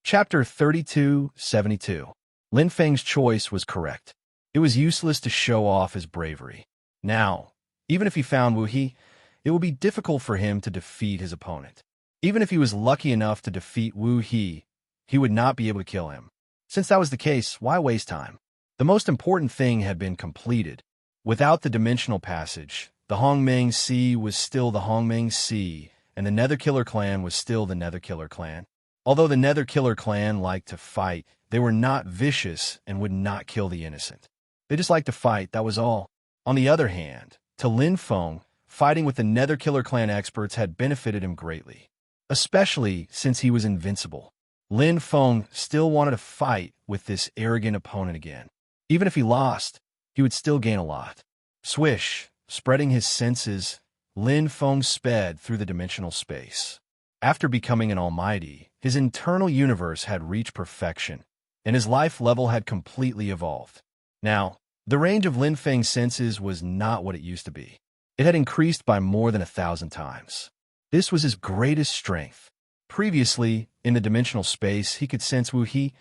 Chapter 3272. Lin Feng's choice was correct. It was useless to show off his bravery. Now, even if he found Wu He, it would be difficult for him to defeat his opponent. Even if he was lucky enough to defeat Wu He would not be able to kill him. Since that was the case, why waste time? The most important thing had been completed. Without the dimensional passage, the Hongmeng Sea was still the Hongmeng Sea, and the Netherkiller clan was still the Netherkiller clan. Although the Netherkiller clan liked to fight, they were not vicious and would not kill the innocent. They just liked to fight, that was all. On the other hand, to Lin Feng, fighting with the Netherkiller clan experts had benefited him greatly, especially since he was invincible. Lin Feng still wanted to fight with this arrogant opponent again. Even if he lost, he would still gain a lot. Swish, spreading his senses, Lin Feng sped through the dimensional space. After becoming an almighty, his internal universe had reached perfection, and his life level had completely evolved. Now, the range of Lin Feng's senses was not what it used to be. It had increased by more than 1,000 times. This was his greatest strength. Previously, in the dimensional space, he could sense Wu He,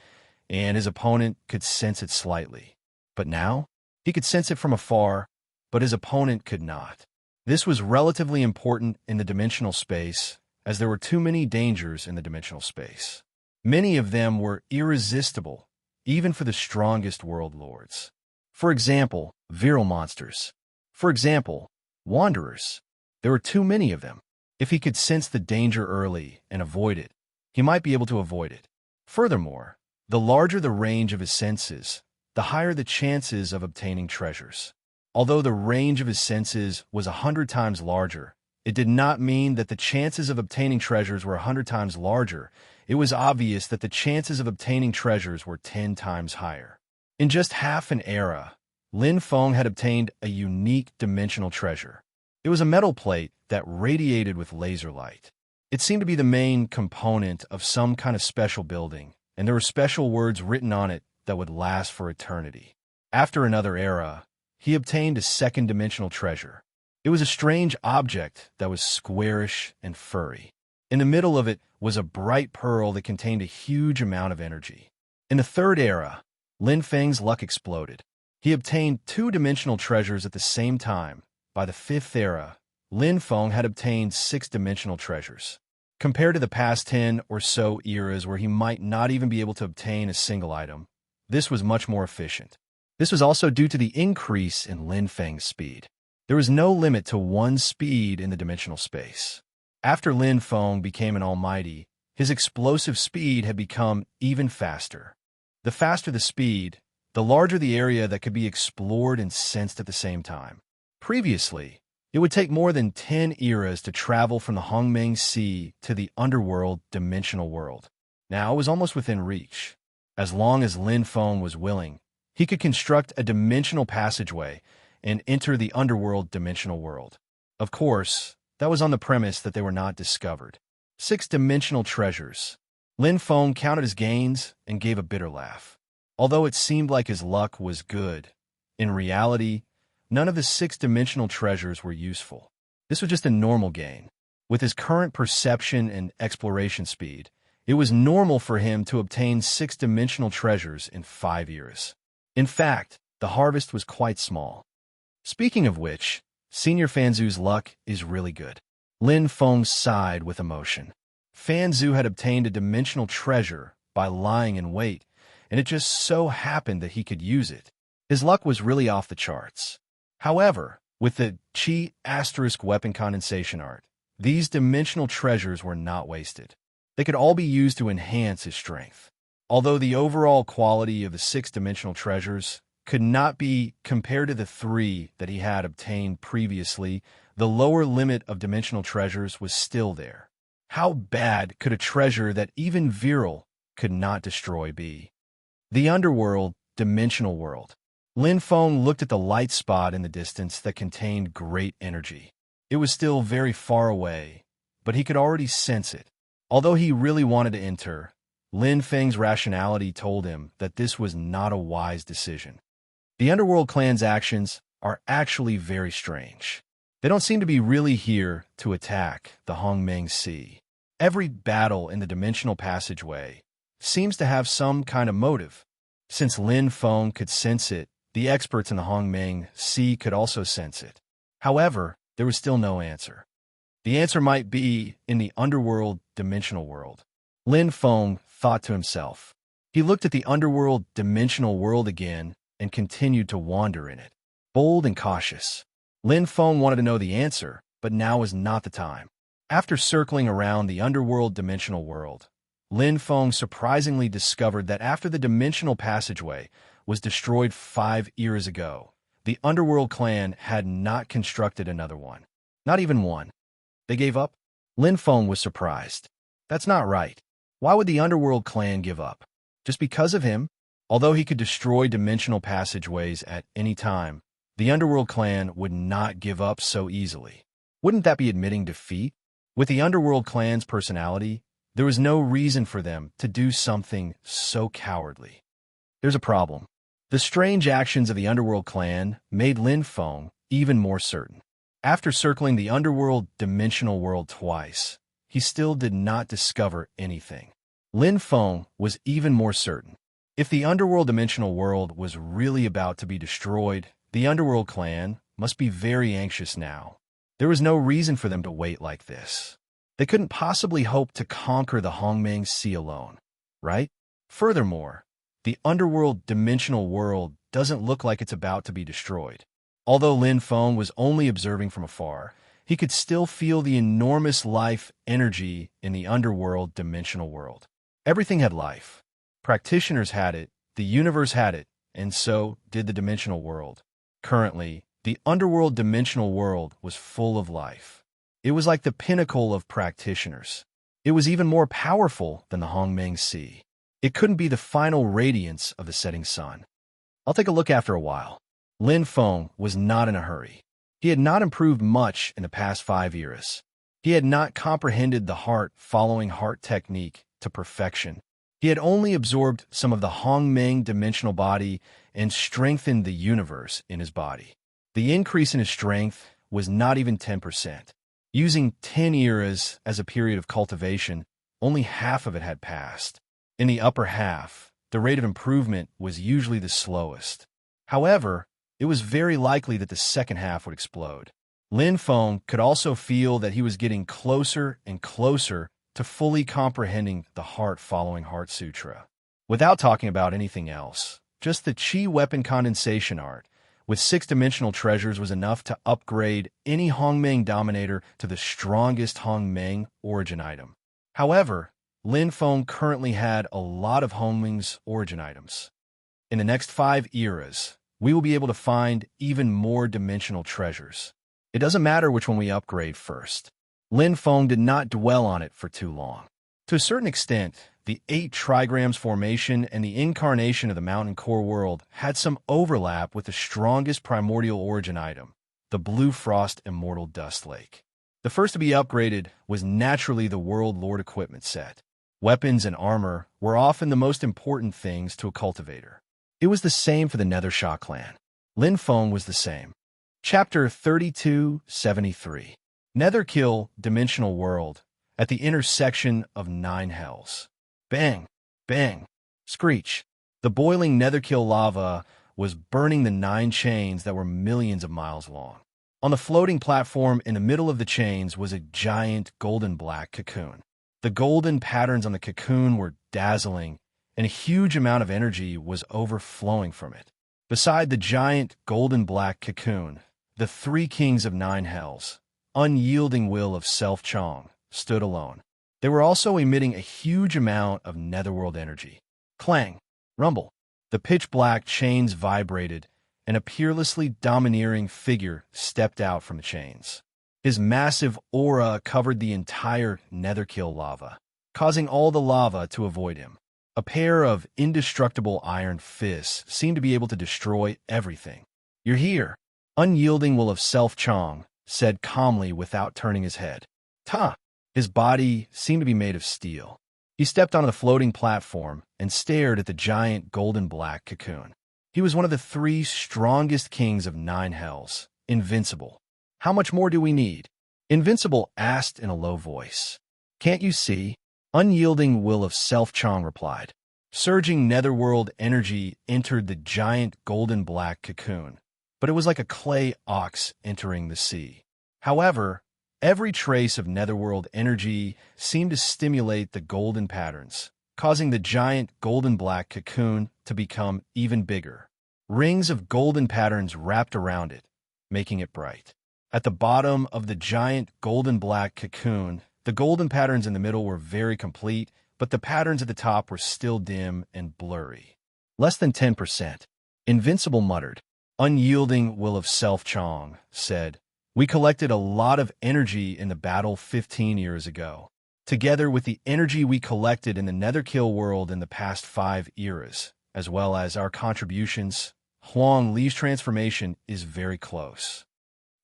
and his opponent could sense it slightly. But now, he could sense it from afar, but his opponent could not. This was relatively important in the dimensional space, as there were too many dangers in the dimensional space. Many of them were irresistible, even for the strongest world lords. For example, virile monsters. For example, wanderers. There were too many of them. If he could sense the danger early and avoid it, he might be able to avoid it. Furthermore, the larger the range of his senses, the higher the chances of obtaining treasures. Although the range of his senses was 100 times larger, it did not mean that the chances of obtaining treasures were 100 times larger. It was obvious that the chances of obtaining treasures were 10 times higher. In just half an era, Lin Feng had obtained a unique dimensional treasure. It was a metal plate that radiated with laser light. It seemed to be the main component of some kind of special building, and there were special words written on it that would last for eternity. After another era, he obtained a second dimensional treasure. It was a strange object that was squarish and furry. In the middle of it was a bright pearl that contained a huge amount of energy. In the third era, Lin Feng's luck exploded. He obtained two-dimensional treasures at the same time. By the fifth era, Lin Feng had obtained 6-dimensional treasures. Compared to the past 10 or so eras where he might not even be able to obtain a single item, this was much more efficient. This was also due to the increase in Lin Feng's speed. There was no limit to one's speed in the dimensional space. After Lin Feng became an almighty, his explosive speed had become even faster. The faster the speed, the larger the area that could be explored and sensed at the same time. Previously, it would take more than 10 eras to travel from the Hongmeng Sea to the underworld dimensional world. Now it was almost within reach. As long as Lin Feng was willing, he could construct a dimensional passageway and enter the underworld dimensional world. Of course, that was on the premise that they were not discovered. 6-dimensional treasures. Lin Feng counted his gains and gave a bitter laugh. Although it seemed like his luck was good, in reality, none of the 6-dimensional treasures were useful. This was just a normal gain. With his current perception and exploration speed, it was normal for him to obtain 6-dimensional treasures in 5 years. In fact, the harvest was quite small. Speaking of which, Senior Fanzu's luck is really good. Lin Feng sighed with emotion. Fanzu had obtained a dimensional treasure by lying in wait, and it just so happened that he could use it. His luck was really off the charts. However, with the Chi * weapon condensation art, these dimensional treasures were not wasted. They could all be used to enhance his strength. Although the overall quality of the 6-dimensional treasures could not be compared to the 3 that he had obtained previously, the lower limit of dimensional treasures was still there. How bad could a treasure that even virile could not destroy be? The underworld, dimensional world. Lin Feng looked at the light spot in the distance that contained great energy. It was still very far away, but he could already sense it. Although he really wanted to enter, Lin Feng's rationality told him that this was not a wise decision. The Underworld clan's actions are actually very strange. They don't seem to be really here to attack the Hongmeng Sea. Every battle in the dimensional passageway seems to have some kind of motive. Since Lin Feng could sense it, the experts in the Hongmeng Sea could also sense it. However, there was still no answer. The answer might be in the underworld dimensional world. Lin Feng thought to himself. He looked at the underworld dimensional world again and continued to wander in it. Bold and cautious. Lin Feng wanted to know the answer, but now was not the time. After circling around the underworld dimensional world, Lin Feng surprisingly discovered that after the dimensional passageway was destroyed 5 years ago, the underworld clan had not constructed another one. Not even one. They gave up? Lin Feng was surprised. That's not right. Why would the underworld clan give up? Just because of him? Although he could destroy dimensional passageways at any time, the underworld clan would not give up so easily. Wouldn't that be admitting defeat? With the underworld clan's personality, there was no reason for them to do something so cowardly. There's a problem. The strange actions of the underworld clan made Lin Feng even more certain. After circling the underworld dimensional world twice, he still did not discover anything. Lin Feng was even more certain. If the underworld dimensional world was really about to be destroyed, the underworld clan must be very anxious now. There was no reason for them to wait like this. They couldn't possibly hope to conquer the Hongmeng Sea alone, right? Furthermore, the underworld dimensional world doesn't look like it's about to be destroyed. Although Lin Feng was only observing from afar, he could still feel the enormous life energy in the underworld dimensional world. Everything had life. Practitioners had it, the universe had it, and so did the dimensional world. Currently, the underworld dimensional world was full of life. It was like the pinnacle of practitioners. It was even more powerful than the Hongmeng Sea. It couldn't be the final radiance of the setting sun. I'll take a look after a while. Lin Feng was not in a hurry. He had not improved much in the past 5 years. He had not comprehended the heart-following heart technique to perfection. He had only absorbed some of the Hongmeng dimensional body and strengthened the universe in his body. The increase in his strength was not even 10%. Using 10 eras as a period of cultivation, only half of it had passed. In the upper half, the rate of improvement was usually the slowest. However, it was very likely that the second half would explode. Lin Feng could also feel that he was getting closer and closer to fully comprehending the heart-following Heart Sutra. Without talking about anything else, just the Qi weapon condensation art with 6-dimensional treasures was enough to upgrade any Hongmeng dominator to the strongest Hongmeng origin item. However, Lin Feng currently had a lot of Hongmeng's origin items. In the next 5 eras, we will be able to find even more dimensional treasures. It doesn't matter which one we upgrade first. Lin Feng did not dwell on it for too long. To a certain extent, the 8 trigrams formation and the incarnation of the mountain core world had some overlap with the strongest primordial origin item, the Blue Frost Immortal Dust Lake. The first to be upgraded was naturally the World Lord equipment set. Weapons and armor were often the most important things to a cultivator. It was the same for the Nethersha clan. Lin Feng was the same. Chapter 3273. Netherkill Dimensional World, at the intersection of 9 hells. Bang! Bang! Screech! The boiling Netherkill lava was burning the 9 chains that were millions of miles long. On the floating platform in the middle of the chains was a giant golden black cocoon. The golden patterns on the cocoon were dazzling, and a huge amount of energy was overflowing from it. Beside the giant golden black cocoon, the 3 kings of 9 hells, unyielding will of Self-Chong, stood alone. They were also emitting a huge amount of netherworld energy. Clang! Rumble! The pitch-black chains vibrated, and a peerlessly domineering figure stepped out from the chains. His massive aura covered the entire Netherkill lava, causing all the lava to avoid him. A pair of indestructible iron fists seemed to be able to destroy everything. "You're here," Unyielding will of Self-Chong said calmly without turning his head. "Ta!" His body seemed to be made of steel. He stepped onto the floating platform and stared at the giant golden black cocoon. He was one of the 3 strongest kings of 9 hells, invincible. "How much more do we need?" Invincible asked in a low voice. "Can't you see? Unyielding will of self, Chang replied. Surging netherworld energy entered the giant golden black cocoon, but it was like a clay ox entering the sea. However, every trace of netherworld energy seemed to stimulate the golden patterns, causing the giant golden black cocoon to become even bigger. Rings of golden patterns wrapped around it, making it bright. At the bottom of the giant golden black cocoon, the golden patterns in the middle were very complete, but the patterns at the top were still dim and blurry. Less than 10%. Invincible muttered. Unyielding will of self, Chang said. We collected a lot of energy in the battle 15 years ago. Together with the energy we collected in the Netherkill world in the past 5 eras, as well as our contributions, Huang Li's transformation is very close.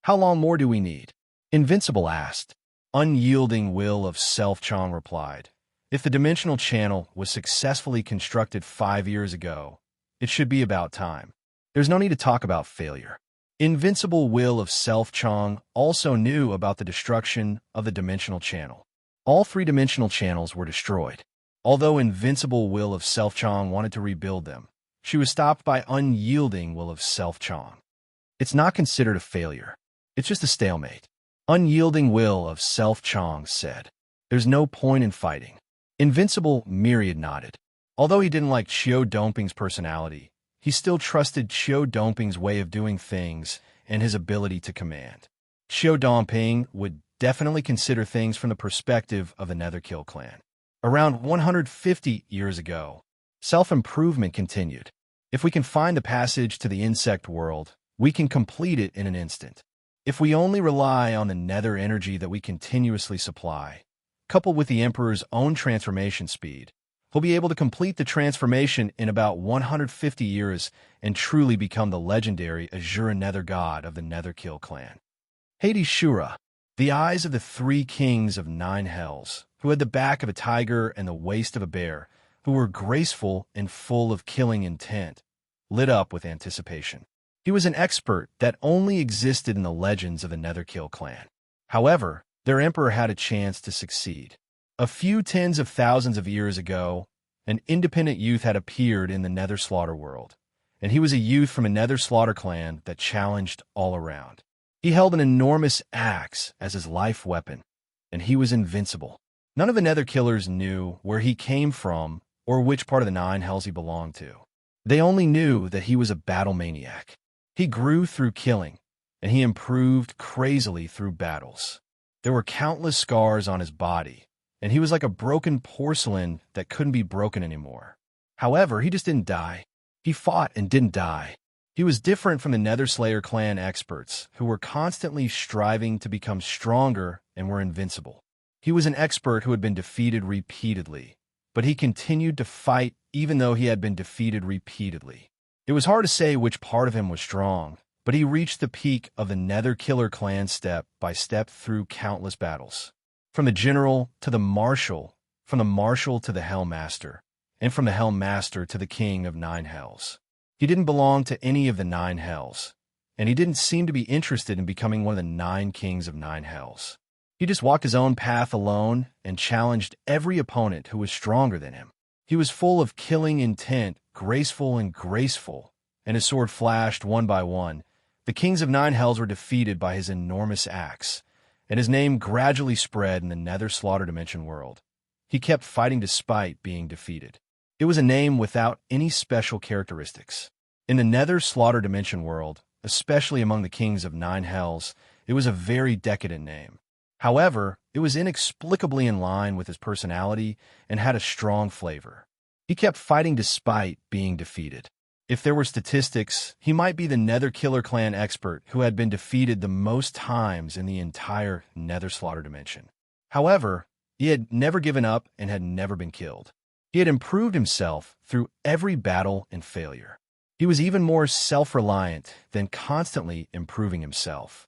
How long more do we need? Invincible asked. Unyielding will of self, Chang replied. If the dimensional channel was successfully constructed 5 years ago, it should be about time. There's no need to talk about failure. Invincible will of self, Chang also knew about the destruction of the dimensional channel. All 3 dimensional channels were destroyed. Although Invincible will of self, Chang wanted to rebuild them, she was stopped by Unyielding will of self, Chang. It's not considered a failure. It's just a stalemate. Unyielding will of self, Chang said. There's no point in fighting. Invincible Myriad nodded. Although he didn't like Qiu Dongping's personality, he still trusted Qiu Dongping's way of doing things and his ability to command. Qiu Dongping would definitely consider things from the perspective of the Netherkill clan. Around 150 years ago, self-improvement continued. If we can find the passage to the insect world, we can complete it in an instant. If we only rely on the nether energy that we continuously supply, coupled with the Emperor's own transformation speed, he'll be able to complete the transformation in about 150 years and truly become the legendary Azura Nether God of the Netherkill clan. Hades Shura, the eyes of the 3 kings of 9 hells, who had the back of a tiger and the waist of a bear, who were graceful and full of killing intent, lit up with anticipation. He was an expert that only existed in the legends of the Netherkill clan. However, their emperor had a chance to succeed. A few tens of thousands of years ago, an independent youth had appeared in the Nether Slaughter world, and he was a youth from a Nether Slaughter clan that challenged all around. He held an enormous axe as his life weapon, and he was invincible. None of the Nether Killers knew where he came from or which part of the 9 hells he belonged to. They only knew that he was a battle maniac. He grew through killing, and he improved crazily through battles. There were countless scars on his body, and he was like a broken porcelain that couldn't be broken anymore. However, he just didn't die. He fought and didn't die. He was different from the Netherslayer clan experts, who were constantly striving to become stronger and were invincible. He was an expert who had been defeated repeatedly, but he continued to fight even though he had been defeated repeatedly. It was hard to say which part of him was strong, but he reached the peak of the Nether Killer clan step by step through countless battles. From the general to the marshal, from the marshal to the Hellmaster, and from the Hellmaster to the king of 9 hells. He didn't belong to any of the 9 hells, and he didn't seem to be interested in becoming one of the 9 kings of 9 hells. He just walked his own path alone and challenged every opponent who was stronger than him. He was full of killing intent, graceful, and his sword flashed one by one. The kings of 9 hells were defeated by his enormous axe, and his name gradually spread in the Nether Slaughter Dimension world. He kept fighting despite being defeated. It was a name without any special characteristics. In the Nether Slaughter Dimension world, especially among the kings of 9 hells, it was a very decadent name. However, it was inexplicably in line with his personality and had a strong flavor. He kept fighting despite being defeated. If there were statistics, he might be the Nether Killer clan expert who had been defeated the most times in the entire Nether Slaughter Dimension. However, he had never given up and had never been killed. He had improved himself through every battle and failure. He was even more self-reliant than constantly improving himself.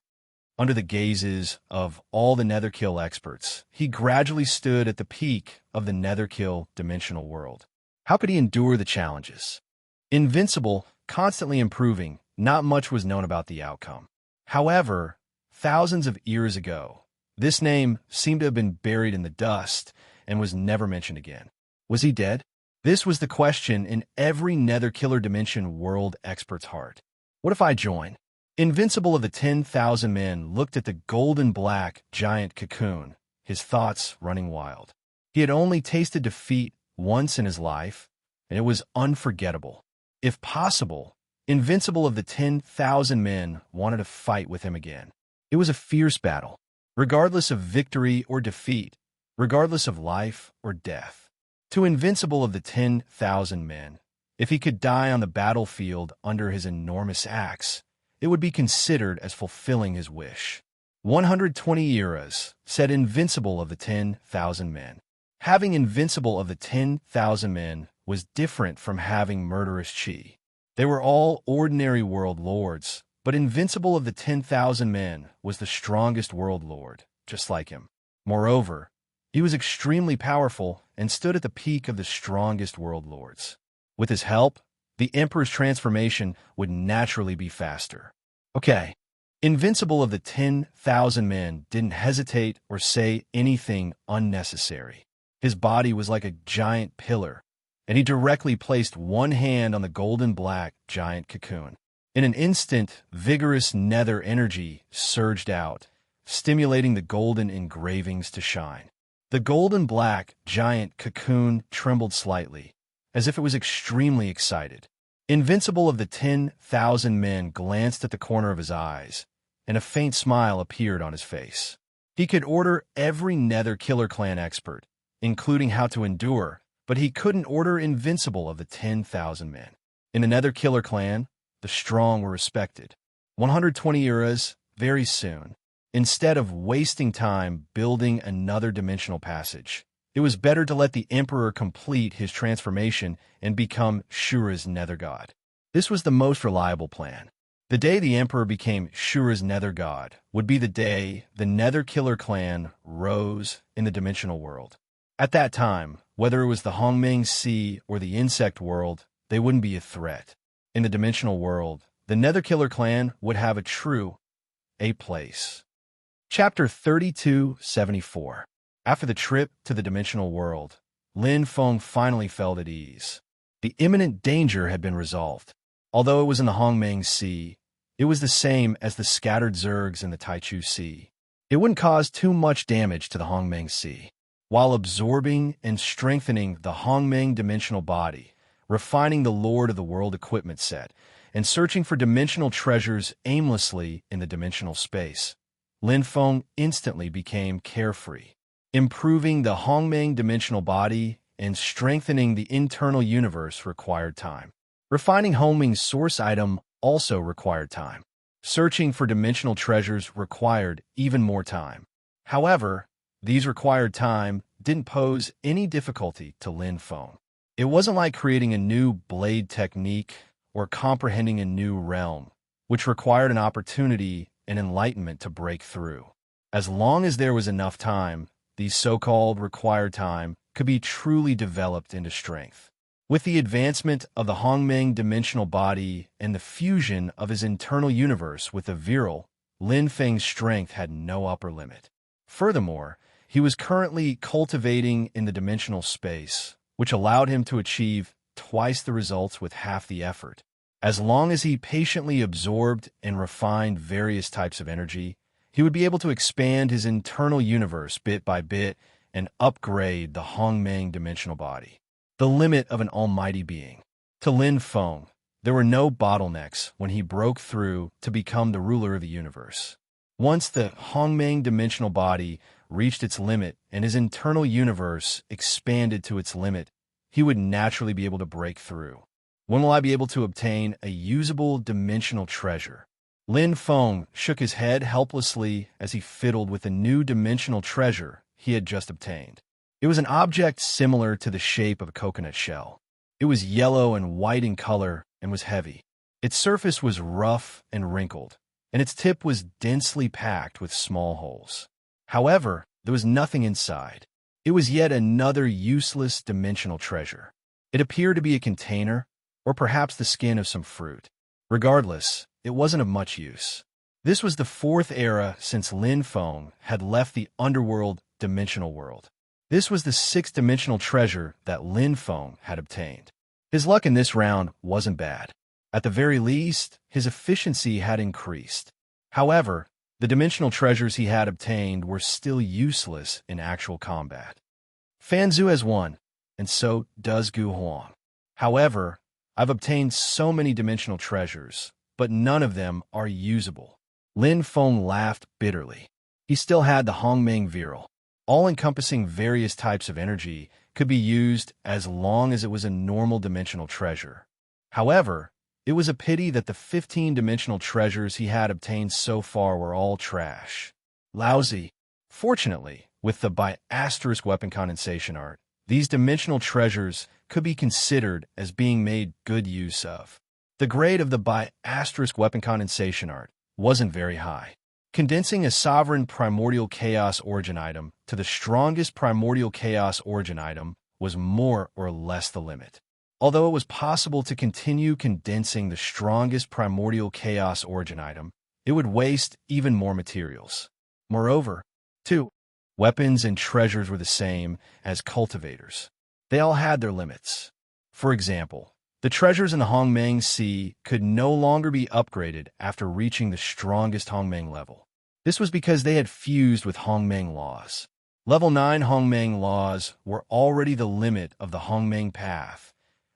Under the gazes of all the Netherkill experts, he gradually stood at the peak of the Netherkill dimensional world. How could he endure the challenges? Invincible, constantly improving, not much was known about the outcome. However, thousands of years ago, this name seemed to have been buried in the dust, and was never mentioned again. Was he dead? This was the question in every Nether Killer Dimension world expert's heart. What if I join? Invincible of the 10,000 Men looked at the golden black giant cocoon, his thoughts running wild. He had only tasted defeat once in his life, and it was unforgettable. If possible, Invincible of the 10,000 Men wanted to fight with him again. It was a fierce battle, regardless of victory or defeat, regardless of life or death. To Invincible of the 10,000 Men, if he could die on the battlefield under his enormous axe, it would be considered as fulfilling his wish. 120 eras, said Invincible of the 10,000 Men. Having Invincible of the 10,000 Men was different from having Murderous Chi. They were all ordinary world lords, but Invincible of the 10,000 Men was the strongest world lord, just like him. Moreover, he was extremely powerful and stood at the peak of the strongest world lords. With his help, the Emperor's transformation would naturally be faster. Okay, Invincible of the 10,000 Men didn't hesitate or say anything unnecessary. His body was like a giant pillar, and he directly placed one hand on the golden black giant cocoon. In an instant, vigorous nether energy surged out, stimulating the golden engravings to shine. The golden black giant cocoon trembled slightly, as if it was extremely excited. Invincible of the 10,000 Men glanced at the corner of his eyes, and a faint smile appeared on his face. He could order every Nether Killer Clan expert, including how to endure, but he couldn't order Invincible of the 10,000 Men. In the Nether Killer Clan, the strong were respected. 120 eras, very soon. Instead of wasting time building another dimensional passage, it was better to let the Emperor complete his transformation and become Shura's Nether God. This was the most reliable plan. The day the Emperor became Shura's Nether God would be the day the Nether Killer Clan rose in the dimensional world. At that time, whether it was the Hongmeng Sea or the insect world, they wouldn't be a threat. In the dimensional world, the Nether Killer Clan would have a place. Chapter 3274. After the trip to the dimensional world, Lin Feng finally felt at ease. The imminent danger had been resolved. Although it was in the Hongmeng Sea, it was the same as the scattered Zergs in the Taichu Sea. It wouldn't cause too much damage to the Hongmeng Sea. While absorbing and strengthening the Hongmeng dimensional body, refining the Lord of the World equipment set, and searching for dimensional treasures aimlessly in the dimensional space, Lin Feng instantly became carefree. Improving the Hongmeng dimensional body and strengthening the internal universe required time. Refining Hongmeng's source item also required time. Searching for dimensional treasures required even more time. However, these required time didn't pose any difficulty to Lin Feng. It wasn't like creating a new blade technique or comprehending a new realm, which required an opportunity and enlightenment to break through. As long as there was enough time, these so-called required time could be truly developed into strength. With the advancement of the Hongmeng dimensional body and the fusion of his internal universe with the virile, Lin Feng's strength had no upper limit. Furthermore, he was currently cultivating in the dimensional space, which allowed him to achieve twice the results with half the effort. As long as he patiently absorbed and refined various types of energy, he would be able to expand his internal universe bit by bit and upgrade the Hongmeng dimensional body. The limit of an almighty being. To Lin Feng, there were no bottlenecks when he broke through to become the ruler of the universe. Once the Hongmeng dimensional body reached its limit and his internal universe expanded to its limit, he would naturally be able to break through. When will I be able to obtain a usable dimensional treasure? Lin Feng shook his head helplessly as he fiddled with the new dimensional treasure he had just obtained. It was an object similar to the shape of a coconut shell. It was yellow and white in color and was heavy. Its surface was rough and wrinkled, and its tip was densely packed with small holes. However, there was nothing inside. It was yet another useless dimensional treasure. It appeared to be a container, or perhaps the skin of some fruit. Regardless, it wasn't of much use. This was the fourth era since Lin Feng had left the underworld dimensional world. This was the sixth-dimensional treasure that Lin Feng had obtained. His luck in this round wasn't bad. At the very least, his efficiency had increased. However, the dimensional treasures he had obtained were still useless in actual combat. Fan Zhu has won, and so does Gu Huang. However, I've obtained so many dimensional treasures, but none of them are usable. Lin Feng laughed bitterly. He still had the Hongmeng Viral. All-encompassing various types of energy could be used as long as it was a normal dimensional treasure. However, it was a pity that the 15-dimensional treasures he had obtained so far were all trash. Lousy. Fortunately, with the bi-asterisk weapon condensation art, these dimensional treasures could be considered as being made good use of. The grade of the bi-asterisk weapon condensation art wasn't very high. Condensing a sovereign primordial chaos origin item to the strongest primordial chaos origin item was more or less the limit. Although it was possible to continue condensing the strongest primordial chaos origin item, it would waste even more materials. Moreover, too, weapons and treasures were the same as cultivators. They all had their limits. For example, the treasures in the Hongmeng Sea could no longer be upgraded after reaching the strongest Hongmeng level. This was because they had fused with Hongmeng laws. Level 9 Hongmeng laws were already the limit of the Hongmeng path,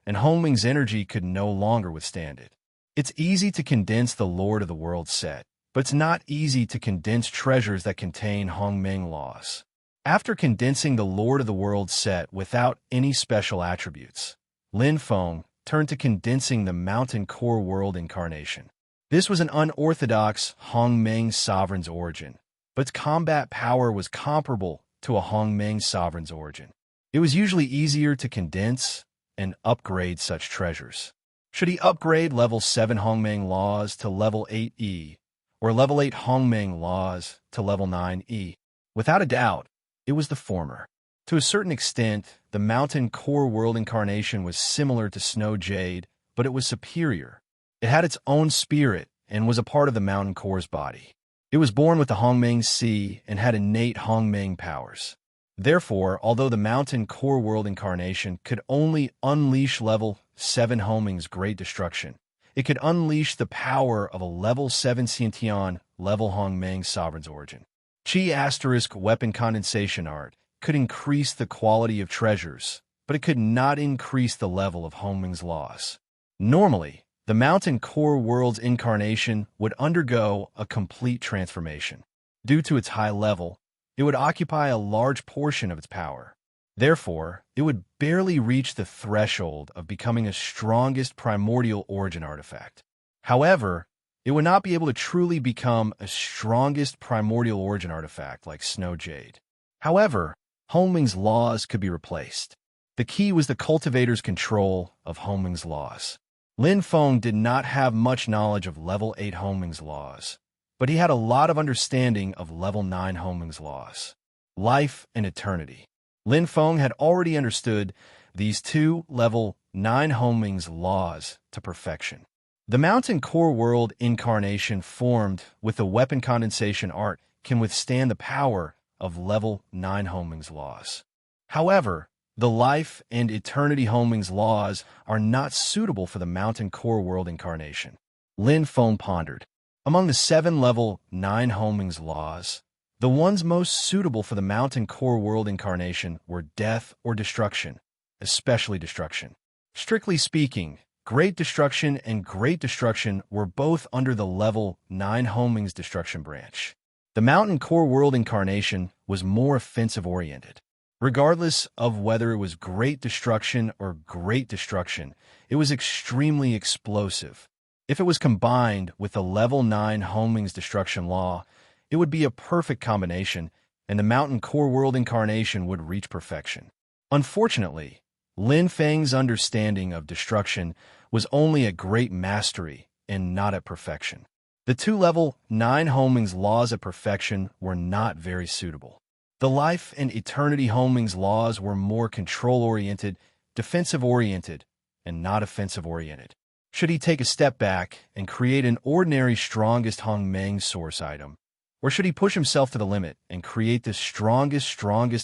and Hongmeng's energy could no longer withstand it. It's easy to condense the Lord of the World set, but it's not easy to condense treasures that contain Hongmeng laws. After condensing the Lord of the World set without any special attributes, Lin Feng turned to condensing the Mountain Core World incarnation. This was an unorthodox Hongmeng sovereign's origin, but its combat power was comparable to a Hongmeng sovereign's origin. It was usually easier to condense and upgrade such treasures. Should he upgrade level 7 Hongmeng laws to level 8E, or level 8 Hongmeng laws to level 9E? Without a doubt, it was the former. To a certain extent, the Mountain Core World incarnation was similar to Snow Jade, but it was superior. It had its own spirit and was a part of the Mountain Core's body. It was born with the Hongmeng Sea and had innate Hongmeng powers. Therefore, although the Mountain Core World incarnation could only unleash level 7 Hongmeng's Great Destruction, it could unleash the power of a level 7 Xiantian level Hongmeng Sovereign's origin. Chi * weapon condensation art could increase the quality of treasures, but it could not increase the level of Hongmeng's laws. Normally, the Mountain Core World's incarnation would undergo a complete transformation. Due to its high level, it would occupy a large portion of its power. Therefore, it would barely reach the threshold of becoming a strongest primordial origin artifact. However, it would not be able to truly become a strongest primordial origin artifact like Snow Jade. However, Hongmeng's laws could be replaced. The key was the cultivator's control of Hongmeng's laws. Lin Feng did not have much knowledge of level 8 Hongmeng's laws, but he had a lot of understanding of level 9 Hongmeng's laws. Life and eternity. Lin Feng had already understood these two level 9 Hongmeng's laws to perfection. The Mountain Core World incarnation formed with the weapon condensation art can withstand the power of level 9 Hongmeng's laws. However, the life and eternity Hongmeng's laws are not suitable for the Mountain Core World incarnation. Lin Feng pondered. Among the 7 level 9 Hongmeng's laws, the ones most suitable for the Mountain Core World incarnation were death or destruction, especially destruction. Strictly speaking, Great Destruction and Great Destruction were both under the level 9 Hongmeng's destruction branch. The Mountain Core World incarnation was more offensive-oriented. Regardless of whether it was Great Destruction or Great Destruction, it was extremely explosive. If it was combined with the level 9 Hongmeng's destruction law, it would be a perfect combination, and the Mountain Core World incarnation would reach perfection. Unfortunately, Lin Feng's understanding of destruction was only at great mastery and not at perfection. The 2 level 9 Hongmeng's laws at perfection were not very suitable. The life and eternity Hongmeng's laws were more control-oriented, defensive-oriented, and not offensive-oriented. Should he take a step back and create an ordinary strongest Hongmeng source item, Or should he push himself to the limit and create the strongest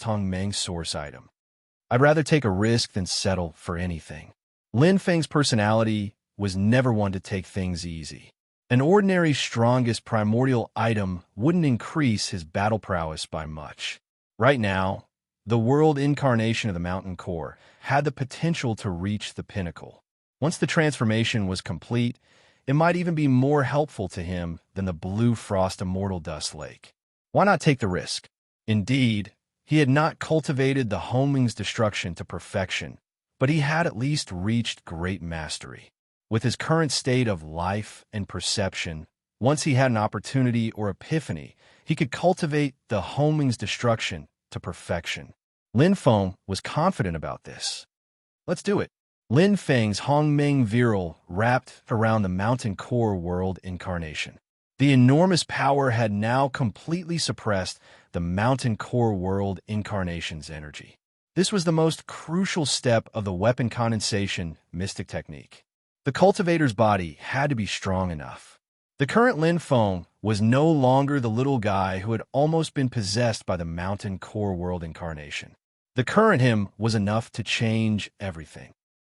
Hong Meng source item? I'd rather take a risk than settle for anything. Lin Feng's personality was never one to take things easy. An ordinary strongest primordial item wouldn't increase his battle prowess by much. Right now, the world incarnation of the mountain core had the potential to reach the pinnacle. Once the transformation was complete, it might even be more helpful to him than the blue frost immortal dust lake. Why not take the risk? Indeed, he had not cultivated the Homing's destruction to perfection, but he had at least reached great mastery. With his current state of life and perception, once he had an opportunity or epiphany, he could cultivate the Homing's destruction to perfection. Lin Feng was confident about this. Let's do it. Lin Feng's Hongmeng virile wrapped around the mountain core world incarnation. The enormous power had now completely suppressed the mountain core world incarnation's energy. This was the most crucial step of the weapon condensation mystic technique. The cultivator's body had to be strong enough. The current Lin Feng was no longer the little guy who had almost been possessed by the mountain core world incarnation. The current him was enough to change everything.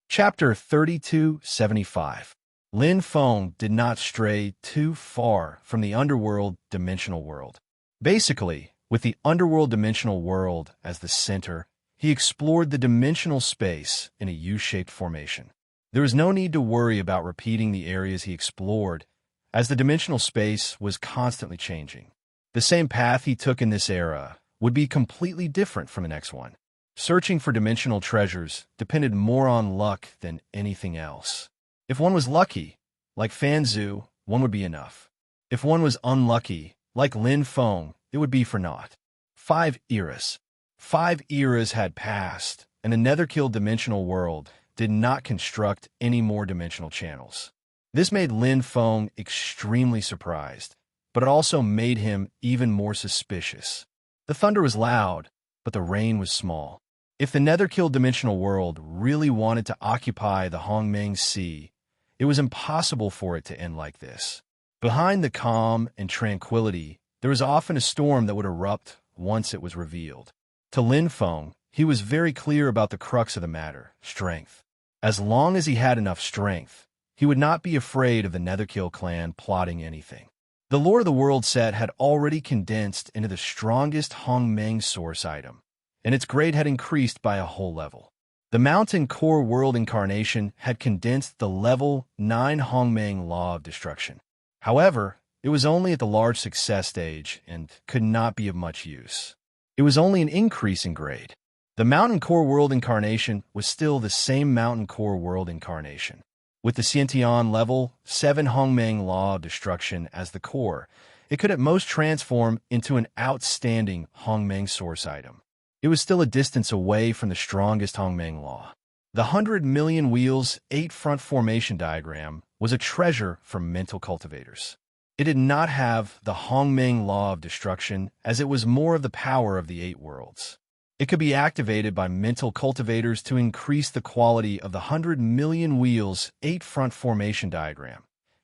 Chapter 3275. Lin Feng did not stray too far from the underworld dimensional world. Basically, with the underworld dimensional world as the center, he explored the dimensional space in a U-shaped formation. There was no need to worry about repeating the areas he explored, as the dimensional space was constantly changing. The same path he took in this era would be completely different from the next one. Searching for dimensional treasures depended more on luck than anything else. If one was lucky, like Fan Zhu, one would be enough. If one was unlucky, like Lin Feng, it would be for naught. 5 eras. 5 eras had passed, and the Netherkill dimensional world did not construct any more dimensional channels. This made Lin Feng extremely surprised, but it also made him even more suspicious. The thunder was loud, but the rain was small. If the Netherkill dimensional world really wanted to occupy the Hongmeng Sea, it was impossible for it to end like this. Behind the calm and tranquility, there was often a storm that would erupt once it was revealed. To Lin Feng, he was very clear about the crux of the matter: strength. As long as he had enough strength, he would not be afraid of the Netherkill clan plotting anything. The Lore of the World set had already condensed into the strongest Hongmeng source item, and its grade had increased by a whole level. The Mountain Core World Incarnation had condensed the level 9 Hongmeng Law of Destruction. However, it was only at the large success stage and could not be of much use. It was only an increase in grade. The Mountain Core World Incarnation was still the same Mountain Core World Incarnation. With the Xiantian level 7 Hongmeng Law of Destruction as the core, it could at most transform into an outstanding Hongmeng source item. It was still a distance away from the strongest Hongmeng Law. The 100 million wheels 8 front formation diagram was a treasure for mental cultivators. It did not have the Hongmeng Law of Destruction, as it was more of the power of the 8 worlds. It could be activated by mental cultivators to increase the quality of the 100 million wheels 8 front formation diagram,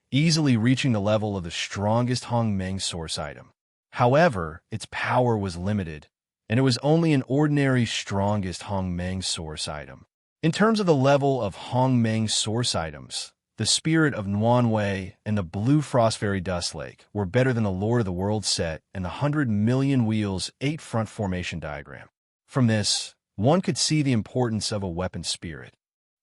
easily reaching the level of the strongest Hongmeng source item. However, its power was limited, and it was only an ordinary strongest Hongmeng source item. In terms of the level of Hongmeng source items, the Spirit of Nuanwei and the Blue Frost Fairy Dust Lake were better than the Lore of the World set and the 100 million wheels 8 front formation diagram. From this, one could see the importance of a weapon spirit.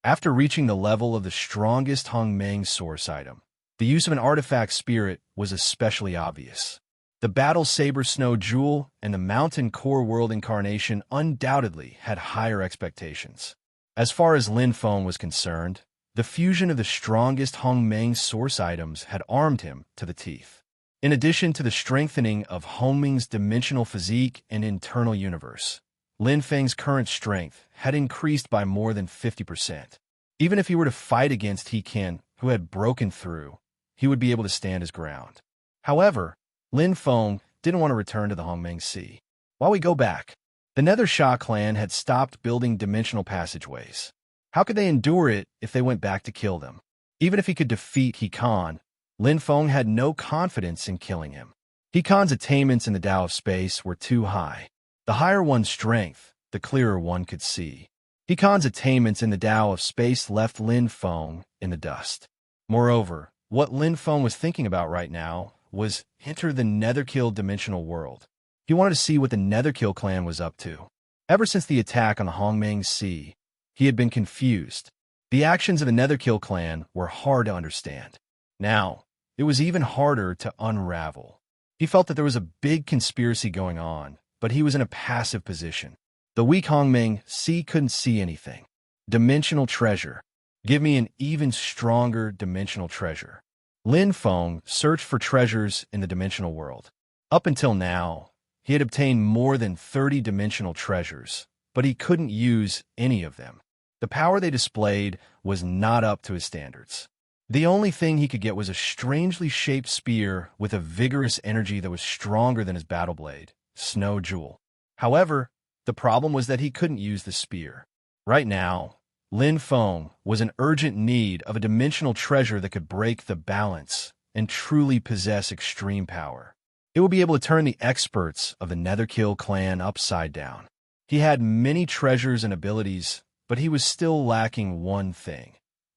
After reaching the level of the strongest Hongmeng source item, the use of an artifact spirit was especially obvious. The Battle Saber Snow Jewel and the Mountain Core World Incarnation undoubtedly had higher expectations. As far as Lin Feng was concerned, the fusion of the strongest Hongmeng source items had armed him to the teeth. In addition to the strengthening of Hongmeng's dimensional physique and internal universe, Lin Feng's current strength had increased by more than 50%. Even if he were to fight against He Qian, who had broken through, he would be able to stand his ground. However, Lin Feng didn't want to return to the Hongmeng Sea. While we go back, the Nether Sha clan had stopped building dimensional passageways. How could they endure it if they went back to kill them? Even if he could defeat He Qian, Lin Feng had no confidence in killing him. Hikon's attainments in the Tao of space were too high. The higher one's strength, the clearer one could see. Hikon's attainments in the Tao of space left Lin Feng in the dust. Moreover, what Lin Feng was thinking about right now was enter the Netherkill dimensional world. He wanted to see what the Netherkill clan was up to. Ever since the attack on the Hongmeng Sea, he had been confused. The actions of the Netherkill clan were hard to understand. Now, it was even harder to unravel. He felt that there was a big conspiracy going on, but he was in a passive position. The weak Hongmeng Sea couldn't see anything. Dimensional treasure. Give me an even stronger dimensional treasure. Lin Feng searched for treasures in the dimensional world. Up until now, he had obtained more than 30 dimensional treasures, but he couldn't use any of them. The power they displayed was not up to his standards. The only thing he could get was a strangely shaped spear with a vigorous energy that was stronger than his battle blade, Snow Jewel. However, the problem was that he couldn't use the spear. Right now, Lin Feng was in urgent need of a dimensional treasure that could break the balance and truly possess extreme power. It would be able to turn the experts of the Netherkill clan upside down. He had many treasures and abilities, but he was still lacking one thing.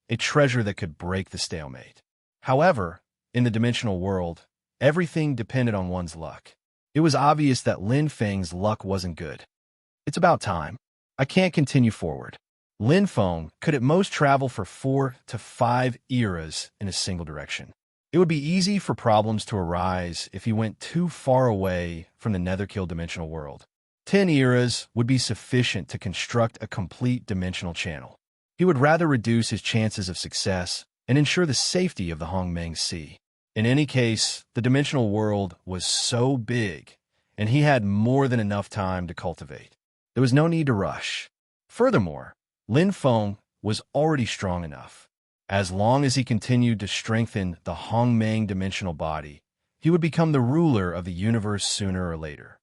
A treasure that could break the stalemate. However, in the dimensional world, everything depended on one's luck. It was obvious that Lin Feng's luck wasn't good. It's about time. I can't continue forward. Lin Feng could at most travel for 4 to 5 eras in a single direction. It would be easy for problems to arise if he went too far away from the Netherkill dimensional world. 10 eras would be sufficient to construct a complete dimensional channel. He would rather reduce his chances of success and ensure the safety of the Hongmeng Sea. In any case, the dimensional world was so big, and he had more than enough time to cultivate. There was no need to rush. Furthermore, Lin Feng was already strong enough. As long as he continued to strengthen the Hongmeng dimensional body, he would become the ruler of the universe sooner or later.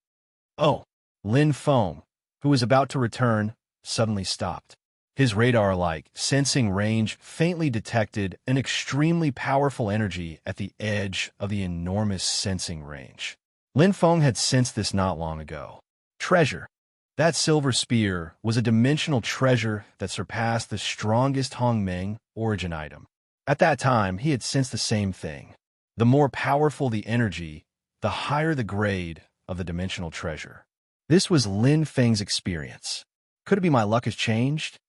Oh, Lin Feng, who was about to return, suddenly stopped. His radar-like sensing range faintly detected an extremely powerful energy at the edge of the enormous sensing range. Lin Feng had sensed this not long ago. Treasure. That silver spear was a dimensional treasure that surpassed the strongest Hongmeng origin item. At that time, he had sensed the same thing. The more powerful the energy, the higher the grade of the dimensional treasure. This was Lin Feng's experience. Could it be my luck has changed?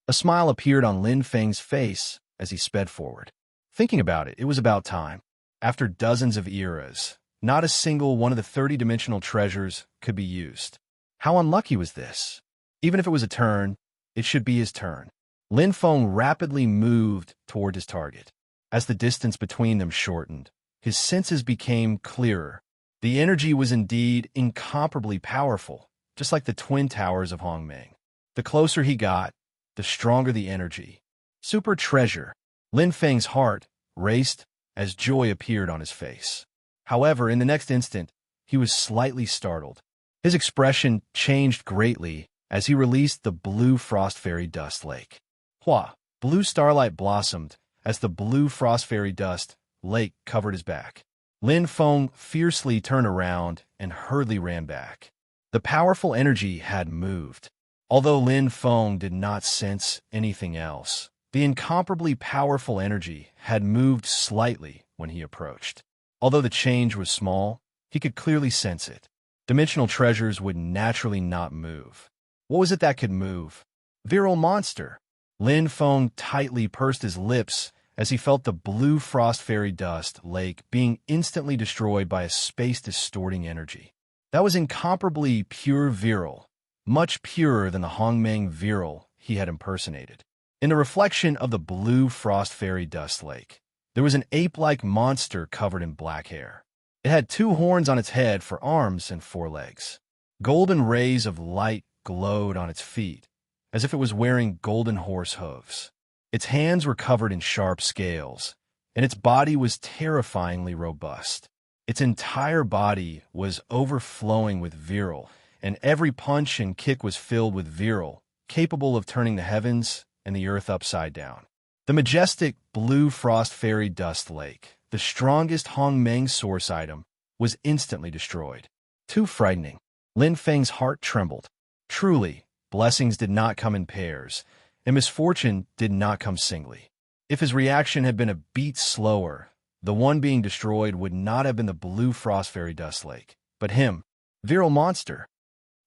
A smile appeared on Lin Feng's face as he sped forward. Thinking about it, it was about time. After dozens of eras, not a single one of the 30-dimensional treasures could be used. How unlucky was this? Even if it was a turn, it should be his turn. Lin Feng rapidly moved toward his target. As the distance between them shortened, his senses became clearer. The energy was indeed incomparably powerful, just like the twin towers of Hongmeng. The closer he got, the stronger the energy. Super treasure. Lin Feng's heart raced as joy appeared on his face. However, in the next instant, he was slightly startled. His expression changed greatly as he released the blue frost fairy dust lake. Hua! Blue starlight blossomed as the blue frost fairy dust lake covered his back. Lin Feng fiercely turned around and hurriedly ran back. The powerful energy had moved. Although Lin Feng did not sense anything else, the incomparably powerful energy had moved slightly when he approached. Although the change was small, he could clearly sense it. Dimensional treasures would naturally not move. What was it that could move? Virile monster. Lin Feng tightly pursed his lips as he felt the blue frost fairy dust lake being instantly destroyed by a space-distorting energy. That was incomparably pure virile, much purer than the Hongmeng virile he had impersonated. In the reflection of the blue frost fairy dust lake, there was an ape-like monster covered in black hair. It had 2 horns on its head for arms and 4 legs. Golden rays of light glowed on its feet, as if it was wearing golden horse hooves. Its hands were covered in sharp scales, and its body was terrifyingly robust. Its entire body was overflowing with virile, and every punch and kick was filled with virile, capable of turning the heavens and the earth upside down. The majestic blue frost fairy dust lake, the strongest Hongmeng source item, was instantly destroyed. Too frightening. Lin Feng's heart trembled. Truly, blessings did not come in pairs, and misfortune did not come singly. If his reaction had been a beat slower, the one being destroyed would not have been the blue frost fairy dust lake, but him, virile monster.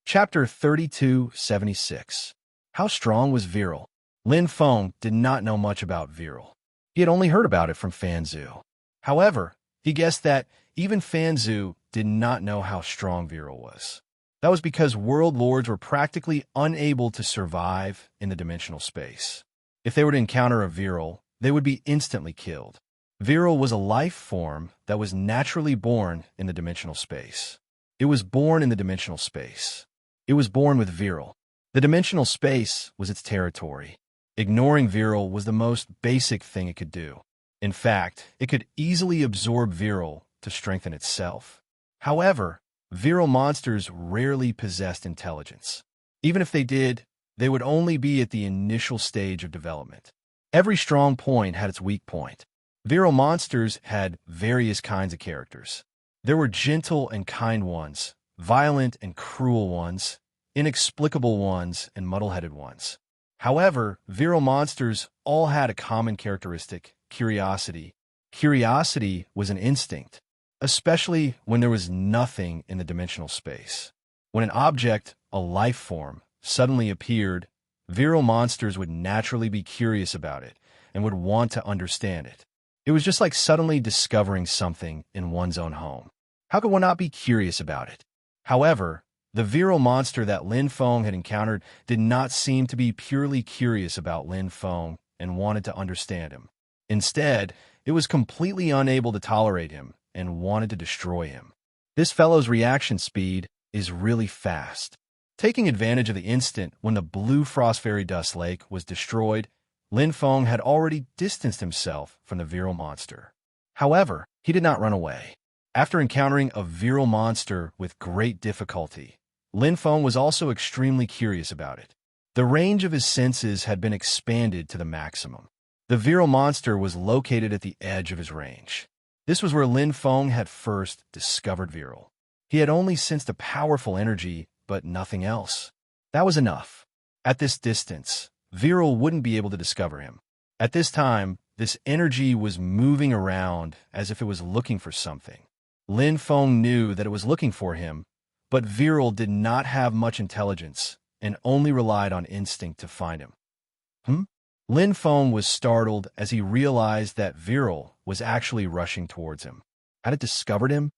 Chapter 3276. How strong was Virile? Lin Feng did not know much about Virile. He had only heard about it from Fan Zhu. However, he guessed that even Fan Zhu did not know how strong Virile was. That was because world lords were practically unable to survive in the dimensional space. If they were to encounter a Virile, they would be instantly killed. Virile was a life form that was naturally born in the dimensional space. It was born in the dimensional space. It was born with Virile. The dimensional space was its territory. Ignoring Virile was the most basic thing it could do. In fact, it could easily absorb Virile to strengthen itself. However, Virile monsters rarely possessed intelligence. Even if they did, they would only be at the initial stage of development. Every strong point had its weak point. Virile monsters had various kinds of characters. There were gentle and kind ones, violent and cruel ones, inexplicable ones, and muddle-headed ones. However, virile monsters all had a common characteristic: curiosity. Curiosity was an instinct, especially when there was nothing in the dimensional space. When an object, a life form, suddenly appeared, virile monsters would naturally be curious about it and would want to understand it. It was just like suddenly discovering something in one's own home. How could one not be curious about it? However, the virile monster that Lin Feng had encountered did not seem to be purely curious about Lin Feng and wanted to understand him. Instead, it was completely unable to tolerate him and wanted to destroy him. This fellow's reaction speed is really fast. Taking advantage of the instant when the blue frost fairy dust lake was destroyed, Lin Feng had already distanced himself from the virile monster. However, he did not run away. After encountering a virile monster with great difficulty, Lin Feng was also extremely curious about it. The range of his senses had been expanded to the maximum. The virile monster was located at the edge of his range. This was where Lin Feng had first discovered Virile. He had only sensed a powerful energy, but nothing else. That was enough. At this distance, Virile wouldn't be able to discover him. At this time, this energy was moving around as if it was looking for something. Lin Feng knew that it was looking for him, but Virile did not have much intelligence and only relied on instinct to find him. Lin Feng was startled as he realized that Virile was actually rushing towards him. Had it discovered him?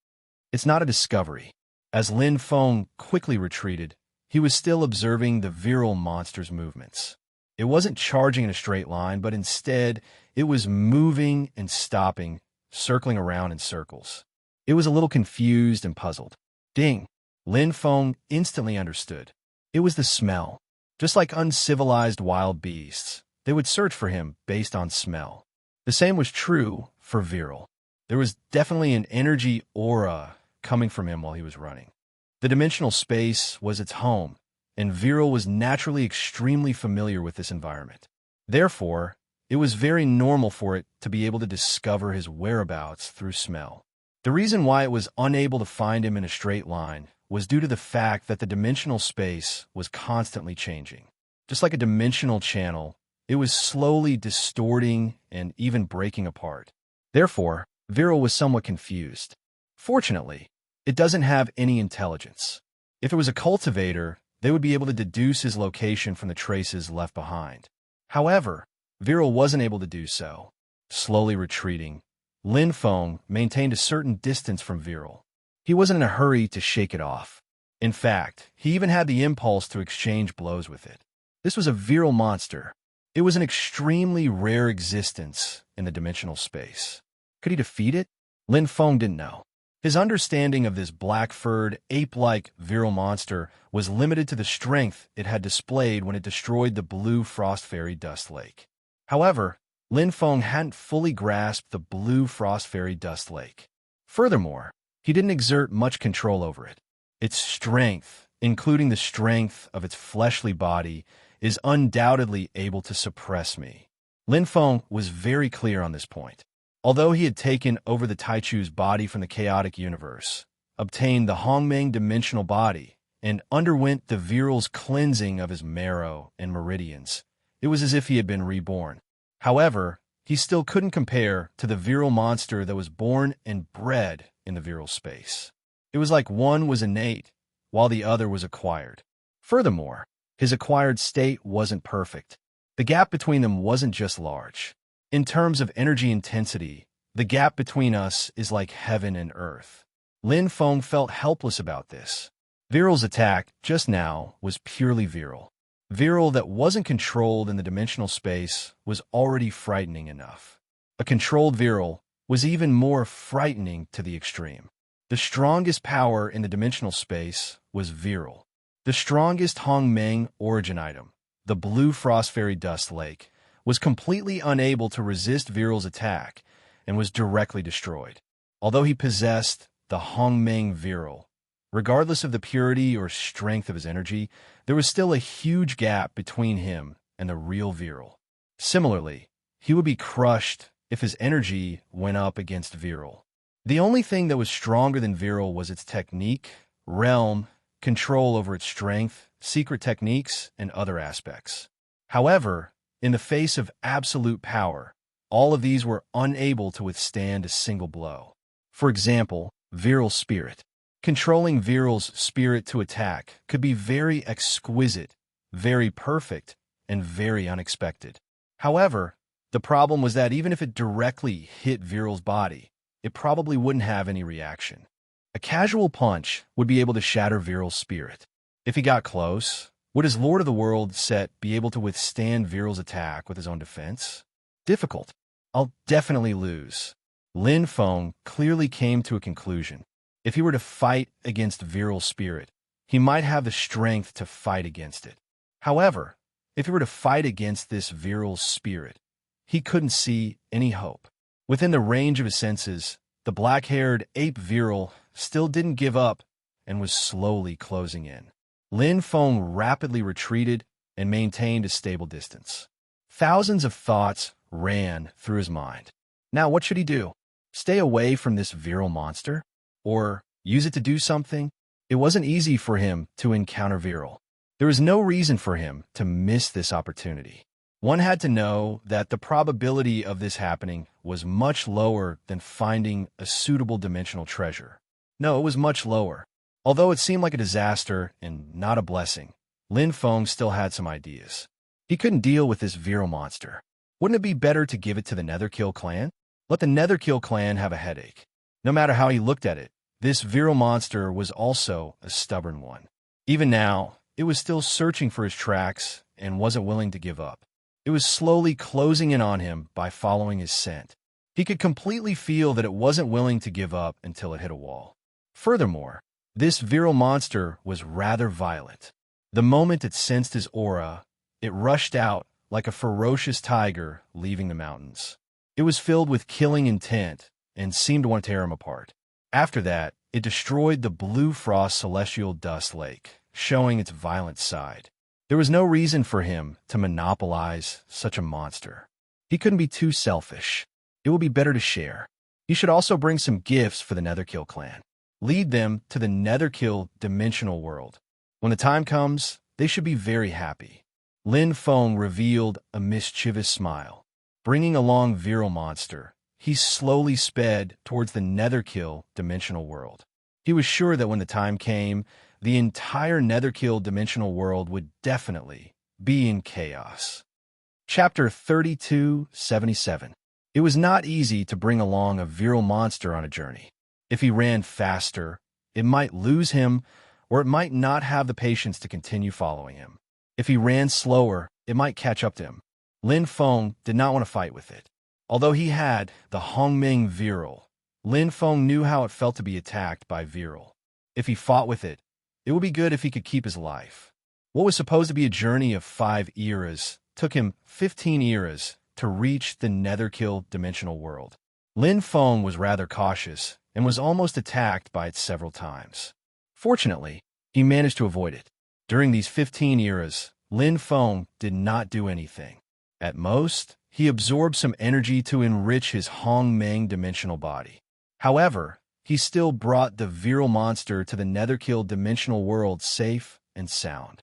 It's not a discovery. As Lin Feng quickly retreated, he was still observing the virile monster's movements. It wasn't charging in a straight line, but instead, it was moving and stopping, circling around in circles. It was a little confused and puzzled. Ding! Lin Feng instantly understood. It was the smell. Just like uncivilized wild beasts, they would search for him based on smell. The same was true for Virile. There was definitely an energy aura coming from him while he was running. The dimensional space was its home, and Virile was naturally extremely familiar with this environment. Therefore, it was very normal for it to be able to discover his whereabouts through smell. The reason why it was unable to find him in a straight line was due to the fact that the dimensional space was constantly changing. Just like a dimensional channel, it was slowly distorting and even breaking apart. Therefore, Virile was somewhat confused. Fortunately, it doesn't have any intelligence. If it was a cultivator, they would be able to deduce his location from the traces left behind. However, Virile wasn't able to do so. Slowly retreating, Lin Feng maintained a certain distance from Virile. He wasn't in a hurry to shake it off. In fact, he even had the impulse to exchange blows with it. This was a virile monster. It was an extremely rare existence in the dimensional space. Could he defeat it? Lin Feng didn't know. His understanding of this black-furred, ape-like virile monster was limited to the strength it had displayed when it destroyed the blue frost fairy dust lake. However, Lin Feng hadn't fully grasped the blue frost fairy dust lake. Furthermore, he didn't exert much control over it. Its strength, including the strength of its fleshly body, is undoubtedly able to suppress me. Lin Feng was very clear on this point. Although he had taken over the Taichu's body from the chaotic universe, obtained the Hongmeng dimensional body, and underwent the Viral's cleansing of his marrow and meridians, it was as if he had been reborn. However, he still couldn't compare to the Viral monster that was born and bred in the Viral space. It was like one was innate, while the other was acquired. Furthermore, his acquired state wasn't perfect. The gap between them wasn't just large. In terms of energy intensity, the gap between us is like heaven and earth. Lin Feng felt helpless about this. Viral's attack, just now, was purely Viral. Viral that wasn't controlled in the dimensional space was already frightening enough. A controlled Viral was even more frightening to the extreme. The strongest power in the dimensional space was Viral. The strongest Hongmeng origin item, the blue frost fairy dust lake, was completely unable to resist Viral's attack and was directly destroyed. Although he possessed the Hongmeng Viral, regardless of the purity or strength of his energy, there was still a huge gap between him and the real Viral. Similarly, he would be crushed if his energy went up against Viral. The only thing that was stronger than Viral was its technique, realm, control over its strength, secret techniques, and other aspects. However, in the face of absolute power, all of these were unable to withstand a single blow. For example, Viral's spirit. Controlling Viral's spirit to attack could be very exquisite, very perfect, and very unexpected. However, the problem was that even if it directly hit Viral's body, it probably wouldn't have any reaction. A casual punch would be able to shatter Viral's spirit. If he got close, would his Lord of the World set be able to withstand Viral's attack with his own defense? Difficult. I'll definitely lose. Lin Feng clearly came to a conclusion. If he were to fight against Viral's spirit, he might have the strength to fight against it. However, if he were to fight against this Viral's spirit, he couldn't see any hope. Within the range of his senses, the black-haired ape Viral still didn't give up and was slowly closing in. Lin Feng rapidly retreated and maintained a stable distance. Thousands of thoughts ran through his mind. Now, what should he do? Stay away from this Viral monster? Or use it to do something? It wasn't easy for him to encounter Viral. There was no reason for him to miss this opportunity. One had to know that the probability of this happening was much lower than finding a suitable dimensional treasure. No, it was much lower. Although it seemed like a disaster and not a blessing, Lin Feng still had some ideas. He couldn't deal with this Viral monster. Wouldn't it be better to give it to the Netherkill clan? Let the Netherkill clan have a headache. No matter how he looked at it, this Viral monster was also a stubborn one. Even now, it was still searching for his tracks and wasn't willing to give up. It was slowly closing in on him by following his scent. He could completely feel that it wasn't willing to give up until it hit a wall. Furthermore, this Viral monster was rather violent. The moment it sensed his aura, it rushed out like a ferocious tiger leaving the mountains. It was filled with killing intent and seemed to want to tear him apart. After that, it destroyed the blue frost celestial dust lake, showing its violent side. There was no reason for him to monopolize such a monster. He couldn't be too selfish. It would be better to share. He should also bring some gifts for the Netherkill clan. Lead them to the Netherkill dimensional world. When the time comes, they should be very happy. Lin Feng revealed a mischievous smile. Bringing along Viral monster, he slowly sped towards the Netherkill dimensional world. He was sure that when the time came, the entire Netherkill dimensional world would definitely be in chaos. Chapter 3277. It was not easy to bring along a Viral monster on a journey. If he ran faster, it might lose him, or it might not have the patience to continue following him. If he ran slower, it might catch up to him. Lin Feng did not want to fight with it. Although he had the Hongmeng Viral, Lin Feng knew how it felt to be attacked by Viral. If he fought with it, it would be good if he could keep his life. What was supposed to be a journey of 5 eras took him 15 eras to reach the Netherkill dimensional world. Lin Feng was rather cautious and was almost attacked by it several times. Fortunately, he managed to avoid it. During these 15 eras, Lin Feng did not do anything. At most, he absorbed some energy to enrich his Hong-Meng dimensional body. However, he still brought the virile monster to the Netherkill dimensional world safe and sound.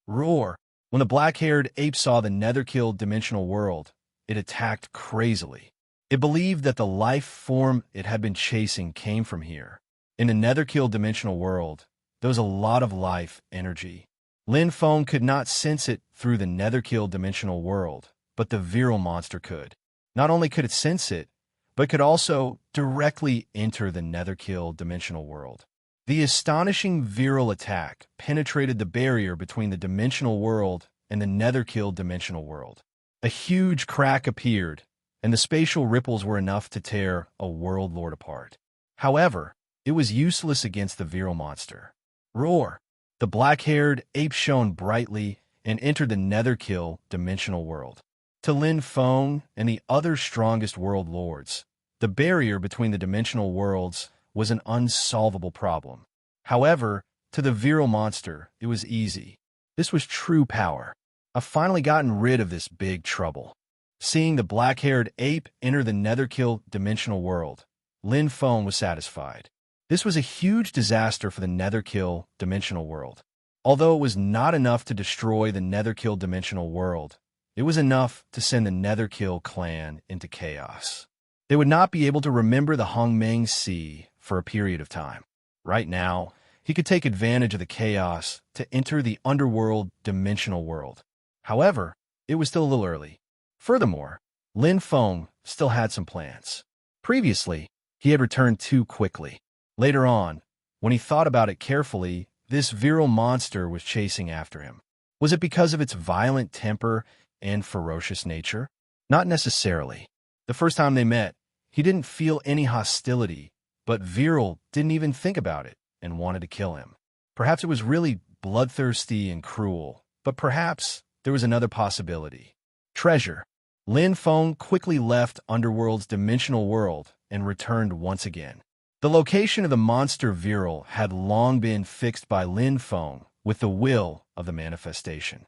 Roar! When the black-haired ape saw the Netherkill dimensional world, it attacked crazily. It believed that the life form it had been chasing came from here. In the Netherkill dimensional world, there was a lot of life energy. Lin Feng could not sense it through the Netherkill dimensional world, but the virile monster could. Not only could it sense it, but could also directly enter the Netherkill dimensional world. The astonishing virile attack penetrated the barrier between the dimensional world and the Netherkill dimensional world. A huge crack appeared, and the spatial ripples were enough to tear a world lord apart. However, it was useless against the virile monster. Roar! The black-haired ape shone brightly and entered the Netherkill dimensional world. To Lin Feng and the other strongest world lords, the barrier between the dimensional worlds was an unsolvable problem. However, to the virile monster, it was easy. This was true power. I've finally gotten rid of this big trouble. Seeing the black-haired ape enter the Netherkill dimensional world, Lin Feng was satisfied. This was a huge disaster for the Netherkill dimensional world. Although it was not enough to destroy the Netherkill dimensional world, it was enough to send the Netherkill clan into chaos. They would not be able to remember the Hongmeng Sea for a period of time. Right now, he could take advantage of the chaos to enter the underworld dimensional world. However, it was still a little early. Furthermore, Lin Feng still had some plans. Previously, he had returned too quickly. Later on, when he thought about it carefully, this virile monster was chasing after him. Was it because of its violent temper and ferocious nature? Not necessarily. The first time they met, he didn't feel any hostility, but Virile didn't even think about it and wanted to kill him. Perhaps it was really bloodthirsty and cruel, but perhaps there was another possibility. Treasure. Lin Feng quickly left Underworld's dimensional world and returned once again. The location of the monster Virile had long been fixed by Lin Feng with the will of the manifestation.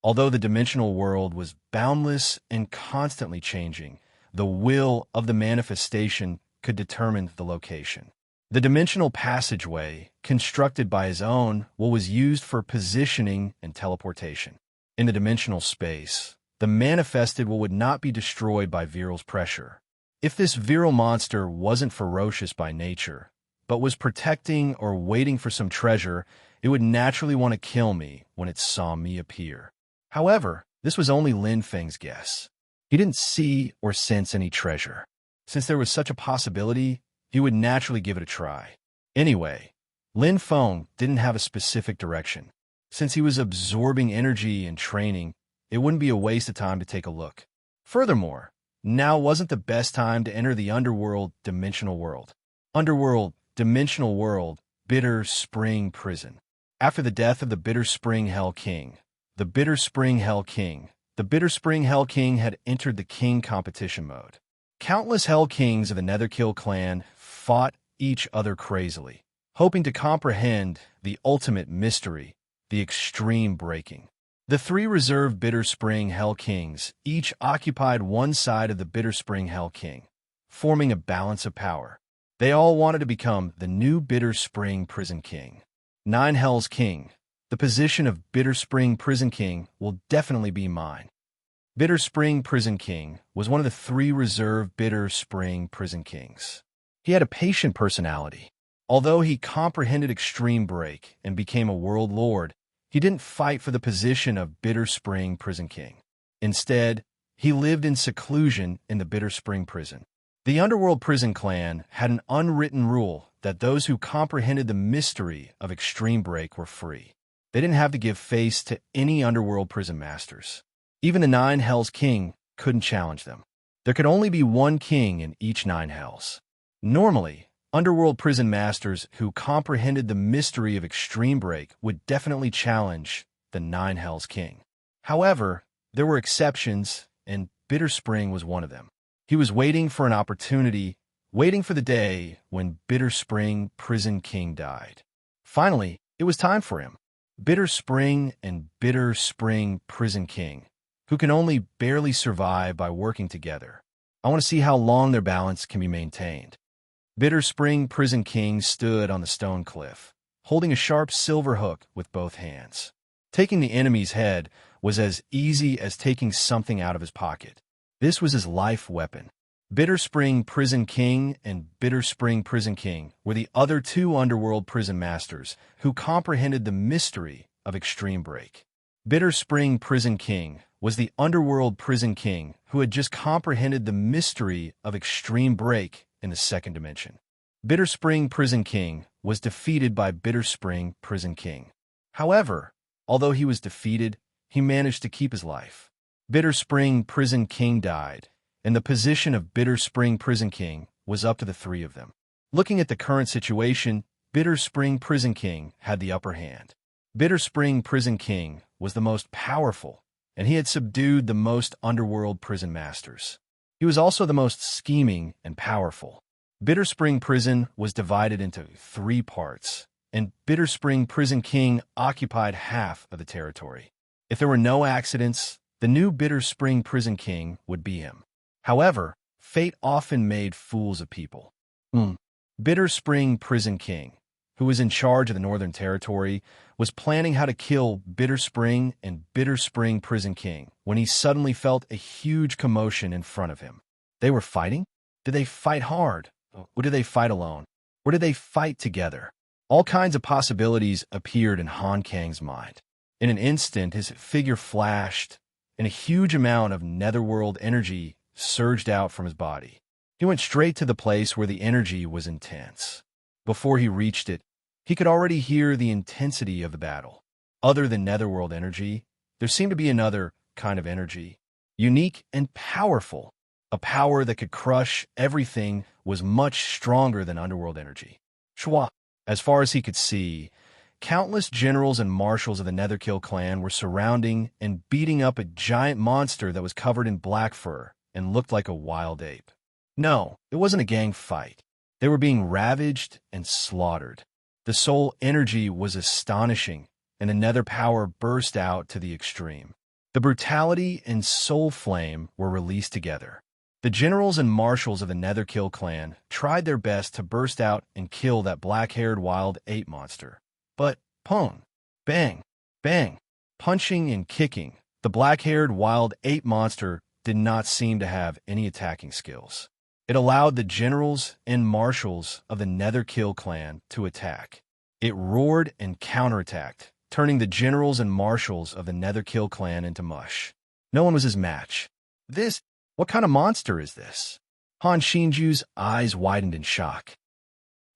Although the dimensional world was boundless and constantly changing, the will of the manifestation could determine the location. The dimensional passageway, constructed by his own, was used for positioning and teleportation. In the dimensional space, the manifested would not be destroyed by Virile's pressure. If this virile monster wasn't ferocious by nature, but was protecting or waiting for some treasure, it would naturally want to kill me when it saw me appear. However, this was only Lin Feng's guess. He didn't see or sense any treasure. Since there was such a possibility, he would naturally give it a try. Anyway, Lin Feng didn't have a specific direction. Since he was absorbing energy and training, it wouldn't be a waste of time to take a look. Furthermore, now wasn't the best time to enter the Underworld Dimensional World. Underworld Dimensional World, Bitter Spring Prison. After the death of the Bitter Spring Hell King, the Bitter Spring Hell King had entered the King competition mode. Countless Hell Kings of the Netherkill clan fought each other crazily, hoping to comprehend the ultimate mystery, the extreme breaking. The three reserve Bitter Spring Hell Kings each occupied one side of the Bitter Spring Hell King, forming a balance of power. They all wanted to become the new Bitter Spring Prison King. Nine Hells King. The position of Bitter Spring Prison King will definitely be mine. Bitter Spring Prison King was one of the three reserve Bitter Spring Prison Kings. He had a patient personality. Although he comprehended extreme break and became a world lord, he didn't fight for the position of Bitter Spring Prison King. Instead, he lived in seclusion in the Bitter Spring Prison. The Underworld Prison Clan had an unwritten rule that those who comprehended the mystery of extreme break were free. They didn't have to give face to any Underworld Prison Masters. Even the Nine Hells King couldn't challenge them. There could only be one king in each Nine Hells. Normally, Underworld Prison Masters who comprehended the mystery of extreme break would definitely challenge the Nine Hells King. However, there were exceptions, and Bitter Spring was one of them. He was waiting for an opportunity, waiting for the day when Bitter Spring Prison King died. Finally, it was time for him. Bitter Spring and Bitter Spring Prison King who can only barely survive by working together. I want to see how long their balance can be maintained. Bitter Spring Prison King stood on the stone cliff, holding a sharp silver hook with both hands. Taking the enemy's head was as easy as taking something out of his pocket. This was his life weapon. Bitter Spring Prison King and Bitter Spring Prison King were the other two underworld prison masters who comprehended the mystery of extreme break. Bitter Spring Prison King was the underworld prison king who had just comprehended the mystery of extreme break in the second dimension. Bitter Spring Prison King was defeated by Bitter Spring Prison King. However, although he was defeated, he managed to keep his life. Bitter Spring Prison King died, and the position of Bitter Spring Prison King was up to the three of them. Looking at the current situation, Bitter Spring Prison King had the upper hand. Bitter Spring Prison King was the most powerful, and he had subdued the most underworld prison masters. He was also the most scheming and powerful. Bitter Spring Prison was divided into 3 parts, and Bitter Spring Prison King occupied half of the territory. If there were no accidents, the new Bitter Spring Prison King would be him. However, fate often made fools of people. Bitter Spring Prison King, who was in charge of the Northern Territory, was planning how to kill Bitter Spring and Bitter Spring Prison King when he suddenly felt a huge commotion in front of him. They were fighting? Did they fight hard? Or did they fight alone? Or did they fight together? All kinds of possibilities appeared in Han Kang's mind. In an instant, his figure flashed, and a huge amount of netherworld energy surged out from his body. He went straight to the place where the energy was intense. Before he reached it, he could already hear the intensity of the battle. Other than netherworld energy, there seemed to be another kind of energy, unique and powerful. A power that could crush everything was much stronger than underworld energy. Shwa. As far as he could see, countless generals and marshals of the Netherkill clan were surrounding and beating up a giant monster that was covered in black fur and looked like a wild ape. No, it wasn't a gang fight. They were being ravaged and slaughtered. The soul energy was astonishing, and the nether power burst out to the extreme. The brutality and soul flame were released together. The generals and marshals of the Netherkill clan tried their best to burst out and kill that black-haired wild ape monster. But, pong, bang, bang, punching and kicking, the black-haired wild ape monster did not seem to have any attacking skills. It allowed the generals and marshals of the Netherkill clan to attack. It roared and counterattacked, turning the generals and marshals of the Netherkill clan into mush. No one was his match. What kind of monster is this? Han Shinju's eyes widened in shock.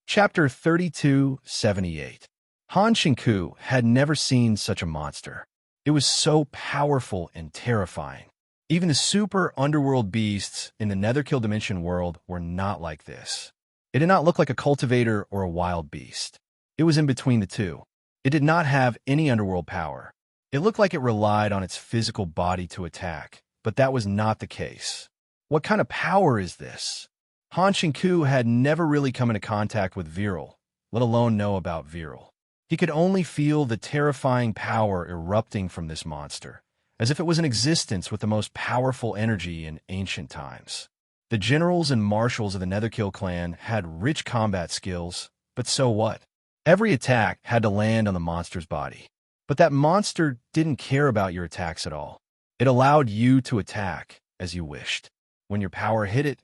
Chapter 3278. Han Shinku had never seen such a monster. It was so powerful and terrifying. Even the super underworld beasts in the Netherkill dimension world were not like this. It did not look like a cultivator or a wild beast. It was in between the two. It did not have any underworld power. It looked like it relied on its physical body to attack, but that was not the case. What kind of power is this? Han Shinku had never really come into contact with Viral, let alone know about Viral. He could only feel the terrifying power erupting from this monster, as if it was in existence with the most powerful energy in ancient times. The generals and marshals of the Netherkill clan had rich combat skills, but so what? Every attack had to land on the monster's body. But that monster didn't care about your attacks at all. It allowed you to attack as you wished. When your power hit it,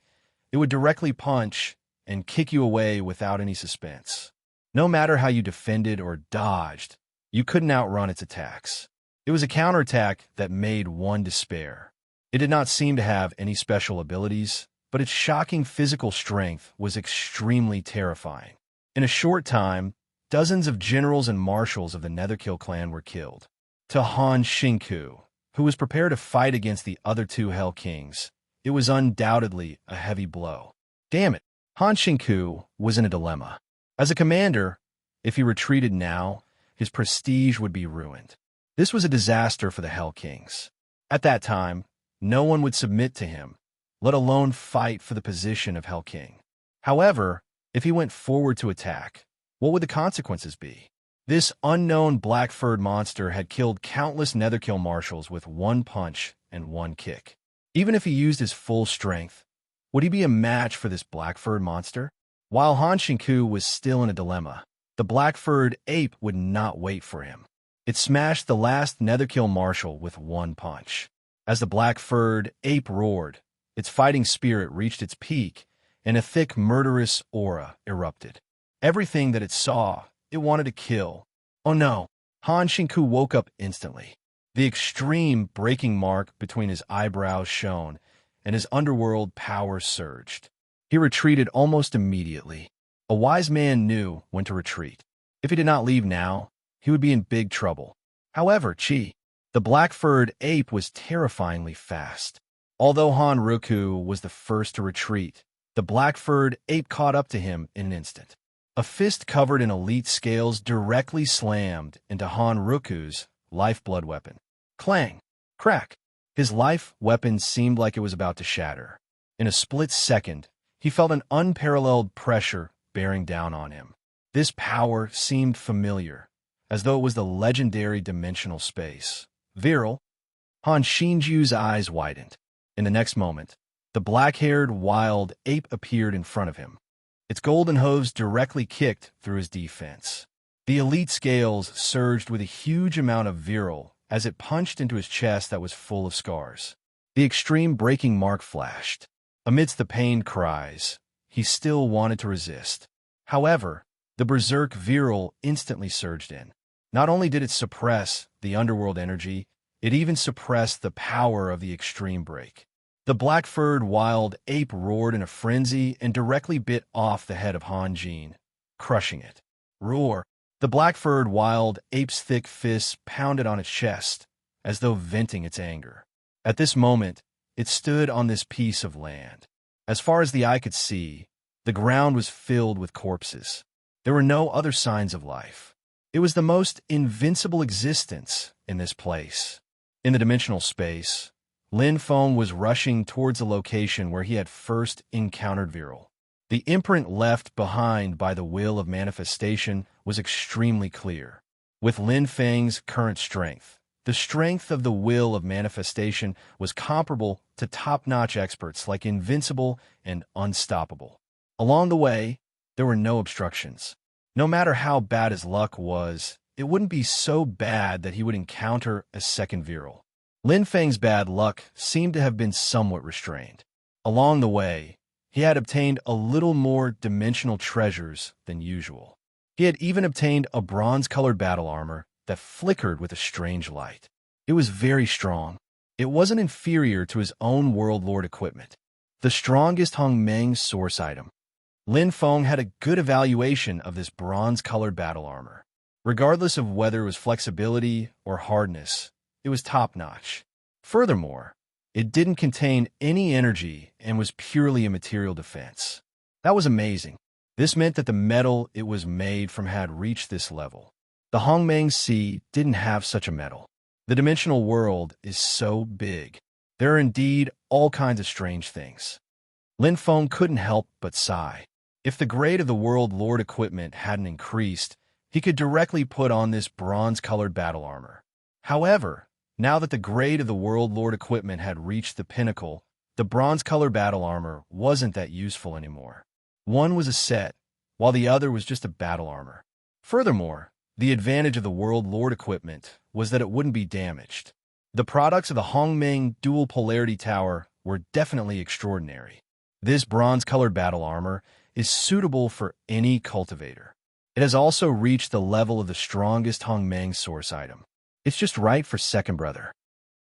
it would directly punch and kick you away without any suspense. No matter how you defended or dodged, you couldn't outrun its attacks. It was a counterattack that made one despair. It did not seem to have any special abilities, but its shocking physical strength was extremely terrifying. In a short time, dozens of generals and marshals of the Netherkill clan were killed. To Han Shinku, who was prepared to fight against the other two Hell Kings, it was undoubtedly a heavy blow. Damn it, Han Shinku was in a dilemma. As a commander, if he retreated now, his prestige would be ruined. This was a disaster for the Hell Kings. At that time, no one would submit to him, let alone fight for the position of Hell King. However, if he went forward to attack, what would the consequences be? This unknown black-furred monster had killed countless Netherkill marshals with one punch and one kick. Even if he used his full strength, would he be a match for this black-furred monster? While Han Shinku was still in a dilemma, the black-furred ape would not wait for him. It smashed the last Netherkill marshal with one punch. As the black-furred ape roared, its fighting spirit reached its peak, and a thick, murderous aura erupted. Everything that it saw, it wanted to kill. Oh no! Han Shinku woke up instantly. The extreme breaking mark between his eyebrows shone, and his underworld power surged. He retreated almost immediately. A wise man knew when to retreat. If he did not leave now, he would be in big trouble. However, the black-furred ape was terrifyingly fast. Although Han Ruku was the first to retreat, the black-furred ape caught up to him in an instant. A fist covered in elite scales directly slammed into Han Ruku's lifeblood weapon. Clang! Crack! His life weapon seemed like it was about to shatter. In a split second, he felt an unparalleled pressure bearing down on him. This power seemed familiar, as though it was the legendary dimensional space. Virile. Han Shinju's eyes widened. In the next moment, the black-haired wild ape appeared in front of him. Its golden hooves directly kicked through his defense. The elite scales surged with a huge amount of virile as it punched into his chest that was full of scars. The extreme breaking mark flashed. Amidst the pained cries, he still wanted to resist. However, the berserk virile instantly surged in. Not only did it suppress the underworld energy, it even suppressed the power of the extreme break. The black-furred wild ape roared in a frenzy and directly bit off the head of Han Jin, crushing it. Roar! The black-furred wild ape's thick fists pounded on its chest, as though venting its anger. At this moment, it stood on this piece of land. As far as the eye could see, the ground was filled with corpses. There were no other signs of life. It was the most invincible existence in this place. In the dimensional space, Lin Feng was rushing towards the location where he had first encountered Virile. The imprint left behind by the will of manifestation was extremely clear. With Lin Feng's current strength, the strength of the will of manifestation was comparable to top-notch experts like Invincible and Unstoppable. Along the way, there were no obstructions. No matter how bad his luck was, it wouldn't be so bad that he would encounter a second Virile. Lin Feng's bad luck seemed to have been somewhat restrained. Along the way, he had obtained a little more dimensional treasures than usual. He had even obtained a bronze-colored battle armor that flickered with a strange light. It was very strong. It wasn't inferior to his own World Lord equipment. The strongest Hongmeng source item. Lin Feng had a good evaluation of this bronze-colored battle armor. Regardless of whether it was flexibility or hardness, it was top-notch. Furthermore, it didn't contain any energy and was purely a material defense. That was amazing. This meant that the metal it was made from had reached this level. The Hongmeng Sea didn't have such a metal. The dimensional world is so big. There are indeed all kinds of strange things. Lin Feng couldn't help but sigh. If the grade of the World Lord equipment hadn't increased, he could directly put on this bronze-colored battle armor. However, now that the grade of the World Lord equipment had reached the pinnacle, the bronze-colored battle armor wasn't that useful anymore. One was a set, while the other was just a battle armor. Furthermore, the advantage of the World Lord equipment was that it wouldn't be damaged. The products of the Hongmeng Dual Polarity Tower were definitely extraordinary. This bronze-colored battle armor is suitable for any cultivator. It has also reached the level of the strongest Hongmeng source item. It's just right for second brother.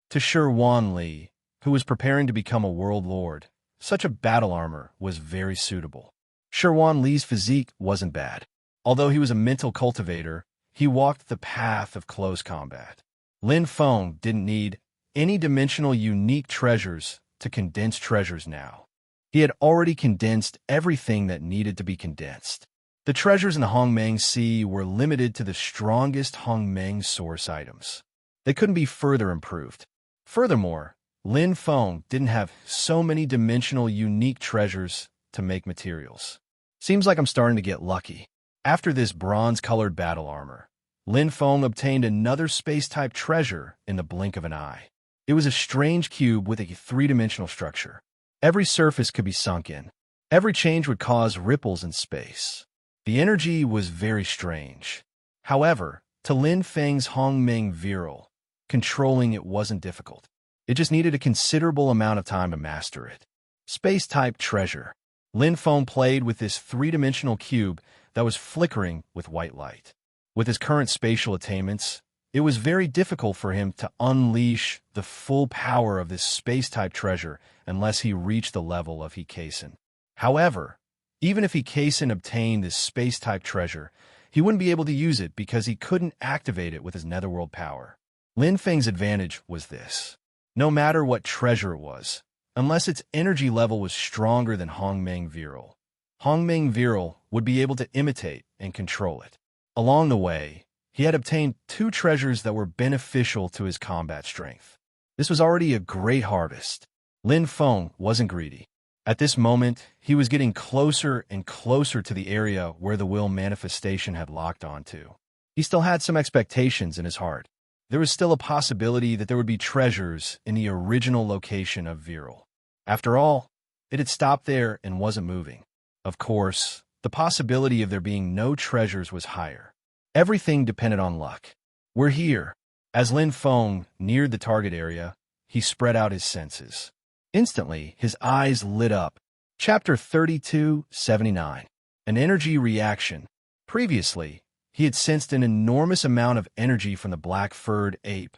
To Sherwan Li, who was preparing to become a world lord, such a battle armor was very suitable. Sherwan Li's physique wasn't bad. Although he was a mental cultivator, he walked the path of close combat. Lin Feng didn't need any dimensional unique treasures to condense treasures now. He had already condensed everything that needed to be condensed. The treasures in the Hongmeng Sea were limited to the strongest Hongmeng source items. They couldn't be further improved. Furthermore, Lin Feng didn't have so many dimensional unique treasures to make materials. Seems like I'm starting to get lucky. After this bronze-colored battle armor, Lin Feng obtained another space-type treasure in the blink of an eye. It was a strange cube with a three-dimensional structure. Every surface could be sunk in. Every change would cause ripples in space. The energy was very strange. However, to Lin Feng's Hongmeng Viral, controlling it wasn't difficult. It just needed a considerable amount of time to master it. Space-type treasure. Lin Feng played with this three-dimensional cube that was flickering with white light. With his current spatial attainments, it was very difficult for him to unleash the full power of this space-type treasure unless he reached the level of Hikaisen. However, even if Hikaisen obtained this space-type treasure, he wouldn't be able to use it because he couldn't activate it with his netherworld power. Lin Feng's advantage was this. No matter what treasure it was, unless its energy level was stronger than Hongmeng Viral would be able to imitate and control it. Along the way, he had obtained two treasures that were beneficial to his combat strength. This was already a great harvest. Lin Feng wasn't greedy. At this moment, he was getting closer and closer to the area where the will manifestation had locked onto. He still had some expectations in his heart. There was still a possibility that there would be treasures in the original location of Viral. After all, it had stopped there and wasn't moving. Of course, the possibility of there being no treasures was higher. Everything depended on luck. We're here. As Lin Feng neared the target area, he spread out his senses. Instantly, his eyes lit up. Chapter 32:79. An energy reaction. Previously, he had sensed an enormous amount of energy from the black-furred ape,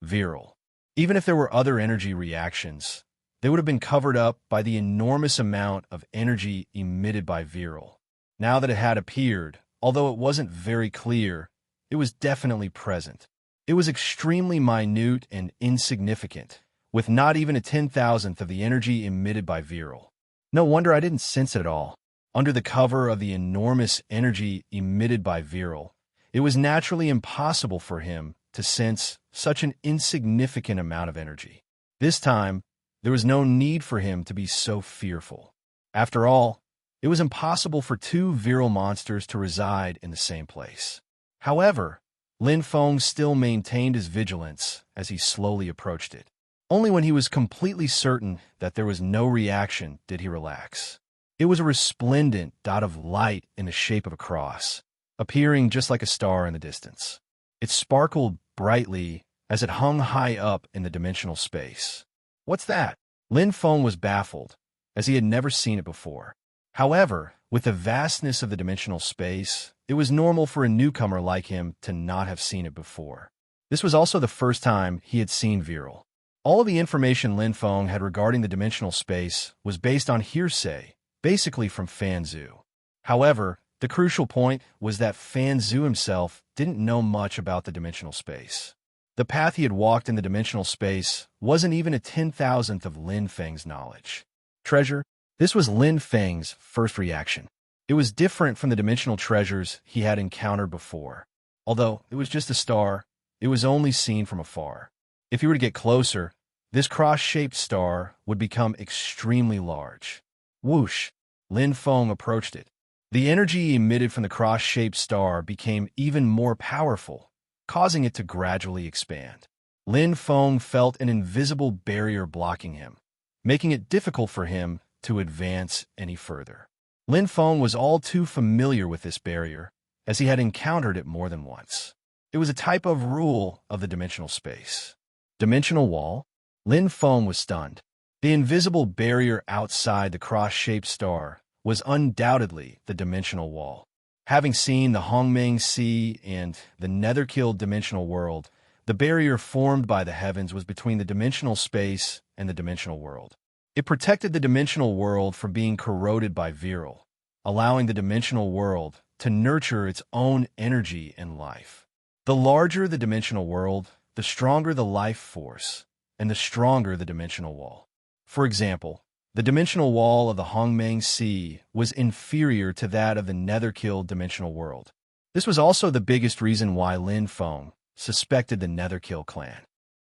Viral. Even if there were other energy reactions, they would have been covered up by the enormous amount of energy emitted by Viral. Now that it had appeared, although it wasn't very clear, it was definitely present. It was extremely minute and insignificant, with not even a 10,000th of the energy emitted by Viral. No wonder I didn't sense it at all. Under the cover of the enormous energy emitted by Viral, it was naturally impossible for him to sense such an insignificant amount of energy. This time, there was no need for him to be so fearful. After all, it was impossible for two Viral monsters to reside in the same place. However, Lin Feng still maintained his vigilance as he slowly approached it. Only when he was completely certain that there was no reaction did he relax. It was a resplendent dot of light in the shape of a cross, appearing just like a star in the distance. It sparkled brightly as it hung high up in the dimensional space. What's that? Lin Feng was baffled, as he had never seen it before. However, with the vastness of the dimensional space, it was normal for a newcomer like him to not have seen it before. This was also the first time he had seen Viral. All of the information Lin Feng had regarding the dimensional space was based on hearsay, basically from Fan Zhu. However, the crucial point was that Fan Zhu himself didn't know much about the dimensional space. The path he had walked in the dimensional space wasn't even a 10,000th of Lin Feng's knowledge. Treasure? This was Lin Feng's first reaction. It was different from the dimensional treasures he had encountered before. Although it was just a star, it was only seen from afar. If he were to get closer, this cross-shaped star would become extremely large. Whoosh! Lin Feng approached it. The energy emitted from the cross-shaped star became even more powerful, causing it to gradually expand. Lin Feng felt an invisible barrier blocking him, making it difficult for him to advance any further. Lin Feng was all too familiar with this barrier, as he had encountered it more than once. It was a type of rule of the dimensional space. Dimensional wall? Lin Feng was stunned. The invisible barrier outside the cross-shaped star was undoubtedly the dimensional wall. Having seen the Hongmeng Sea and the Netherkill dimensional world, the barrier formed by the heavens was between the dimensional space and the dimensional world. It protected the dimensional world from being corroded by Viral, allowing the dimensional world to nurture its own energy and life. The larger the dimensional world, the stronger the life force, and the stronger the dimensional wall. For example, the dimensional wall of the Hongmeng Sea was inferior to that of the Netherkill dimensional world. This was also the biggest reason why Lin Feng suspected the Netherkill clan.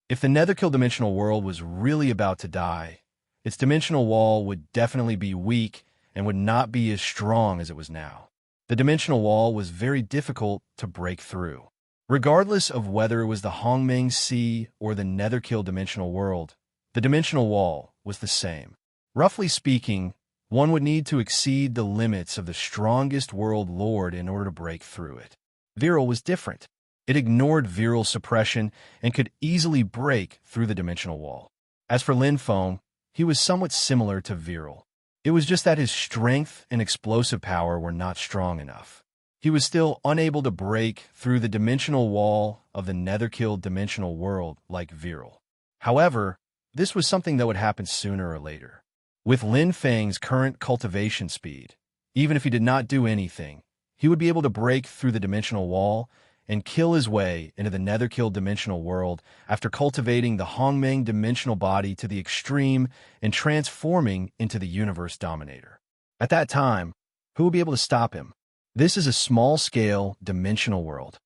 If the Netherkill dimensional world was really about to die, its dimensional wall would definitely be weak and would not be as strong as it was now. The dimensional wall was very difficult to break through. Regardless of whether it was the Hongmeng Sea or the Netherkill dimensional world, the dimensional wall was the same. Roughly speaking, one would need to exceed the limits of the strongest world lord in order to break through it. Viral was different. It ignored viral suppression and could easily break through the dimensional wall. As for Lin Feng, he was somewhat similar to Viral. It was just that his strength and explosive power were not strong enough. He was still unable to break through the dimensional wall of the Netherkill dimensional world like Viral. However, this was something that would happen sooner or later. With Lin Feng's current cultivation speed, even if he did not do anything, he would be able to break through the dimensional wall and kill his way into the Netherkill dimensional world after cultivating the Hongmeng dimensional body to the extreme and transforming into the universe dominator. At that time, who would be able to stop him? This is a small-scale dimensional world.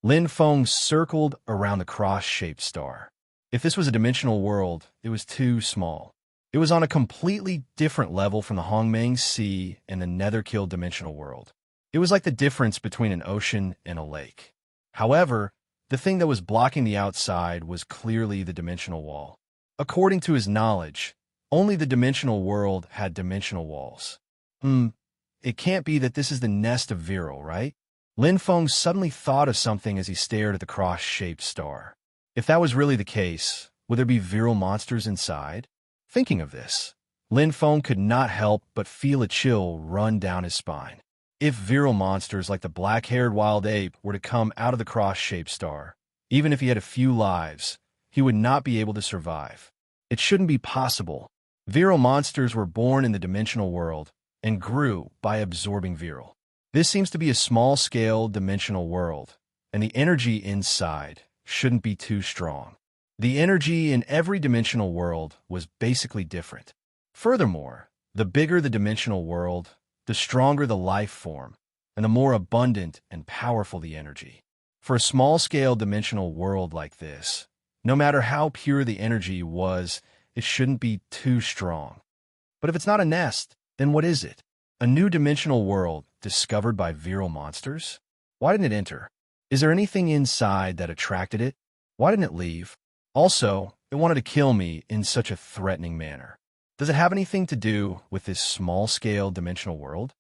Lin Feng circled around the cross-shaped star. If this was a dimensional world, it was too small. It was on a completely different level from the Hongmeng Sea and the Netherkill dimensional world. It was like the difference between an ocean and a lake. However, the thing that was blocking the outside was clearly the dimensional wall. According to his knowledge, only the dimensional world had dimensional walls. It can't be that this is the nest of Viral, right? Lin Feng suddenly thought of something as he stared at the cross-shaped star. If that was really the case, would there be Viral monsters inside? Thinking of this, Lin Feng could not help but feel a chill run down his spine. If Viral monsters like the black-haired wild ape were to come out of the cross-shaped star, even if he had a few lives, he would not be able to survive. It shouldn't be possible. Viral monsters were born in the dimensional world and grew by absorbing Viral. This seems to be a small-scale dimensional world, and the energy inside shouldn't be too strong. The energy in every dimensional world was basically different. Furthermore, the bigger the dimensional world, the stronger the life form, and the more abundant and powerful the energy. For a small-scale dimensional world like this, no matter how pure the energy was, it shouldn't be too strong. But if it's not a nest, then what is it? A new dimensional world discovered by Viral monsters? Why didn't it enter? Is there anything inside that attracted it? Why didn't it leave? Also, it wanted to kill me in such a threatening manner. Does it have anything to do with this small-scale dimensional world?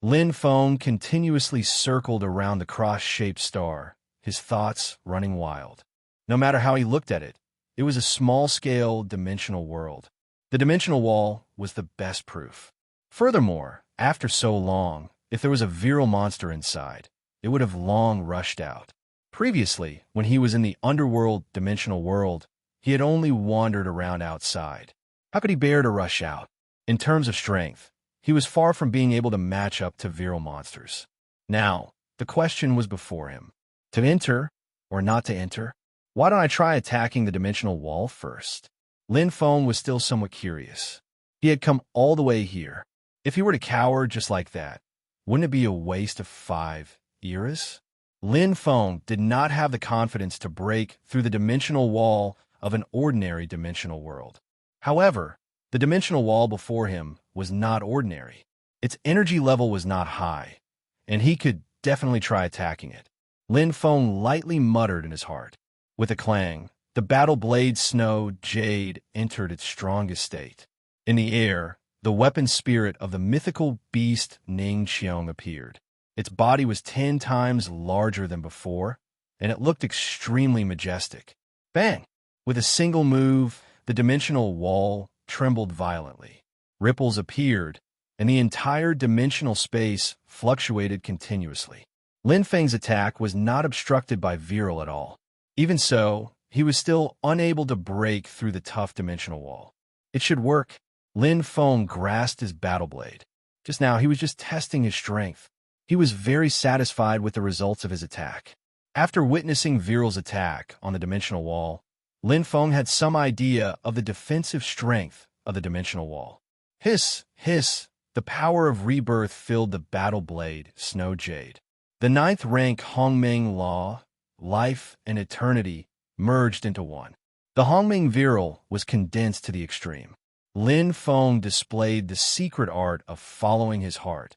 Lin Feng continuously circled around the cross-shaped star, his thoughts running wild. No matter how he looked at it, it was a small-scale dimensional world. The dimensional wall was the best proof. Furthermore, after so long, if there was a Viral monster inside, it would have long rushed out. Previously, when he was in the underworld dimensional world, he had only wandered around outside. How could he bear to rush out? In terms of strength, he was far from being able to match up to Viral monsters. Now, the question was before him. To enter or not to enter? Why don't I try attacking the dimensional wall first? Lin Feng was still somewhat curious. He had come all the way here. If he were to cower just like that, wouldn't it be a waste of 5 eras? Lin Feng did not have the confidence to break through the dimensional wall of an ordinary dimensional world. However, the dimensional wall before him was not ordinary. Its energy level was not high, and he could definitely try attacking it. Lin Feng lightly muttered in his heart. With a clang, the battle blade snow jade entered its strongest state. In the air, the weapon spirit of the mythical beast Ning Qiong appeared. Its body was 10 times larger than before, and it looked extremely majestic. Bang! With a single move, the dimensional wall trembled violently. Ripples appeared, and the entire dimensional space fluctuated continuously. Lin Feng's attack was not obstructed by Viral at all. Even so, he was still unable to break through the tough dimensional wall. It should work. Lin Feng grasped his battle blade. Just now, he was just testing his strength. He was very satisfied with the results of his attack. After witnessing Viral's attack on the dimensional wall, Lin Feng had some idea of the defensive strength of the dimensional wall. Hiss, hiss, the power of rebirth filled the battle blade, Snow Jade. The 9th rank Hongmeng Law, life and eternity, merged into one. The Hongmeng Viral was condensed to the extreme. Lin Feng displayed the secret art of following his heart,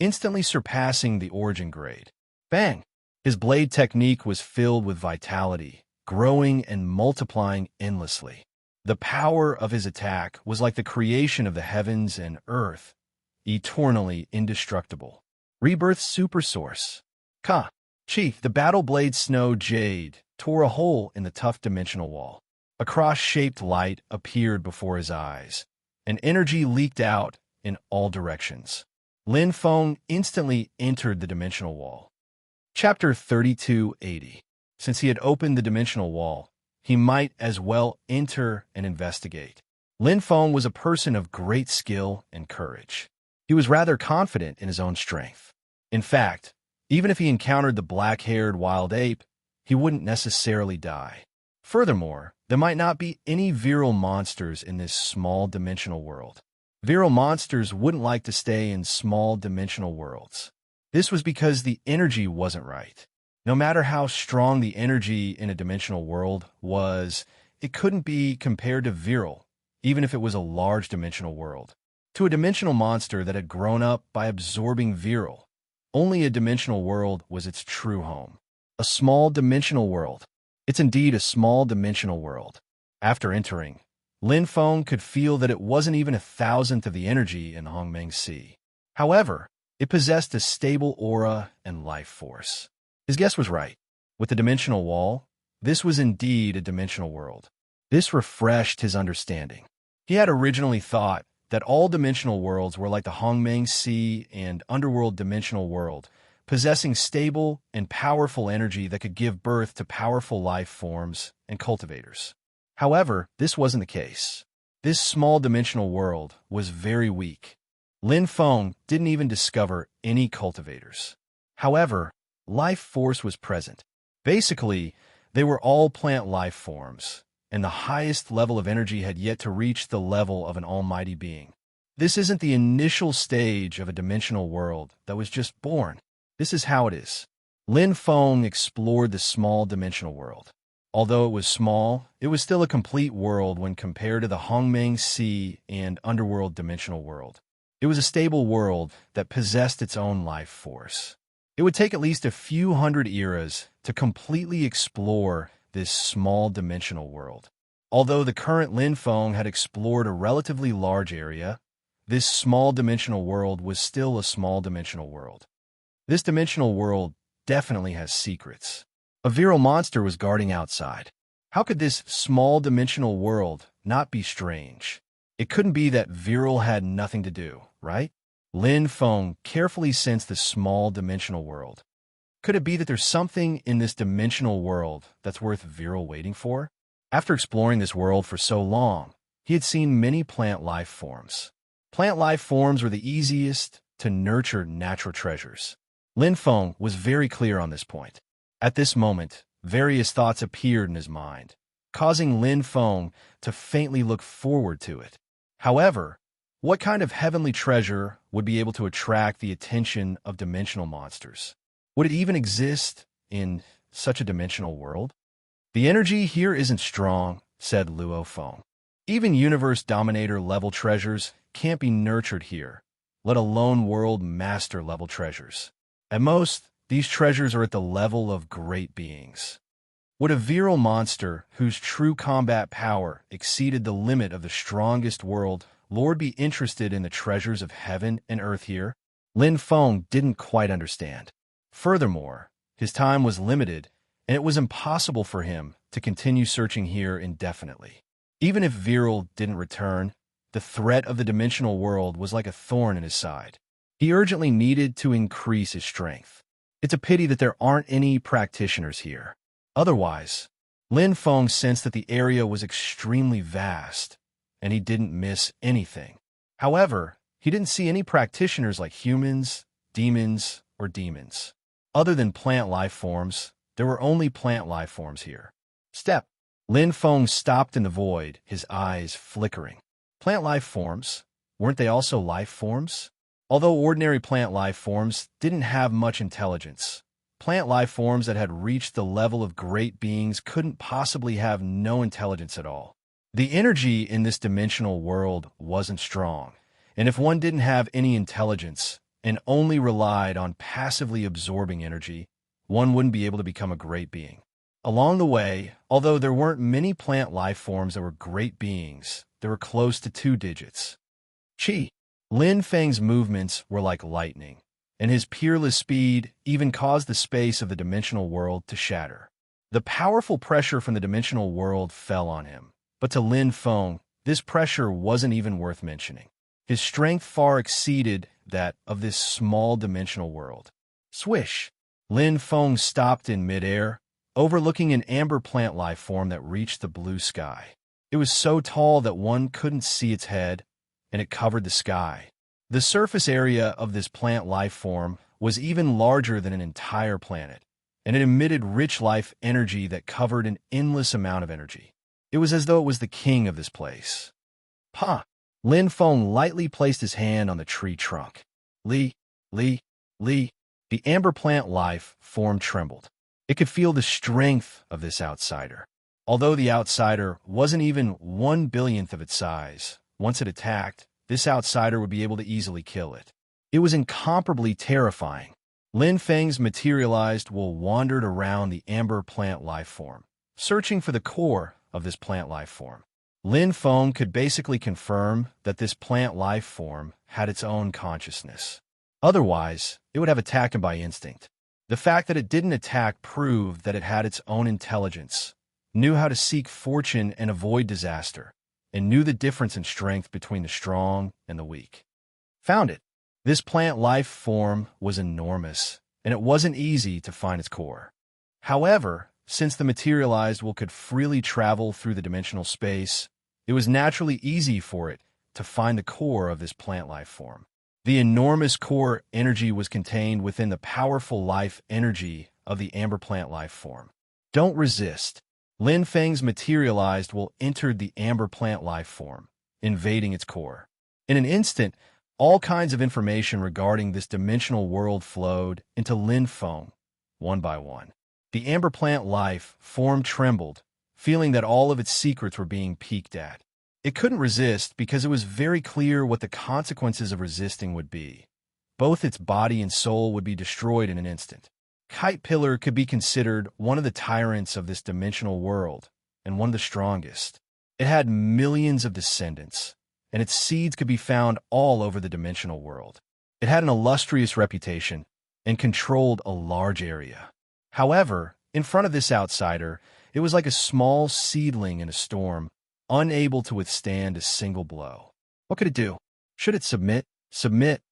instantly surpassing the origin grade. Bang! His blade technique was filled with vitality, growing and multiplying endlessly. The power of his attack was like the creation of the heavens and earth, eternally indestructible. Rebirth Supersource. Ka. Chi, the battle blade Snow Jade, tore a hole in the tough dimensional wall. A cross-shaped light appeared before his eyes, and energy leaked out in all directions. Lin Feng instantly entered the dimensional wall. Chapter 3280. Since he had opened the dimensional wall, he might as well enter and investigate. Lin Feng was a person of great skill and courage. He was rather confident in his own strength. In fact, even if he encountered the black-haired wild ape, he wouldn't necessarily die. Furthermore, there might not be any virile monsters in this small dimensional world. Virile monsters wouldn't like to stay in small dimensional worlds. This was because the energy wasn't right. No matter how strong the energy in a dimensional world was, it couldn't be compared to virile, even if it was a large dimensional world. To a dimensional monster that had grown up by absorbing virile, only a dimensional world was its true home. A small dimensional world. It's indeed a small dimensional world. After entering, Lin Feng could feel that it wasn't even 1,000th of the energy in Hongmeng Sea. However, it possessed a stable aura and life force. His guess was right. With the dimensional wall, this was indeed a dimensional world. This refreshed his understanding. He had originally thought that all dimensional worlds were like the Hongmeng Sea and underworld dimensional world, possessing stable and powerful energy that could give birth to powerful life forms and cultivators. However, this wasn't the case. This small dimensional world was very weak. Lin Feng didn't even discover any cultivators. However, life force was present. Basically, they were all plant life forms, and the highest level of energy had yet to reach the level of an almighty being. This isn't the initial stage of a dimensional world that was just born. This is how it is. Lin Feng explored the small dimensional world. Although it was small, it was still a complete world when compared to the Hongmeng Sea and underworld dimensional world. It was a stable world that possessed its own life force. It would take at least a few hundred eras to completely explore this small dimensional world. Although the current Lin Feng had explored a relatively large area, this small dimensional world was still a small dimensional world. This dimensional world definitely has secrets. A virile monster was guarding outside. How could this small dimensional world not be strange? It couldn't be that virile had nothing to do, right? Lin Feng carefully sensed the small dimensional world. Could it be that there's something in this dimensional world that's worth virile waiting for? After exploring this world for so long, he had seen many plant life forms. Plant life forms were the easiest to nurture natural treasures. Lin Feng was very clear on this point. At this moment, various thoughts appeared in his mind, causing Lin Feng to faintly look forward to it. However, what kind of heavenly treasure would be able to attract the attention of dimensional monsters? Would it even exist in such a dimensional world? The energy here isn't strong, said Luo Feng. Even universe dominator level treasures can't be nurtured here, let alone world master level treasures. At most, these treasures are at the level of great beings. Would a virile monster whose true combat power exceeded the limit of the strongest world lord be interested in the treasures of heaven and earth here? Lin Feng didn't quite understand. Furthermore, his time was limited, and it was impossible for him to continue searching here indefinitely. Even if virile didn't return, the threat of the dimensional world was like a thorn in his side. He urgently needed to increase his strength. It's a pity that there aren't any practitioners here. Otherwise, Lin Feng sensed that the area was extremely vast, and he didn't miss anything. However, he didn't see any practitioners like humans, demons, or demons. Other than plant life forms, there were only plant life forms here. Step. Lin Feng stopped in the void, his eyes flickering. Plant life forms? Weren't they also life forms? Although ordinary plant life forms didn't have much intelligence, plant life forms that had reached the level of great beings couldn't possibly have no intelligence at all. The energy in this dimensional world wasn't strong, and if one didn't have any intelligence and only relied on passively absorbing energy, one wouldn't be able to become a great being. Along the way, although there weren't many plant life forms that were great beings, they were close to 2 digits. Chi. Lin Feng's movements were like lightning, and his peerless speed even caused the space of the dimensional world to shatter. The powerful pressure from the dimensional world fell on him, but to Lin Feng, this pressure wasn't even worth mentioning. His strength far exceeded that of this small dimensional world. Swish! Lin Feng stopped in midair, overlooking an amber plant life form that reached the blue sky. It was so tall that one couldn't see its head, and it covered the sky. The surface area of this plant life form was even larger than an entire planet, and it emitted rich life energy that covered an endless amount of energy. It was as though it was the king of this place. Pa! Lin Feng lightly placed his hand on the tree trunk. Li. The amber plant life form trembled. It could feel the strength of this outsider. Although the outsider wasn't even 1/1000th of its size, once it attacked, this outsider would be able to easily kill it. It was incomparably terrifying. Lin Feng's materialized will wandered around the amber plant life form, searching for the core of this plant life form. Lin Feng could basically confirm that this plant life form had its own consciousness. Otherwise, it would have attacked him by instinct. The fact that it didn't attack proved that it had its own intelligence, knew how to seek fortune and avoid disaster, and knew the difference in strength between the strong and the weak. Found it. This plant life form was enormous, and it wasn't easy to find its core. However, since the materialized will could freely travel through the dimensional space, it was naturally easy for it to find the core of this plant life form. The enormous core energy was contained within the powerful life energy of the amber plant life form. Don't resist. Lin Feng's materialized will entered the amber plant life form, invading its core. In an instant, all kinds of information regarding this dimensional world flowed into Lin Feng, one by one. The amber plant life form trembled, feeling that all of its secrets were being peeked at. It couldn't resist because it was very clear what the consequences of resisting would be. Both its body and soul would be destroyed in an instant. Kite Pillar could be considered one of the tyrants of this dimensional world, and one of the strongest. It had millions of descendants, and its seeds could be found all over the dimensional world. It had an illustrious reputation, and controlled a large area. However, in front of this outsider, it was like a small seedling in a storm, unable to withstand a single blow. What could it do? Should it submit,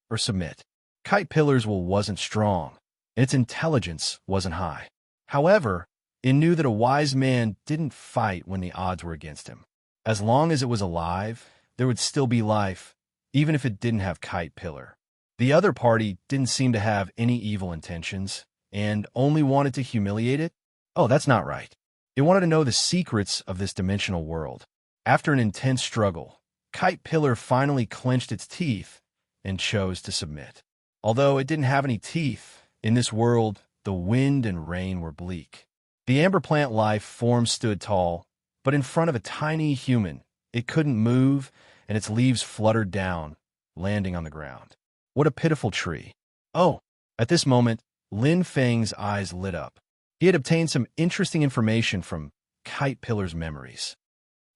or submit? Kite Pillar's will wasn't strong, and its intelligence wasn't high. However, it knew that a wise man didn't fight when the odds were against him. As long as it was alive, there would still be life, even if it didn't have Kite Pillar. The other party didn't seem to have any evil intentions, and only wanted to humiliate it? Oh, that's not right. It wanted to know the secrets of this dimensional world. After an intense struggle, Kite Pillar finally clenched its teeth and chose to submit. Although it didn't have any teeth, in this world, the wind and rain were bleak. The amber plant life form stood tall, but in front of a tiny human, it couldn't move, and its leaves fluttered down, landing on the ground. What a pitiful tree. Oh, at this moment, Lin Feng's eyes lit up. He had obtained some interesting information from Kite Pillar's memories.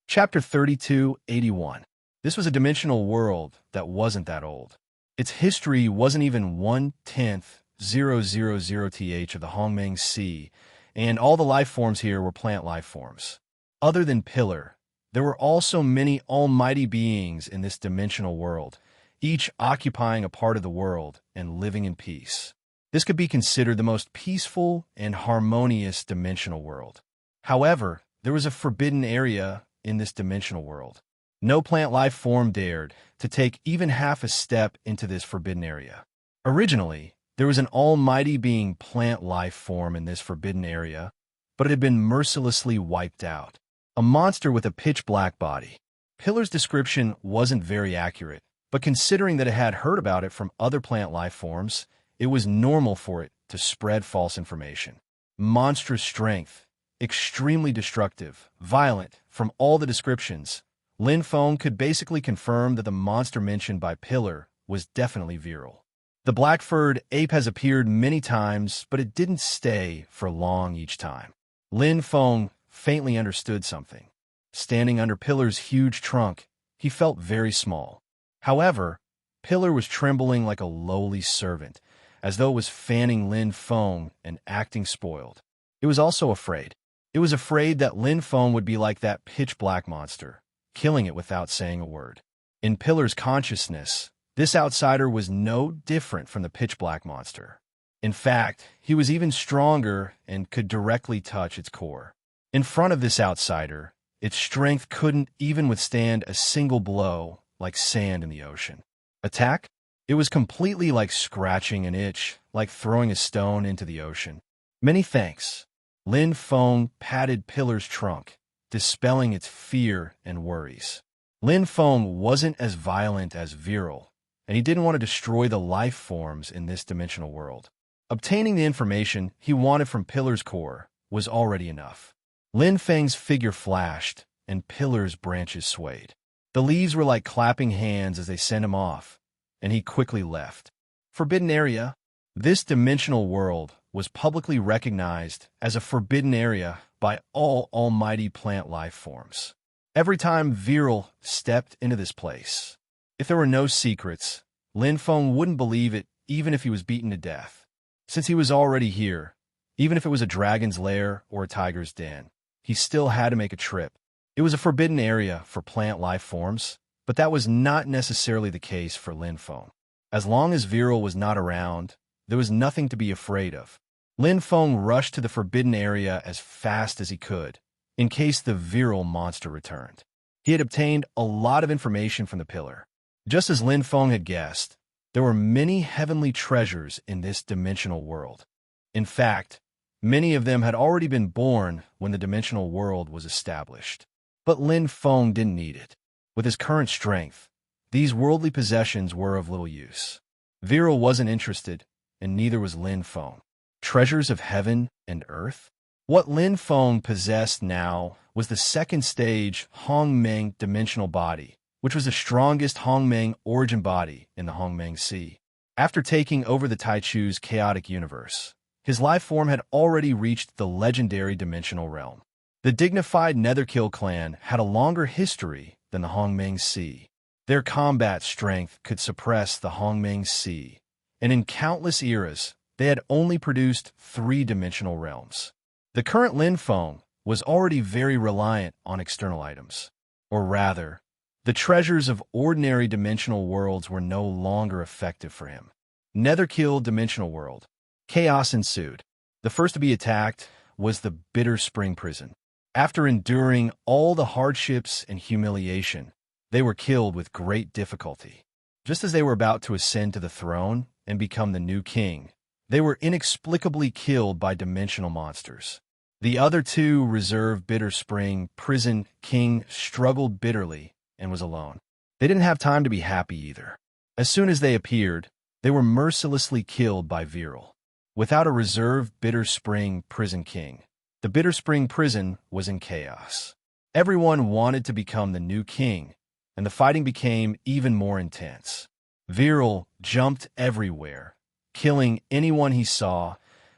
Chapter 3281. This was a dimensional world that wasn't that old. Its history wasn't even 1/10,000th of the Hongmeng Sea, and all the life forms here were plant life forms. Other than Pillar, there were also many almighty beings in this dimensional world, each occupying a part of the world and living in peace. This could be considered the most peaceful and harmonious dimensional world. However, there was a forbidden area in this dimensional world. No plant life form dared to take even half a step into this forbidden area. Originally, there was an almighty being plant life form in this forbidden area, but it had been mercilessly wiped out. A monster with a pitch-black body. Pillar's description wasn't very accurate, but considering that it had heard about it from other plant life forms, it was normal for it to spread false information. Monstrous strength, extremely destructive, violent. From all the descriptions, Lin Feng could basically confirm that the monster mentioned by Pillar was definitely virile. The black-furred ape has appeared many times, but it didn't stay for long each time. Lin Feng faintly understood something. Standing under Pillar's huge trunk, he felt very small. However, Pillar was trembling like a lowly servant, as though it was fanning Lin Feng and acting spoiled. It was also afraid. It was afraid that Lin Feng would be like that pitch-black monster, killing it without saying a word. In Pillar's consciousness, this outsider was no different from the pitch-black monster. In fact, he was even stronger and could directly touch its core. In front of this outsider, its strength couldn't even withstand a single blow like sand in the ocean. Attack? It was completely like scratching an itch, like throwing a stone into the ocean. Many thanks. Lin Feng patted Pillar's trunk, dispelling its fear and worries. Lin Feng wasn't as violent as Viral, and he didn't want to destroy the life forms in this dimensional world. Obtaining the information he wanted from Pillar's core was already enough. Lin Feng's figure flashed, and Pillar's branches swayed. The leaves were like clapping hands as they sent him off, and he quickly left. Forbidden area. This dimensional world was publicly recognized as a forbidden area by all almighty plant life forms. Every time Viral stepped into this place, if there were no secrets, Lin Feng wouldn't believe it even if he was beaten to death. Since he was already here, even if it was a dragon's lair or a tiger's den, he still had to make a trip. It was a forbidden area for plant life forms, but that was not necessarily the case for Lin Feng. As long as Viral was not around, there was nothing to be afraid of. Lin Feng rushed to the forbidden area as fast as he could, in case the Viral monster returned. He had obtained a lot of information from the pillar. Just as Lin Feng had guessed, there were many heavenly treasures in this dimensional world. In fact, many of them had already been born when the dimensional world was established. But Lin Feng didn't need it. With his current strength, these worldly possessions were of little use. Viral wasn't interested, and neither was Lin Feng. Treasures of heaven and earth? What Lin Feng possessed now was the second stage Hongmeng dimensional body, which was the strongest Hongmeng origin body in the Hongmeng Sea. After taking over the Taichu's chaotic universe, his life form had already reached the legendary dimensional realm. The dignified Netherkill clan had a longer history than the Hongmeng Sea. Their combat strength could suppress the Hongmeng Sea, and in countless eras, they had only produced three-dimensional realms. The current Lin Feng was already very reliant on external items. Or rather, the treasures of ordinary dimensional worlds were no longer effective for him. Netherkill dimensional world. Chaos ensued. The first to be attacked was the Bitter Spring Prison. After enduring all the hardships and humiliation, they were killed with great difficulty. Just as they were about to ascend to the throne and become the new king, they were inexplicably killed by dimensional monsters. The other two reserve Bitter Spring Prison king struggled bitterly and was alone. They didn't have time to be happy either. As soon as they appeared, they were mercilessly killed by Viral. Without a reserve Bitter Spring Prison king, the Bitter Spring Prison was in chaos. Everyone wanted to become the new king, and the fighting became even more intense. Viral jumped everywhere, killing anyone he saw,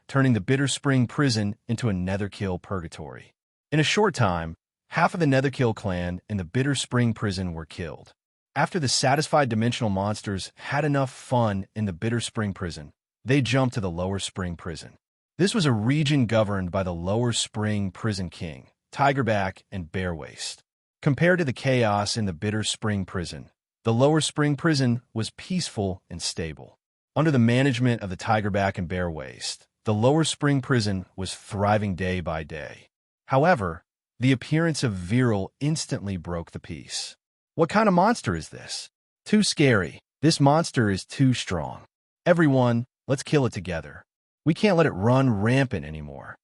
turning the Bitter Spring Prison into a Netherkill purgatory. In a short time, half of the Netherkill clan in the Bitter Spring Prison were killed. After the satisfied dimensional monsters had enough fun in the Bitter Spring Prison, they jumped to the Lower Spring Prison. This was a region governed by the Lower Spring Prison King, Tigerback, and Bearwaist. Compared to the chaos in the Bitter Spring Prison, the Lower Spring Prison was peaceful and stable. Under the management of the Tigerback and Bearwaist, the Lower Spring Prison was thriving day by day. However, the appearance of Viral instantly broke the peace. What kind of monster is this? Too scary. This monster is too strong. Everyone, let's kill it together. We can't let it run rampant anymore.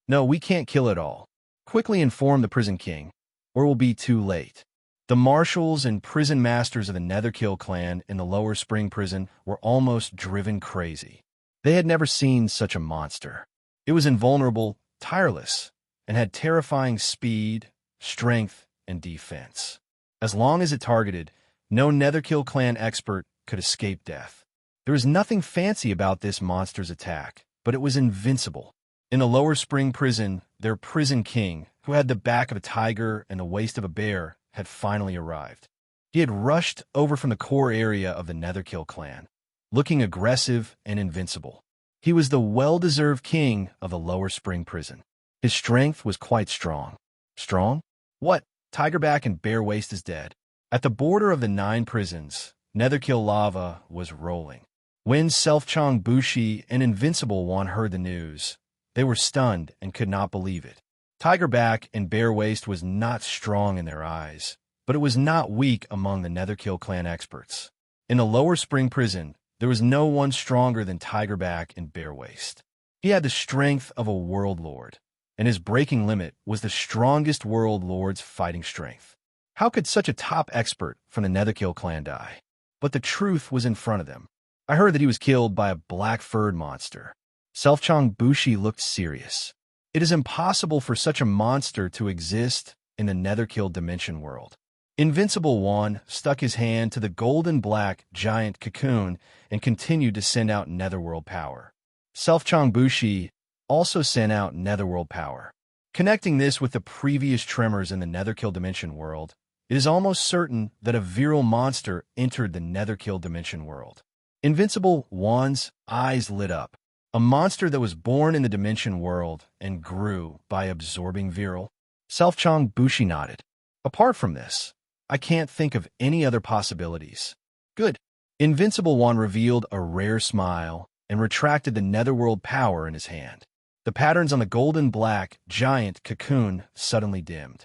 No, we can't kill it all. Quickly inform the prison king, or it will be too late. The marshals and prison masters of the Netherkill clan in the Lower Spring Prison were almost driven crazy. They had never seen such a monster. It was invulnerable, tireless, and had terrifying speed, strength, and defense. As long as it targeted, no Netherkill clan expert could escape death. There was nothing fancy about this monster's attack, but it was invincible. In the lower spring prison, their prison king, who had the back of a tiger and the waist of a bear, had finally arrived. He had rushed over from the core area of the Netherkill clan, looking aggressive and invincible. He was the well-deserved king of the lower spring prison. His strength was quite strong. Strong? What? Tigerback and Bear Waist is dead. At the border of the 9 prisons, Netherkill lava was rolling. When Self-Chong Bushi and Invincible One heard the news, they were stunned and could not believe it. Tigerback and Bear Waist was not strong in their eyes, but it was not weak among the Netherkill clan experts. In the lower spring prison, there was no one stronger than Tigerback and Bear Waist. He had the strength of a world lord, and his breaking limit was the strongest world lord's fighting strength. How could such a top expert from the Netherkill clan die? But the truth was in front of them. I heard that he was killed by a black-furred monster. Self-Chong Bushi looked serious. It is impossible for such a monster to exist in the Netherkill dimension world. Invincible One stuck his hand to the golden-black giant cocoon and continued to send out netherworld power. Self-Chong Bushi also sent out netherworld power. Connecting this with the previous tremors in the Netherkill dimension world, it is almost certain that a virile monster entered the Netherkill dimension world. Invincible One's eyes lit up. A monster that was born in the dimension world and grew by absorbing virile. Self-Chong Bushi nodded. Apart from this, I can't think of any other possibilities. Good. Invincible One revealed a rare smile and retracted the netherworld power in his hand. The patterns on the golden-black giant cocoon suddenly dimmed.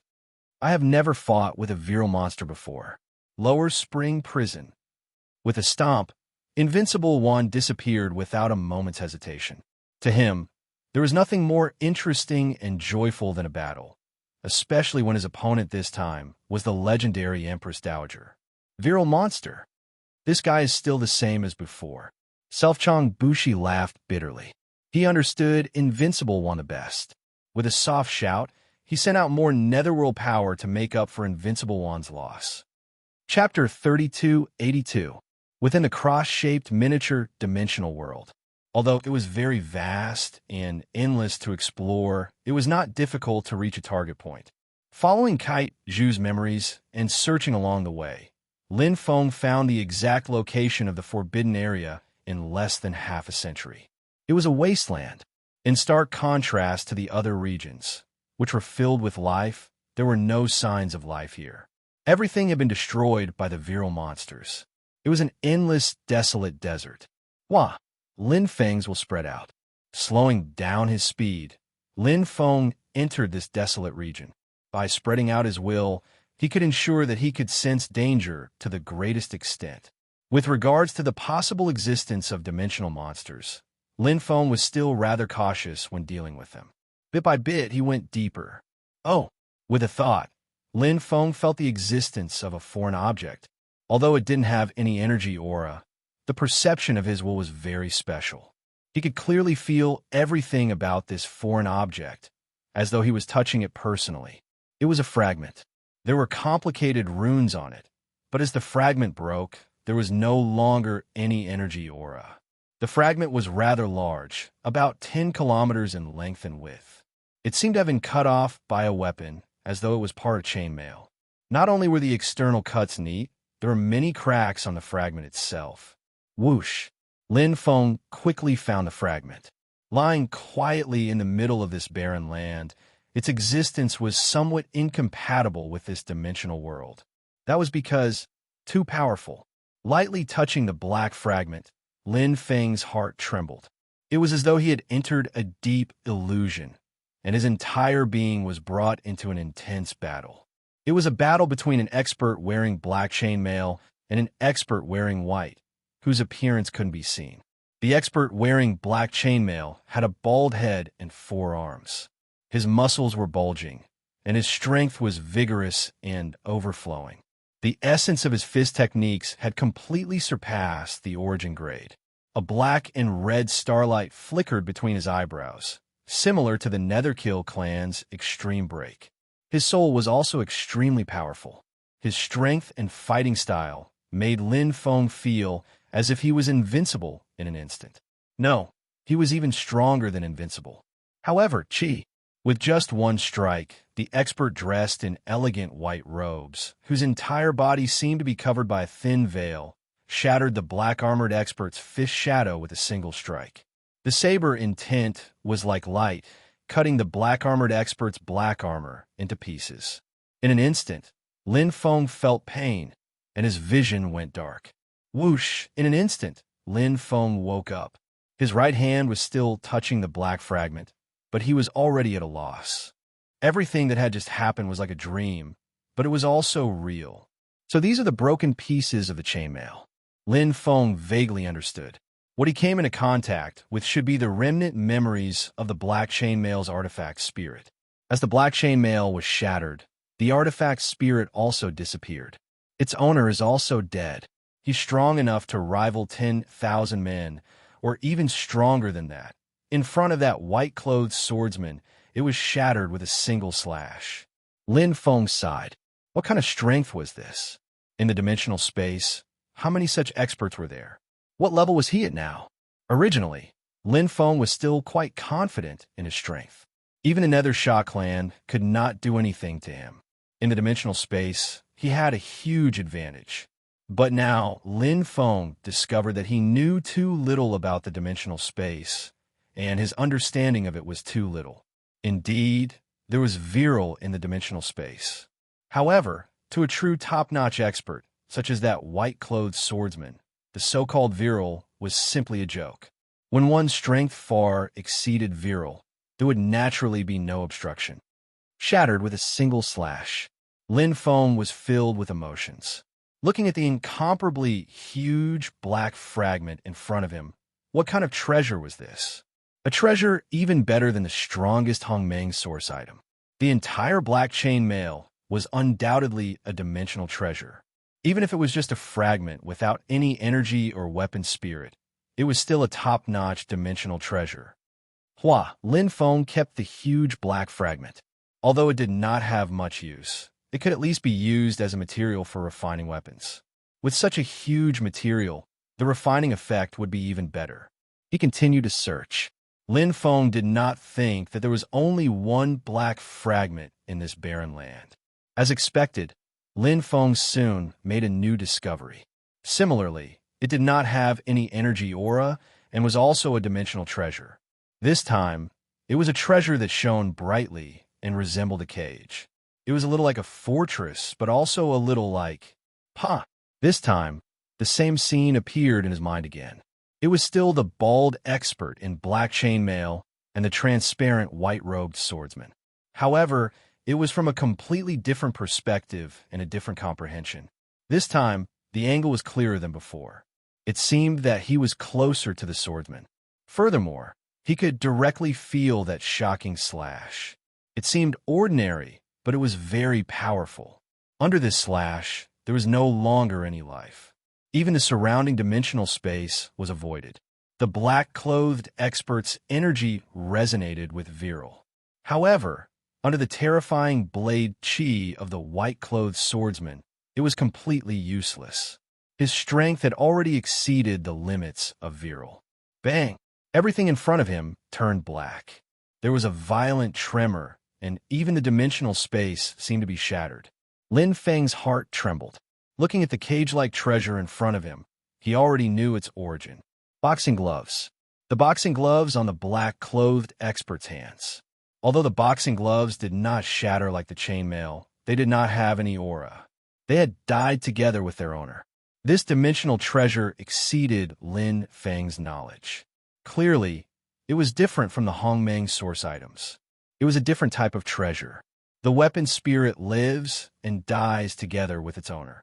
I have never fought with a virile monster before. Lower spring prison. With a stomp, Invincible One disappeared without a moment's hesitation. To him, there was nothing more interesting and joyful than a battle, especially when his opponent this time was the legendary Empress Dowager. Virile monster. This guy is still the same as before. Self-Chong Bushi laughed bitterly. He understood Invincible One the best. With a soft shout, he sent out more netherworld power to make up for Invincible One's loss. Chapter 3282. Within the cross-shaped miniature dimensional world. Although it was very vast and endless to explore, it was not difficult to reach a target point. Following Kite Zhu's memories and searching along the way, Lin Feng found the exact location of the forbidden area in less than half a century. It was a wasteland. In stark contrast to the other regions, which were filled with life, there were no signs of life here. Everything had been destroyed by the virile monsters. It was an endless, desolate desert. Wah! Lin Feng's will spread out. Slowing down his speed, Lin Feng entered this desolate region. By spreading out his will, he could ensure that he could sense danger to the greatest extent. With regards to the possible existence of dimensional monsters, Lin Feng was still rather cautious when dealing with them. Bit by bit, he went deeper. Oh! With a thought, Lin Feng felt the existence of a foreign object. Although it didn't have any energy aura, the perception of his will was very special. He could clearly feel everything about this foreign object, as though he was touching it personally. It was a fragment. There were complicated runes on it, but as the fragment broke, there was no longer any energy aura. The fragment was rather large, about 10 kilometers in length and width. It seemed to have been cut off by a weapon, as though it was part of chainmail. Not only were the external cuts neat, there were many cracks on the fragment itself. Whoosh! Lin Feng quickly found the fragment. Lying quietly in the middle of this barren land, its existence was somewhat incompatible with this dimensional world. That was because, too powerful. Lightly touching the black fragment, Lin Feng's heart trembled. It was as though he had entered a deep illusion, and his entire being was brought into an intense battle. It was a battle between an expert wearing black chainmail and an expert wearing white, whose appearance couldn't be seen. The expert wearing black chainmail had a bald head and 4 arms. His muscles were bulging, and his strength was vigorous and overflowing. The essence of his fist techniques had completely surpassed the origin grade. A black and red starlight flickered between his eyebrows, similar to the Netherkill clan's extreme break. His soul was also extremely powerful. His strength and fighting style made Lin Feng feel as if he was invincible in an instant. No, he was even stronger than invincible. However, with just one strike, the expert dressed in elegant white robes, whose entire body seemed to be covered by a thin veil, shattered the black-armored expert's fist shadow with a single strike. The saber intent was like light, cutting the black-armored expert's black armor into pieces. In an instant, Lin Feng felt pain, and his vision went dark. Whoosh! In an instant, Lin Feng woke up. His right hand was still touching the black fragment, but he was already at a loss. Everything that had just happened was like a dream, but it was also real. So these are the broken pieces of the chainmail. Lin Feng vaguely understood. What he came into contact with should be the remnant memories of the black chainmail's artifact spirit. As the black chainmail was shattered, the artifact spirit also disappeared. Its owner is also dead. He's strong enough to rival 10,000 men, or even stronger than that. In front of that white-clothed swordsman, it was shattered with a single slash. Lin Feng sighed. What kind of strength was this? In the dimensional space, how many such experts were there? What level was he at now? Originally, Lin Feng was still quite confident in his strength. Even the Nether Sha clan could not do anything to him. In the dimensional space, he had a huge advantage. But now, Lin Feng discovered that he knew too little about the dimensional space, and his understanding of it was too little. Indeed, there was virile in the dimensional space. However, to a true top-notch expert, such as that white-clothed swordsman, the so-called virile was simply a joke. When one's strength far exceeded virile, there would naturally be no obstruction. Shattered with a single slash, Lin Feng was filled with emotions. Looking at the incomparably huge black fragment in front of him, what kind of treasure was this? A treasure even better than the strongest Hongmeng source item. The entire black chain mail was undoubtedly a dimensional treasure. Even if it was just a fragment without any energy or weapon spirit, it was still a top-notch dimensional treasure. Lin Feng kept the huge black fragment. Although it did not have much use, it could at least be used as a material for refining weapons. With such a huge material, the refining effect would be even better. He continued to search. Lin Feng did not think that there was only one black fragment in this barren land. As expected, Lin Feng soon made a new discovery. Similarly, it did not have any energy aura and was also a dimensional treasure. This time, it was a treasure that shone brightly and resembled a cage. It was a little like a fortress, but also a little like... This time, the same scene appeared in his mind again. It was still the bald expert in black chainmail and the transparent white-robed swordsman. However, it was from a completely different perspective and a different comprehension. This time, the angle was clearer than before. It seemed that he was closer to the swordsman. Furthermore, he could directly feel that shocking slash. It seemed ordinary, but it was very powerful. Under this slash, there was no longer any life. Even the surrounding dimensional space was avoided. The black-clothed expert's energy resonated with virile. However, under the terrifying blade chi of the white-clothed swordsman, it was completely useless. His strength had already exceeded the limits of virile. Bang! Everything in front of him turned black. There was a violent tremor, and even the dimensional space seemed to be shattered. Lin Feng's heart trembled. Looking at the cage-like treasure in front of him, he already knew its origin. Boxing gloves. The boxing gloves on the black-clothed expert's hands. Although the boxing gloves did not shatter like the chainmail, they did not have any aura. They had died together with their owner. This dimensional treasure exceeded Lin Feng's knowledge. Clearly, it was different from the Hongmeng source items. It was a different type of treasure. The weapon spirit lives and dies together with its owner.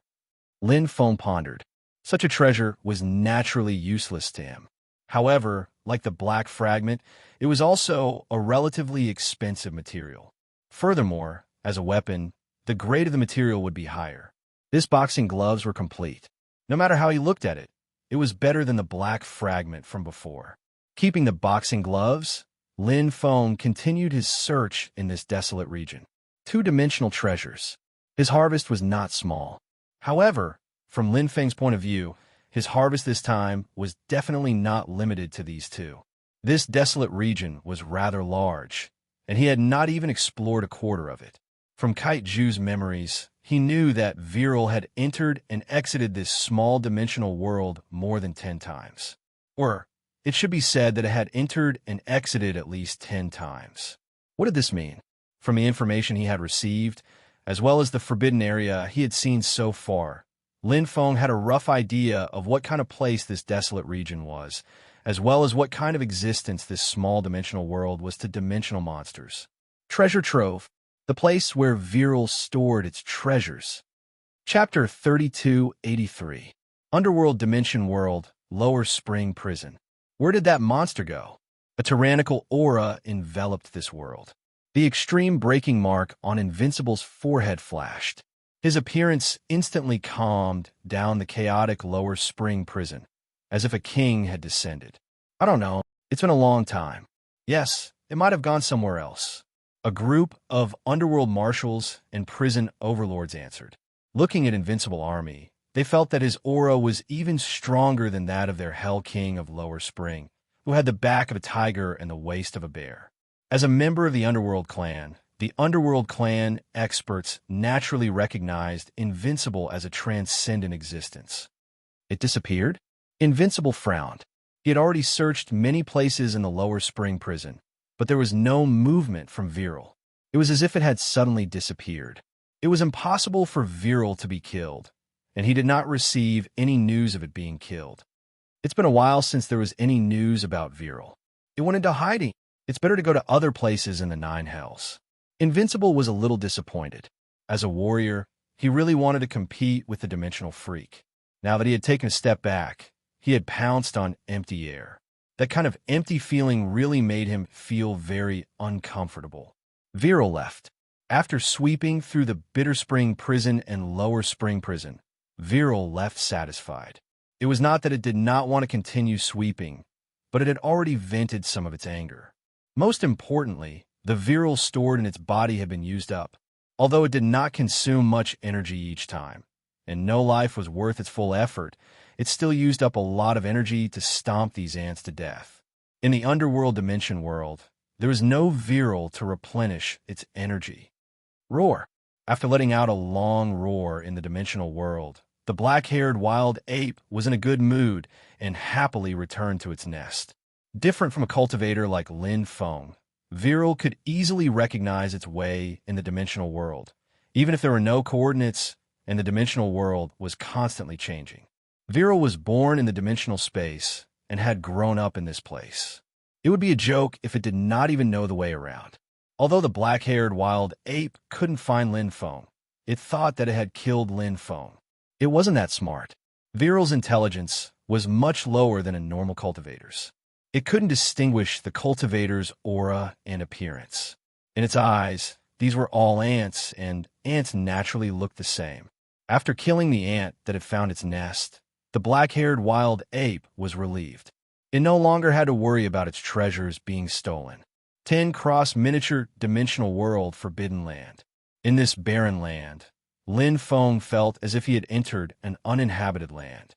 Lin Feng pondered. Such a treasure was naturally useless to him. However, like the black fragment, it was also a relatively expensive material. Furthermore, as a weapon, the grade of the material would be higher. This boxing gloves were complete. No matter how he looked at it, it was better than the black fragment from before. Keeping the boxing gloves, Lin Feng continued his search in this desolate region. Two-dimensional treasures. His harvest was not small. However, from Lin Feng's point of view, his harvest this time was definitely not limited to these two. This desolate region was rather large, and he had not even explored a quarter of it. From Kaitu's memories, he knew that Viral had entered and exited this small dimensional world more than 10 times. Or, it should be said that it had entered and exited at least 10 times. What did this mean? From the information he had received, as well as the forbidden area he had seen so far, Lin Feng had a rough idea of what kind of place this desolate region was, as well as what kind of existence this small dimensional world was to dimensional monsters. Treasure Trove, the place where Viral stored its treasures. Chapter 3283. Underworld Dimension World, Lower Spring Prison. Where did that monster go? A tyrannical aura enveloped this world. The extreme breaking mark on Invincible's forehead flashed. His appearance instantly calmed down the chaotic lower spring prison, as if a king had descended. I don't know. It's been a long time. Yes, it might have gone somewhere else. A group of underworld marshals and prison overlords answered. Looking at Invincible Army, they felt that his aura was even stronger than that of their Hell King of Lower Spring, who had the back of a tiger and the waist of a bear. As a member of the Underworld clan, the Underworld clan experts naturally recognized Invincible as a transcendent existence. It disappeared? Invincible frowned. He had already searched many places in the Lower Spring prison, but there was no movement from Viral. It was as if it had suddenly disappeared. It was impossible for Viral to be killed, and he did not receive any news of it being killed. It's been a while since there was any news about Viral. It went into hiding. It's better to go to other places in the Nine Hells. Invincible was a little disappointed. As a warrior, he really wanted to compete with the Dimensional Freak. Now that he had taken a step back, he had pounced on empty air. That kind of empty feeling really made him feel very uncomfortable. Viral left. After sweeping through the Bitter Spring prison and Lower Spring prison, Viral left satisfied. It was not that it did not want to continue sweeping, but it had already vented some of its anger. Most importantly, the Viral stored in its body had been used up, although it did not consume much energy each time, and no life was worth its full effort. It still used up a lot of energy to stomp these ants to death. In the Underworld Dimension world, there was no Viral to replenish its energy. Roar. After letting out a long roar in the dimensional world, the black-haired wild ape was in a good mood and happily returned to its nest. Different from a cultivator like Lin Feng, Viral could easily recognize its way in the dimensional world, even if there were no coordinates and the dimensional world was constantly changing. Viral was born in the dimensional space and had grown up in this place. It would be a joke if it did not even know the way around. Although the black-haired wild ape couldn't find Lin Feng, it thought that it had killed Lin Feng. It wasn't that smart. Viral's intelligence was much lower than a normal cultivator's. It couldn't distinguish the cultivator's aura and appearance. In its eyes, these were all ants, and ants naturally looked the same. After killing the ant that had found its nest, the black-haired wild ape was relieved. It no longer had to worry about its treasures being stolen. 10 cross miniature dimensional world Forbidden Land. In this barren land, Lin Feng felt as if he had entered an uninhabited land.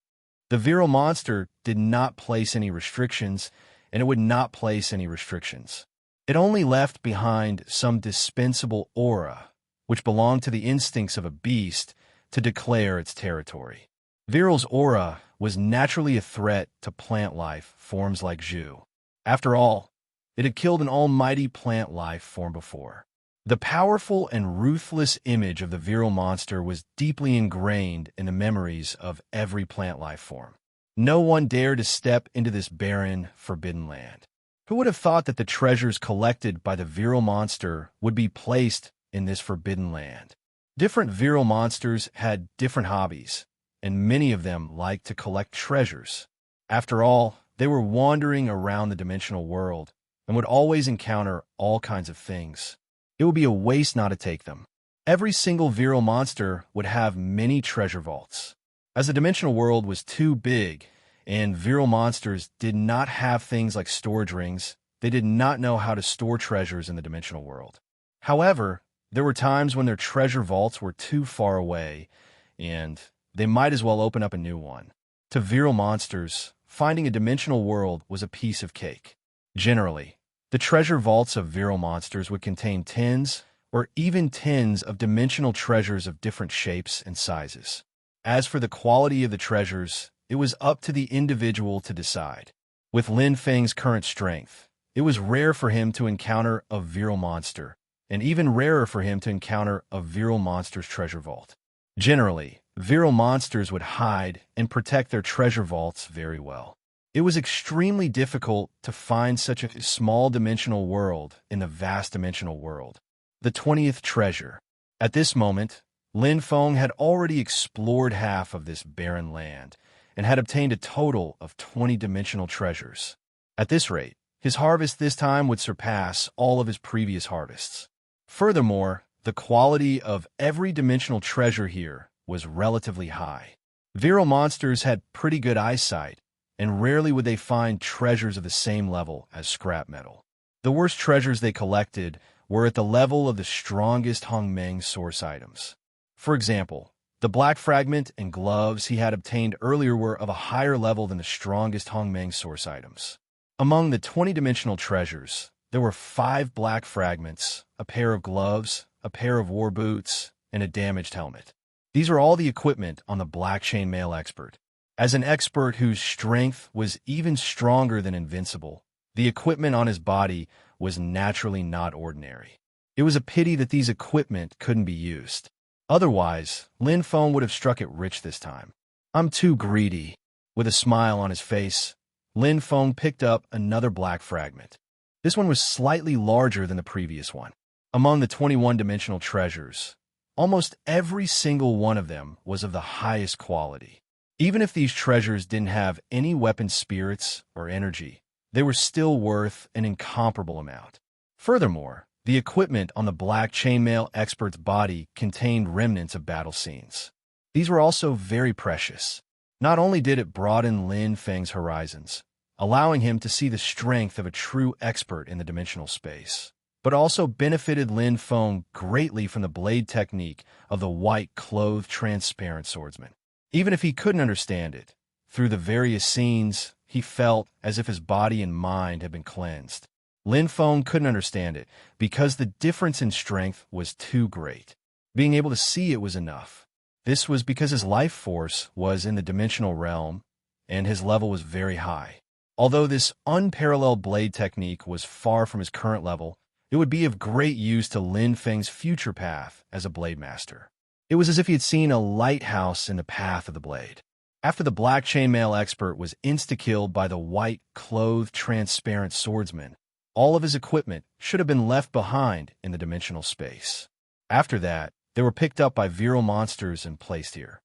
The Viral monster did not place any restrictions, and it would not place any restrictions. It only left behind some dispensable aura, which belonged to the instincts of a beast, to declare its territory. Viral's aura was naturally a threat to plant life forms like Zhu. After all, it had killed an almighty plant life form before. The powerful and ruthless image of the Viral monster was deeply ingrained in the memories of every plant life form. No one dared to step into this barren, forbidden land. Who would have thought that the treasures collected by the Viral monster would be placed in this forbidden land? Different Viral monsters had different hobbies, and many of them liked to collect treasures. After all, they were wandering around the dimensional world and would always encounter all kinds of things. It would be a waste not to take them. Every single Viral monster would have many treasure vaults. As the dimensional world was too big, and Viral monsters did not have things like storage rings, they did not know how to store treasures in the dimensional world. However, there were times when their treasure vaults were too far away, and they might as well open up a new one. To virile monsters, finding a dimensional world was a piece of cake. Generally, the treasure vaults of virile monsters would contain tens or even tens of dimensional treasures of different shapes and sizes. As for the quality of the treasures, it was up to the individual to decide. With Lin Feng's current strength, it was rare for him to encounter a virile monster, and even rarer for him to encounter a virile monster's treasure vault. Generally, virile monsters would hide and protect their treasure vaults very well. It was extremely difficult to find such a small dimensional world in the vast dimensional world. The 20th treasure. At this moment, Lin Feng had already explored half of this barren land and had obtained a total of 20 dimensional treasures. At this rate, his harvest this time would surpass all of his previous harvests. Furthermore, the quality of every dimensional treasure here was relatively high. Virile monsters had pretty good eyesight, and rarely would they find treasures of the same level as scrap metal. The worst treasures they collected were at the level of the strongest Hongmeng source items. For example, the black fragment and gloves he had obtained earlier were of a higher level than the strongest Hongmeng source items. Among the 20-dimensional treasures, there were 5 black fragments, a pair of gloves, a pair of war boots, and a damaged helmet. These are all the equipment on the black chainmail expert. As an expert whose strength was even stronger than invincible, the equipment on his body was naturally not ordinary. It was a pity that these equipment couldn't be used. Otherwise, Lin Feng would have struck it rich this time. I'm too greedy. With a smile on his face, Lin Feng picked up another black fragment. This one was slightly larger than the previous one. Among the 21-dimensional treasures, almost every single one of them was of the highest quality. Even if these treasures didn't have any weapon spirits or energy, they were still worth an incomparable amount. Furthermore, the equipment on the black chainmail expert's body contained remnants of battle scenes. These were also very precious. Not only did it broaden Lin Feng's horizons, allowing him to see the strength of a true expert in the dimensional space, but also benefited Lin Feng greatly from the blade technique of the white-clothed transparent swordsman. Even if he couldn't understand it, through the various scenes, he felt as if his body and mind had been cleansed. Lin Feng couldn't understand it because the difference in strength was too great. Being able to see it was enough. This was because his life force was in the dimensional realm, and his level was very high. Although this unparalleled blade technique was far from his current level, it would be of great use to Lin Feng's future path as a blade master. It was as if he had seen a lighthouse in the path of the blade. After the black chainmail expert was insta-killed by the white-clothed transparent swordsman, all of his equipment should have been left behind in the dimensional space. After that, they were picked up by virile monsters and placed here.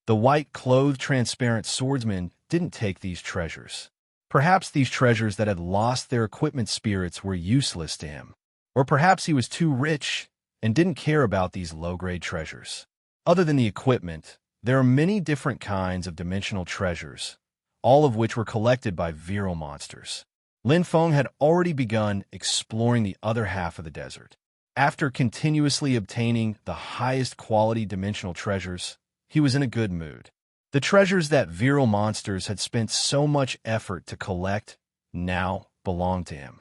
The white-clothed transparent swordsman didn't take these treasures. Perhaps these treasures that had lost their equipment spirits were useless to him. Or perhaps he was too rich and didn't care about these low-grade treasures. Other than the equipment, there are many different kinds of dimensional treasures, all of which were collected by virile monsters. Lin Feng had already begun exploring the other half of the desert. After continuously obtaining the highest quality dimensional treasures, he was in a good mood. The treasures that virile monsters had spent so much effort to collect now belonged to him.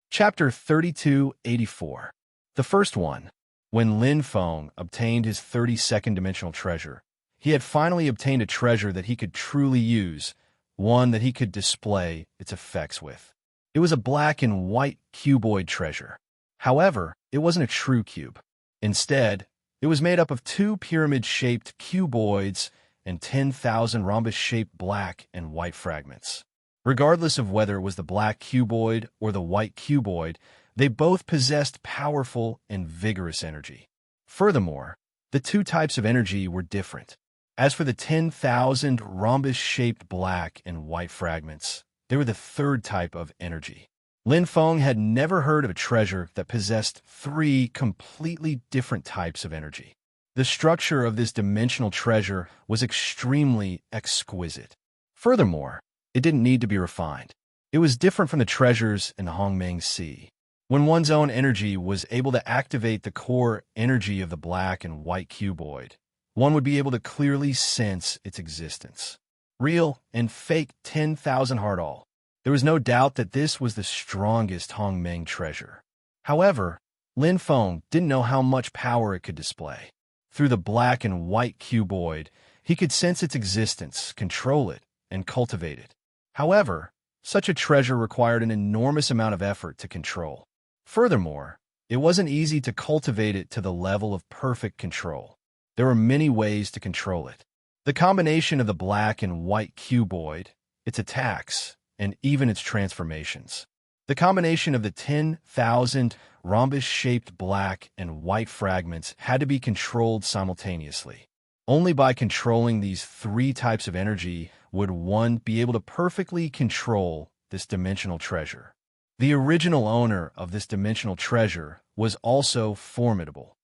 Chapter 3284. The first one. When Lin Feng obtained his 32nd dimensional treasure, he had finally obtained a treasure that he could truly use, one that he could display its effects with. It was a black and white cuboid treasure. However, it wasn't a true cube. Instead, it was made up of 2 pyramid-shaped cuboids and 10,000 rhombus-shaped black and white fragments. Regardless of whether it was the black cuboid or the white cuboid, they both possessed powerful and vigorous energy. Furthermore, the 2 types of energy were different. As for the 10,000 rhombus-shaped black and white fragments, they were the 3rd type of energy. Lin Feng had never heard of a treasure that possessed 3 completely different types of energy. The structure of this dimensional treasure was extremely exquisite. Furthermore, it didn't need to be refined. It was different from the treasures in the Hongmeng Sea. When one's own energy was able to activate the core energy of the black and white cuboid, one would be able to clearly sense its existence. real and fake 10,000 heart all. There was no doubt that this was the strongest Hongmeng treasure. However, Lin Feng didn't know how much power it could display. Through the black and white cuboid, he could sense its existence, control it, and cultivate it. However, such a treasure required an enormous amount of effort to control. Furthermore, it wasn't easy to cultivate it to the level of perfect control. There were many ways to control it. The combination of the black and white cuboid, its attacks, and even its transformations. The combination of the 10,000 rhombus-shaped black and white fragments had to be controlled simultaneously. Only by controlling these three types of energy would one be able to perfectly control this dimensional treasure. The original owner of this dimensional treasure was also formidable.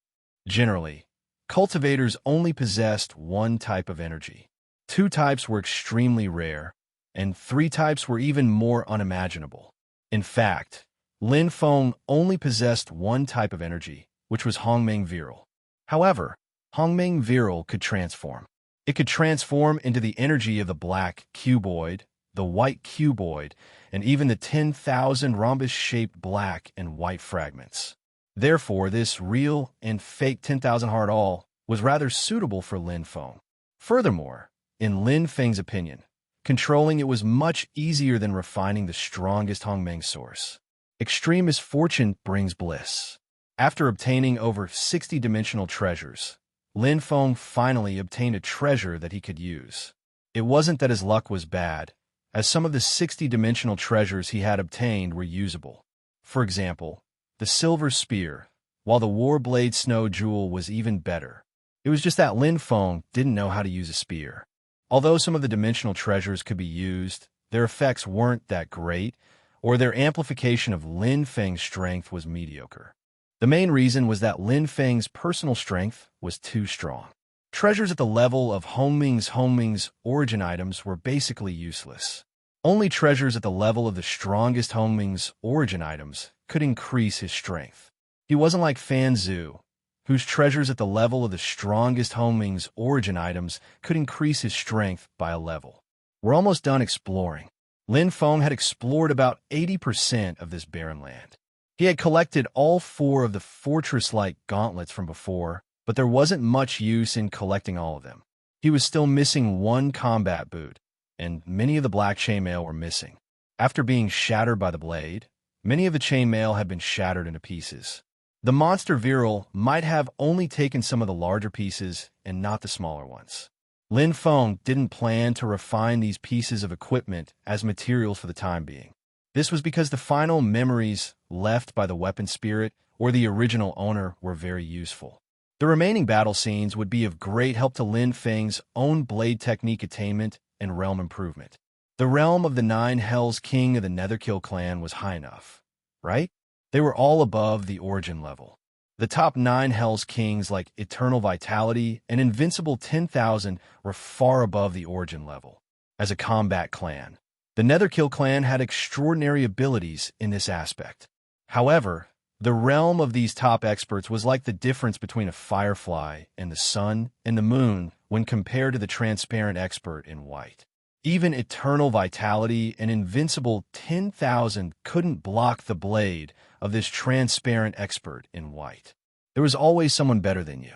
Generally, cultivators only possessed one type of energy. Two types were extremely rare, and three types were even more unimaginable. In fact, Lin Feng only possessed one type of energy, which was Hongmeng Virile. However, Hongmeng Virile could transform. It could transform into the energy of the black cuboid, the white cuboid, and even the 10,000 rhombus-shaped black and white fragments. Therefore, this real and fake 10,000 heart all was rather suitable for Lin Feng. Furthermore, in Lin Feng's opinion, controlling it was much easier than refining the strongest Hongmeng source. Extreme misfortune brings bliss. After obtaining over 60 dimensional treasures, Lin Feng finally obtained a treasure that he could use. It wasn't that his luck was bad, as some of the 60-dimensional treasures he had obtained were usable. For example, the silver spear, while the Warblade Snow Jewel was even better. It was just that Lin Feng didn't know how to use a spear. Although some of the dimensional treasures could be used, their effects weren't that great, or their amplification of Lin Feng's strength was mediocre. The main reason was that Lin Feng's personal strength was too strong. Treasures at the level of Hongmeng's origin items were basically useless. Only treasures at the level of the strongest Hongmeng's origin items could increase his strength. He wasn't like Fan Zhu, whose treasures at the level of the strongest Hongmeng's origin items could increase his strength by a level. We're almost done exploring. Lin Feng had explored about 80% of this barren land. He had collected all 4 of the fortress-like gauntlets from before, but there wasn't much use in collecting all of them. He was still missing 1 combat boot, and many of the black chainmail were missing. After being shattered by the blade, many of the chainmail had been shattered into pieces. The monster Virile might have only taken some of the larger pieces and not the smaller ones. Lin Feng didn't plan to refine these pieces of equipment as materials for the time being. This was because the final memories left by the weapon spirit or the original owner were very useful. The remaining battle scenes would be of great help to Lin Feng's own blade technique attainment and realm improvement. The realm of the 9 Hells King of the Netherkill clan was high enough, right? They were all above the origin level. The top 9 Hells Kings like Eternal Vitality and Invincible 10,000 were far above the origin level. As a combat clan, the Netherkill clan had extraordinary abilities in this aspect. However, the realm of these top experts was like the difference between a firefly and the sun and the moon when compared to the transparent expert in white. Even Eternal Vitality and Invincible 10,000 couldn't block the blade of this transparent expert in white. There was always someone better than you.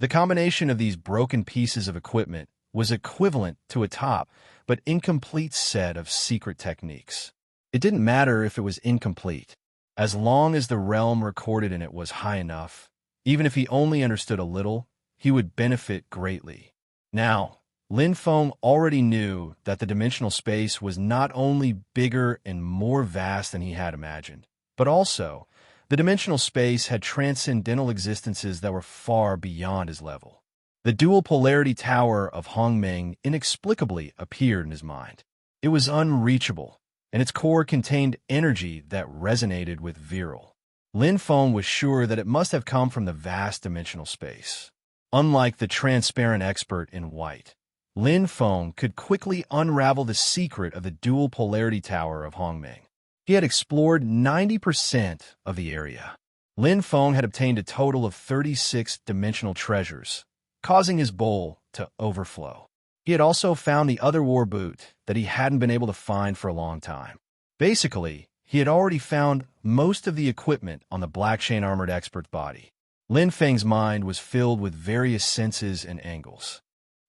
The combination of these broken pieces of equipment was equivalent to a top but incomplete set of secret techniques. It didn't matter if it was incomplete, as long as the realm recorded in it was high enough. Even if he only understood a little, he would benefit greatly. Now, Lin Feng already knew that the dimensional space was not only bigger and more vast than he had imagined, but also the dimensional space had transcendental existences that were far beyond his level. The dual polarity tower of Hongmeng inexplicably appeared in his mind. It was unreachable, and its core contained energy that resonated with Virile. Lin Feng was sure that it must have come from the vast dimensional space. Unlike the transparent expert in white, Lin Feng could quickly unravel the secret of the dual polarity tower of Hongmeng. He had explored 90% of the area. Lin Feng had obtained a total of 36 dimensional treasures, causing his bowl to overflow. He had also found the other war boot that he hadn't been able to find for a long time. Basically, he had already found most of the equipment on the Black Chain Armored Expert's body. Lin Feng's mind was filled with various senses and angles.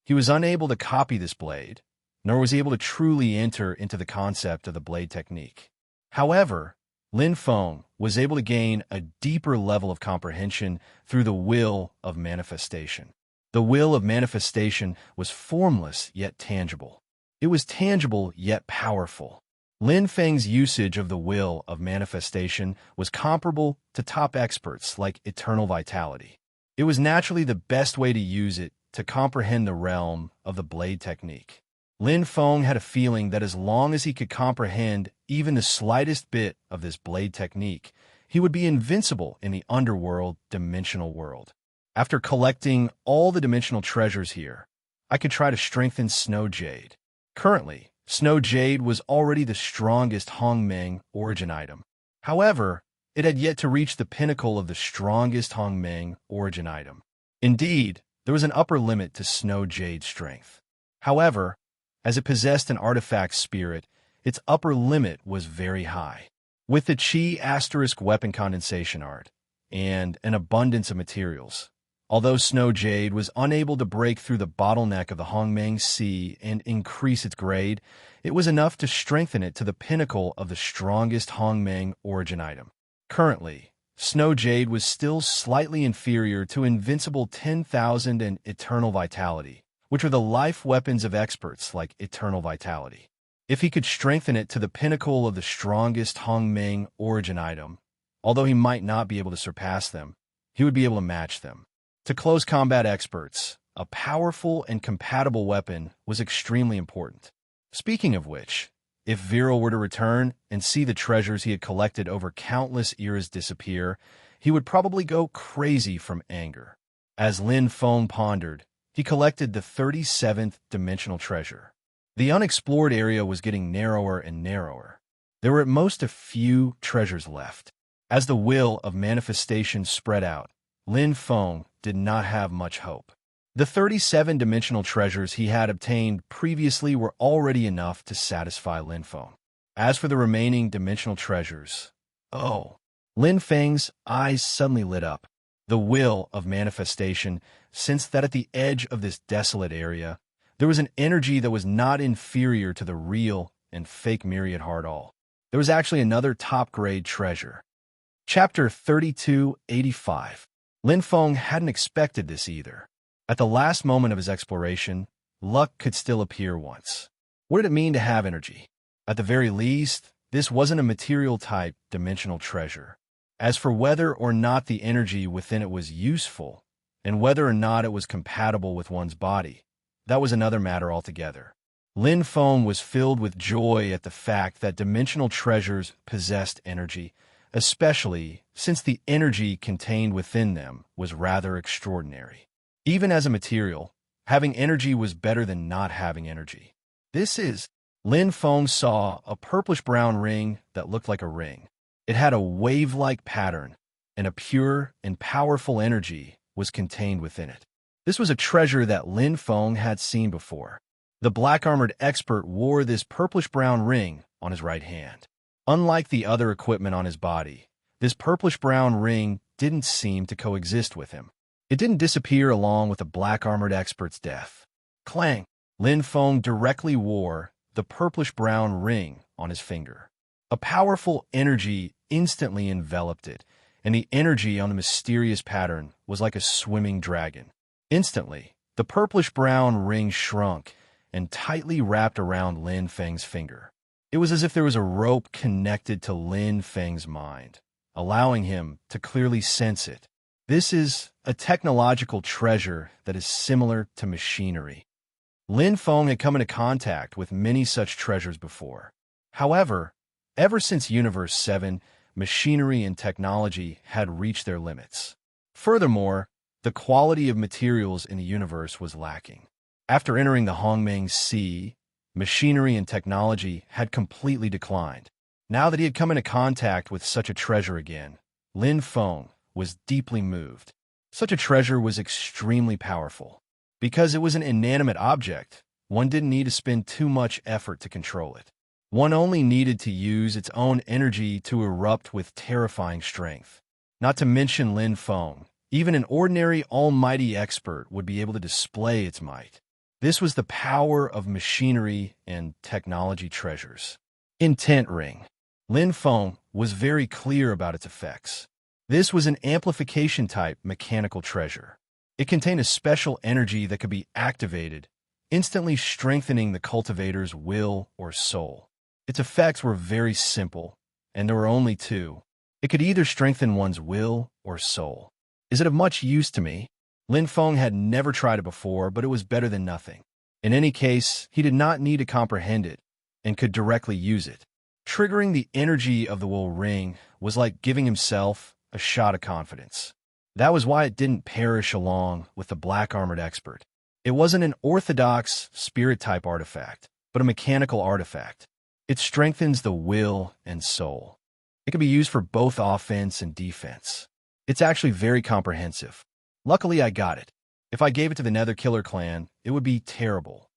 He was unable to copy this blade, nor was he able to truly enter into the concept of the blade technique. However, Lin Feng was able to gain a deeper level of comprehension through the will of manifestation. The will of manifestation was formless yet tangible. It was tangible yet powerful. Lin Feng's usage of the will of manifestation was comparable to top experts like eternal vitality. It was naturally the best way to use it to comprehend the realm of the blade technique. Lin Feng had a feeling that as long as he could comprehend even the slightest bit of this blade technique, he would be invincible in the underworld dimensional world. After collecting all the dimensional treasures here, I could try to strengthen Snow Jade. Currently, Snow Jade was already the strongest Hongmeng origin item. However, it had yet to reach the pinnacle of the strongest Hongmeng origin item. Indeed, there was an upper limit to Snow Jade's strength. However, as it possessed an artifact spirit, its upper limit was very high. With the Chi** weapon condensation art and an abundance of materials, although Snow Jade was unable to break through the bottleneck of the Hongmeng Sea and increase its grade, it was enough to strengthen it to the pinnacle of the strongest Hongmeng origin item. Currently, Snow Jade was still slightly inferior to Invincible 10,000 and Eternal Vitality, which are the life weapons of experts like Eternal Vitality. If he could strengthen it to the pinnacle of the strongest Hongmeng origin item, although he might not be able to surpass them, he would be able to match them. To close combat experts, a powerful and compatible weapon was extremely important. Speaking of which, if Viral were to return and see the treasures he had collected over countless eras disappear, he would probably go crazy from anger. As Lin Feng pondered, he collected the 37th dimensional treasure. The unexplored area was getting narrower and narrower. There were at most a few treasures left. As the will of manifestation spread out, Lin Feng did not have much hope. The 37 dimensional treasures he had obtained previously were already enough to satisfy Lin Feng. As for the remaining dimensional treasures, Lin Feng's eyes suddenly lit up. The will of manifestation sensed that at the edge of this desolate area, there was an energy that was not inferior to the real and fake Myriad Heart All. There was actually another top-grade treasure. Chapter 3285. Lin Feng hadn't expected this either. At the last moment of his exploration, luck could still appear once. What did it mean to have energy? At the very least, this wasn't a material-type dimensional treasure. As for whether or not the energy within it was useful, and whether or not it was compatible with one's body, that was another matter altogether. Lin Feng was filled with joy at the fact that dimensional treasures possessed energy, especially since the energy contained within them was rather extraordinary. Even as a material, having energy was better than not having energy. Lin Feng saw a purplish-brown ring that looked like a ring. It had a wave-like pattern, and a pure and powerful energy was contained within it. This was a treasure that Lin Feng had seen before. The black-armored expert wore this purplish-brown ring on his right hand. Unlike the other equipment on his body, this purplish-brown ring didn't seem to coexist with him. It didn't disappear along with the black-armored expert's death. Clang! Lin Feng directly wore the purplish-brown ring on his finger. A powerful energy instantly enveloped it, and the energy on the mysterious pattern was like a swimming dragon. Instantly, the purplish-brown ring shrunk and tightly wrapped around Lin Feng's finger. It was as if there was a rope connected to Lin Feng's mind, allowing him to clearly sense it. This is a technological treasure that is similar to machinery. Lin Feng had come into contact with many such treasures before. However, ever since Universe 7, machinery and technology had reached their limits. Furthermore, the quality of materials in the universe was lacking. After entering the Hongmeng Sea, machinery and technology had completely declined. Now that he had come into contact with such a treasure again, Lin Feng was deeply moved. Such a treasure was extremely powerful. Because it was an inanimate object, one didn't need to spend too much effort to control it. One only needed to use its own energy to erupt with terrifying strength. Not to mention Lin Feng, even an ordinary almighty expert would be able to display its might. This was the power of machinery and technology treasures. Intent ring. Lin Feng was very clear about its effects. This was an amplification-type mechanical treasure. It contained a special energy that could be activated, instantly strengthening the cultivator's will or soul. Its effects were very simple, and there were only two. It could either strengthen one's will or soul. Is it of much use to me? Lin Feng had never tried it before, but it was better than nothing. In any case, he did not need to comprehend it, and could directly use it. Triggering the energy of the will ring was like giving himself a shot of confidence. That was why it didn't perish along with the black-armored expert. It wasn't an orthodox spirit-type artifact, but a mechanical artifact. It strengthens the will and soul. It can be used for both offense and defense. It's actually very comprehensive. Luckily, I got it. If I gave it to the Netherkiller clan, it would be terrible.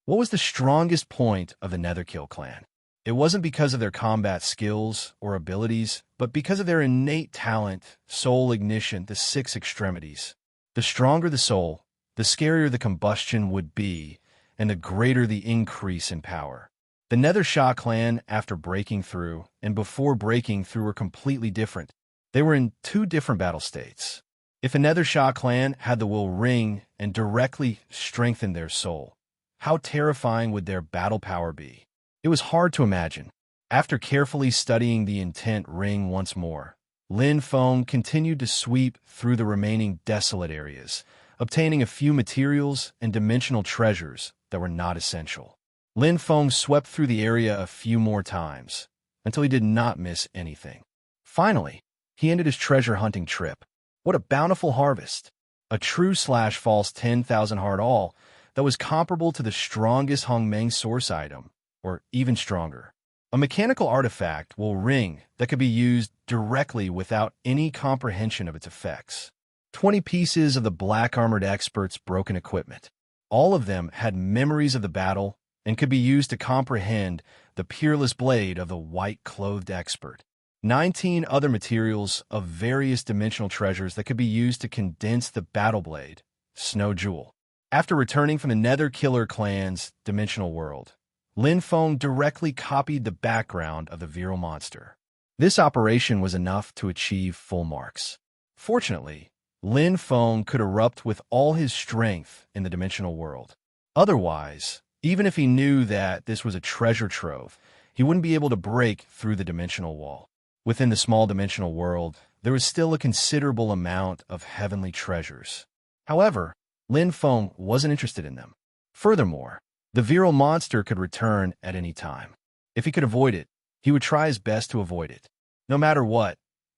What was the strongest point of the Netherkill clan? It wasn't because of their combat skills or abilities, but because of their innate talent, soul ignition, the 6 extremities. The stronger the soul, the scarier the combustion would be, and the greater the increase in power. The Nethersha clan, after breaking through, and before breaking through, were completely different. They were in 2 different battle states. If the Nethersha clan had the will ring and directly strengthened their soul, how terrifying would their battle power be? It was hard to imagine. After carefully studying the intent ring once more, Lin Feng continued to sweep through the remaining desolate areas, obtaining a few materials and dimensional treasures that were not essential. Lin Feng swept through the area a few more times, until he did not miss anything. Finally, he ended his treasure hunting trip. What a bountiful harvest! A true/false 10,000 heart all that was comparable to the strongest Hongmeng source item, or even stronger. A mechanical artifact will ring that could be used directly without any comprehension of its effects. 20 pieces of the black-armored expert's broken equipment. All of them had memories of the battle and could be used to comprehend the peerless blade of the white-clothed expert. 19 other materials of various dimensional treasures that could be used to condense the battle blade, Snow Jewel. After returning from the Netherkiller clan's dimensional world, Lin Feng directly copied the background of the virile monster. This operation was enough to achieve full marks. Fortunately, Lin Feng could erupt with all his strength in the dimensional world. Otherwise, even if he knew that this was a treasure trove, he wouldn't be able to break through the dimensional wall. Within the small dimensional world, there was still a considerable amount of heavenly treasures. However, Lin Feng wasn't interested in them. Furthermore, the virile monster could return at any time. If he could avoid it, he would try his best to avoid it. No matter what,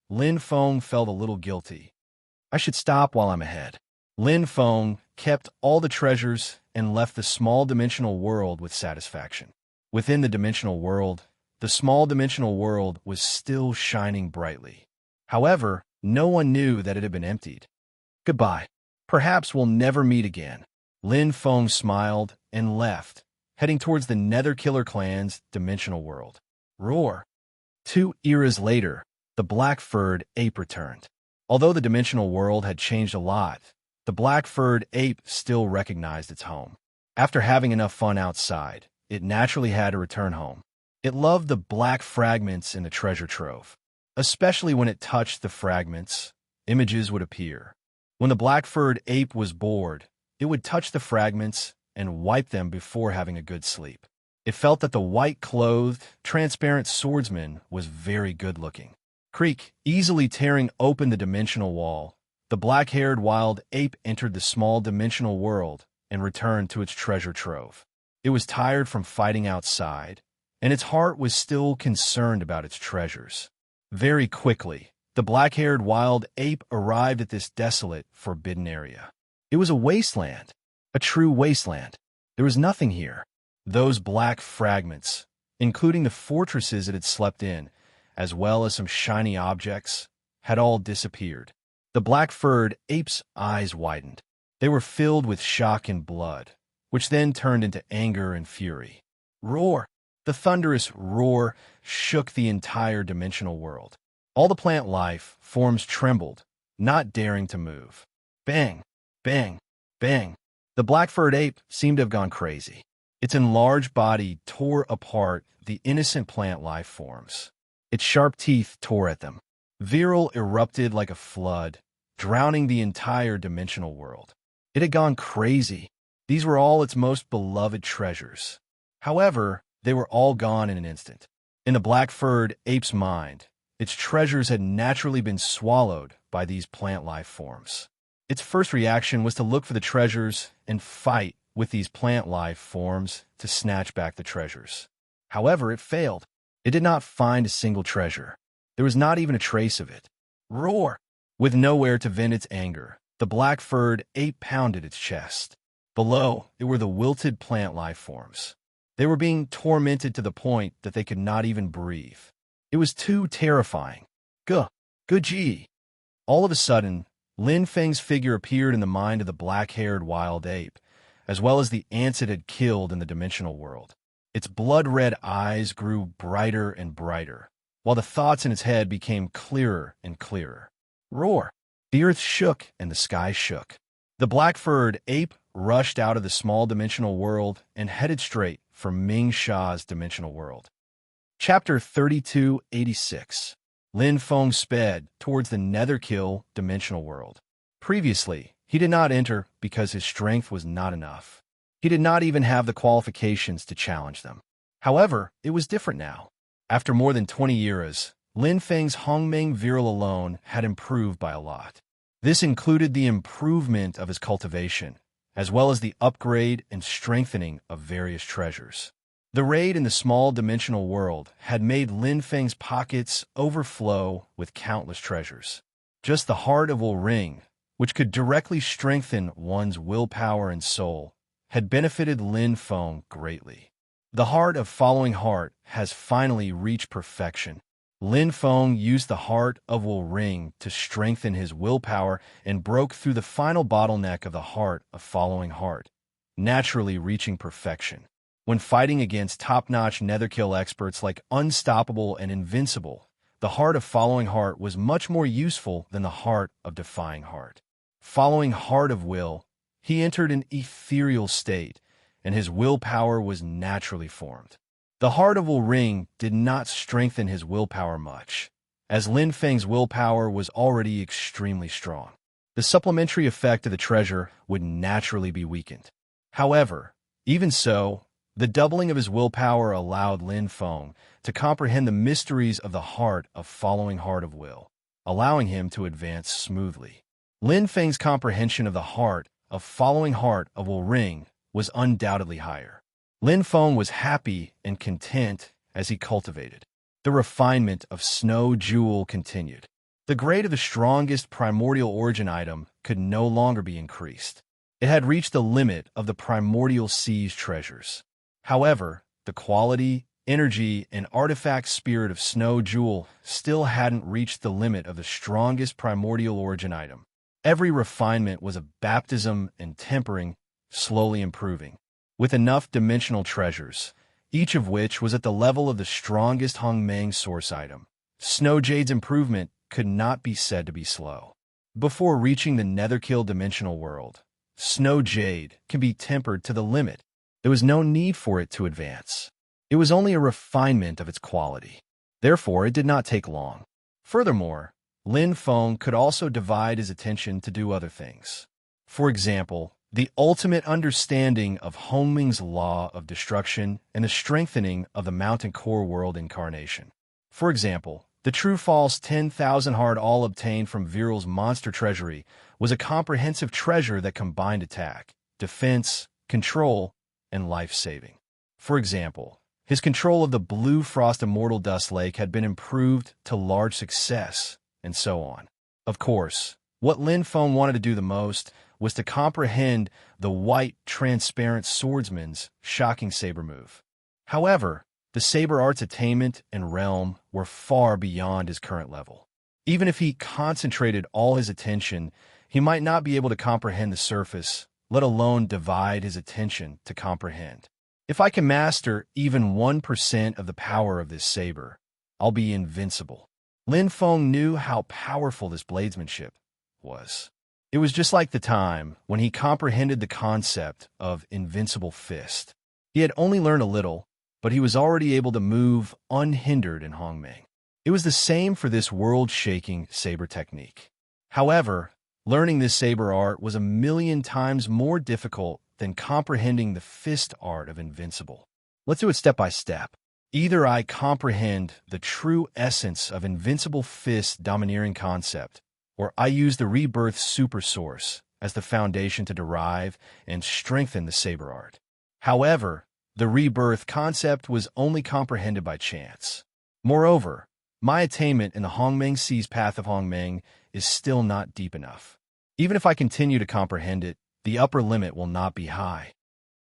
Lin Feng felt a little guilty. I should stop while I'm ahead. Lin Feng kept all the treasures and left the small dimensional world with satisfaction. Within the dimensional world, the small dimensional world was still shining brightly. However, no one knew that it had been emptied. Goodbye. Perhaps we'll never meet again. Lin Feng smiled and left, heading towards the Netherkiller clan's dimensional world. Roar! 2 eras later, the black-furred ape returned. Although the dimensional world had changed a lot, the black-furred ape still recognized its home. After having enough fun outside, it naturally had to return home. It loved the black fragments in the treasure trove. Especially when it touched the fragments, images would appear. When the black-furred ape was bored, it would touch the fragments and wipe them before having a good sleep. It felt that the white-clothed, transparent swordsman was very good-looking. Creak, easily tearing open the dimensional wall, the black-haired wild ape entered the small dimensional world and returned to its treasure trove. It was tired from fighting outside, and its heart was still concerned about its treasures. Very quickly, the black-haired wild ape arrived at this desolate, forbidden area. It was a wasteland, a true wasteland. There was nothing here. Those black fragments, including the fortresses it had slept in, as well as some shiny objects, had all disappeared. The black-furred ape's eyes widened. They were filled with shock and blood, which then turned into anger and fury. Roar! The thunderous roar shook the entire dimensional world. All the plant life forms trembled, not daring to move. Bang! Bang! Bang! The black-furred ape seemed to have gone crazy. Its enlarged body tore apart the innocent plant life forms. Its sharp teeth tore at them. Viral erupted like a flood, drowning the entire dimensional world. It had gone crazy. These were all its most beloved treasures. However, they were all gone in an instant. In the black-furred ape's mind, its treasures had naturally been swallowed by these plant life forms. Its first reaction was to look for the treasures and fight with these plant life forms to snatch back the treasures. However, it failed. It did not find a single treasure. There was not even a trace of it. Roar! With nowhere to vent its anger, the black-furred ape pounded its chest. Below, it were the wilted plant life forms. They were being tormented to the point that they could not even breathe. It was too terrifying. Gee. All of a sudden, Lin Feng's figure appeared in the mind of the black-haired wild ape, as well as the ants it had killed in the dimensional world. Its blood-red eyes grew brighter and brighter, while the thoughts in its head became clearer and clearer. Roar! The earth shook and the sky shook. The black-furred ape rushed out of the small dimensional world and headed straight for Ming Sha's dimensional world. Chapter 3286. Lin Feng sped towards the Netherkill dimensional world. Previously, he did not enter because his strength was not enough. He did not even have the qualifications to challenge them. However, it was different now. After more than 20 years, Lin Feng's Hongmeng viral alone had improved by a lot. This included the improvement of his cultivation, as well as the upgrade and strengthening of various treasures. The raid in the small dimensional world had made Lin Feng's pockets overflow with countless treasures. Just the heart of Wu Ring, which could directly strengthen one's willpower and soul, had benefited Lin Feng greatly. The heart of Following Heart has finally reached perfection. Lin Feng used the heart of Wu Ring to strengthen his willpower and broke through the final bottleneck of the heart of Following Heart, naturally reaching perfection. When fighting against top-notch Netherkill experts like Unstoppable and Invincible, the heart of Following Heart was much more useful than the heart of Defying Heart. Following Heart of Will, he entered an ethereal state, and his willpower was naturally formed. The heart of Wu Ring did not strengthen his willpower much, as Lin Feng's willpower was already extremely strong. The supplementary effect of the treasure would naturally be weakened. However, even so, the doubling of his willpower allowed Lin Feng to comprehend the mysteries of the heart of Following Heart of Will, allowing him to advance smoothly. Lin Feng's comprehension of the heart of Following Heart of Wu Ring was undoubtedly higher. Lin Feng was happy and content as he cultivated. The refinement of Snow Jewel continued. The grade of the strongest primordial origin item could no longer be increased. It had reached the limit of the primordial sea's treasures. However, the quality, energy, and artifact spirit of Snow Jewel still hadn't reached the limit of the strongest primordial origin item. Every refinement was a baptism and tempering, slowly improving. With enough dimensional treasures, each of which was at the level of the strongest Hongmeng source item, Snow Jade's improvement could not be said to be slow. Before reaching the Netherkill dimensional world, Snow Jade can be tempered to the limit. There was no need for it to advance. It was only a refinement of its quality. Therefore, it did not take long. Furthermore, Lin Feng could also divide his attention to do other things. For example, the ultimate understanding of Hongmeng's law of destruction and the strengthening of the Mountain Core World incarnation. For example, the true-false 10,000 heart all obtained from Viral's monster treasury was a comprehensive treasure that combined attack, defense, control, and life-saving. For example, his control of the Blue Frost Immortal Dust Lake had been improved to large success, and so on. Of course, what Lin Feng wanted to do the most was to comprehend the white, transparent swordsman's shocking saber move. However, the saber art's attainment and realm were far beyond his current level. Even if he concentrated all his attention, he might not be able to comprehend the surface let alone divide his attention to comprehend. If I can master even 1% of the power of this saber, I'll be invincible. Lin Feng knew how powerful this bladesmanship was. It was just like the time when he comprehended the concept of invincible fist. He had only learned a little, but he was already able to move unhindered in Hongmeng. It was the same for this world-shaking saber technique. However, learning this saber art was a million times more difficult than comprehending the fist art of invincible. Let's do it step by step. Either I comprehend the true essence of invincible fist domineering concept, or I use the rebirth super source as the foundation to derive and strengthen the saber art. However, the rebirth concept was only comprehended by chance. Moreover, my attainment in the Hongmeng Sea's path of Hongmeng is still not deep enough. Even if I continue to comprehend it, the upper limit will not be high.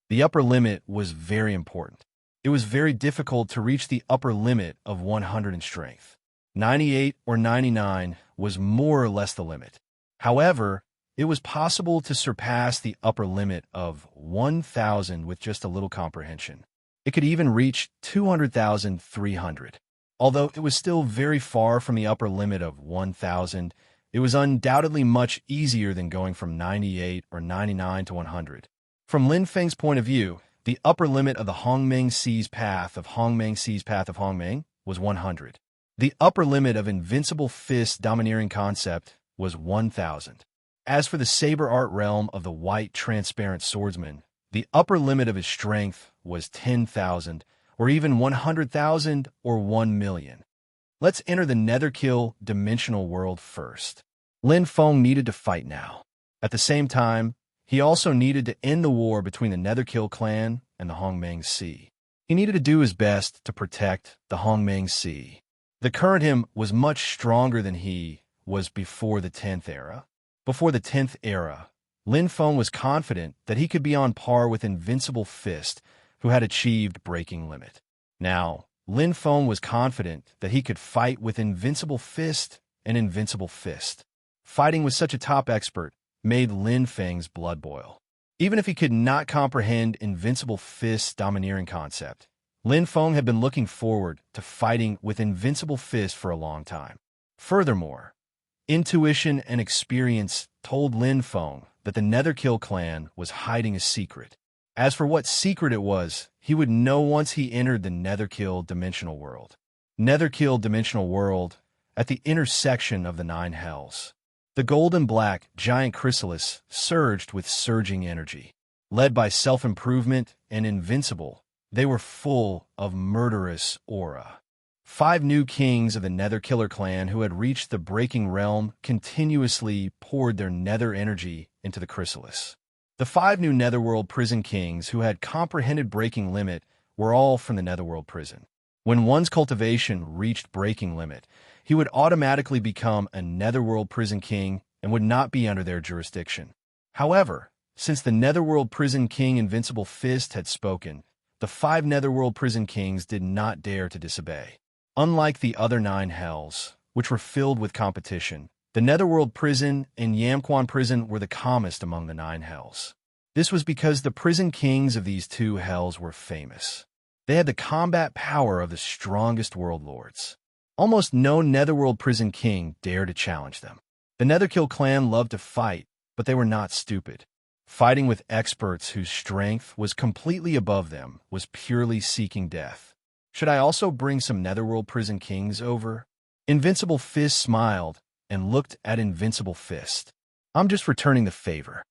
The upper limit was very important. It was very difficult to reach the upper limit of 100 in strength. 98 or 99 was more or less the limit. However, it was possible to surpass the upper limit of 1,000 with just a little comprehension. It could even reach 200,300. Although it was still very far from the upper limit of 1,000, it was undoubtedly much easier than going from 98 or 99 to 100. From Lin Feng's point of view, the upper limit of the Hongmeng Sea's path of Hongmeng was 100. The upper limit of invincible fist domineering concept was 1,000. As for the saber art realm of the white transparent swordsman, the upper limit of his strength was 10,000, or even 100,000 or 1,000,000. Let's enter the Netherkill dimensional world first. Lin Feng needed to fight now. At the same time, he also needed to end the war between the Netherkill clan and the Hongmeng Sea. He needed to do his best to protect the Hongmeng Sea. The current him was much stronger than he was before the 10th era. Before the 10th era, Lin Feng was confident that he could be on par with Invincible Fist, who had achieved breaking limit. Now, Lin Feng was confident that he could fight with Invincible Fist and Invincible Fist. Fighting with such a top expert made Lin Feng's blood boil. Even if he could not comprehend Invincible Fist's domineering concept, Lin Feng had been looking forward to fighting with Invincible Fist for a long time. Furthermore, intuition and experience told Lin Feng that the Netherkill clan was hiding a secret. As for what secret it was, he would know once he entered the Netherkill dimensional world. Netherkill dimensional world, at the intersection of the 9 hells. The golden-black giant chrysalis surged with surging energy. Led by self-improvement and invincible, they were full of murderous aura. 5 new kings of the Netherkiller clan who had reached the breaking realm continuously poured their nether energy into the chrysalis. The 5 new Netherworld prison kings who had comprehended breaking limit were all from the Netherworld prison. When one's cultivation reached breaking limit, he would automatically become a Netherworld prison king and would not be under their jurisdiction. However, since the Netherworld prison king Invincible Fist had spoken, the 5 Netherworld prison kings did not dare to disobey. Unlike the other 9 hells, which were filled with competition, the Netherworld prison and Yamquan prison were the calmest among the 9 hells. This was because the prison kings of these 2 hells were famous. They had the combat power of the strongest world lords. Almost no Netherworld prison king dared to challenge them. The Netherkill clan loved to fight, but they were not stupid. Fighting with experts whose strength was completely above them was purely seeking death. Should I also bring some Netherworld prison kings over? Invincible Fist smiled and looked at Invincible Fist. I'm just returning the favor.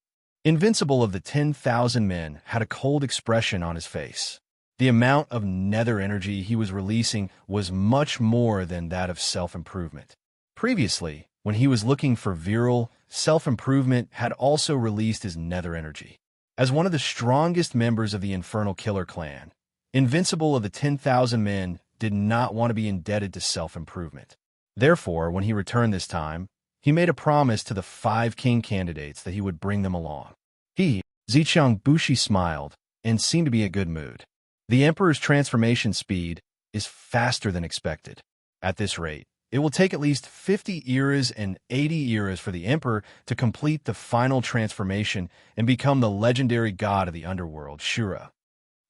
Invincible of the 10,000 men had a cold expression on his face. The amount of nether energy he was releasing was much more than that of self-improvement. Previously, when he was looking for virile, self-improvement had also released his nether energy. As one of the strongest members of the Infernal Killer clan, Invincible of the 10,000 men did not want to be indebted to self-improvement. Therefore, when he returned this time, he made a promise to the 5 king candidates that he would bring them along. Zichang Bushi smiled and seemed to be in a good mood. The Emperor's transformation speed is faster than expected. At this rate, It will take at least 50 eras and 80 eras for the Emperor to complete the final transformation and become the legendary god of the underworld, Shura.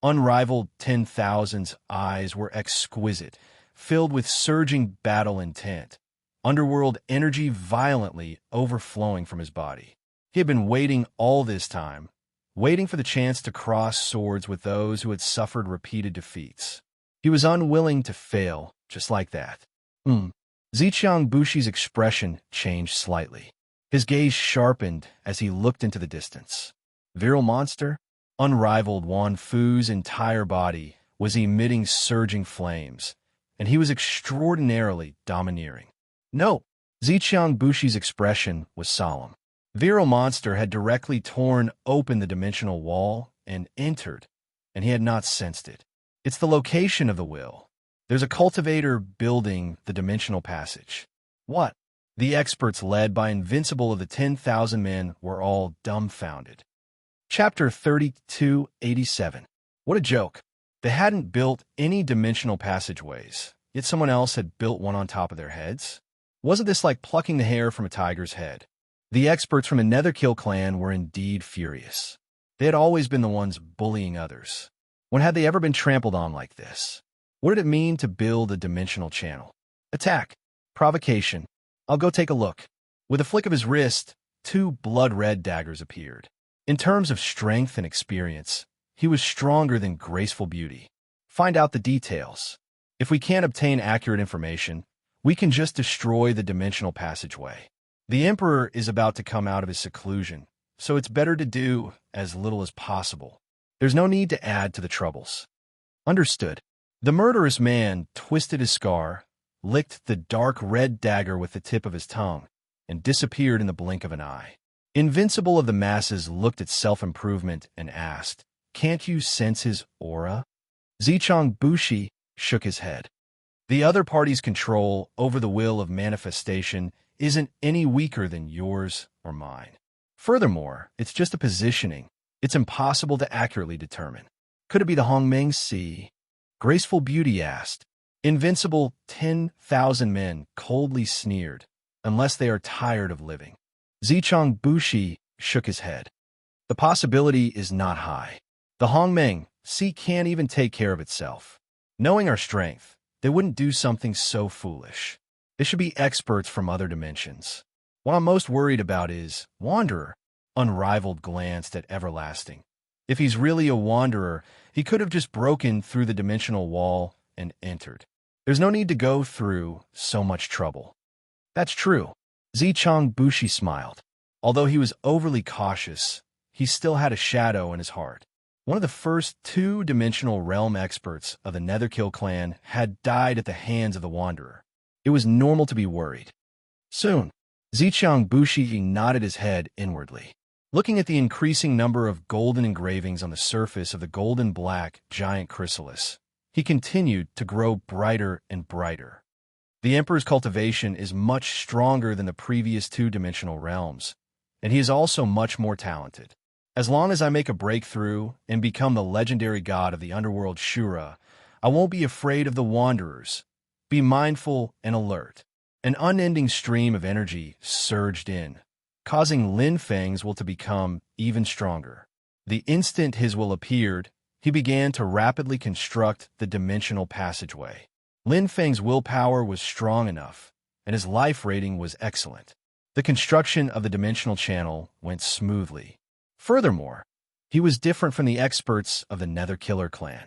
Unrivaled 10,000's eyes were exquisite, filled with surging battle intent, underworld energy violently overflowing from his body. He had been waiting all this time, waiting for the chance to cross swords with those who had suffered repeated defeats. He was unwilling to fail, just like that. Ziqiang Bushi's expression changed slightly. His gaze sharpened as he looked into the distance. Virile monster? Unrivaled Wan Fu's entire body was emitting surging flames, and he was extraordinarily domineering. No, Ziqiang Bushi's expression was solemn. Virile monster had directly torn open the dimensional wall and entered, and he had not sensed it. It's the location of the will. There's a cultivator building the dimensional passage. What? The experts led by Invincible of the 10,000 men were all dumbfounded. Chapter 3287. What a joke. They hadn't built any dimensional passageways, yet someone else had built one on top of their heads. Wasn't this like plucking the hair from a tiger's head? The experts from the Netherkill clan were indeed furious. They had always been the ones bullying others. When had they ever been trampled on like this? What did it mean to build a dimensional channel? Attack. Provocation. I'll go take a look. With a flick of his wrist, 2 blood-red daggers appeared. In terms of strength and experience, he was stronger than graceful beauty. Find out the details. If we can't obtain accurate information, we can just destroy the dimensional passageway. The Emperor is about to come out of his seclusion, so it's better to do as little as possible. There's no need to add to the troubles. Understood. The murderous man twisted his scar, licked the dark red dagger with the tip of his tongue, and disappeared in the blink of an eye. Invincible of the masses looked at self-improvement and asked, "Can't you sense his aura?" Ziqiang Bushi shook his head. The other party's control over the will of manifestation isn't any weaker than yours or mine. Furthermore, it's just a positioning. It's impossible to accurately determine. Could it be the Hongmeng Sea? Graceful Beauty asked. Invincible 10,000 men coldly sneered, unless they are tired of living. Ziqiang Bushi shook his head. The possibility is not high. The Hongmeng Sea can't even take care of itself. Knowing our strength, they wouldn't do something so foolish. They should be experts from other dimensions. What I'm most worried about is Wanderer. Unrivaled glanced at Everlasting. If he's really a wanderer, he could have just broken through the dimensional wall and entered. There's no need to go through so much trouble. That's true. Ziqiang Bushi smiled. Although he was overly cautious, he still had a shadow in his heart. One of the first 2-dimensional realm experts of the Netherkill clan had died at the hands of the Wanderer. It was normal to be worried. Soon, Ziqiang Bushi nodded his head inwardly. Looking at the increasing number of golden engravings on the surface of the golden-black giant chrysalis, he continued to grow brighter and brighter. The Emperor's cultivation is much stronger than the previous 2-dimensional realms, and he is also much more talented. As long as I make a breakthrough and become the legendary god of the underworld Shura, I won't be afraid of the Wanderers. Be mindful and alert. An unending stream of energy surged in, causing Lin Feng's will to become even stronger. The instant his will appeared, he began to rapidly construct the dimensional passageway. Lin Feng's willpower was strong enough, and his life rating was excellent. The construction of the dimensional channel went smoothly. Furthermore, he was different from the experts of the Netherkiller clan.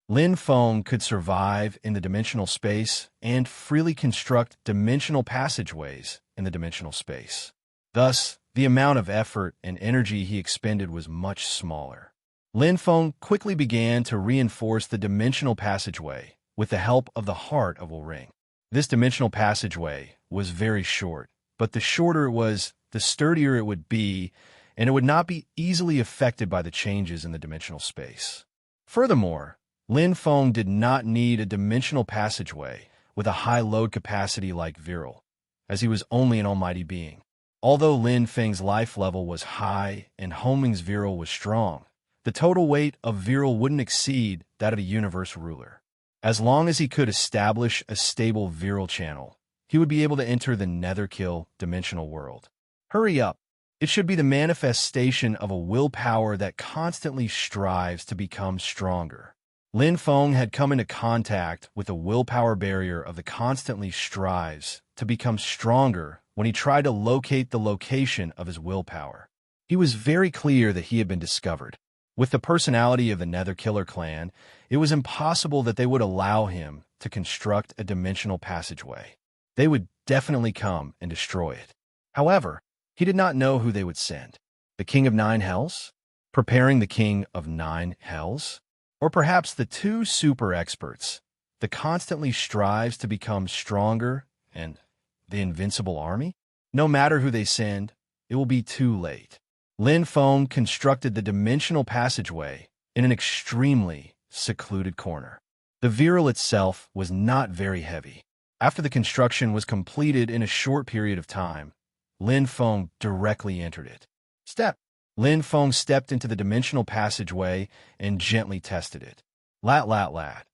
Lin Feng could survive in the dimensional space and freely construct dimensional passageways in the dimensional space. Thus, the amount of effort and energy he expended was much smaller. Lin Feng quickly began to reinforce the dimensional passageway with the help of the heart of Wu Ring. This dimensional passageway was very short, but the shorter it was, the sturdier it would be, and it would not be easily affected by the changes in the dimensional space. Furthermore, Lin Feng did not need a dimensional passageway with a high load capacity like Virile, as he was only an almighty being. Although Lin Feng's life level was high and Homing's Virile was strong, the total weight of Virile wouldn't exceed that of a universe ruler. As long as he could establish a stable Virile channel, he would be able to enter the Netherkill dimensional world. Hurry up. It should be the manifestation of a willpower that constantly strives to become stronger. Lin Feng had come into contact with the willpower barrier of the constantly strives to become stronger when he tried to locate the location of his willpower. He was very clear that he had been discovered. With the personality of the Netherkiller clan, it was impossible that they would allow him to construct a dimensional passageway. They would definitely come and destroy it. However, he did not know who they would send. The King of Nine Hells? Preparing the King of Nine Hells? Or perhaps the two super experts, the constantly strives to become stronger and the invincible army? No matter who they send, it will be too late. Lin Feng constructed the dimensional passageway in an extremely secluded corner. The viral itself was not very heavy. After the construction was completed in a short period of time, Lin Feng directly entered it. Lin Feng stepped into the dimensional passageway and gently tested it. Lat.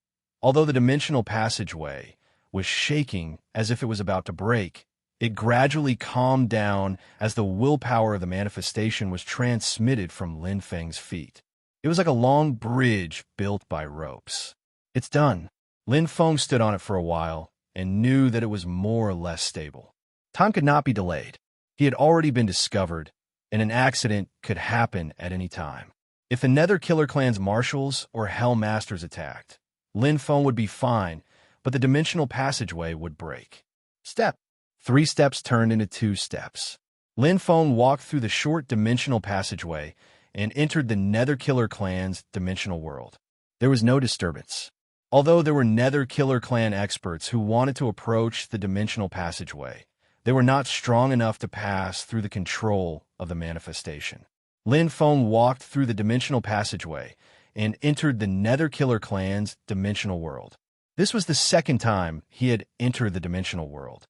Although the dimensional passageway was shaking as if it was about to break, it gradually calmed down as the willpower of the manifestation was transmitted from Lin Feng's feet. It was like a long bridge built by ropes. It's done. Lin Feng stood on it for a while and knew that it was more or less stable. Time could not be delayed. He had already been discovered, and an accident could happen at any time. If the Netherkiller clan's marshals or Hell Masters attacked, Lin Feng would be fine, but the dimensional passageway would break. 3 steps turned into 2 steps. Lin Feng walked through the short dimensional passageway and entered the Netherkiller clan's dimensional world. There was no disturbance. Although there were Netherkiller clan experts who wanted to approach the dimensional passageway, they were not strong enough to pass through the control of the manifestation. Lin Feng walked through the dimensional passageway and entered the Netherkiller clan's dimensional world. This was the second time he had entered the dimensional world.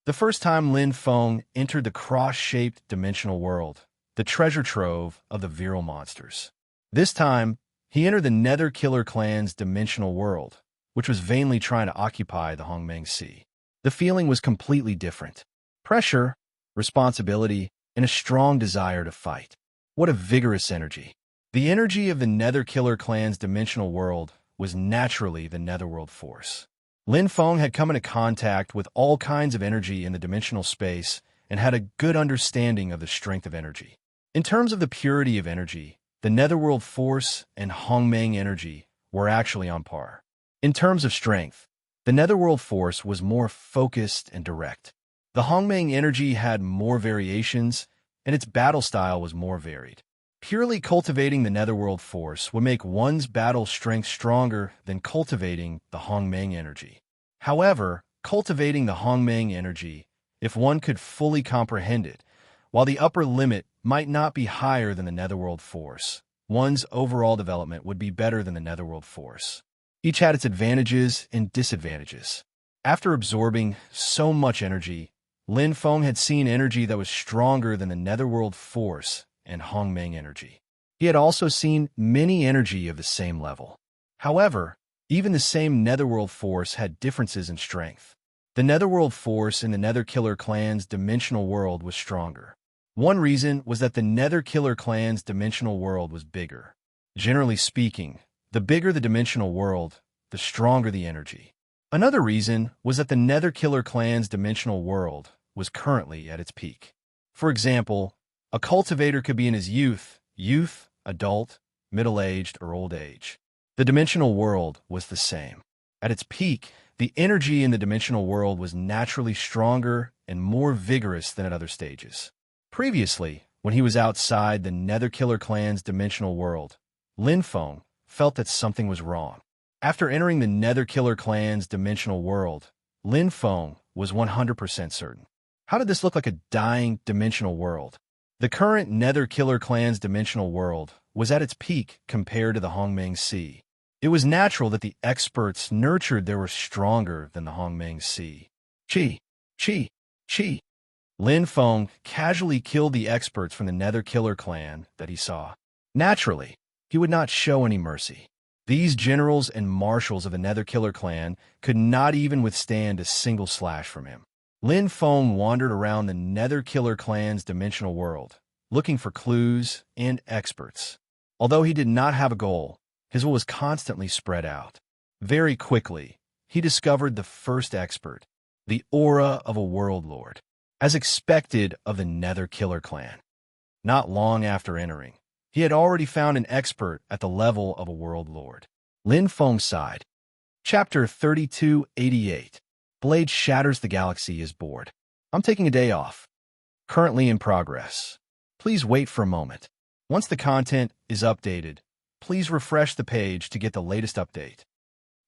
The first time Lin Feng entered the cross-shaped dimensional world, the treasure trove of the viral monsters. This time, he entered the Netherkiller clan's dimensional world, which was vainly trying to occupy the Hongmeng Sea. The feeling was completely different. Pressure, responsibility, and a strong desire to fight. What a vigorous energy. The energy of the Netherkiller clan's dimensional world was naturally the Netherworld force. Lin Feng had come into contact with all kinds of energy in the dimensional space and had a good understanding of the strength of energy. In terms of the purity of energy, the Netherworld force and Hongmeng energy were actually on par. In terms of strength, the Netherworld force was more focused and direct. The Hongmeng energy had more variations, and its battle style was more varied. Purely cultivating the Netherworld force would make one's battle strength stronger than cultivating the Hongmeng energy. However, cultivating the Hongmeng energy, if one could fully comprehend it, while the upper limit might not be higher than the Netherworld force, one's overall development would be better than the Netherworld force. Each had its advantages and disadvantages. After absorbing so much energy, Lin Feng had seen energy that was stronger than the Netherworld force and Hongmeng energy. He had also seen many energy of the same level. However, even the same Netherworld force had differences in strength. The Netherworld force in the Netherkiller clan's dimensional world was stronger. One reason was that the Netherkiller clan's dimensional world was bigger. Generally speaking, the bigger the dimensional world, the stronger the energy. Another reason was that the Netherkiller clan's dimensional world was currently at its peak. For example, a cultivator could be in his youth, adult, middle-aged, or old age. The dimensional world was the same. At its peak, the energy in the dimensional world was naturally stronger and more vigorous than at other stages. Previously, when he was outside the Netherkiller clan's dimensional world, Lin Feng felt that something was wrong. After entering the Netherkiller clan's dimensional world, Lin Feng was 100% certain. How did this look like a dying dimensional world? The current Netherkiller clan's dimensional world was at its peak compared to the Hongmeng Sea. It was natural that the experts nurtured there were stronger than the Hongmeng Sea. Chi. Lin Feng casually killed the experts from the Netherkiller clan that he saw. Naturally, he would not show any mercy. These generals and marshals of the Netherkiller clan could not even withstand a single slash from him. Lin Feng wandered around the Nether Killer clan's dimensional world, looking for clues and experts. Although he did not have a goal, his will was constantly spread out. Very quickly, he discovered the first expert, the aura of a world lord, as expected of the Nether Killer clan. Not long after entering, he had already found an expert at the level of a world lord. Lin Feng sighed. Chapter 3288. Blade shatters the galaxy is bored. I'm taking a day off. Currently in progress. Please wait for a moment. Once the content is updated, please refresh the page to get the latest update.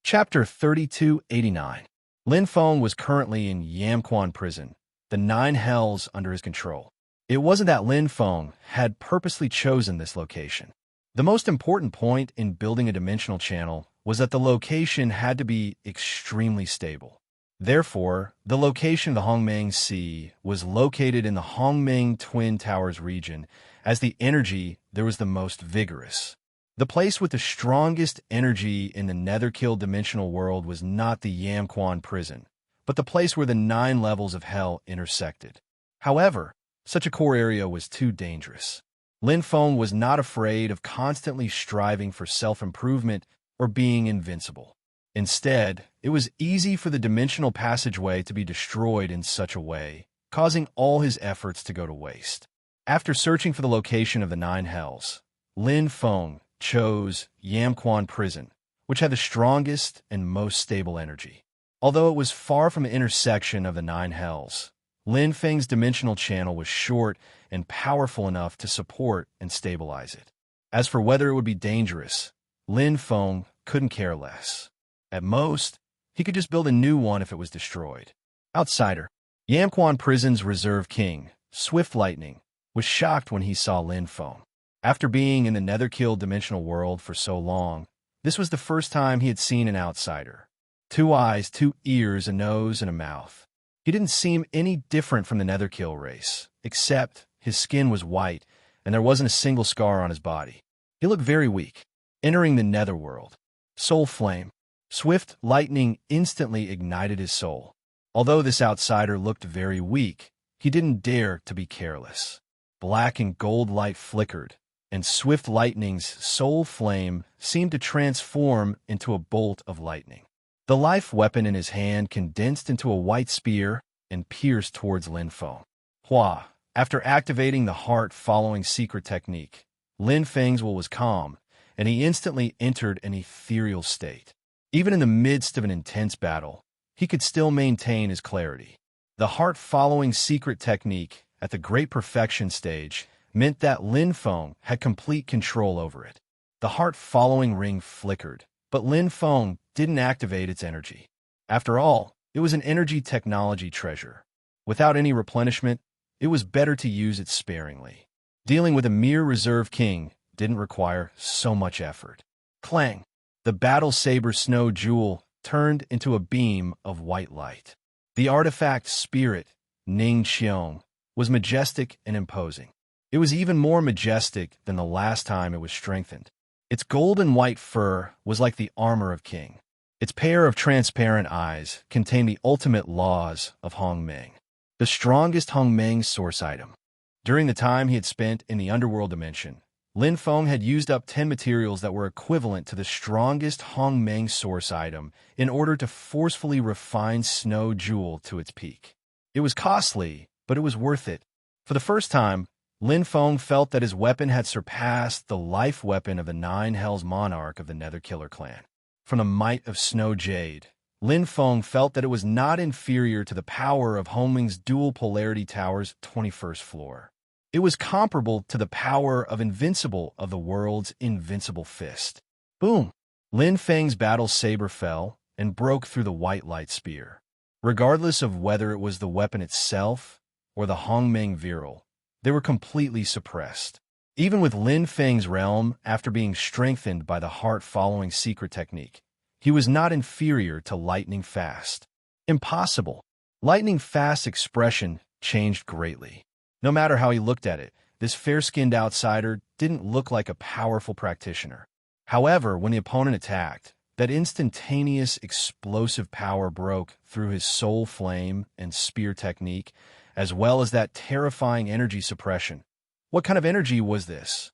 Chapter 3289. Lin Feng was currently in Yamquan prison, the 9 hells under his control. It wasn't that Lin Feng had purposely chosen this location. The most important point in building a dimensional channel was that the location had to be extremely stable. Therefore, the location of the Hongmeng Sea was located in the Hongmeng Twin Towers region, as the energy there was the most vigorous. The place with the strongest energy in the Netherkill dimensional world was not the Yamquan prison, but the place where the 9 levels of hell intersected. However, such a core area was too dangerous. Lin Feng was not afraid of constantly striving for self-improvement or being invincible. Instead, it was easy for the dimensional passageway to be destroyed in such a way, causing all his efforts to go to waste. After searching for the location of the 9 hells, Lin Feng chose Yamquan prison, which had the strongest and most stable energy. Although it was far from the intersection of the 9 hells, Lin Feng's dimensional channel was short and powerful enough to support and stabilize it. As for whether it would be dangerous, Lin Feng couldn't care less. At most, he could just build a new one if it was destroyed. Outsider. Yamquan prison's reserve king, Swift Lightning, was shocked when he saw Lin Feng. After being in the Netherkill dimensional world for so long, this was the first time he had seen an outsider. 2 eyes, 2 ears, a nose, and a mouth. He didn't seem any different from the Netherkill race, except his skin was white and there wasn't a single scar on his body. He looked very weak. Entering the Netherworld. Soul Flame. Swift Lightning instantly ignited his soul. Although this outsider looked very weak, he didn't dare to be careless. Black and gold light flickered, and Swift Lightning's soul flame seemed to transform into a bolt of lightning. The life weapon in his hand condensed into a white spear and pierced towards Lin Feng. Hua. After activating the heart-following secret technique, Lin Feng's will was calm, and he instantly entered an ethereal state. Even in the midst of an intense battle, he could still maintain his clarity. The heart-following secret technique at the Great Perfection stage meant that Lin Feng had complete control over it. The heart-following ring flickered, but Lin Feng didn't activate its energy. After all, it was an energy technology treasure. Without any replenishment, it was better to use it sparingly. Dealing with a mere reserve king didn't require so much effort. Clang! The battle saber snow jewel turned into a beam of white light. The artifact spirit, Ning Xiong, was majestic and imposing. It was even more majestic than the last time it was strengthened. Its golden white fur was like the armor of king. Its pair of transparent eyes contained the ultimate laws of Hongmeng, the strongest Hongmeng source item. During the time he had spent in the underworld dimension, Lin Feng had used up 10 materials that were equivalent to the strongest Hongmeng source item in order to forcefully refine Snow Jewel to its peak. It was costly, but it was worth it. For the first time, Lin Feng felt that his weapon had surpassed the life weapon of the 9 Hells Monarch of the Netherkiller clan. From the might of Snow Jade, Lin Feng felt that it was not inferior to the power of Hongmeng's dual polarity tower's 21st floor. It was comparable to the power of Invincible of the world's Invincible Fist. Boom! Lin Feng's battle saber fell and broke through the white light spear. Regardless of whether it was the weapon itself or the Hongmeng Viral, they were completely suppressed. Even with Lin Feng's realm, after being strengthened by the heart-following secret technique, he was not inferior to Lightning Fast. Impossible! Lightning Fast's expression changed greatly. No matter how he looked at it, this fair-skinned outsider didn't look like a powerful practitioner. However, when the opponent attacked, That instantaneous, explosive power broke through his soul flame and spear technique, as well as that terrifying energy suppression. What kind of energy was this?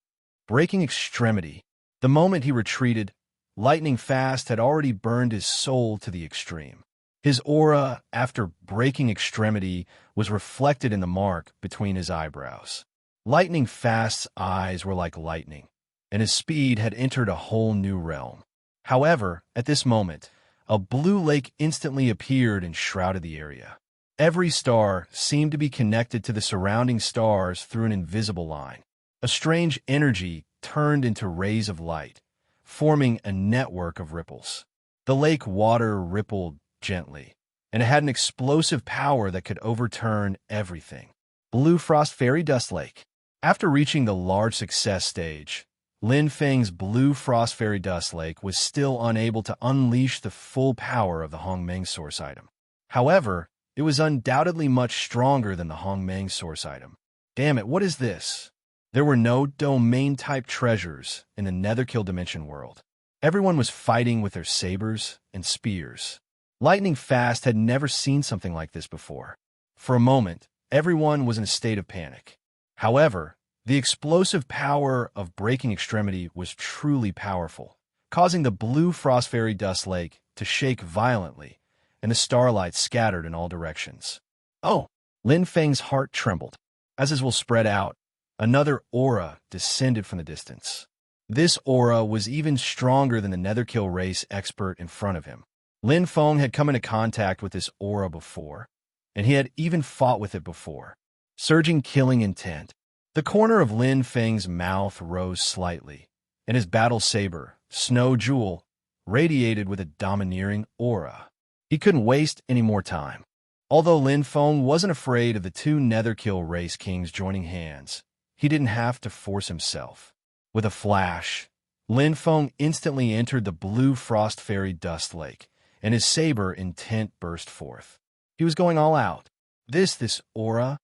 Breaking extremity. The moment he retreated, lightning fast had already burned his soul to the extreme. His aura, after breaking extremity, was reflected in the mark between his eyebrows. Lightning Fast's eyes were like lightning, and his speed had entered a whole new realm. However, at this moment, a blue lake instantly appeared and shrouded the area. Every star seemed to be connected to the surrounding stars through an invisible line. A strange energy turned into rays of light, forming a network of ripples. The lake water rippled gently, and it had an explosive power that could overturn everything. Blue Frost Fairy Dust Lake. After reaching the large success stage, Lin Feng's Blue Frost Fairy Dust Lake was still unable to unleash the full power of the Hongmeng source item. However, it was undoubtedly much stronger than the Hongmeng source item. Damn it, what is this? There were no domain-type treasures in the Netherkill Dimension world. Everyone was fighting with their sabers and spears. Lightning Fast had never seen something like this before. For a moment, everyone was in a state of panic. However, the explosive power of breaking extremity was truly powerful, causing the Blue Frost Fairy Dust Lake to shake violently, and the starlight scattered in all directions. Oh! Lin Feng's heart trembled. As his will spread out, another aura descended from the distance. This aura was even stronger than the Netherkill race expert in front of him. Lin Feng had come into contact with this aura before, and he had even fought with it before. Surging killing intent. The corner of Lin Feng's mouth rose slightly, and his battle saber, Snow Jewel, radiated with a domineering aura. He couldn't waste any more time. Although Lin Feng wasn't afraid of the two Netherkill race kings joining hands, he didn't have to force himself. With a flash, Lin Feng instantly entered the Blue Frost Fairy Dust Lake, and his saber intent burst forth. He was going all out. This aura,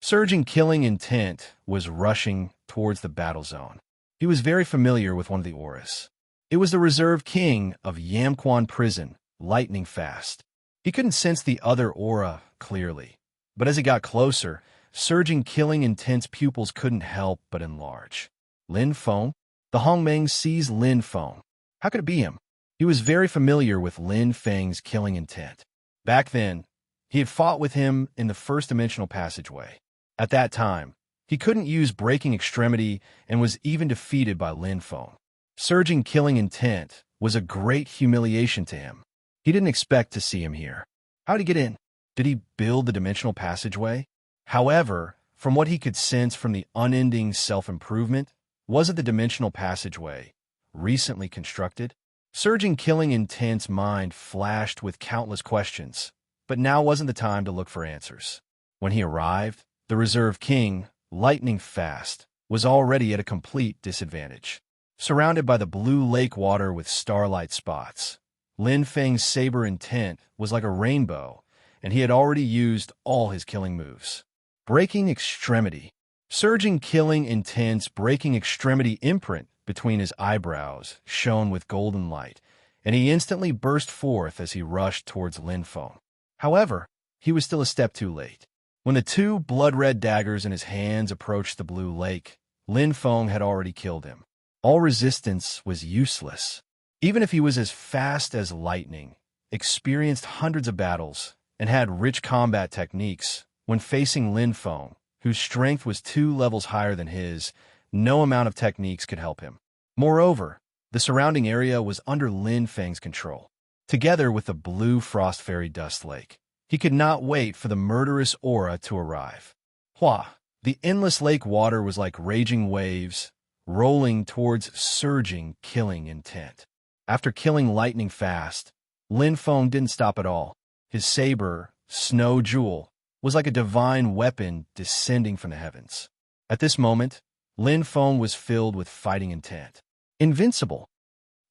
surging killing intent, was rushing towards the battle zone. He was very familiar with one of the auras. It was the reserve king of Yamquan Prison, Lightning Fast. He couldn't sense the other aura clearly, but as he got closer, surging killing intent's pupils couldn't help but enlarge. Lin Feng? The Hongmeng seized Lin Feng. How could it be him? He was very familiar with Lin Feng's killing intent. Back then, he had fought with him in the first-dimensional passageway. At that time, he couldn't use breaking extremity and was even defeated by Lin Feng. Surging killing intent was a great humiliation to him. He didn't expect to see him here. How'd he get in? Did he build the dimensional passageway? However, from what he could sense from the unending self-improvement, was it the dimensional passageway, recently constructed? Surging killing intent's mind flashed with countless questions, but now wasn't the time to look for answers. When he arrived, the reserve king, Lightning Fast, was already at a complete disadvantage. Surrounded by the blue lake water with starlight spots, Lin Feng's saber intent was like a rainbow, and he had already used all his killing moves. Breaking extremity. Surging killing intent's breaking extremity imprint between his eyebrows shone with golden light, and he instantly burst forth as he rushed towards Lin Feng. However, he was still a step too late. When the two blood-red daggers in his hands approached the blue lake, Lin Feng had already killed him. All resistance was useless. Even if he was as fast as lightning, experienced hundreds of battles, and had rich combat techniques, when facing Lin Feng, whose strength was 2 levels higher than his, no amount of techniques could help him. Moreover, the surrounding area was under Lin Feng's control. Together with the Blue Frost Fairy Dust Lake, he could not wait for the murderous aura to arrive. Hua! The endless lake water was like raging waves, rolling towards surging killing intent. After killing Lightning Fast, Lin Feng didn't stop at all. His saber, Snow Jewel, was like a divine weapon descending from the heavens. At this moment, Lin Feng was filled with fighting intent. Invincible.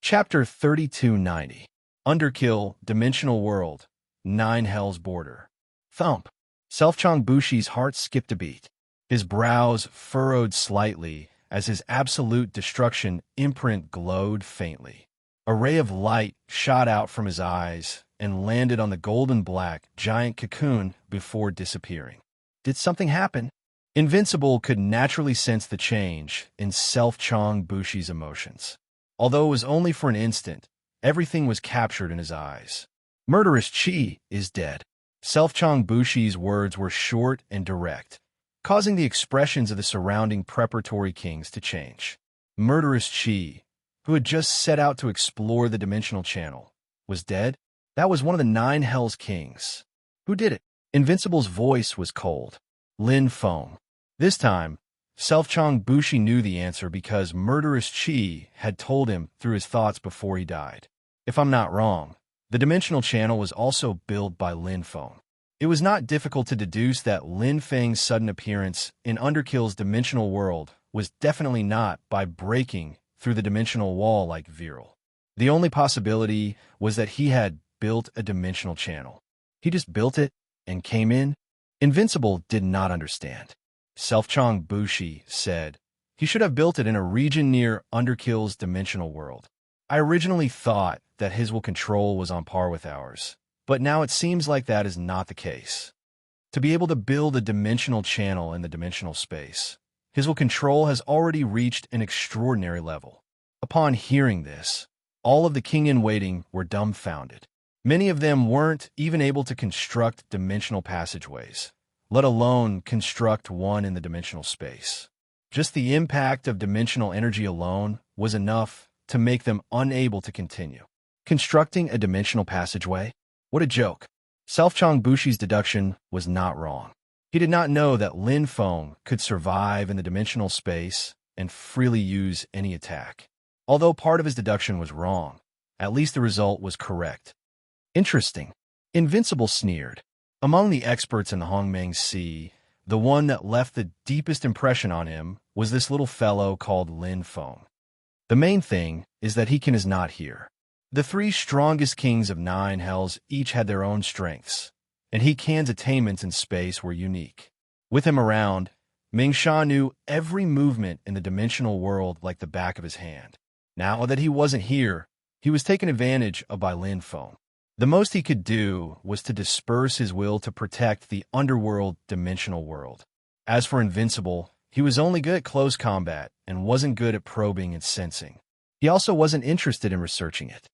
Chapter 3290. Underkill, Dimensional World, 9 Hell's Border. Thump. Selfchong Bushi's heart skipped a beat. His brows furrowed slightly as his absolute destruction imprint glowed faintly. A ray of light shot out from his eyes and landed on the golden-black giant cocoon before disappearing. Did something happen? Invincible could naturally sense the change in Self-Chong Bushi's emotions. Although it was only for an instant, everything was captured in his eyes. Murderous Qi is dead. Self-Chong Bushi's words were short and direct, causing the expressions of the surrounding preparatory kings to change. Murderous Qi, who had just set out to explore the dimensional channel, was dead? That was one of the 9 Hells Kings. Who did it? Invincible's voice was cold. Lin Feng. This time, Self-Chong Bushi knew the answer because Murderous Qi had told him through his thoughts before he died. If I'm not wrong, the dimensional channel was also built by Lin Feng. It was not difficult to deduce that Lin Feng's sudden appearance in Underkill's dimensional world was definitely not by breaking through the dimensional wall like Viral. The only possibility was that he had built a dimensional channel. He just built it and came in? Invincible did not understand. Self-Chong Bushi said, he should have built it in a region near Underkill's dimensional world. I originally thought that his will control was on par with ours, but now it seems like that is not the case. To be able to build a dimensional channel in the dimensional space, his will control has already reached an extraordinary level. Upon hearing this, all of the king-in-waiting were dumbfounded. Many of them weren't even able to construct dimensional passageways, let alone construct one in the dimensional space. Just the impact of dimensional energy alone was enough to make them unable to continue. Constructing a dimensional passageway? What a joke. Self-Chong Bushi's deduction was not wrong. He did not know that Lin Feng could survive in the dimensional space and freely use any attack. Although part of his deduction was wrong, at least the result was correct. Interesting. Invincible sneered. Among the experts in the Hongmeng Sea, the one that left the deepest impression on him was this little fellow called Lin Feng. The main thing is that he is not here. The 3 strongest kings of 9 hells each had their own strengths, and He Can's attainments in space were unique. With him around, Ming Sha knew every movement in the dimensional world like the back of his hand. Now that he wasn't here, he was taken advantage of by Lin Feng. The most he could do was to disperse his will to protect the underworld dimensional world. As for Invincible, he was only good at close combat and wasn't good at probing and sensing. He also wasn't interested in researching it.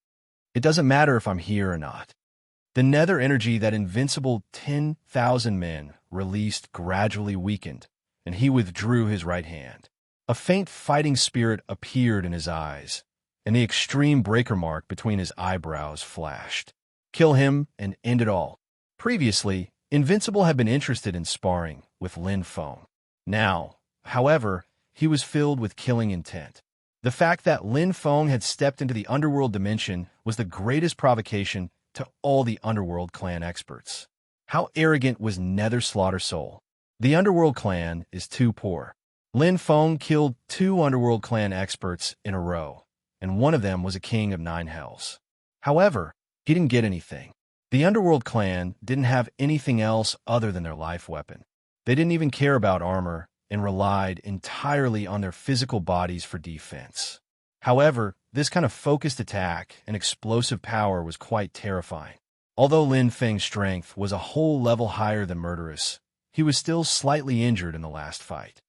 It doesn't matter if I'm here or not. The nether energy that Invincible 10,000 men released gradually weakened, and he withdrew his right hand. A faint fighting spirit appeared in his eyes, and the extreme breaker mark between his eyebrows flashed. Kill him and end it all. Previously, Invincible had been interested in sparring with Lin Feng. Now, however, he was filled with killing intent. The fact that Lin Feng had stepped into the underworld dimension was the greatest provocation to all the underworld clan experts. How arrogant was Nether Slaughter Soul? The underworld clan is too poor. Lin Feng killed 2 underworld clan experts in a row, and one of them was a king of 9 hells. However, he didn't get anything. The underworld clan didn't have anything else other than their life weapon. They didn't even care about armor and relied entirely on their physical bodies for defense. However, this kind of focused attack and explosive power was quite terrifying. Although Lin Feng's strength was a whole level higher than Murderous, he was still slightly injured in the last fight.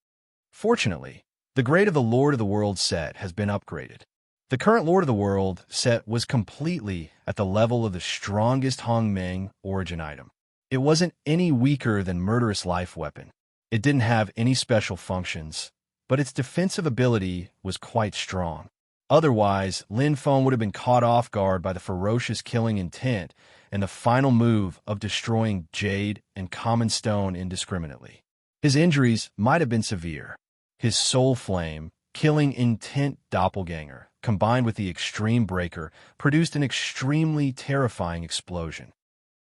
Fortunately, the Grade of the Lord of the World set has been upgraded. The current Lord of the World set was completely at the level of the strongest Hongmeng origin item. It wasn't any weaker than Murderous Life Weapon. It didn't have any special functions, but its defensive ability was quite strong. Otherwise, Lin Feng would have been caught off guard by the ferocious killing intent and the final move of destroying jade and common stone indiscriminately. His injuries might have been severe. His soul flame, killing intent doppelganger, combined with the extreme breaker, produced an extremely terrifying explosion.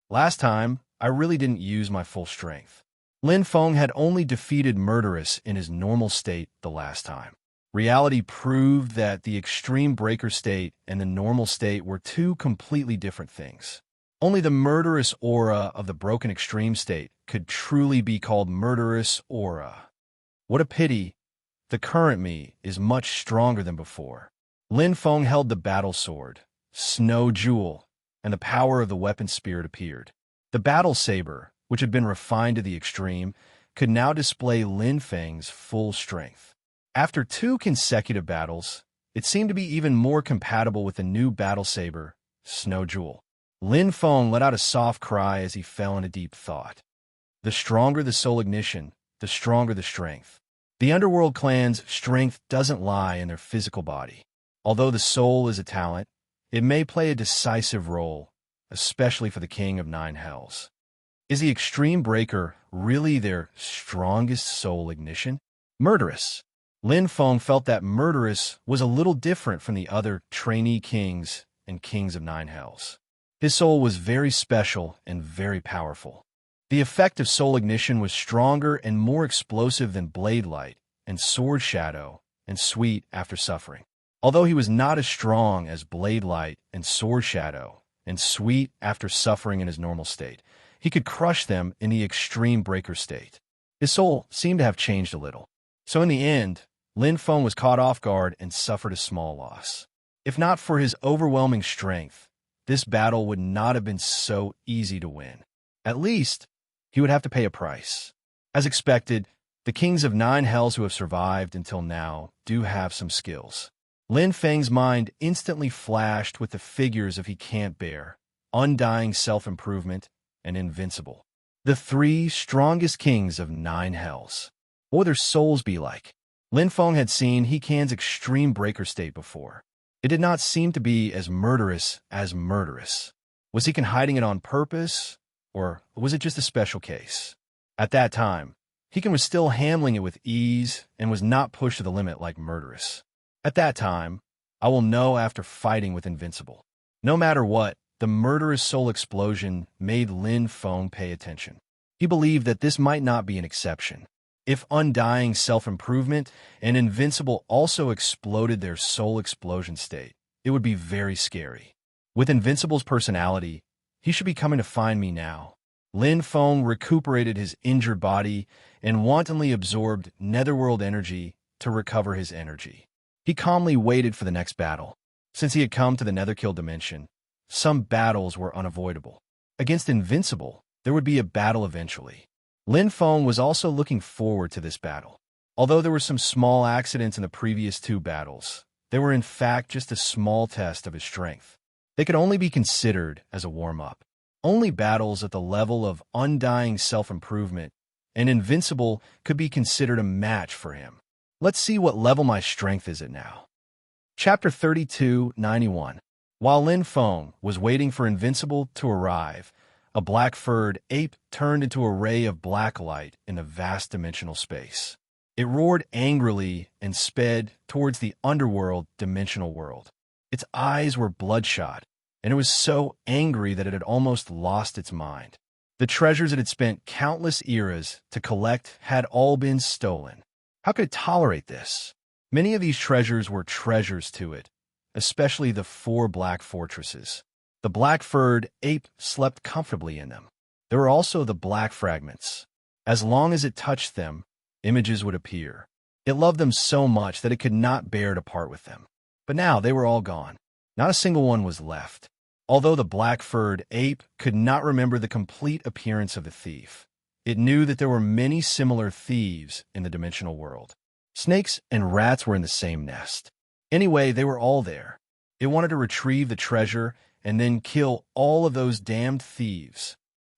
Last time, I really didn't use my full strength. Lin Feng had only defeated Murderous in his normal state the last time. Reality proved that the extreme breaker state and the normal state were 2 completely different things. Only the murderous aura of the broken extreme state could truly be called Murderous Aura. What a pity. The current me is much stronger than before. Lin Feng held the battle sword, snow jewel, and the power of the weapon spirit appeared. The battle saber, which had been refined to the extreme, could now display Lin Feng's full strength. After 2 consecutive battles, it seemed to be even more compatible with the new battle saber, Snow Jewel. Lin Feng let out a soft cry as he fell into deep thought. The stronger the soul ignition, the stronger the strength. The Underworld clan's strength doesn't lie in their physical body. Although the soul is a talent, it may play a decisive role, especially for the King of Nine Hells. Is the Extreme Breaker really their strongest soul ignition? Murderous. Lin Feng felt that Murderous was a little different from the other trainee kings and kings of Nine Hells. His soul was very special and very powerful. The effect of soul ignition was stronger and more explosive than Blade Light and Sword Shadow and Sweet After Suffering. Although he was not as strong as Blade Light and Sword Shadow and Sweet After Suffering in his normal state, he could crush them in the Extreme Breaker state. His soul seemed to have changed a little. So in the end, Lin Feng was caught off guard and suffered a small loss. If not for his overwhelming strength, this battle would not have been so easy to win. At least, he would have to pay a price. As expected, the kings of Nine Hells who have survived until now do have some skills. Lin Feng's mind instantly flashed with the figures of He Can't Bear, Undying Self-Improvement, and Invincible. The 3 strongest kings of Nine Hells. What would their souls be like? Lin Feng had seen He Can's Extreme Breaker state before. It did not seem to be as murderous as Murderous. Was He hiding it on purpose, or was it just a special case? At that time, He was still handling it with ease and was not pushed to the limit like Murderous. At that time, I will know after fighting with Invincible. No matter what, the Murderous soul explosion made Lin Feng pay attention. He believed that this might not be an exception. If Undying Self-Improvement and Invincible also exploded their soul explosion state, it would be very scary. With Invincible's personality, he should be coming to find me now. Lin Feng recuperated his injured body and wantonly absorbed netherworld energy to recover his energy. He calmly waited for the next battle. Since he had come to the Netherkill dimension, some battles were unavoidable. Against Invincible, there would be a battle eventually. Lin Feng was also looking forward to this battle. Although there were some small accidents in the previous 2 battles, they were in fact just a small test of his strength. They could only be considered as a warm-up. Only battles at the level of Undying Self-Improvement and Invincible could be considered a match for him. Let's see what level my strength is at now. Chapter 32:91. While Lin Feng was waiting for Invincible to arrive, a black-furred ape turned into a ray of black light in the vast dimensional space. It roared angrily and sped towards the underworld dimensional world. Its eyes were bloodshot, and it was so angry that it had almost lost its mind. The treasures it had spent countless eras to collect had all been stolen. How could it tolerate this? Many of these treasures were treasures to it, especially the 4 black fortresses. The black-furred ape slept comfortably in them. There were also the black fragments. As long as it touched them, images would appear. It loved them so much that it could not bear to part with them. But now they were all gone. Not a single one was left. Although the black-furred ape could not remember the complete appearance of the thief, it knew that there were many similar thieves in the dimensional world. Snakes and rats were in the same nest. Anyway, they were all there. It wanted to retrieve the treasure and then kill all of those damned thieves.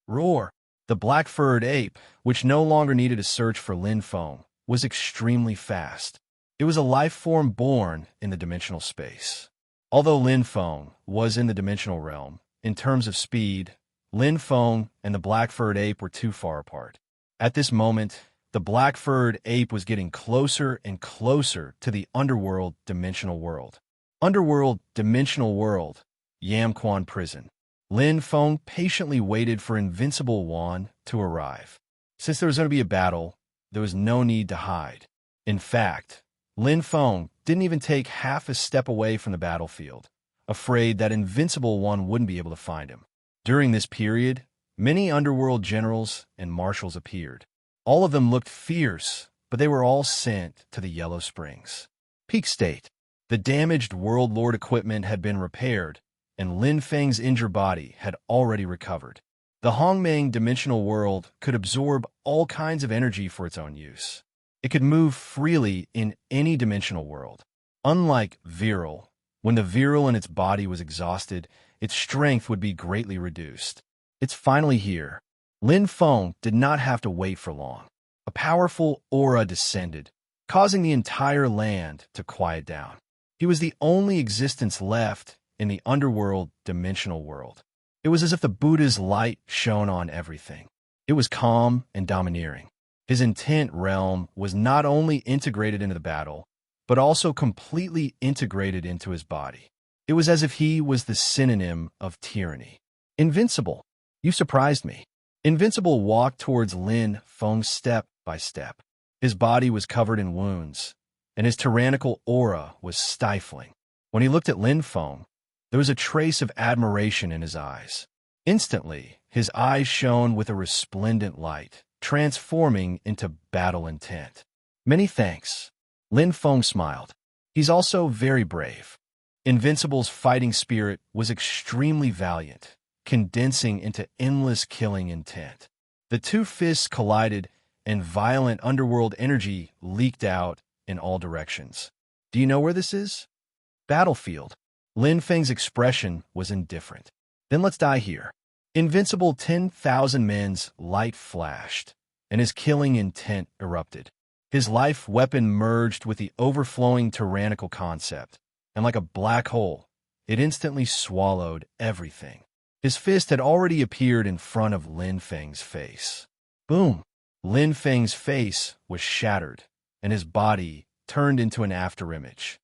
Roar! The black-furred ape, which no longer needed to search for Lin Feng, was extremely fast. It was a life form born in the dimensional space. Although Lin Feng was in the dimensional realm, in terms of speed, Lin Feng and the black-furred ape were too far apart. At this moment, the black-furred ape was getting closer and closer to the underworld dimensional world. Underworld dimensional world, Yamquan prison. Lin Feng patiently waited for Invincible Wan to arrive. Since there was going to be a battle, there was no need to hide. In fact, Lin Feng didn't even take half a step away from the battlefield, afraid that Invincible One wouldn't be able to find him. During this period, many underworld generals and marshals appeared. All of them looked fierce, but they were all sent to the Yellow Springs. Peak State. The damaged World Lord equipment had been repaired, and Lin Feng's injured body had already recovered. The Hongmeng dimensional world could absorb all kinds of energy for its own use. It could move freely in any dimensional world. Unlike Viral, when the Viral in its body was exhausted, its strength would be greatly reduced. It's finally here. Lin Feng did not have to wait for long. A powerful aura descended, causing the entire land to quiet down. He was the only existence left in the underworld dimensional world. It was as if the Buddha's light shone on everything. It was calm and domineering. His intent realm was not only integrated into the battle, but also completely integrated into his body. It was as if he was the synonym of tyranny. Invincible, you surprised me. Invincible walked towards Lin Feng step by step. His body was covered in wounds, and his tyrannical aura was stifling. When he looked at Lin Feng, there was a trace of admiration in his eyes. Instantly, his eyes shone with a resplendent light, transforming into battle intent. Many thanks. Lin Feng smiled. He's also very brave. Invincible's fighting spirit was extremely valiant, condensing into endless killing intent. The two fists collided, and violent underworld energy leaked out in all directions. Do you know where this is? Battlefield. Lin Feng's expression was indifferent. Then let's die here. Invincible 10,000 men's light flashed, and his killing intent erupted. His life weapon merged with the overflowing tyrannical concept, and like a black hole, it instantly swallowed everything. His fist had already appeared in front of Lin Feng's face. Boom! Lin Feng's face was shattered, and his body turned into an afterimage.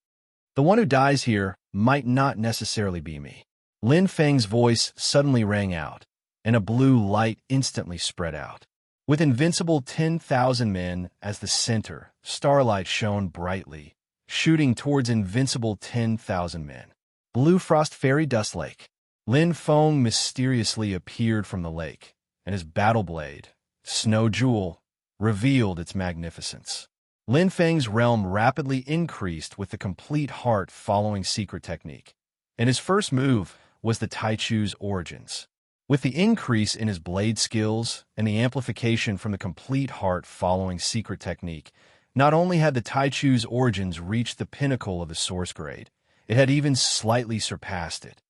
The one who dies here might not necessarily be me. Lin Feng's voice suddenly rang out, and a blue light instantly spread out. With invincible 10,000 men as the center, starlight shone brightly, shooting towards invincible 10,000 men. Blue Frost Fairy Dust Lake. Lin Feng mysteriously appeared from the lake, and his battle blade, Snow Jewel, revealed its magnificence. Lin Feng's realm rapidly increased with the complete heart following secret technique, and his first move was the Taichu's origins. With the increase in his blade skills and the amplification from the complete heart following secret technique, not only had the Taichu's origins reached the pinnacle of the source grade, it had even slightly surpassed it.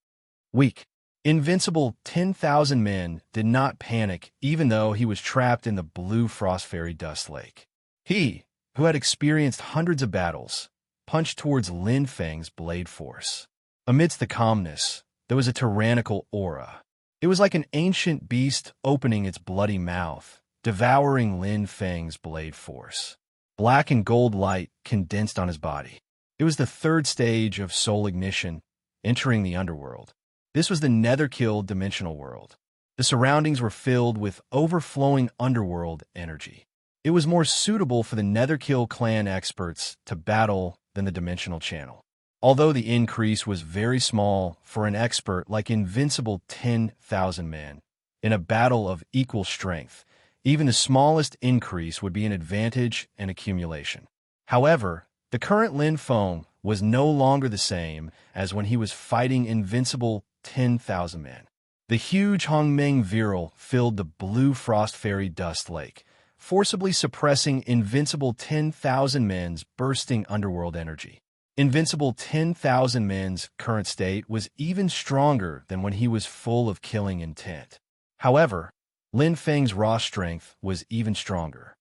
Weak. Invincible 10,000 men did not panic even though he was trapped in the Blue Frost Fairy Dust Lake. He, who had experienced hundreds of battles, punched towards Lin Feng's blade force. Amidst the calmness, there was a tyrannical aura. It was like an ancient beast opening its bloody mouth, devouring Lin Feng's blade force. Black and gold light condensed on his body. It was the third stage of soul ignition, entering the underworld. This was the Netherkill dimensional world. The surroundings were filled with overflowing underworld energy. It was more suitable for the Netherkill clan experts to battle than the dimensional channel. Although the increase was very small for an expert like Invincible 10,000 men, in a battle of equal strength, even the smallest increase would be an advantage and accumulation. However, the current Lin Feng was no longer the same as when he was fighting Invincible 10,000 men. The huge Hongmeng Viral filled the Blue Frost Fairy Dust Lake, forcibly suppressing Invincible 10,000 men's bursting underworld energy. Invincible 10,000 men's current state was even stronger than when he was full of killing intent. However, Lin Feng's raw strength was even stronger.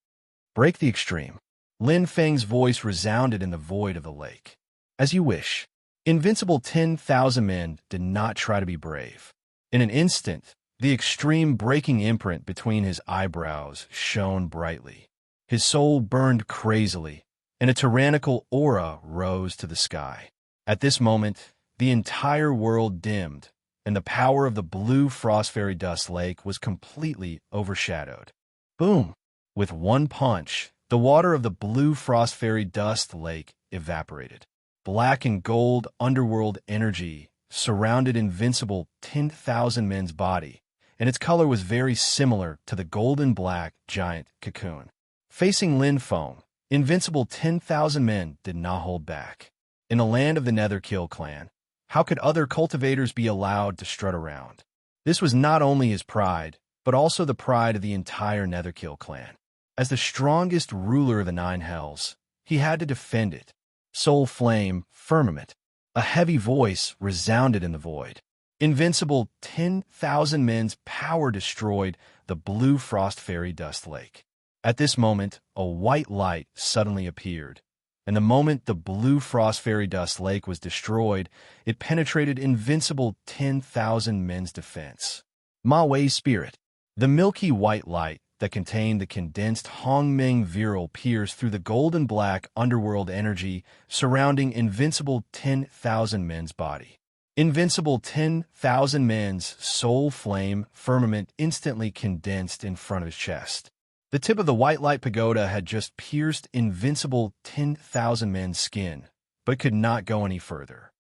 Break the extreme. Lin Feng's voice resounded in the void of the lake. As you wish. Invincible 10,000 men did not try to be brave. In an instant, the extreme breaking imprint between his eyebrows shone brightly. His soul burned crazily, and a tyrannical aura rose to the sky. At this moment, the entire world dimmed, and the power of the Blue Frost Fairy Dust Lake was completely overshadowed. Boom! With one punch, the water of the Blue Frost Fairy Dust Lake evaporated. Black and gold underworld energy surrounded Invincible 10,000 men's body, and its color was very similar to the golden-black giant cocoon. Facing Lin Feng, Invincible 10,000 men did not hold back. In the land of the Netherkill clan, How could other cultivators be allowed to strut around? This was not only his pride, but also the pride of the entire Netherkill clan. As the strongest ruler of the Nine Hells, he had to defend it. Soul flame, firmament. A heavy voice resounded in the void. Invincible 10,000 men's power destroyed the blue frost fairy dust lake. At this moment, a white light suddenly appeared, and the moment the blue frost fairy dust lake was destroyed, it penetrated invincible 10,000 men's defense. Ma Wei's spirit. The milky white light that contained the condensed Hongmeng viral pierced through the golden-black underworld energy surrounding invincible 10,000 men's body. Invincible 10,000 men's soul flame firmament instantly condensed in front of his chest. The tip of the white light pagoda had just pierced invincible 10,000 men's skin, but could not go any further.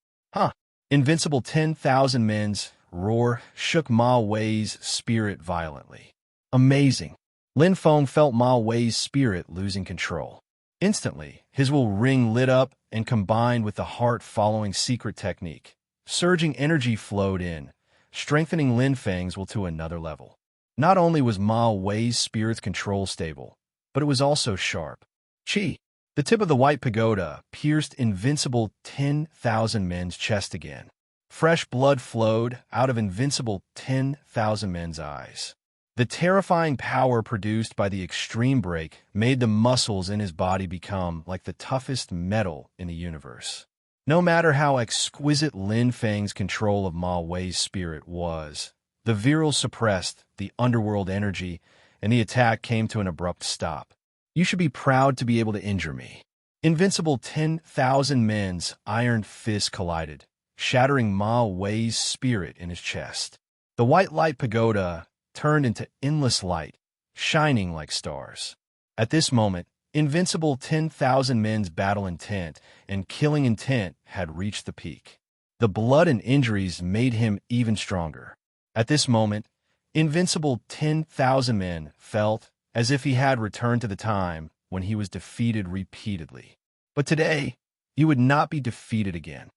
Invincible 10,000 men's roar shook Ma Wei's spirit violently. Amazing. Lin Feng felt Ma Wei's spirit losing control. Instantly, his will ring lit up and combined with the heart-following secret technique. Surging energy flowed in, strengthening Lin Feng's will to another level. Not only was Ma Wei's spirit's control stable, but it was also sharp. Qi. The tip of the white pagoda pierced invincible 10,000 men's chest again. Fresh blood flowed out of invincible 10,000 men's eyes. The terrifying power produced by the extreme break made the muscles in his body become like the toughest metal in the universe. No matter how exquisite Lin Feng's control of Ma Wei's spirit was, the viral suppressed the underworld energy, and the attack came to an abrupt stop. You should be proud to be able to injure me. Invincible 10,000 men's iron fists collided, shattering Ma Wei's spirit in his chest. The white light pagoda turned into endless light, shining like stars. At this moment, invincible 10,000 men's battle intent and killing intent had reached the peak. The blood and injuries made him even stronger. At this moment, invincible 10,000 men felt as if he had returned to the time when he was defeated repeatedly. But today, he would not be defeated again.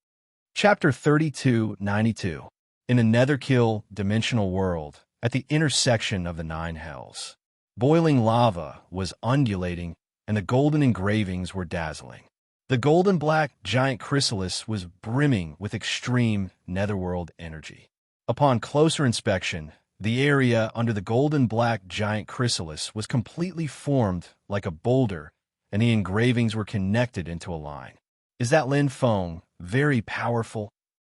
Chapter 3292. In a Netherkill dimensional world, at the intersection of the Nine Hells, boiling lava was undulating and the golden engravings were dazzling. The golden-black giant chrysalis was brimming with extreme netherworld energy. Upon closer inspection, the area under the golden-black giant chrysalis was completely formed like a boulder, and the engravings were connected into a line. Is that Lin Feng, very powerful?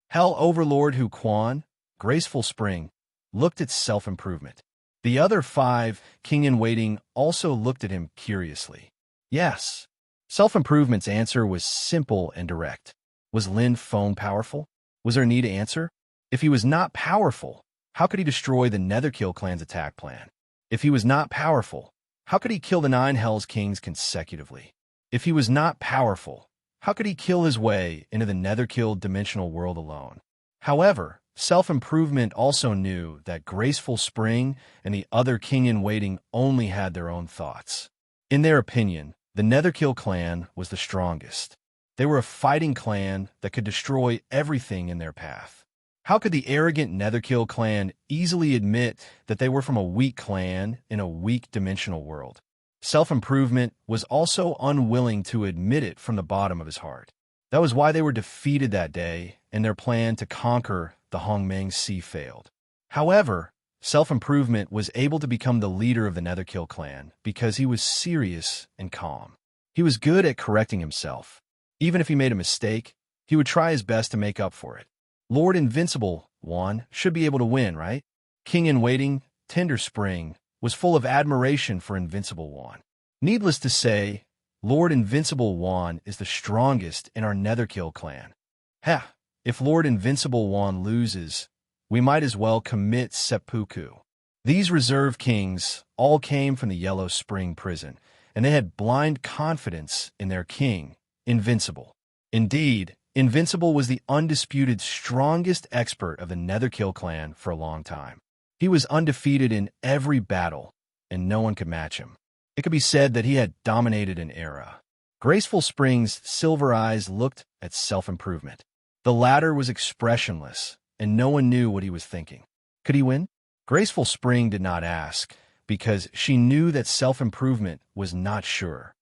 Hell Overlord Hu Quan, graceful spring, looked at self-improvement. The other 5, king-in-waiting, also looked at him curiously. Yes. Self-improvement's answer was simple and direct. Was Lin Feng powerful? Was there need to answer? If he was not powerful, how could he destroy the Netherkill clan's attack plan? If he was not powerful, how could he kill the 9 Hells Kings consecutively? If he was not powerful, how could he kill his way into the Netherkill dimensional world alone? However, self-improvement also knew that Graceful Spring and the other king-in-waiting only had their own thoughts. In their opinion, the Netherkill clan was the strongest. They were a fighting clan that could destroy everything in their path. How could the arrogant Netherkill clan easily admit that they were from a weak clan in a weak dimensional world? Self-improvement was also unwilling to admit it from the bottom of his heart. That was why they were defeated that day, and their plan to conquer the Hongmeng Sea failed. However, self-improvement was able to become the leader of the Netherkill clan because he was serious and calm. He was good at correcting himself. Even if he made a mistake, he would try his best to make up for it. Lord Invincible Wan should be able to win, right? King-in-waiting, Tender Spring, was full of admiration for Invincible Wan. Needless to say, Lord Invincible Wan is the strongest in our Netherkill clan. If Lord Invincible Wan loses, we might as well commit seppuku. These reserve kings all came from the Yellow Spring prison, and they had blind confidence in their king, Invincible. Indeed, Invincible was the undisputed strongest expert of the Netherkill clan for a long time. He was undefeated in every battle, and no one could match him. It could be said that he had dominated an era. Graceful Spring's silver eyes looked at self-improvement. The latter was expressionless, and no one knew what he was thinking. Could he win? Graceful Spring did not ask, because she knew that self-improvement was not sure.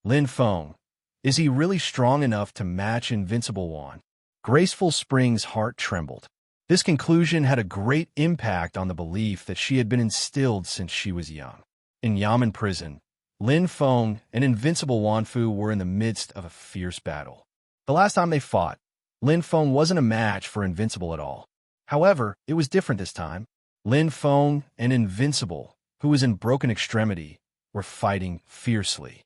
Lin Feng, is he really strong enough to match Invincible Wand? Graceful Spring's heart trembled. This conclusion had a great impact on the belief that she had been instilled since she was young. In Yamen prison, Lin Feng and Invincible Wanfu were in the midst of a fierce battle. The last time they fought, Lin Feng wasn't a match for Invincible at all. However, it was different this time. Lin Feng and Invincible, who was in broken extremity, were fighting fiercely.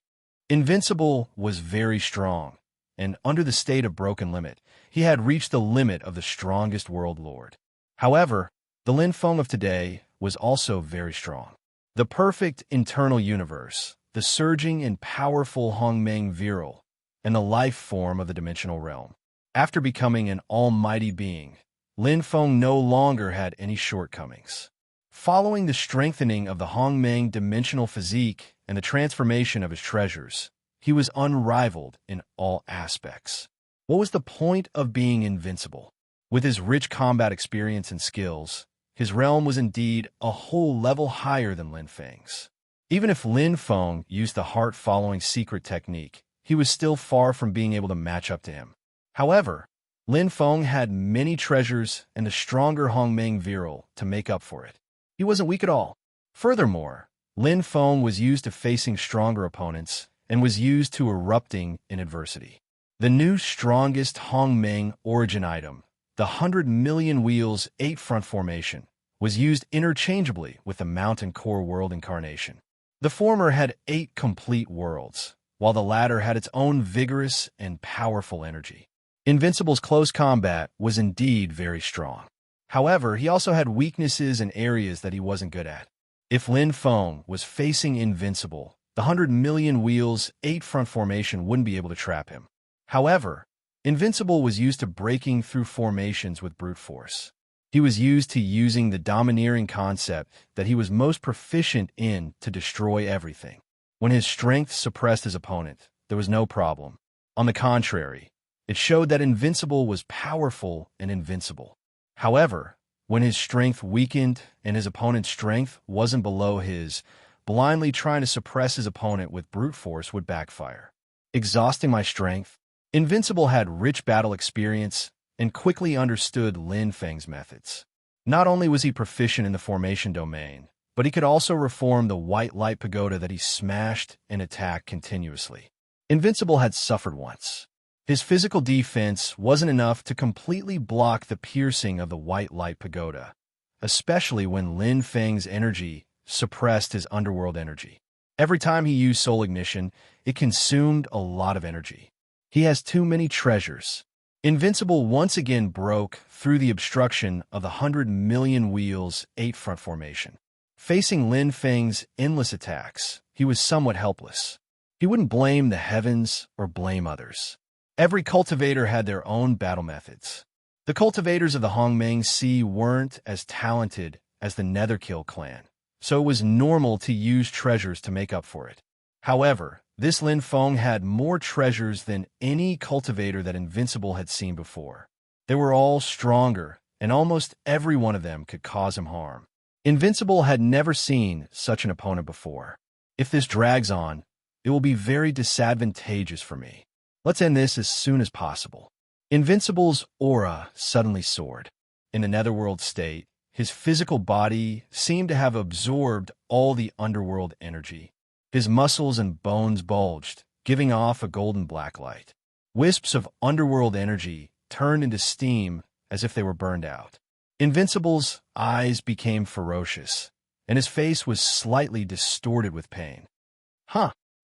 Invincible was very strong, and under the state of broken limit, he had reached the limit of the strongest world lord. However, the Lin Feng of today was also very strong. The perfect internal universe, the surging and powerful Hongmeng virile, and the life form of the dimensional realm. After becoming an almighty being, Lin Feng no longer had any shortcomings. Following the strengthening of the Hongmeng dimensional physique and the transformation of his treasures, he was unrivaled in all aspects. What was the point of being invincible? With his rich combat experience and skills, his realm was indeed a whole level higher than Lin Feng's. Even if Lin Feng used the heart-following secret technique, he was still far from being able to match up to him. However, Lin Feng had many treasures and the stronger Hongmeng virile to make up for it. He wasn't weak at all. Furthermore, Lin Feng was used to facing stronger opponents and was used to erupting in adversity. The new strongest Hongmeng origin item, the 100 million wheels 8 front formation, was used interchangeably with the mountain core world incarnation. The former had 8 complete worlds, while the latter had its own vigorous and powerful energy. Invincible's close combat was indeed very strong. However, he also had weaknesses in areas that he wasn't good at. If Lin Feng was facing Invincible, the 100 million wheels 8 front formation wouldn't be able to trap him. However, Invincible was used to breaking through formations with brute force. He was used to using the domineering concept that he was most proficient in to destroy everything. When his strength suppressed his opponent, there was no problem. On the contrary, it showed that Invincible was powerful and invincible. However, when his strength weakened and his opponent's strength wasn't below his, blindly trying to suppress his opponent with brute force would backfire. Exhausting my strength, Invincible had rich battle experience and quickly understood Lin Feng's methods. Not only was he proficient in the formation domain, but he could also reform the white light pagoda that he smashed and attacked continuously. Invincible had suffered once. His physical defense wasn't enough to completely block the piercing of the white light pagoda, especially when Lin Feng's energy suppressed his underworld energy. Every time he used soul ignition, it consumed a lot of energy. He has too many treasures. Invincible once again broke through the obstruction of the 100 million wheels 8 front formation. Facing Lin Feng's endless attacks, he was somewhat helpless. He wouldn't blame the heavens or blame others. Every cultivator had their own battle methods. The cultivators of the Hongmeng Sea weren't as talented as the Netherkill clan, so it was normal to use treasures to make up for it. However, this Lin Feng had more treasures than any cultivator that Invincible had seen before. They were all stronger, and almost every one of them could cause him harm. Invincible had never seen such an opponent before. If this drags on, it will be very disadvantageous for me. Let's end this as soon as possible. Invincible's aura suddenly soared. In the netherworld state, his physical body seemed to have absorbed all the underworld energy. His muscles and bones bulged, giving off a golden black light. Wisps of underworld energy turned into steam as if they were burned out. Invincible's eyes became ferocious, and his face was slightly distorted with pain.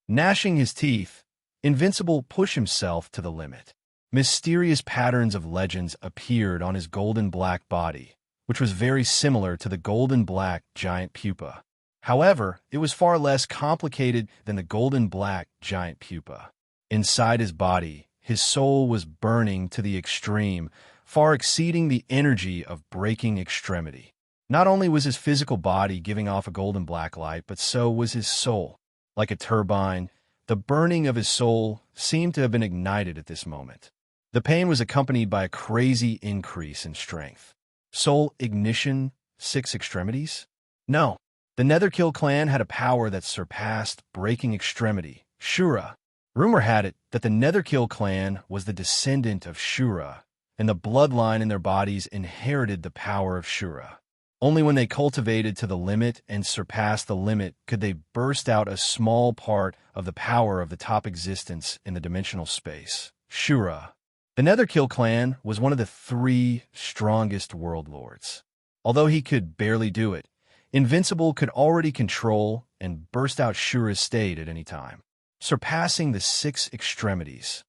Gnashing his teeth, Invincible pushed himself to the limit. Mysterious patterns of legends appeared on his golden black body, which was very similar to the golden black giant pupa. However, it was far less complicated than the golden black giant pupa. Inside his body, his soul was burning to the extreme, far exceeding the energy of breaking extremity. Not only was his physical body giving off a golden black light, but so was his soul. Like a turbine, the burning of his soul seemed to have been ignited at this moment. The pain was accompanied by a crazy increase in strength. Soul ignition, 6 extremities? No. The Netherkill clan had a power that surpassed breaking extremity, Shura. Rumor had it that the Netherkill clan was the descendant of Shura, and the bloodline in their bodies inherited the power of Shura. Only when they cultivated to the limit and surpassed the limit could they burst out a small part of the power of the top existence in the dimensional space, Shura. The Netherkill clan was one of the 3 strongest world lords. Although he could barely do it, Invincible could already control and burst out Shura's state at any time, surpassing the 6 extremities.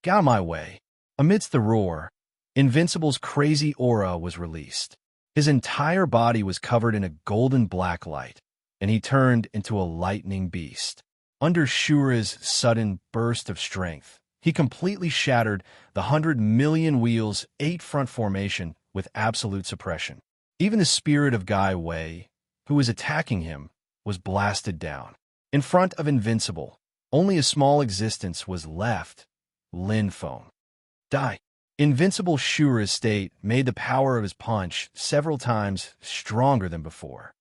Get out of my way. Amidst the roar, Invincible's crazy aura was released. His entire body was covered in a golden black light, and he turned into a lightning beast. Under Shura's sudden burst of strength, he completely shattered the 100 million wheels 8 front formation with absolute suppression. Even the spirit of Guy Wei, who was attacking him, was blasted down. In front of Invincible, only a small existence was left, Lin Feng. Die. Invincible Shura's state made the power of his punch several times stronger than before.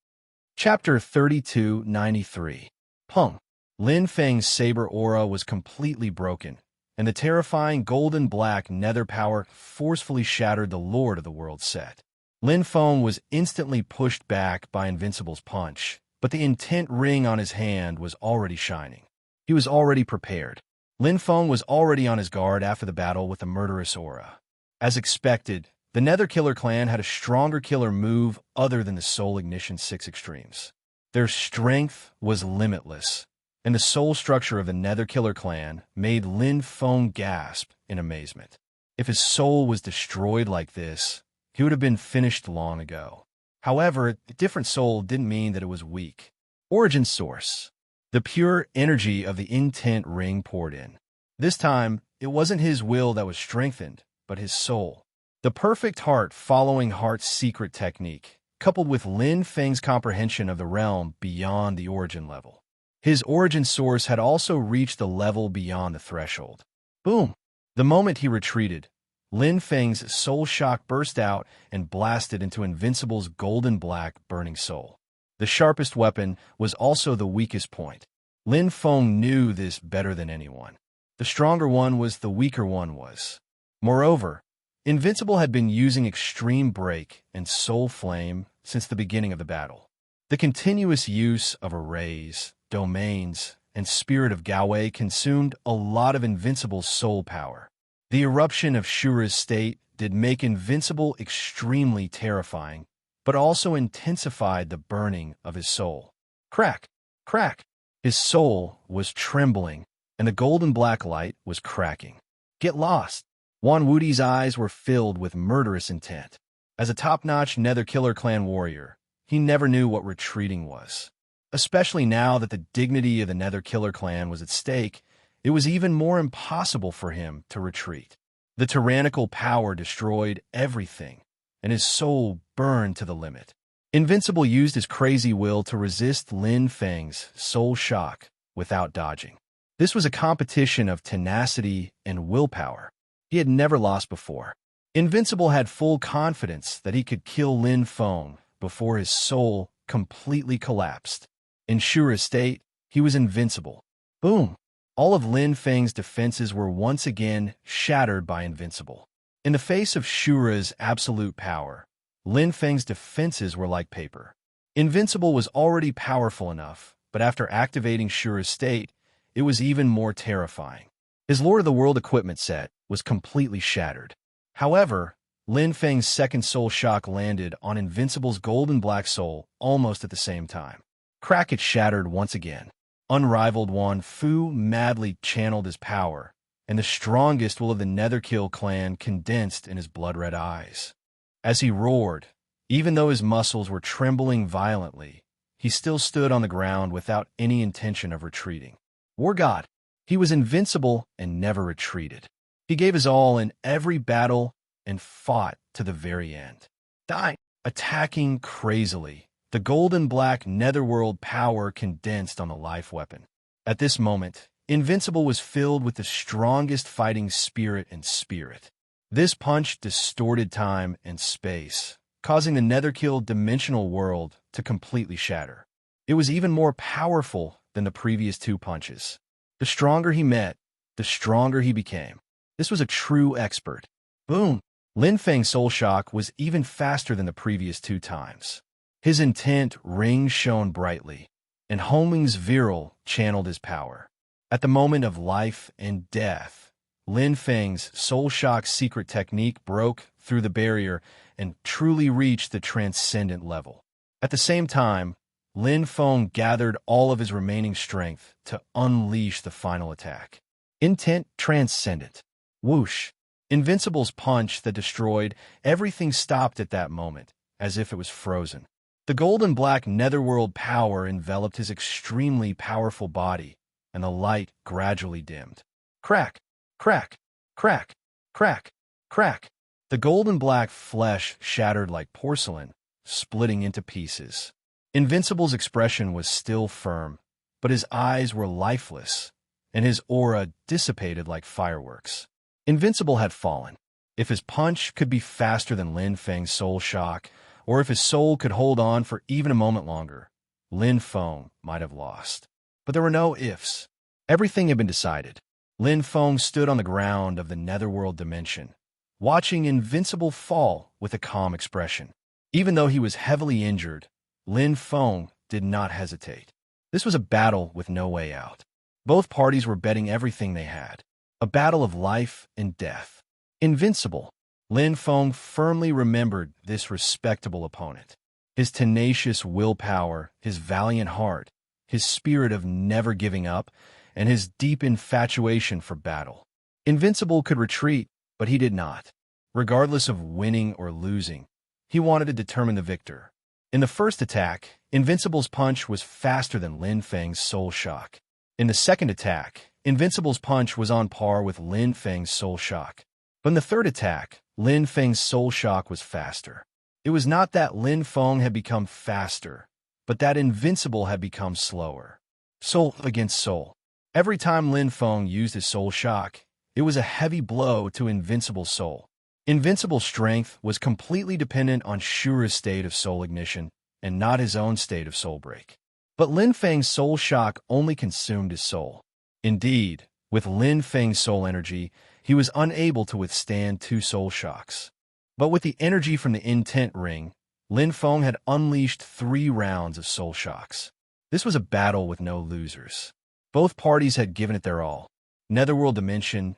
Chapter 3293. Pung. Lin Feng's saber aura was completely broken, and the terrifying golden black nether power forcefully shattered the Lord of the World set. Lin Feng was instantly pushed back by Invincible's punch, but the intent ring on his hand was already shining. He was already prepared. Lin Feng was already on his guard after the battle with the murderous aura. As expected, the Netherkiller clan had a stronger killer move other than the Soul Ignition 6 extremes. Their strength was limitless, and the soul structure of the Netherkiller clan made Lin Feng gasp in amazement. If his soul was destroyed like this, he would have been finished long ago. However, a different soul didn't mean that it was weak. Origin source. The pure energy of the intent ring poured in. This time, it wasn't his will that was strengthened, but his soul. The perfect heart following heart's secret technique, coupled with Lin Feng's comprehension of the realm beyond the origin level. His origin source had also reached the level beyond the threshold. Boom! The moment he retreated, Lin Feng's soul shock burst out and blasted into Invincible's golden black burning soul. The sharpest weapon was also the weakest point. Lin Feng knew this better than anyone. The stronger one was the weaker one was. Moreover, Invincible had been using Extreme Break and Soul Flame since the beginning of the battle. The continuous use of arrays, domains, and Spirit of Galway consumed a lot of Invincible's soul power. The eruption of Shura's state did make Invincible extremely terrifying, but also intensified the burning of his soul. Crack! Crack! His soul was trembling, and the golden black light was cracking. Get lost! Wan Wudi's eyes were filled with murderous intent. As a top-notch Netherkiller clan warrior, he never knew what retreating was. Especially now that the dignity of the Netherkiller clan was at stake, it was even more impossible for him to retreat. The tyrannical power destroyed everything, and his soul burned to the limit. Invincible used his crazy will to resist Lin Feng's soul shock without dodging. This was a competition of tenacity and willpower. He had never lost before. Invincible had full confidence that he could kill Lin Feng before his soul completely collapsed. In Shura's state, he was invincible. Boom! All of Lin Feng's defenses were once again shattered by Invincible. In the face of Shura's absolute power, Lin Feng's defenses were like paper. Invincible was already powerful enough, but after activating Shura's state, it was even more terrifying. His Lord of the World equipment set was completely shattered. However, Lin Feng's second soul shock landed on Invincible's golden black soul almost at the same time. Crack! It shattered once again. Unrivaled Wan Fu madly channeled his power, and the strongest will of the Netherkill clan condensed in his blood-red eyes. As he roared, even though his muscles were trembling violently, he still stood on the ground without any intention of retreating. War God! He was invincible and never retreated. He gave his all in every battle and fought to the very end. Die! Attacking crazily, the golden black netherworld power condensed on the life weapon. At this moment, Invincible was filled with the strongest fighting spirit and spirit. This punch distorted time and space, causing the Netherkill dimensional world to completely shatter. It was even more powerful than the previous two punches. The stronger he met, the stronger he became. This was a true expert. Boom! Lin Feng's soul shock was even faster than the previous two times. His intent ring shone brightly, and Homing's virile channeled his power. At the moment of life and death, Lin Feng's soul shock secret technique broke through the barrier and truly reached the transcendent level. At the same time, Lin Feng gathered all of his remaining strength to unleash the final attack. Intent transcendent. Whoosh! Invincible's punch that destroyed everything stopped at that moment, as if it was frozen. The golden-black netherworld power enveloped his extremely powerful body, and the light gradually dimmed. Crack! Crack! Crack! Crack! Crack! The golden-black flesh shattered like porcelain, splitting into pieces. Invincible's expression was still firm, but his eyes were lifeless, and his aura dissipated like fireworks. Invincible had fallen. If his punch could be faster than Lin Feng's soul shock, or if his soul could hold on for even a moment longer, Lin Feng might have lost. But there were no ifs. Everything had been decided. Lin Feng stood on the ground of the netherworld dimension, watching Invincible fall with a calm expression. Even though he was heavily injured, Lin Feng did not hesitate. This was a battle with no way out. Both parties were betting everything they had. A battle of life and death. Invincible. Lin Feng firmly remembered this respectable opponent. His tenacious willpower, his valiant heart, his spirit of never giving up, and his deep infatuation for battle. Invincible could retreat, but he did not. Regardless of winning or losing, he wanted to determine the victor. In the first attack, Invincible's punch was faster than Lin Feng's soul shock. In the second attack, Invincible's punch was on par with Lin Feng's soul shock. But in the third attack, Lin Feng's soul shock was faster. It was not that Lin Feng had become faster, but that Invincible had become slower. Soul against soul. Every time Lin Feng used his soul shock, it was a heavy blow to Invincible's soul. Invincible's strength was completely dependent on Shura's state of soul ignition and not his own state of soul break. But Lin Feng's soul shock only consumed his soul. Indeed, with Lin Feng's soul energy, he was unable to withstand two soul shocks. But with the energy from the intent ring, Lin Feng had unleashed 3 rounds of soul shocks. This was a battle with no losers. Both parties had given it their all. Netherworld dimension,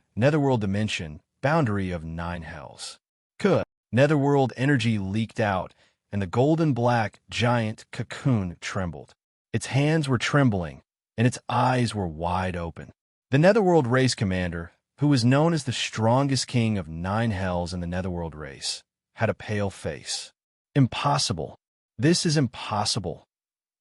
boundary of 9 hells. Netherworld energy leaked out, and the golden-black giant cocoon trembled. Its hands were trembling, and its eyes were wide open. The Netherworld race commander, who was known as the strongest king of 9 hells in the Netherworld race, had a pale face. Impossible. This is impossible.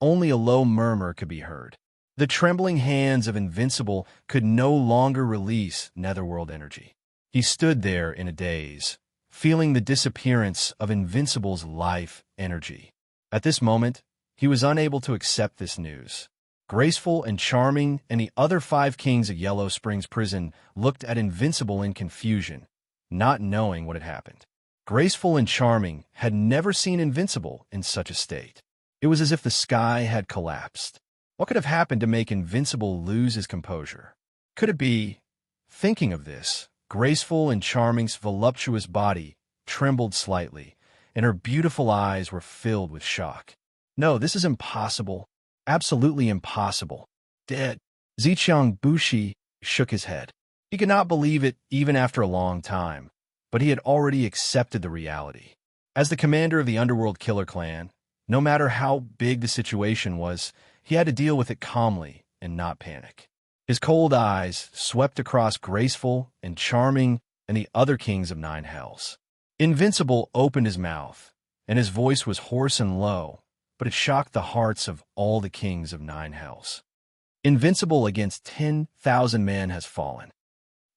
Only a low murmur could be heard. The trembling hands of Invincible could no longer release Netherworld energy. He stood there in a daze, feeling the disappearance of Invincible's life energy. At this moment, he was unable to accept this news. Graceful and Charming and the other 5 kings of Yellow Springs Prison looked at Invincible in confusion, not knowing what had happened. Graceful and Charming had never seen Invincible in such a state. It was as if the sky had collapsed. What could have happened to make Invincible lose his composure? Could it be? Thinking of this, Graceful and Charming's voluptuous body trembled slightly, and her beautiful eyes were filled with shock. No, this is impossible. Absolutely impossible. Dead. Ziqiang Bushi shook his head. He could not believe it even after a long time, but he had already accepted the reality. As the commander of the Underworld Killer Clan, no matter how big the situation was, he had to deal with it calmly and not panic. His cold eyes swept across Graceful and Charming and the other kings of 9 hells. Invincible opened his mouth, and his voice was hoarse and low, but it shocked the hearts of all the kings of 9 hells. Invincible against 10,000 men has fallen.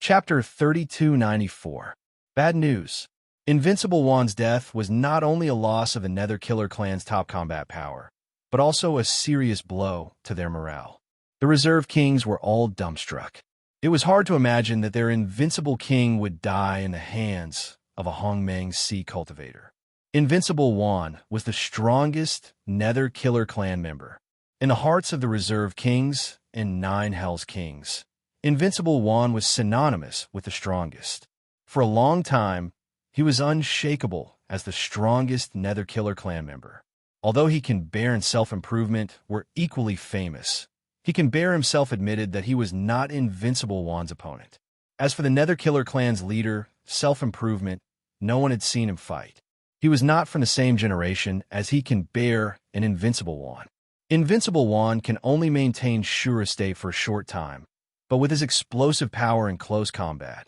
Chapter 3294. Bad news. Invincible Wan's death was not only a loss of the Nether Killer Clan's top combat power, but also a serious blow to their morale. The reserve kings were all dumbstruck. It was hard to imagine that their invincible king would die in the hands of a Hongmeng sea cultivator. Invincible Wan was the strongest Nether Killer clan member. In the hearts of the reserve kings and Nine Hells kings, Invincible Wan was synonymous with the strongest. For a long time, he was unshakable as the strongest Nether Killer clan member. Although he can bear and self-improvement were equally famous, he can bear himself admitted that he was not Invincible Wan's opponent. As for the Nether Killer clan's leader, self-improvement, no one had seen him fight. He was not from the same generation as he can bear an Invincible Wan. Invincible Wan can only maintain sure estate for a short time, but with his explosive power in close combat,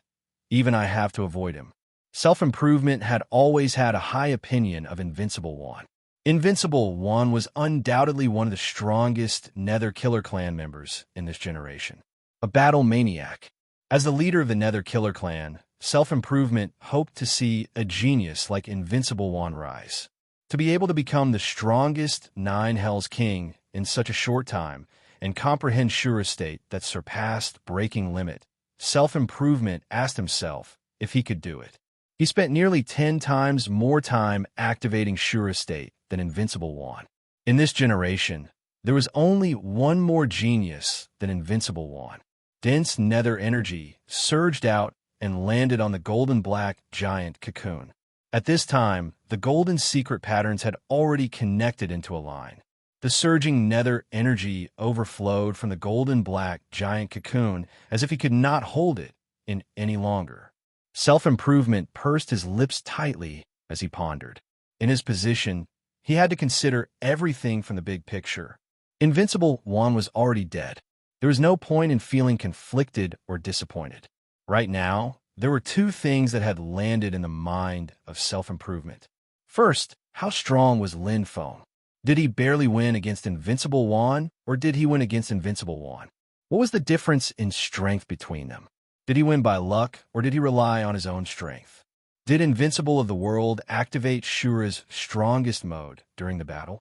even I have to avoid him. Self-improvement had always had a high opinion of Invincible Wan. Invincible Wan was undoubtedly one of the strongest Nether Killer clan members in this generation. A battle maniac. As the leader of the Nether Killer clan, self-improvement hoped to see a genius like Invincible Wan rise. To be able to become the strongest Nine Hells king in such a short time and comprehend sure estate that surpassed breaking limit, self-improvement asked himself if he could do it. He spent nearly 10 times more time activating sure estate than Invincible Wan. In this generation, there was only one more genius than Invincible Wan. Dense nether energy surged out and landed on the golden black giant cocoon. At this time, the golden secret patterns had already connected into a line. The surging nether energy overflowed from the golden black giant cocoon as if he could not hold it in any longer. Self-improvement pursed his lips tightly as he pondered. In his position, he had to consider everything from the big picture. Invincible Wan was already dead. There was no point in feeling conflicted or disappointed. Right now, there were two things that had landed in the mind of self-improvement. First, how strong was Lin Feng? Did he barely win against Invincible Wan, or did he win against Invincible Wan? What was the difference in strength between them? Did he win by luck, or did he rely on his own strength? Did Invincible of the World activate Shura's strongest mode during the battle?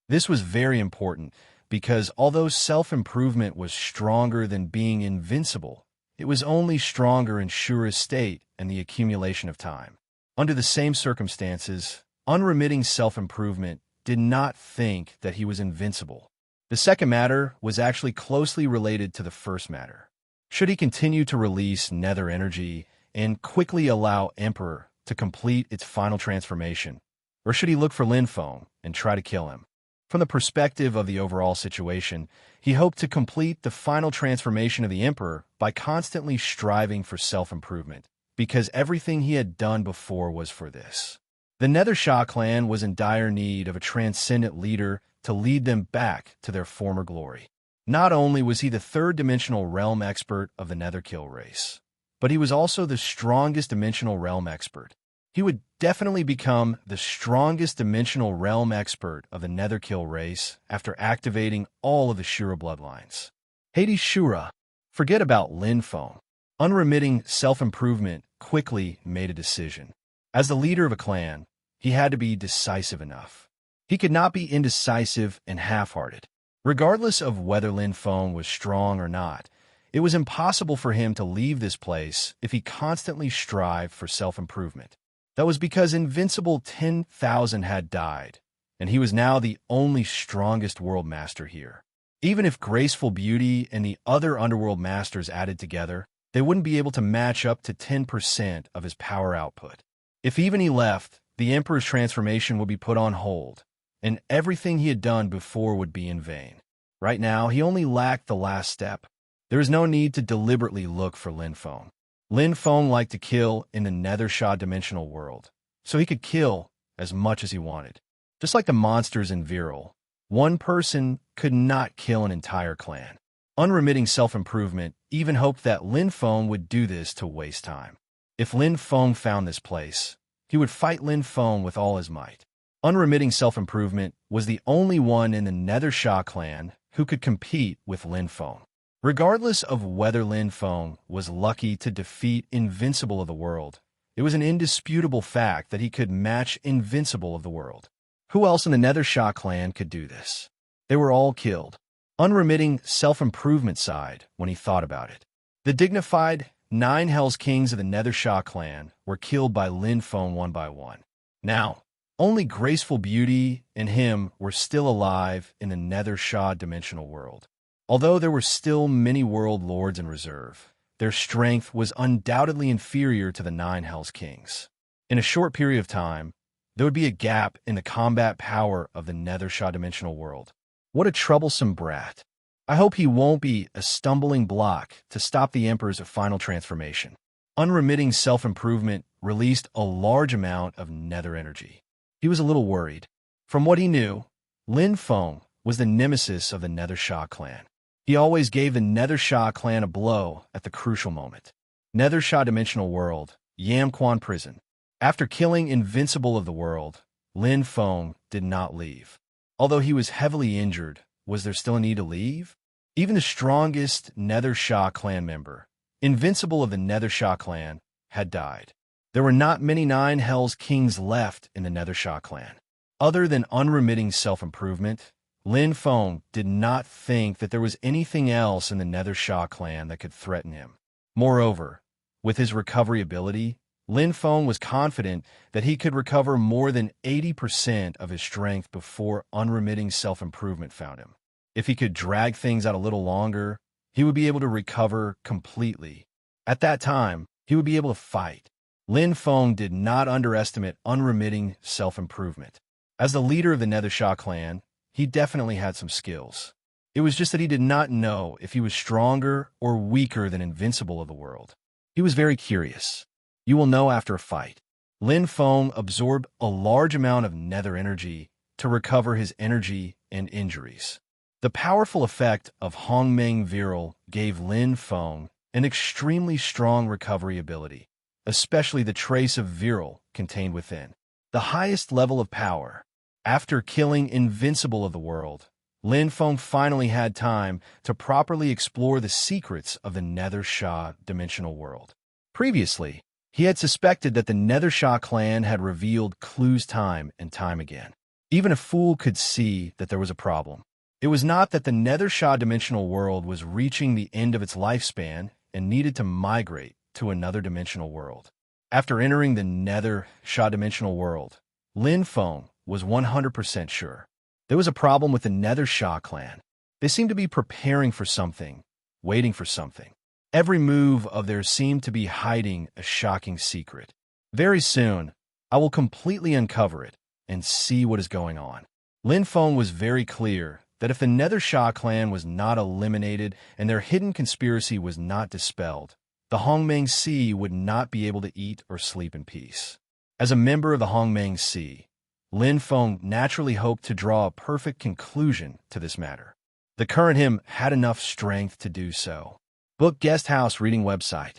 This was very important because although self-improvement was stronger than being invincible, it was only stronger in Shura's state and the accumulation of time. Under the same circumstances, unremitting self-improvement did not think that he was invincible. The second matter was actually closely related to the first matter. Should he continue to release nether energy and quickly allow Emperor to complete its final transformation, or should he look for Lin Feng and try to kill him? From the perspective of the overall situation, he hoped to complete the final transformation of the Emperor by constantly striving for self-improvement, because everything he had done before was for this. The Nether Sha clan was in dire need of a transcendent leader to lead them back to their former glory. Not only was he the third-dimensional realm expert of the Netherkill race, but he was also the strongest dimensional realm expert. He would definitely become the strongest dimensional realm expert of the Netherkill race after activating all of the Shura bloodlines. Hades Shura, forget about Lin Feng. Unremitting self-improvement quickly made a decision. As the leader of a clan, he had to be decisive enough. He could not be indecisive and half-hearted. Regardless of whether Lin Feng was strong or not, it was impossible for him to leave this place if he constantly strived for self-improvement. That was because Invincible 10,000 had died, and he was now the only strongest world master here. Even if Graceful Beauty and the other underworld masters added together, they wouldn't be able to match up to 10% of his power output. If even he left, the Emperor's transformation would be put on hold, and everything he had done before would be in vain. Right now, he only lacked the last step. There is no need to deliberately look for Lin Feng. Lin Feng liked to kill in the Nether Sha dimensional world, so he could kill as much as he wanted. Just like the monsters in Viral, one person could not kill an entire clan. Unremitting self-improvement even hoped that Lin Feng would do this to waste time. If Lin Feng found this place, he would fight Lin Feng with all his might. Unremitting self-improvement was the only one in the Nether Sha clan who could compete with Lin Feng. Regardless of whether Lin Feng was lucky to defeat Invincible of the World, it was an indisputable fact that he could match Invincible of the World. Who else in the Nether Sha clan could do this? They were all killed. unremitting self-improvement side when he thought about it. The dignified 9 Hells Kings of the Nethershaw clan were killed by Lin Feng one by one. Now, only graceful beauty and him were still alive in the Nethershaw dimensional world. Although there were still many world lords in reserve, their strength was undoubtedly inferior to the 9 Hells Kings. In a short period of time, there would be a gap in the combat power of the Nethershaw dimensional world. What a troublesome brat. I hope he won't be a stumbling block to stop the Emperor's final transformation. Unremitting self-improvement released a large amount of nether energy. He was a little worried. From what he knew, Lin Feng was the nemesis of the Nethershaw clan. He always gave the Nethershaw clan a blow at the crucial moment. Nethershaw dimensional world, Yamquan prison. After killing Invincible of the world, Lin Feng did not leave. Although he was heavily injured, was there still a need to leave? Even the strongest Nethershaw clan member, Invincible of the Nethershaw clan, had died. There were not many 9 Hells Kings left in the Nethershaw clan. Other than unremitting self-improvement, Lin Feng did not think that there was anything else in the Nethershaw clan that could threaten him. Moreover, with his recovery ability, Lin Feng was confident that he could recover more than 80% of his strength before unremitting self-improvement found him. If he could drag things out a little longer, he would be able to recover completely. At that time, he would be able to fight. Lin Feng did not underestimate unremitting self-improvement. As the leader of the Nethershaw clan, he definitely had some skills. It was just that he did not know if he was stronger or weaker than Invincible of the world. He was very curious. You will know after a fight. Lin Feng absorbed a large amount of nether energy to recover his energy and injuries. The powerful effect of Hongmeng Viral gave Lin Feng an extremely strong recovery ability, especially the trace of Viral contained within. The highest level of power. After killing Invincible of the world, Lin Feng finally had time to properly explore the secrets of the Nethershaw dimensional world. Previously, he had suspected that the Nethershaw clan had revealed clues time and time again. Even a fool could see that there was a problem. It was not that the Nethershaw dimensional world was reaching the end of its lifespan and needed to migrate to another dimensional world. After entering the Nethershaw dimensional world, Lin Feng was 100% sure. There was a problem with the Nethershaw clan. They seemed to be preparing for something, waiting for something. Every move of theirs seemed to be hiding a shocking secret. Very soon, I will completely uncover it and see what is going on. Lin Feng was very clear that if the Nethershaw clan was not eliminated and their hidden conspiracy was not dispelled, the Hongmeng Sea would not be able to eat or sleep in peace. As a member of the Hongmeng Sea, Lin Feng naturally hoped to draw a perfect conclusion to this matter. The current him had enough strength to do so. Book Guest House Reading Website.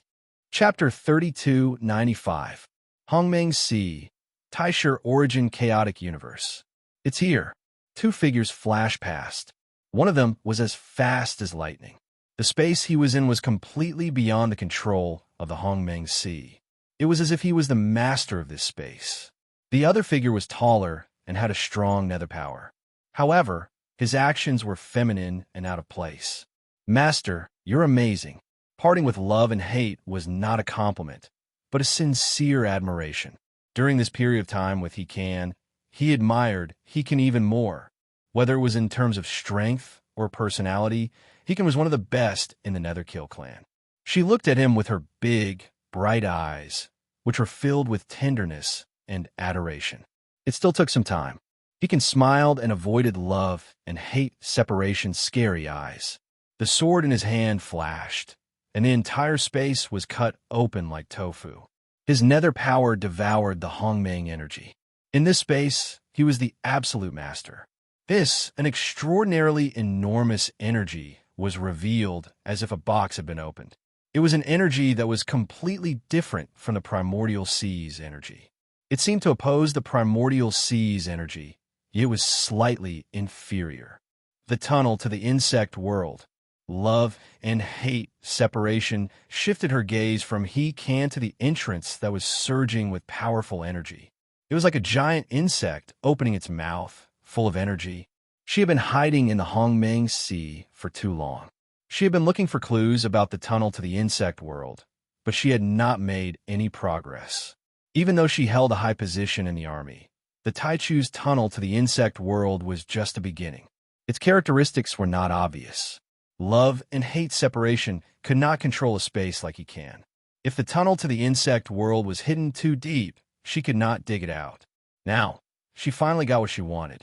Chapter 3295. Hongmeng Sea, Taisher Origin Chaotic Universe. It's here. 2 figures flashed past. One of them was as fast as lightning. The space he was in was completely beyond the control of the Hongmeng Sea. It was as if he was the master of this space. The other figure was taller and had a strong nether power. However, his actions were feminine and out of place. Master, you're amazing. Parting with love and hate was not a compliment, but a sincere admiration. During this period of time with he admired Hekan even more. Whether it was in terms of strength or personality, Hekan was one of the best in the Netherkill clan. She looked at him with her big, bright eyes, which were filled with tenderness and adoration. It still took some time. Hekan smiled and avoided love and hate separation's scary eyes. The sword in his hand flashed, and the entire space was cut open like tofu. His nether power devoured the Hongmeng energy. In this space, he was the absolute master. An extraordinarily enormous energy was revealed as if a box had been opened. It was an energy that was completely different from the primordial sea's energy. It seemed to oppose the primordial sea's energy, yet it was slightly inferior. The tunnel to the insect world. Love and hate separation shifted her gaze from Hekan to the entrance that was surging with powerful energy. It was like a giant insect opening its mouth, full of energy. She had been hiding in the Hongmeng Sea for too long. She had been looking for clues about the tunnel to the insect world, but she had not made any progress. Even though she held a high position in the army, the Taichu's tunnel to the insect world was just a beginning. Its characteristics were not obvious. Love and hate separation could not control a space like he can. If the tunnel to the insect world was hidden too deep, she could not dig it out. Now, she finally got what she wanted.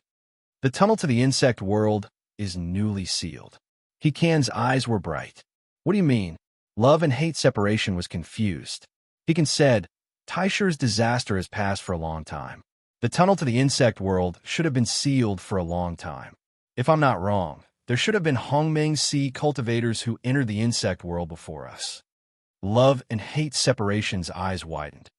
The tunnel to the insect world is newly sealed. Hikan's eyes were bright. What do you mean? Love and hate separation was confused. Hikan said, Taishu's disaster has passed for a long time. The tunnel to the insect world should have been sealed for a long time. If I'm not wrong, there should have been Hongmeng Sea cultivators who entered the insect world before us. Love and hate separation's eyes widened.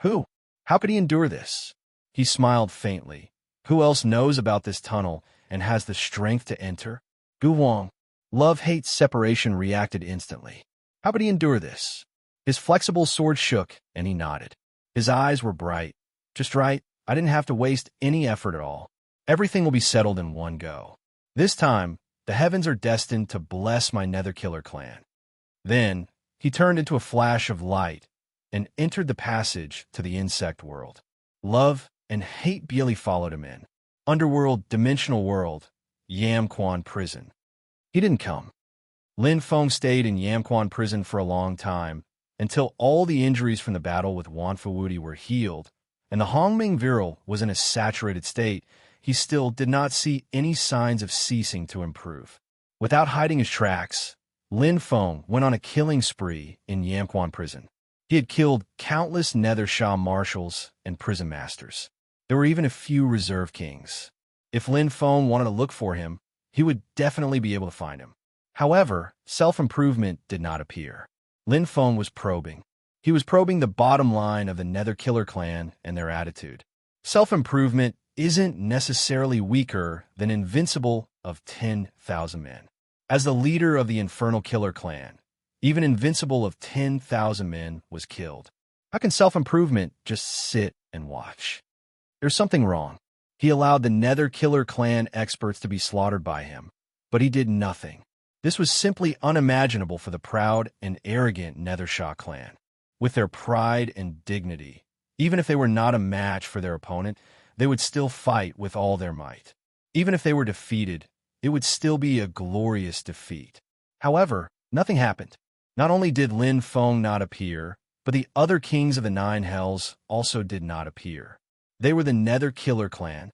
Who? How could he endure this? He smiled faintly. Who else knows about this tunnel and has the strength to enter? Gu Wang. Love-hate separation reacted instantly. How could he endure this? His flexible sword shook, and he nodded. His eyes were bright. Just right, I didn't have to waste any effort at all. Everything will be settled in one go. This time, the heavens are destined to bless my Netherkiller clan. Then, he turned into a flash of light and entered the passage to the insect world. Love and hate Bieli followed him in. Underworld, dimensional world, Yamquan prison. He didn't come. Lin Feng stayed in Yamquan prison for a long time, until all the injuries from the battle with Wanfu Wudi were healed, and the Hongming Viral was in a saturated state. He still did not see any signs of ceasing to improve. Without hiding his tracks, Lin Feng went on a killing spree in Yamquan prison. He had killed countless Nethersha marshals and prison masters. There were even a few reserve kings. If Lin Feng wanted to look for him, he would definitely be able to find him. However, self-improvement did not appear. Lin Feng was probing. He was probing the bottom line of the Netherkiller clan and their attitude. Self-improvement isn't necessarily weaker than Invincible of 10,000 men. As the leader of the Infernal Killer clan, even Invincible of 10,000 men was killed. How can self-improvement just sit and watch? There's something wrong. He allowed the Netherkiller clan experts to be slaughtered by him, but he did nothing. This was simply unimaginable for the proud and arrogant Nethersha clan. With their pride and dignity, even if they were not a match for their opponent, they would still fight with all their might. Even if they were defeated, it would still be a glorious defeat. However, nothing happened. Not only did Lin Feng not appear, but the other kings of the Nine Hells also did not appear. They were the Netherkiller clan.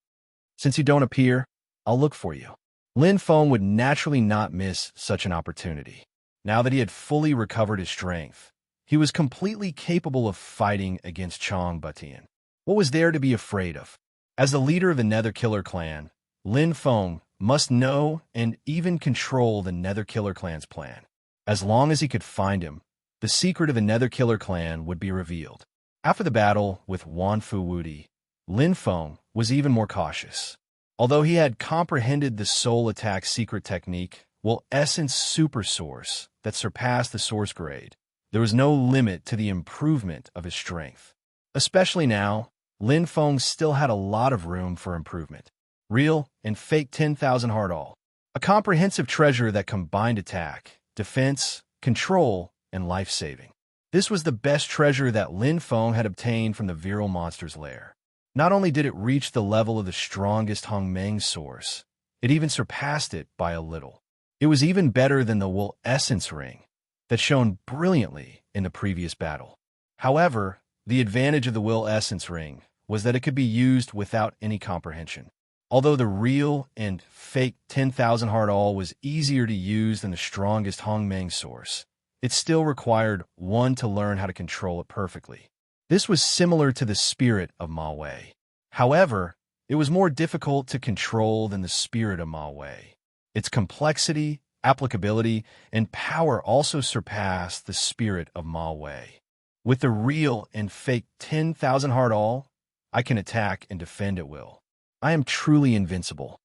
Since you don't appear, I'll look for you. Lin Feng would naturally not miss such an opportunity. Now that he had fully recovered his strength, he was completely capable of fighting against Chong Butian. What was there to be afraid of? As the leader of the Netherkiller clan, Lin Feng must know and even control the Netherkiller clan's plan. As long as he could find him, the secret of the Netherkiller clan would be revealed. After the battle with Wanfu Wudi, Lin Feng was even more cautious. Although he had comprehended the soul attack secret technique, Will Essence super source that surpassed the source grade, there was no limit to the improvement of his strength. Especially now, Lin Feng still had a lot of room for improvement. Real and fake 10,000 hard all. A comprehensive treasure that combined attack, defense, control, and life-saving. This was the best treasure that Lin Feng had obtained from the Viral Monster's lair. Not only did it reach the level of the strongest Hongmeng source, it even surpassed it by a little. It was even better than the Will Essence ring that shone brilliantly in the previous battle. However, the advantage of the Will Essence ring was that it could be used without any comprehension. Although the real and fake 10,000 hard all was easier to use than the strongest Hongmeng source, it still required one to learn how to control it perfectly. This was similar to the spirit of Ma Wei. However, it was more difficult to control than the spirit of Ma Wei. Its complexity, applicability, and power also surpassed the spirit of Ma Wei. With the real and fake 10,000 hard all, I can attack and defend at will. I am truly invincible.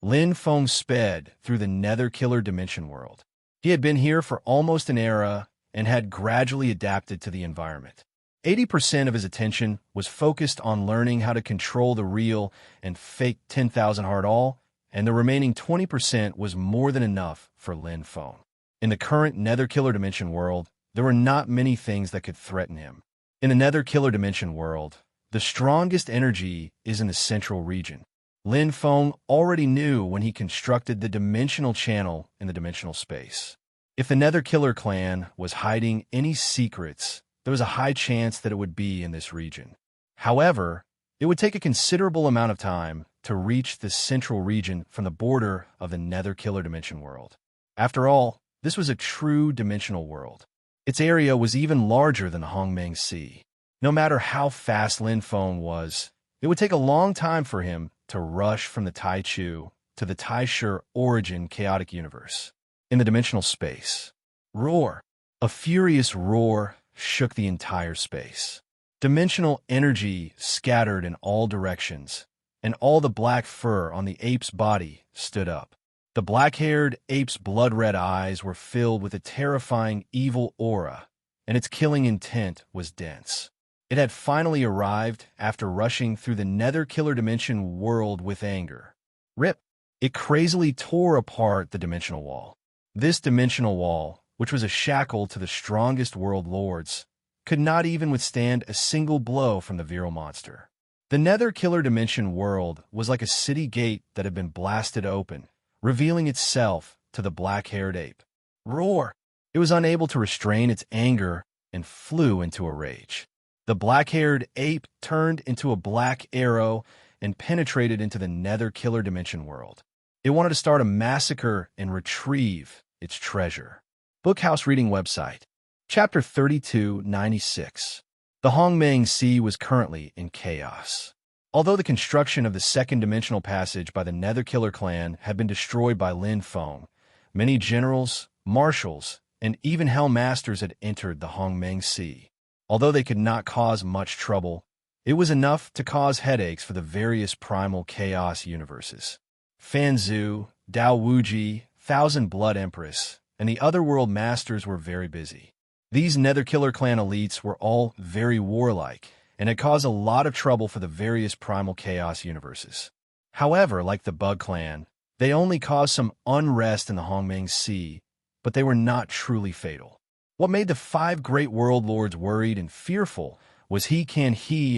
Lin Feng sped through the Netherkiller dimension world. He had been here for almost an era and had gradually adapted to the environment. 80% of his attention was focused on learning how to control the real and fake 10,000 hard all and the remaining 20% was more than enough for Lin Feng. In the current Nether Killer Dimension world, there were not many things that could threaten him. In the Nether Killer Dimension world, the strongest energy is in the central region. Lin Feng already knew when he constructed the dimensional channel in the dimensional space. If the Nether Killer clan was hiding any secrets, there was a high chance that it would be in this region. However, it would take a considerable amount of time to reach the central region from the border of the Nether Killer Dimension world. After all, this was a true dimensional world. Its area was even larger than the Hongmeng Sea. No matter how fast Lin Feng was, it would take a long time for him to rush from the Taichu to the Taishu origin chaotic universe. In the dimensional space, roar. A furious roar shook the entire space. Dimensional energy scattered in all directions, and all the black fur on the ape's body stood up. The black-haired ape's blood-red eyes were filled with a terrifying evil aura, and its killing intent was dense. It had finally arrived after rushing through the Nether Killer Dimension world with anger. Rip! It crazily tore apart the dimensional wall. This dimensional wall, which was a shackle to the strongest world lords, could not even withstand a single blow from the virile monster. The Nether Killer Dimension world was like a city gate that had been blasted open, revealing itself to the black-haired ape. Roar! It was unable to restrain its anger and flew into a rage. The black-haired ape turned into a black arrow and penetrated into the Nether Killer Dimension world. It wanted to start a massacre and retrieve its treasure. Bookhouse Reading Website. Chapter 3296. The Hongmeng Sea was currently in chaos. Although the construction of the second dimensional passage by the Nether Killer clan had been destroyed by Lin Feng, many generals, marshals, and even Hell Masters had entered the Hongmeng Sea. Although they could not cause much trouble, it was enough to cause headaches for the various primal chaos universes. Fan Zhu, Dao Wuji, Thousand Blood Empress, and the other world masters were very busy. These Nether Killer clan elites were all very warlike, and had caused a lot of trouble for the various primal chaos universes. However, like the Bug clan, they only caused some unrest in the Hongmeng Sea, but they were not truly fatal. What made the 5 great world lords worried and fearful was He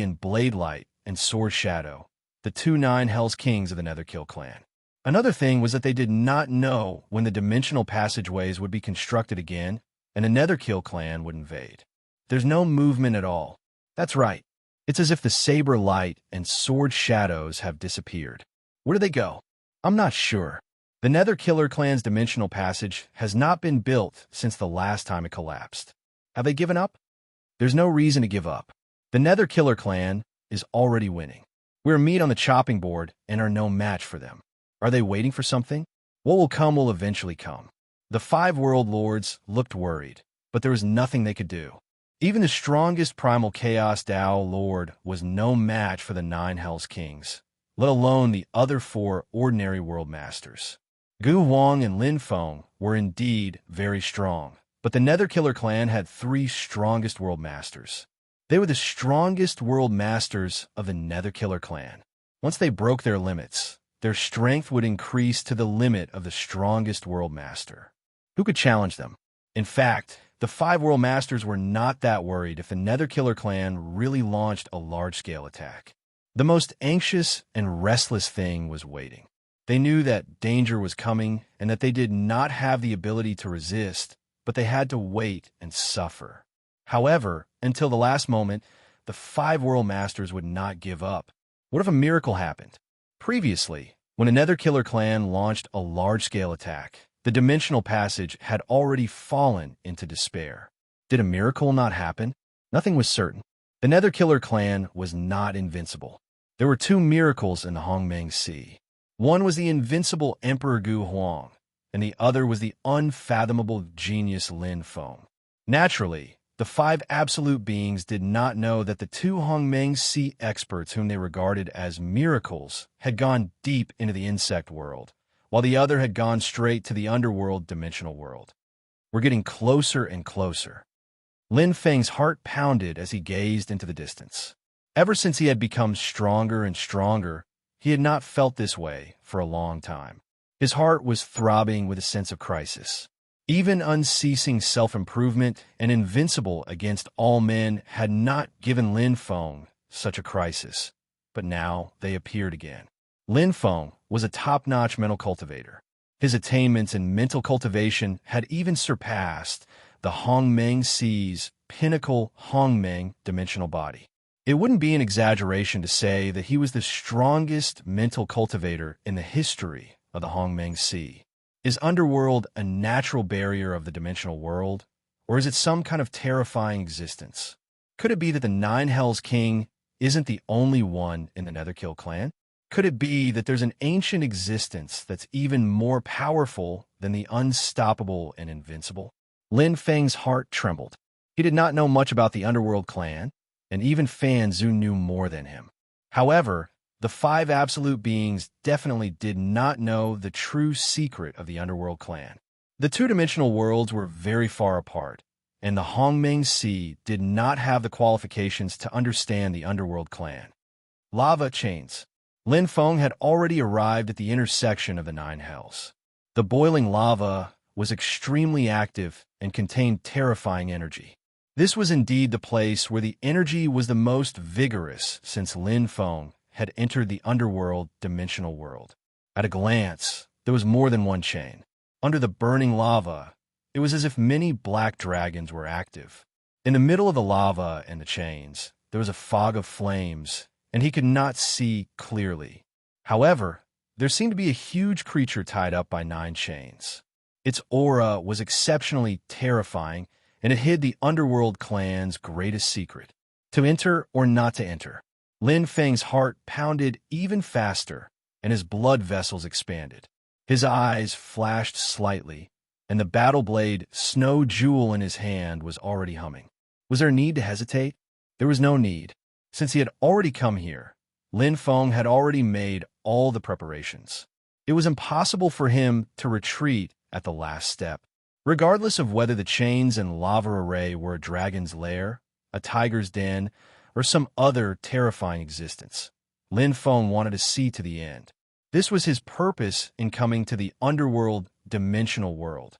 and Blade Light and Sword Shadow, the 2 9 Hells Kings of the Nether Kill clan. Another thing was that they did not know when the dimensional passageways would be constructed again, and the Nether Kill clan would invade. There's no movement at all. That's right. It's as if the Saber Light and Sword Shadows have disappeared. Where did they go? I'm not sure. The Nether Killer clan's dimensional passage has not been built since the last time it collapsed. Have they given up? There's no reason to give up. The Nether Killer clan is already winning. We're meat on the chopping board and are no match for them. Are they waiting for something? What will come will eventually come. The 5 world lords looked worried, but there was nothing they could do. Even the strongest primal chaos Dao Lord was no match for the 9 Hells Kings, let alone the other 4 ordinary world masters. Gu Huang and Lin Feng were indeed very strong, but the Nether Killer clan had 3 strongest world masters. They were the strongest world masters of the Nether Killer clan. Once they broke their limits, their strength would increase to the limit of the strongest world master. Who could challenge them? In fact, the 5 world masters were not that worried if the Nether Killer clan really launched a large-scale attack. The most anxious and restless thing was waiting. They knew that danger was coming and that they did not have the ability to resist, but they had to wait and suffer. However, until the last moment, the 5 world masters would not give up. What if a miracle happened? Previously, when a Nether Killer clan launched a large-scale attack, the dimensional passage had already fallen into despair. Did a miracle not happen? Nothing was certain. The Nether Killer clan was not invincible. There were 2 miracles in the Hongmeng Sea. One was the invincible Emperor Gu Huang, and the other was the unfathomable genius Lin Feng. Naturally, the 5 absolute beings did not know that the 2 Hongmeng Sea experts whom they regarded as miracles had gone deep into the insect world, while the other had gone straight to the underworld dimensional world. We're getting closer and closer. Lin Feng's heart pounded as he gazed into the distance. Ever since he had become stronger and stronger, he had not felt this way for a long time. His heart was throbbing with a sense of crisis. Even unceasing self-improvement and invincible against all men had not given Lin Feng such a crisis, but now they appeared again. Lin Feng was a top-notch mental cultivator. His attainments in mental cultivation had even surpassed the Hongmeng Sea's pinnacle Hongmeng dimensional body. It wouldn't be an exaggeration to say that he was the strongest mental cultivator in the history of the Hongmeng Sea. Is underworld a natural barrier of the dimensional world, or is it some kind of terrifying existence? Could it be that the Nine Hells King isn't the only one in the Netherkill clan? Could it be that there's an ancient existence that's even more powerful than the unstoppable and invincible? Lin Feng's heart trembled. He did not know much about the Underworld clan, and even Fan Zhu knew more than him. However, the five absolute beings definitely did not know the true secret of the Underworld clan. The two-dimensional worlds were very far apart, and the Hongmeng Sea did not have the qualifications to understand the Underworld clan. Lava chains. Lin Feng had already arrived at the intersection of the Nine Hells. The boiling lava was extremely active and contained terrifying energy. This was indeed the place where the energy was the most vigorous since Lin Feng had entered the underworld dimensional world. At a glance, there was more than one chain. Under the burning lava, it was as if many black dragons were active. In the middle of the lava and the chains, there was a fog of flames, and he could not see clearly. However, there seemed to be a huge creature tied up by 9 chains. Its aura was exceptionally terrifying, and it hid the Underworld clan's greatest secret: to enter or not to enter. Lin Feng's heart pounded even faster, and his blood vessels expanded. His eyes flashed slightly, and the battle blade Snow Jewel in his hand was already humming. Was there a need to hesitate? There was no need. Since he had already come here, Lin Feng had already made all the preparations. It was impossible for him to retreat at the last step. Regardless of whether the chains and lava array were a dragon's lair, a tiger's den, or some other terrifying existence, Lin Feng wanted to see to the end. This was his purpose in coming to the underworld dimensional world.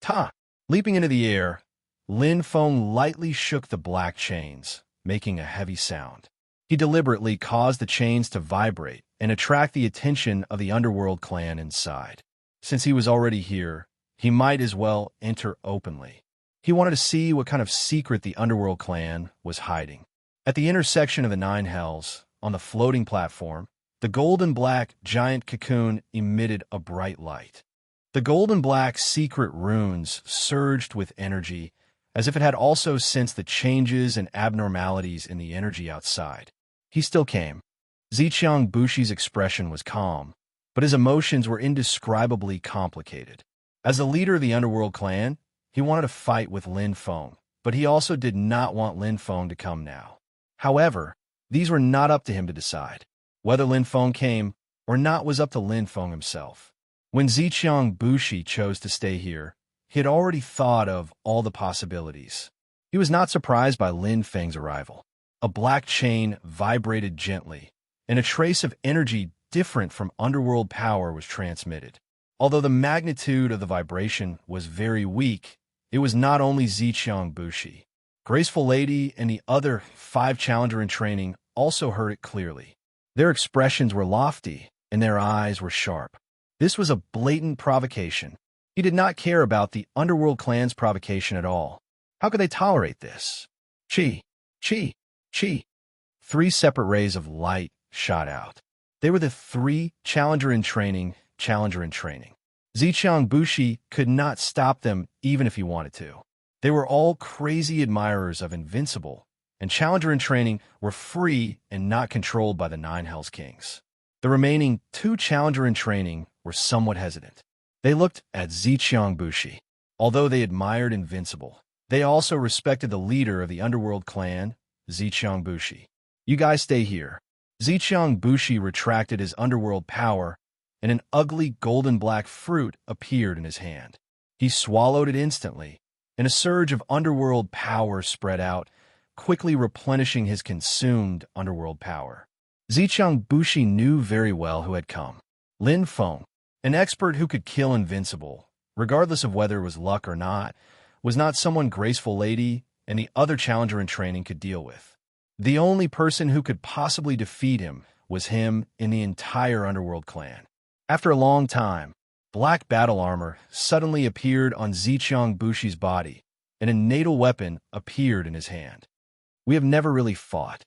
Ta! Leaping into the air, Lin Feng lightly shook the black chains, making a heavy sound. He deliberately caused the chains to vibrate and attract the attention of the Underworld clan inside. Since he was already here, he might as well enter openly. He wanted to see what kind of secret the Underworld clan was hiding. At the intersection of the 9 Hells, on the floating platform, the golden-black giant cocoon emitted a bright light. The golden-black secret runes surged with energy, as if it had also sensed the changes and abnormalities in the energy outside. He still came. Ziqiang Bushi's expression was calm, but his emotions were indescribably complicated. As the leader of the Underworld clan, he wanted to fight with Lin Feng, but he also did not want Lin Feng to come now. However, these were not up to him to decide. Whether Lin Feng came or not was up to Lin Feng himself. When Ziqiang Bushi chose to stay here, he had already thought of all the possibilities. He was not surprised by Lin Feng's arrival. A black chain vibrated gently, and a trace of energy different from underworld power was transmitted. Although the magnitude of the vibration was very weak, it was not only Ziqiang Bushi. Graceful Lady and the other 5 challenger in training also heard it clearly. Their expressions were lofty, and their eyes were sharp. This was a blatant provocation. He did not care about the Underworld clan's provocation at all. How could they tolerate this? Chi, chi, chi. 3 separate rays of light shot out. They were the 3 challenger in training. Ziqiang Bushi could not stop them even if he wanted to. They were all crazy admirers of Invincible, and challenger in training were free and not controlled by the 9 Hells Kings. The remaining 2 challenger in training were somewhat hesitant. They looked at Ziqiang Bushi. Although they admired Invincible, they also respected the leader of the Underworld clan, Ziqiang Bushi. You guys stay here. Ziqiang Bushi retracted his underworld power, and an ugly golden-black fruit appeared in his hand. He swallowed it instantly, and a surge of underworld power spread out, quickly replenishing his consumed underworld power. Zicheng Bushi knew very well who had come. Lin Feng, an expert who could kill invincible, regardless of whether it was luck or not, was not someone graceful lady and the other challenger in training could deal with. The only person who could possibly defeat him was him in the entire underworld clan. After a long time, black battle armor suddenly appeared on Zicheng Bushi's body, and a natal weapon appeared in his hand. We have never really fought.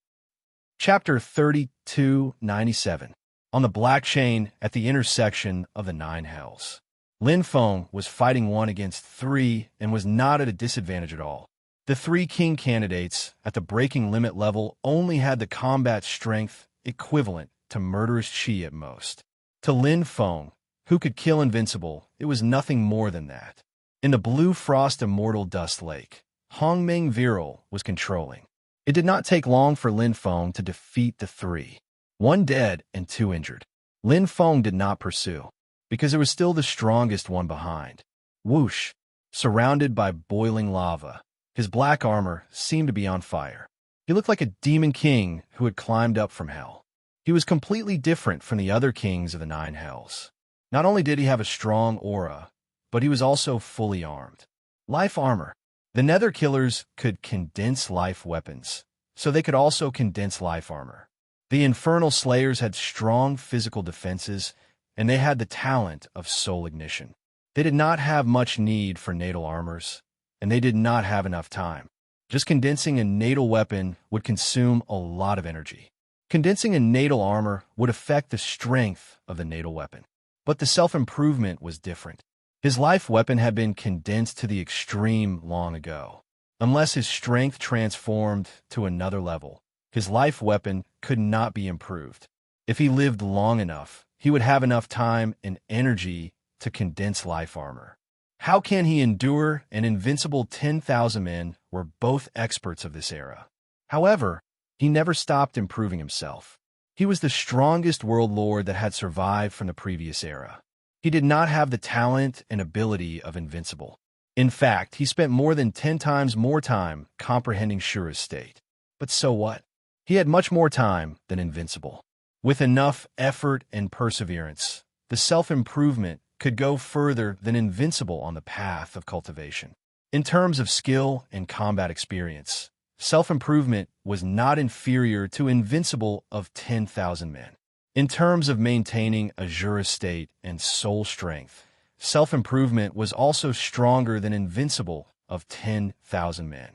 Chapter 3297. On the black chain at the intersection of the nine hells. Lin Feng was fighting 1 against 3 and was not at a disadvantage at all. The 3 king candidates at the breaking limit level only had the combat strength equivalent to murderous chi at most. To Lin Feng, who could kill invincible, it was nothing more than that. In the Blue Frost Immortal Dust Lake, Hongming Viral was controlling. It did not take long for Lin Feng to defeat the 3. 1 dead and 2 injured. Lin Feng did not pursue, because there was still the strongest one behind. Whoosh! Surrounded by boiling lava, his black armor seemed to be on fire. He looked like a demon king who had climbed up from hell. He was completely different from the other kings of the 9 hells. Not only did he have a strong aura, but he was also fully armed. Life armor. The Nether Killers could condense life weapons, so they could also condense life armor. The Infernal Slayers had strong physical defenses, and they had the talent of soul ignition. They did not have much need for natal armors, and they did not have enough time. Just condensing a natal weapon would consume a lot of energy. Condensing a natal armor would affect the strength of the natal weapon. But the self-improvement was different. His life weapon had been condensed to the extreme long ago. Unless his strength transformed to another level, his life weapon could not be improved. If he lived long enough, he would have enough time and energy to condense life armor. How can he endure an invincible 10,000 men were both experts of this era? However, he never stopped improving himself. He was the strongest world lord that had survived from the previous era. He did not have the talent and ability of invincible. In fact, he spent more than 10 times more time comprehending Shura's state. But so what? He had much more time than invincible. With enough effort and perseverance, the self-improvement could go further than invincible on the path of cultivation. In terms of skill and combat experience, self-improvement was not inferior to invincible of 10,000 men. In terms of maintaining a Jura state and soul strength, self-improvement was also stronger than invincible of 10,000 men.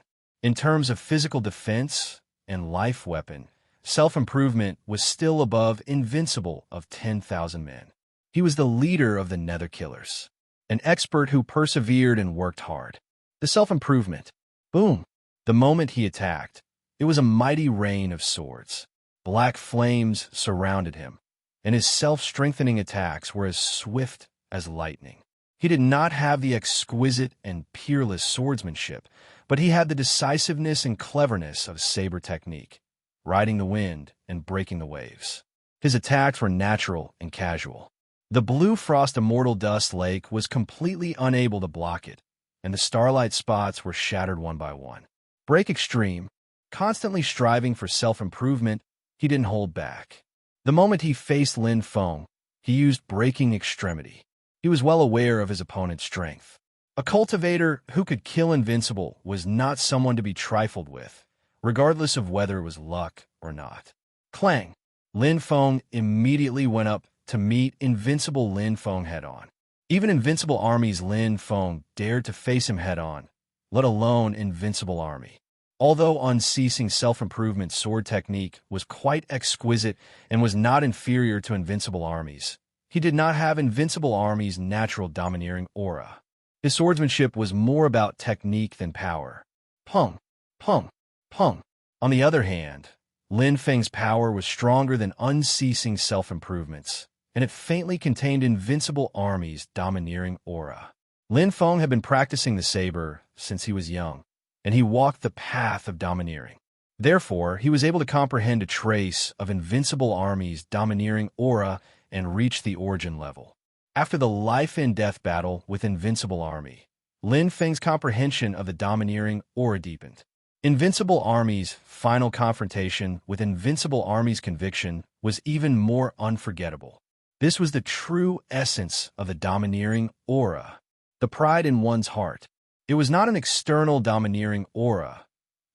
In terms of physical defense and life weapon, self-improvement was still above invincible of 10,000 men. He was the leader of the Nether Killers, an expert who persevered and worked hard. The self-improvement. Boom! The moment he attacked, it was a mighty rain of swords. Black flames surrounded him, and his self-strengthening attacks were as swift as lightning. He did not have the exquisite and peerless swordsmanship, but he had the decisiveness and cleverness of saber technique, riding the wind and breaking the waves. His attacks were natural and casual. The Blue Frost Immortal Dust Lake was completely unable to block it, and the starlight spots were shattered one by one. Break extreme, constantly striving for self-improvement, he didn't hold back. The moment he faced Lin Feng, he used breaking extremity. He was well aware of his opponent's strength. A cultivator who could kill invincible was not someone to be trifled with, regardless of whether it was luck or not. Clang! Lin Feng immediately went up to meet invincible Lin Feng head-on. Even invincible armies Lin Feng dared to face him head-on, let alone invincible army. Although unceasing self-improvement sword technique was quite exquisite and was not inferior to invincible armies, he did not have invincible army's natural domineering aura. His swordsmanship was more about technique than power. Pung, pung, pung. On the other hand, Lin Feng's power was stronger than unceasing self-improvements, and it faintly contained invincible army's domineering aura. Lin Feng had been practicing the saber since he was young, and he walked the path of domineering. Therefore, he was able to comprehend a trace of invincible army's domineering aura and reach the origin level. After the life-and-death battle with invincible army, Lin Feng's comprehension of the domineering aura deepened. Invincible Army's final confrontation with Invincible Army's conviction was even more unforgettable. This was the true essence of the domineering aura, the pride in one's heart. It was not an external domineering aura,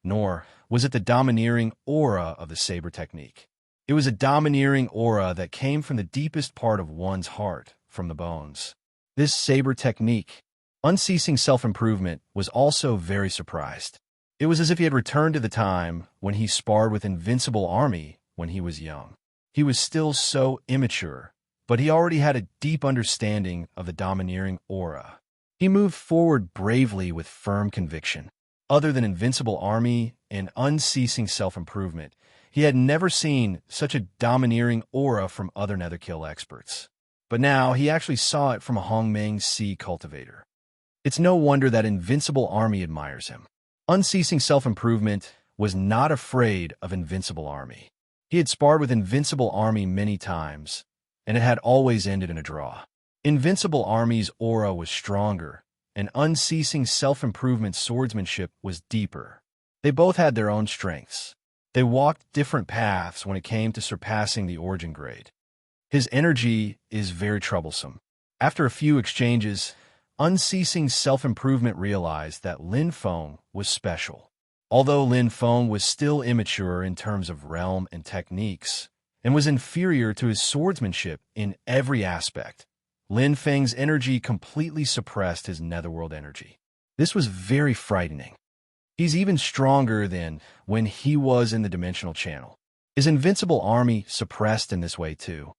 nor was it the domineering aura of the saber technique. It was a domineering aura that came from the deepest part of one's heart, from the bones. This saber technique, unceasing self-improvement, was also very surprised. It was as if he had returned to the time when he sparred with Invincible Army when he was young. He was still so immature, but he already had a deep understanding of the domineering aura. He moved forward bravely with firm conviction. Other than Invincible Army and unceasing self-improvement, he had never seen such a domineering aura from other Netherkill experts. But now he actually saw it from a Hongmeng Sea cultivator. It's no wonder that Invincible Army admires him. Unceasing self-improvement was not afraid of Invincible Army. He had sparred with Invincible Army many times, and it had always ended in a draw. Invincible Army's aura was stronger, and unceasing self-improvement swordsmanship was deeper. They both had their own strengths. They walked different paths when it came to surpassing the origin grade. His energy is very troublesome. After a few exchanges, unceasing self-improvement realized that Lin Feng was special. Although Lin Feng was still immature in terms of realm and techniques, and was inferior to his swordsmanship in every aspect, Lin Feng's energy completely suppressed his netherworld energy. This was very frightening. He's even stronger than when he was in the dimensional channel. His Invincible Army suppressed in this way too.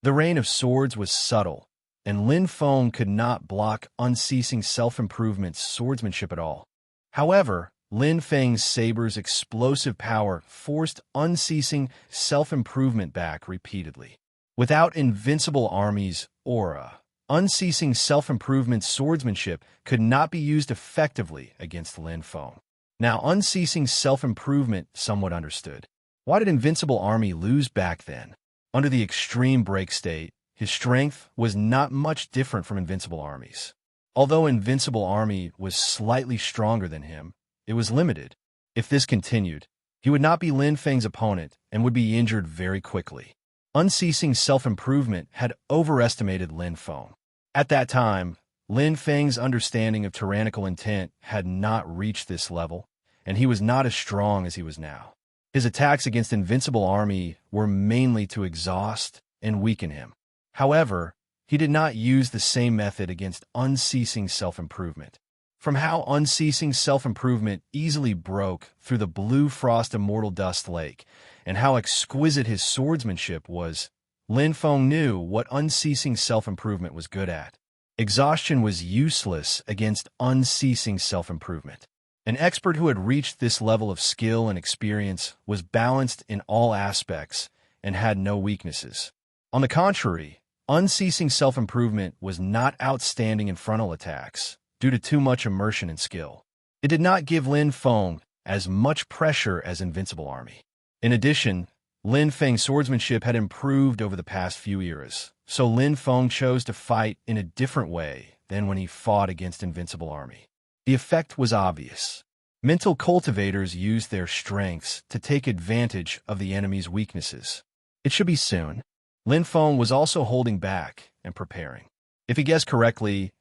The rain of swords was subtle, and Lin Feng could not block unceasing self-improvement's swordsmanship at all. However, Lin Feng's saber's explosive power forced unceasing self-improvement back repeatedly. Without Invincible Army's aura, unceasing self-improvement's swordsmanship could not be used effectively against Lin Feng. Now, unceasing self-improvement somewhat understood. Why did Invincible Army lose back then? Under the extreme break state, his strength was not much different from Invincible Army's. Although Invincible Army was slightly stronger than him, it was limited. If this continued, he would not be Lin Feng's opponent and would be injured very quickly. Unceasing self-improvement had overestimated Lin Feng. At that time, Lin Feng's understanding of tyrannical intent had not reached this level, and he was not as strong as he was now. His attacks against Invincible Army were mainly to exhaust and weaken him. However, he did not use the same method against unceasing self-improvement. From how unceasing self-improvement easily broke through the blue frost immortal dust lake, and how exquisite his swordsmanship was, Lin Feng knew what unceasing self-improvement was good at. Exhaustion was useless against unceasing self-improvement. An expert who had reached this level of skill and experience was balanced in all aspects and had no weaknesses. On the contrary, unceasing self-improvement was not outstanding in frontal attacks due to too much immersion and skill. It did not give Lin Feng as much pressure as Invincible Army. In addition, Lin Feng's swordsmanship had improved over the past few eras, so Lin Feng chose to fight in a different way than when he fought against Invincible Army. The effect was obvious. Mental cultivators used their strengths to take advantage of the enemy's weaknesses. It should be soon. Lin Feng was also holding back and preparing. If he guessed correctly,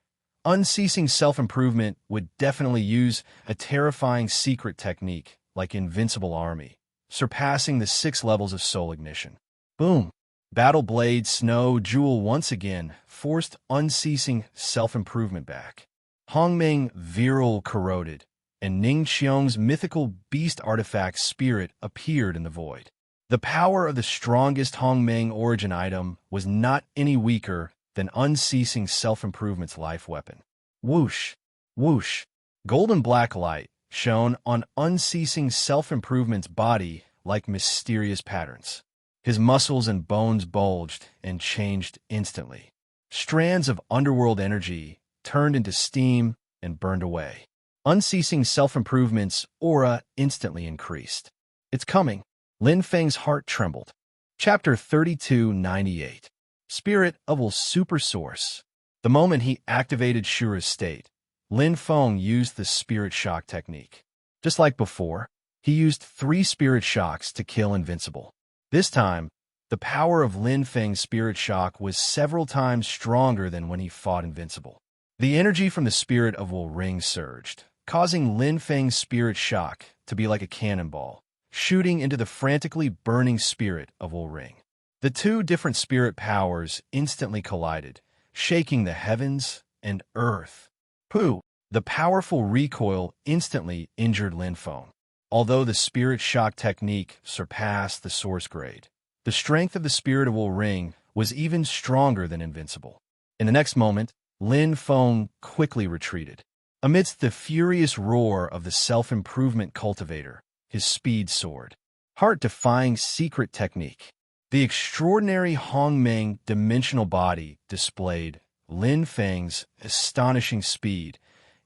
unceasing self-improvement would definitely use a terrifying secret technique like Invincible Army, surpassing the 6 levels of soul ignition. Boom! Battle Blade Snow Jewel once again forced unceasing self-improvement back. Hongmeng Virile corroded, and Ning Qiong's mythical beast artifact spirit appeared in the void. The power of the strongest Hongmeng origin item was not any weaker than unceasing self-improvement's life weapon. Whoosh! Whoosh! Golden black light shone on unceasing self-improvement's body like mysterious patterns. His muscles and bones bulged and changed instantly. Strands of underworld energy turned into steam and burned away. Unceasing self-improvement's aura instantly increased. It's coming. Lin Feng's heart trembled. Chapter 3298. Spirit of Will Super Source. The moment he activated Shura's state, Lin Feng used the Spirit Shock technique. Just like before, he used 3 spirit shocks to kill Invincible. This time, the power of Lin Feng's spirit shock was several times stronger than when he fought Invincible. The energy from the spirit of Wu Ring surged, causing Lin Feng's spirit shock to be like a cannonball, shooting into the frantically burning spirit of Wu Ring. The 2 different spirit powers instantly collided, shaking the heavens and earth. Pooh! The powerful recoil instantly injured Lin Feng. Although the spirit shock technique surpassed the source grade, the strength of the spirit of Wu Ring was even stronger than Invincible. In the next moment, Lin Feng quickly retreated. Amidst the furious roar of the self-improvement cultivator, his speed soared. Heart-defying secret technique. The extraordinary Hongmeng dimensional body displayed Lin Feng's astonishing speed,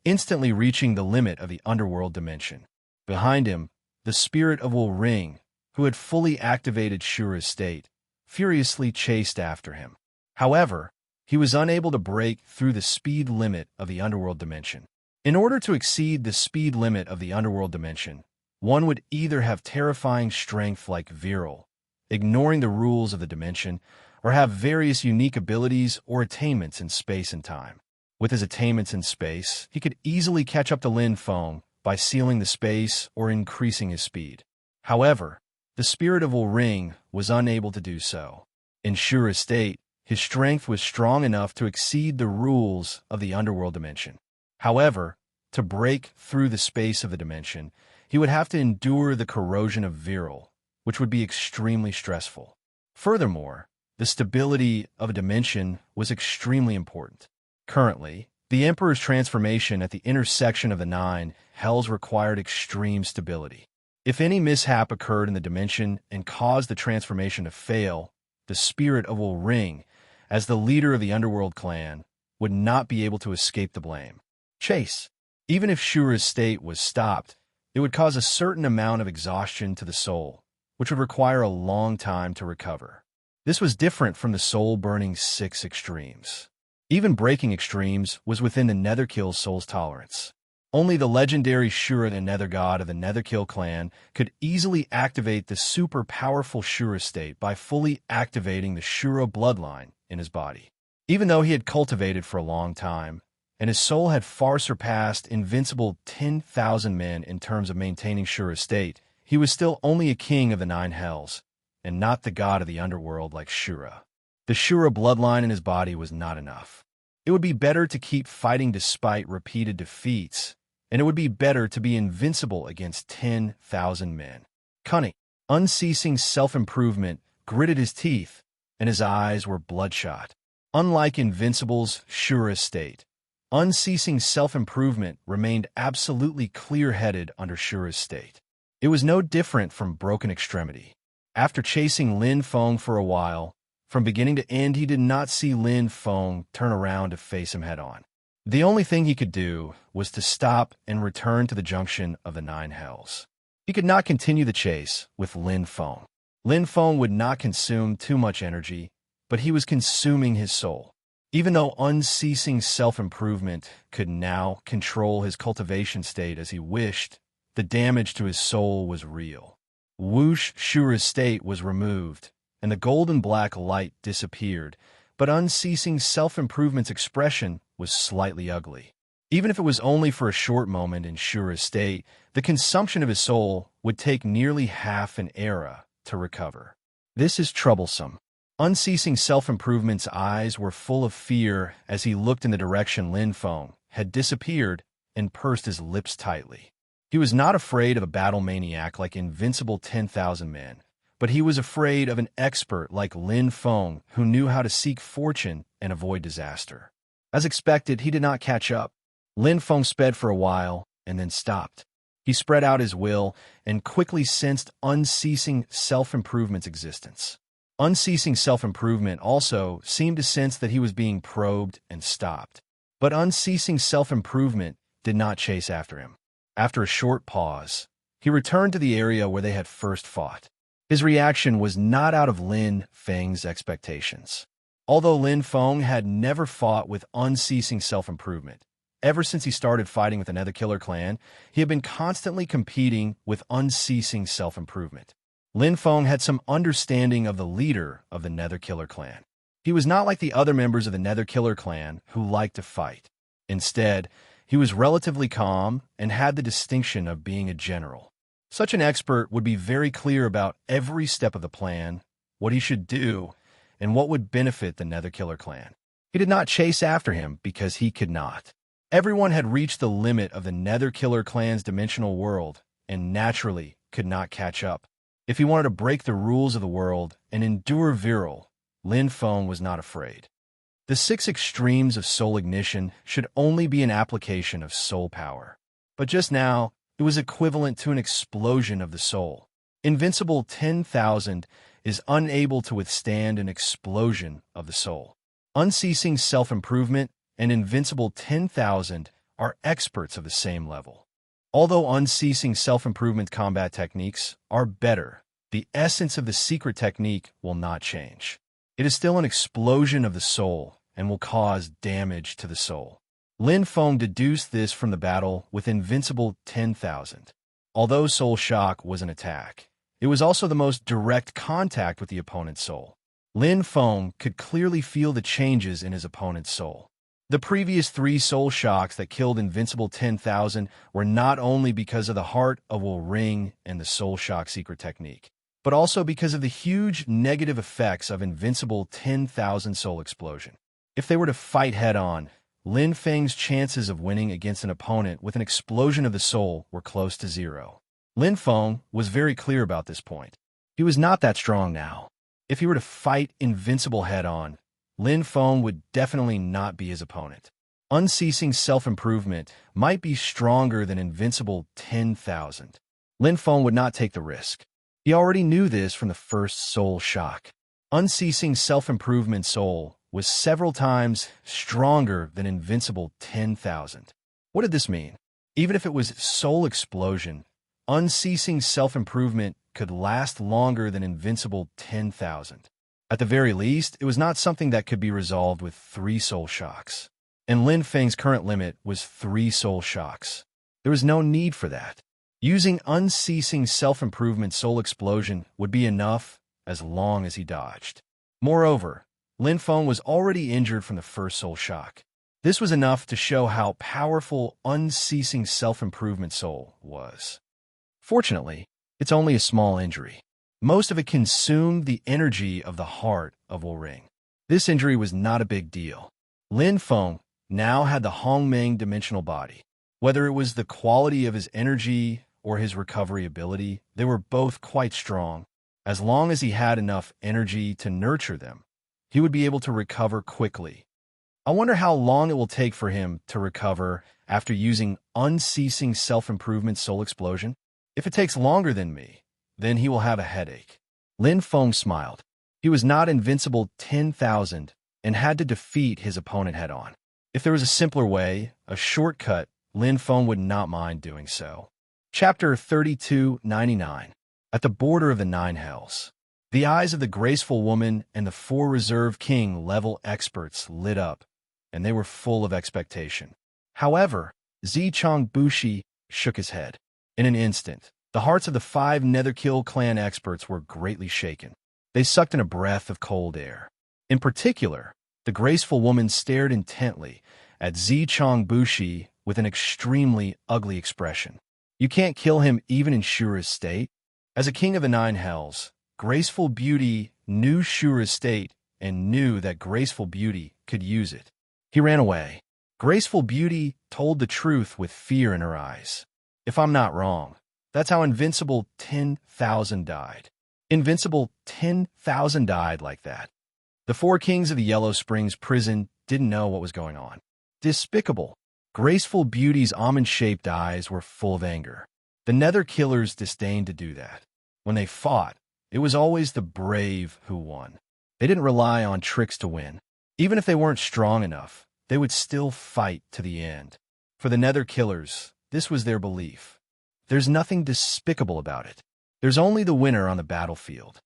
instantly reaching the limit of the underworld dimension. Behind him, the spirit of Wu Ring, who had fully activated Shura's state, furiously chased after him. However, he was unable to break through the speed limit of the underworld dimension. In order to exceed the speed limit of the underworld dimension, one would either have terrifying strength like Viral, ignoring the rules of the dimension, or have various unique abilities or attainments in space and time. With his attainments in space, he could easily catch up to Lin Feng by sealing the space or increasing his speed. However, the spirit of Wu Ring was unable to do so. In Shura's state, his strength was strong enough to exceed the rules of the underworld dimension. However, to break through the space of the dimension, he would have to endure the corrosion of Viral, which would be extremely stressful. Furthermore, the stability of a dimension was extremely important. Currently, the Emperor's transformation at the intersection of the 9 hells required extreme stability. If any mishap occurred in the dimension and caused the transformation to fail, the spirit of Wu Ring, as the leader of the underworld clan, would not be able to escape the blame. Chase. Even if Shura's state was stopped, it would cause a certain amount of exhaustion to the soul, which would require a long time to recover. This was different from the soul-burning 6 extremes. Even breaking extremes was within the Netherkill soul's tolerance. Only the legendary Shura, the Nether God of the Netherkill clan, could easily activate the super-powerful Shura state by fully activating the Shura bloodline in his body. Even though he had cultivated for a long time, and his soul had far surpassed invincible 10,000 men in terms of maintaining Shura's state, he was still only a king of the 9 hells, and not the god of the underworld like Shura. The Shura bloodline in his body was not enough. It would be better to keep fighting despite repeated defeats, and it would be better to be invincible against 10,000 men. Cunning, unceasing self-improvement gritted his teeth, and his eyes were bloodshot. Unlike Invincible's Shura state, unceasing self-improvement remained absolutely clear-headed under Shura's state. It was no different from Broken Extremity. After chasing Lin Feng for a while, from beginning to end he did not see Lin Feng turn around to face him head-on. The only thing he could do was to stop and return to the junction of the 9 hells. He could not continue the chase with Lin Feng. Lin Feng would not consume too much energy, but he was consuming his soul. Even though unceasing self-improvement could now control his cultivation state as he wished, the damage to his soul was real. Whoosh Shura's state was removed, and the golden black light disappeared, but unceasing self-improvement's expression was slightly ugly. Even if it was only for a short moment in Shura's state, the consumption of his soul would take nearly half an era to recover. This is troublesome. Unceasing self-improvement's eyes were full of fear as he looked in the direction Lin Feng had disappeared and pursed his lips tightly. He was not afraid of a battle maniac like Invincible 10,000 men, but he was afraid of an expert like Lin Feng who knew how to seek fortune and avoid disaster. As expected, he did not catch up. Lin Feng sped for a while and then stopped. He spread out his will and quickly sensed unceasing self-improvement's existence. Unceasing self-improvement also seemed to sense that he was being probed and stopped. But unceasing self-improvement did not chase after him. After a short pause, he returned to the area where they had first fought. His reaction was not out of Lin Feng's expectations. Although Lin Feng had never fought with unceasing self-improvement, Ever since he started fighting with the Nether Killer clan, he had been constantly competing with unceasing self-improvement. Lin Feng had some understanding of the leader of the Nether Killer clan. He was not like the other members of the Nether Killer clan who liked to fight. Instead, he was relatively calm and had the distinction of being a general. Such an expert would be very clear about every step of the plan, what he should do, and what would benefit the Nether Killer clan. He did not chase after him because he could not. Everyone had reached the limit of the Nether Killer clan's dimensional world and naturally could not catch up. If he wanted to break the rules of the world and endure virile, Lin Feng was not afraid. The 6 extremes of soul ignition should only be an application of soul power. But just now, it was equivalent to an explosion of the soul. Invincible 10,000 is unable to withstand an explosion of the soul. Unceasing self-improvement and Invincible 10,000 are experts of the same level. Although unceasing self-improvement combat techniques are better, the essence of the secret technique will not change. It is still an explosion of the soul and will cause damage to the soul. Lin Feng deduced this from the battle with Invincible 10,000. Although Soul Shock was an attack, it was also the most direct contact with the opponent's soul. Lin Feng could clearly feel the changes in his opponent's soul. The previous 3 soul shocks that killed Invincible 10,000 were not only because of the Heart of Will Ring and the Soul Shock secret technique, but also because of the huge negative effects of Invincible 10,000 Soul Explosion. If they were to fight head-on, Lin Feng's chances of winning against an opponent with an explosion of the soul were close to 0. Lin Feng was very clear about this point. He was not that strong now. If he were to fight Invincible head-on, Lin Feng would definitely not be his opponent. Unceasing self-improvement might be stronger than Invincible 10,000. Lin Feng would not take the risk. He already knew this from the first Soul Shock. Unceasing self-improvement soul was several times stronger than Invincible 10,000. What did this mean? Even if it was Soul Explosion, unceasing self-improvement could last longer than Invincible 10,000. At the very least, it was not something that could be resolved with 3 Soul Shocks. And Lin Feng's current limit was 3 Soul Shocks. There was no need for that. Using unceasing self-improvement Soul Explosion would be enough as long as he dodged. Moreover, Lin Feng was already injured from the first Soul Shock. This was enough to show how powerful unceasing self-improvement soul was. Fortunately, it's only a small injury. Most of it consumed the energy of the Heart of Will Ring. This injury was not a big deal. Lin Feng now had the Hongmeng dimensional body. Whether it was the quality of his energy or his recovery ability, they were both quite strong. As long as he had enough energy to nurture them, he would be able to recover quickly. I wonder how long it will take for him to recover after using unceasing self-improvement Soul Explosion. If it takes longer than me, then he will have a headache. Lin Feng smiled. He was not Invincible 10,000 and had to defeat his opponent head-on. If there was a simpler way, a shortcut, Lin Feng would not mind doing so. Chapter 3299. At the border of the 9 hells. The eyes of the graceful woman and the 4 reserve king-level experts lit up, and they were full of expectation. However, Zichang Bushi shook his head. In an instant, the hearts of the 5 Netherkill clan experts were greatly shaken. They sucked in a breath of cold air. In particular, the graceful woman stared intently at Zichang Bushi with an extremely ugly expression. You can't kill him even in Shura's state? As a king of the 9 hells, Graceful Beauty knew Shura's state and knew that Graceful Beauty could use it. He ran away. Graceful Beauty told the truth with fear in her eyes. If I'm not wrong, that's how Invincible 10,000 died. Invincible 10,000 died like that. The 4 kings of the Yellow Springs prison didn't know what was going on. Despicable. Graceful Beauty's almond-shaped eyes were full of anger. The Nether Killers disdained to do that. When they fought, it was always the brave who won. They didn't rely on tricks to win. Even if they weren't strong enough, they would still fight to the end. For the Nether Killers, this was their belief. There's nothing despicable about it. There's only the winner on the battlefield.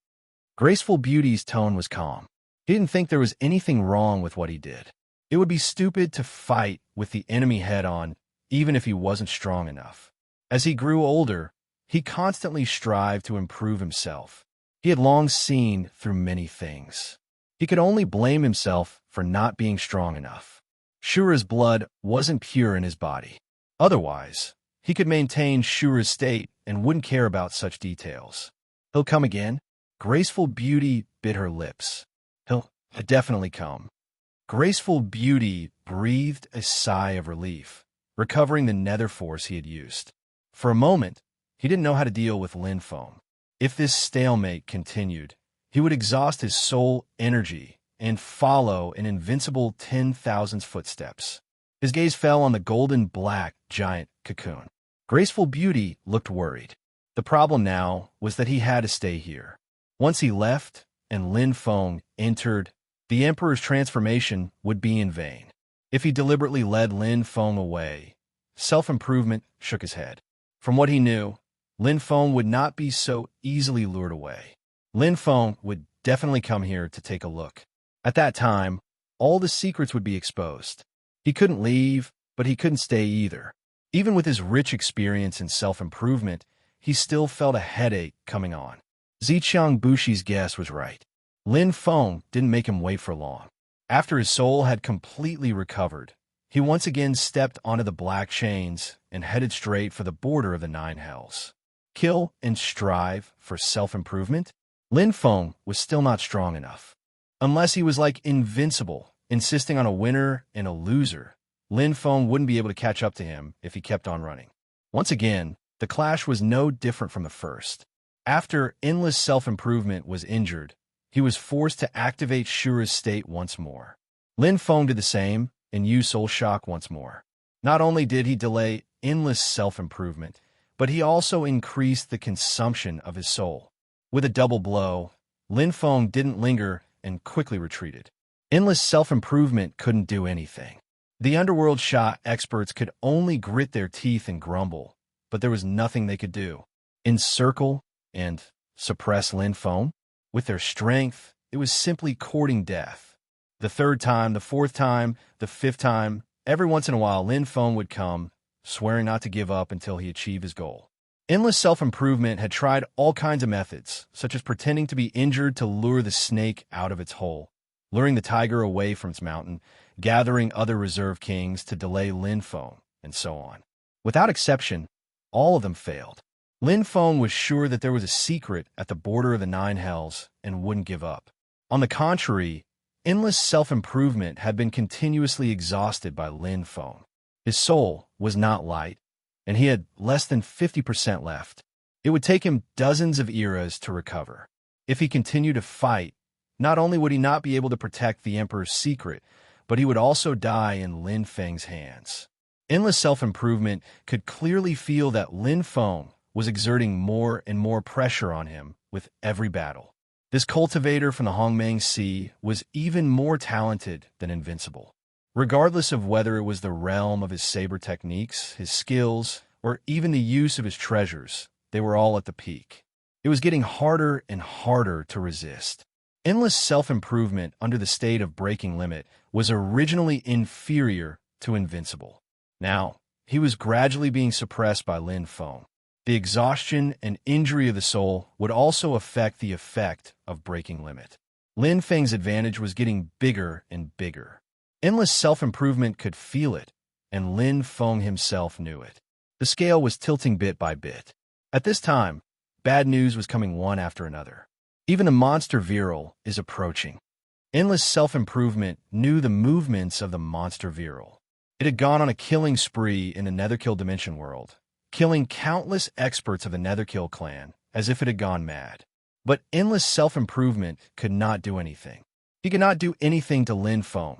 Graceful Beauty's tone was calm. He didn't think there was anything wrong with what he did. It would be stupid to fight with the enemy head-on, even if he wasn't strong enough. As he grew older, he constantly strived to improve himself. He had long seen through many things. He could only blame himself for not being strong enough. Shura's blood wasn't pure in his body. Otherwise, he could maintain Shura's state and wouldn't care about such details. He'll come again? Graceful Beauty bit her lips. He'll definitely come. Graceful Beauty breathed a sigh of relief, recovering the nether force he had used. For a moment, he didn't know how to deal with Lin Feng. If this stalemate continued, he would exhaust his soul energy and follow an invincible 10,000 footsteps. His gaze fell on the golden black giant cocoon. Graceful Beauty looked worried. The problem now was that he had to stay here. Once he left and Lin Feng entered, the Emperor's transformation would be in vain. If he deliberately led Lin Feng away, self-improvement shook his head. From what he knew, Lin Feng would not be so easily lured away. Lin Feng would definitely come here to take a look. At that time, all the secrets would be exposed. He couldn't leave, but he couldn't stay either. Even with his rich experience in self-improvement, he still felt a headache coming on. Ziqiang Bushi's guess was right. Lin Feng didn't make him wait for long. After his soul had completely recovered, he once again stepped onto the black chains and headed straight for the border of the Nine Hells. Kill and strive for self-improvement? Lin Feng was still not strong enough. Unless he was like invincible, insisting on a winner and a loser, Lin Feng wouldn't be able to catch up to him if he kept on running. Once again, the clash was no different from the first. After endless self-improvement was injured, he was forced to activate Shura's state once more. Lin Feng did the same and used Soul Shock once more. Not only did he delay endless self-improvement, but he also increased the consumption of his soul. With a double blow, Lin Feng didn't linger and quickly retreated. Endless self-improvement couldn't do anything. The underworld Sha experts could only grit their teeth and grumble, but there was nothing they could do. Encircle and suppress Lin Feng? With their strength, it was simply courting death. The third time, the fourth time, the fifth time, every once in a while Lin Feng would come, swearing not to give up until he achieved his goal. Endless self-improvement had tried all kinds of methods, such as pretending to be injured to lure the snake out of its hole, luring the tiger away from its mountain, gathering other reserve kings to delay Lin Feng, and so on. Without exception, all of them failed. Lin Feng was sure that there was a secret at the border of the Nine Hells and wouldn't give up. On the contrary, endless self-improvement had been continuously exhausted by Lin Feng. His soul was not light, and he had less than 50% left. It would take him dozens of eras to recover. If he continued to fight, not only would he not be able to protect the Emperor's secret, but he would also die in Lin Feng's hands. Endless self-improvement could clearly feel that Lin Feng was exerting more and more pressure on him with every battle. This cultivator from the Hongmeng Sea was even more talented than invincible. Regardless of whether it was the realm of his saber techniques, his skills, or even the use of his treasures, they were all at the peak. It was getting harder and harder to resist. Endless self-improvement under the state of breaking limit was originally inferior to invincible. Now, he was gradually being suppressed by Lin Feng. The exhaustion and injury of the soul would also affect the effect of breaking limit. Lin Feng's advantage was getting bigger and bigger. Endless self-improvement could feel it, and Lin Feng himself knew it. The scale was tilting bit by bit. At this time, bad news was coming one after another. Even the monster virile is approaching. Endless self-improvement knew the movements of the monster virile. It had gone on a killing spree in the Netherkill Dimension world, killing countless experts of the Netherkill clan as if it had gone mad. But endless self-improvement could not do anything. He could not do anything to Lin Feng,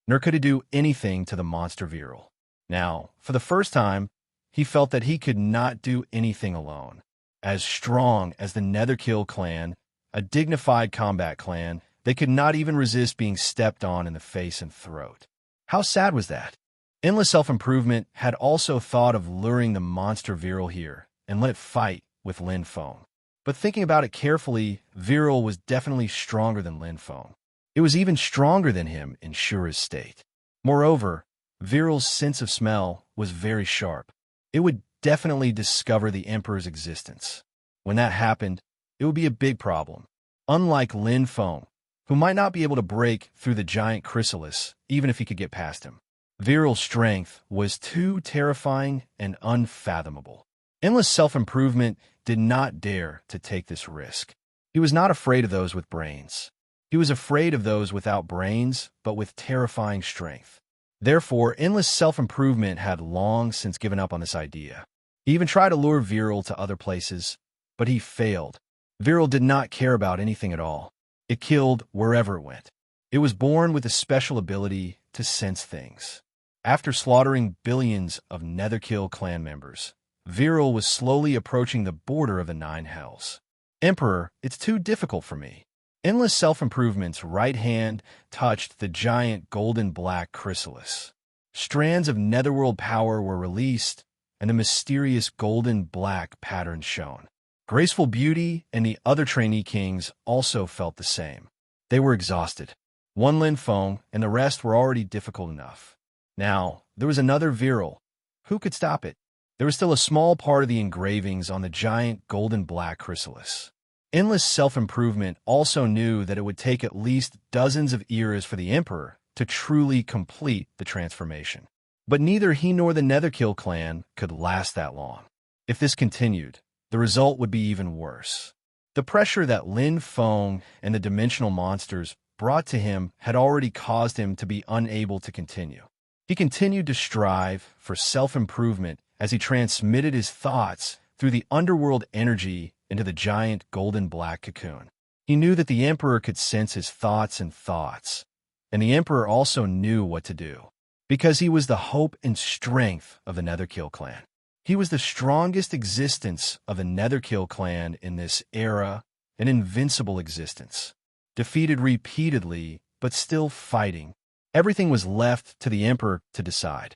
nor could he do anything to the monster virile. Now, for the first time, he felt that he could not do anything alone. As strong as the Netherkill clan, a dignified combat clan, they could not even resist being stepped on in the face and throat. How sad was that? Endless self-improvement had also thought of luring the monster virile here and let it fight with Lin Feng. But thinking about it carefully, virile was definitely stronger than Lin Feng. It was even stronger than him in Shura's state. Moreover, Viral's sense of smell was very sharp. It would definitely discover the Emperor's existence. When that happened, it would be a big problem. Unlike Lin Feng, who might not be able to break through the giant chrysalis even if he could get past him, Viral's strength was too terrifying and unfathomable. Endless self-improvement did not dare to take this risk. He was not afraid of those with brains. He was afraid of those without brains, but with terrifying strength. Therefore, endless self-improvement had long since given up on this idea. He even tried to lure Viral to other places, but he failed. Viral did not care about anything at all. It killed wherever it went. It was born with a special ability to sense things. After slaughtering billions of Netherkill clan members, Viral was slowly approaching the border of the Nine Hells. Emperor, it's too difficult for me. Endless self-improvement's right hand touched the giant golden-black chrysalis. Strands of netherworld power were released, and a mysterious golden-black pattern shone. Graceful Beauty and the other trainee kings also felt the same. They were exhausted. One Lin Feng and the rest were already difficult enough. Now, there was another Viral. Who could stop it? There was still a small part of the engravings on the giant golden-black chrysalis. Endless self-improvement also knew that it would take at least dozens of eras for the Emperor to truly complete the transformation. But neither he nor the Netherkill clan could last that long. If this continued, the result would be even worse. The pressure that Lin Feng and the dimensional monsters brought to him had already caused him to be unable to continue. He continued to strive for self-improvement as he transmitted his thoughts through the underworld energy into the giant golden-black cocoon. He knew that the Emperor could sense his thoughts, and the Emperor also knew what to do, because he was the hope and strength of the Netherkill clan. He was the strongest existence of the Netherkill clan in this era, an invincible existence. Defeated repeatedly, but still fighting, everything was left to the Emperor to decide.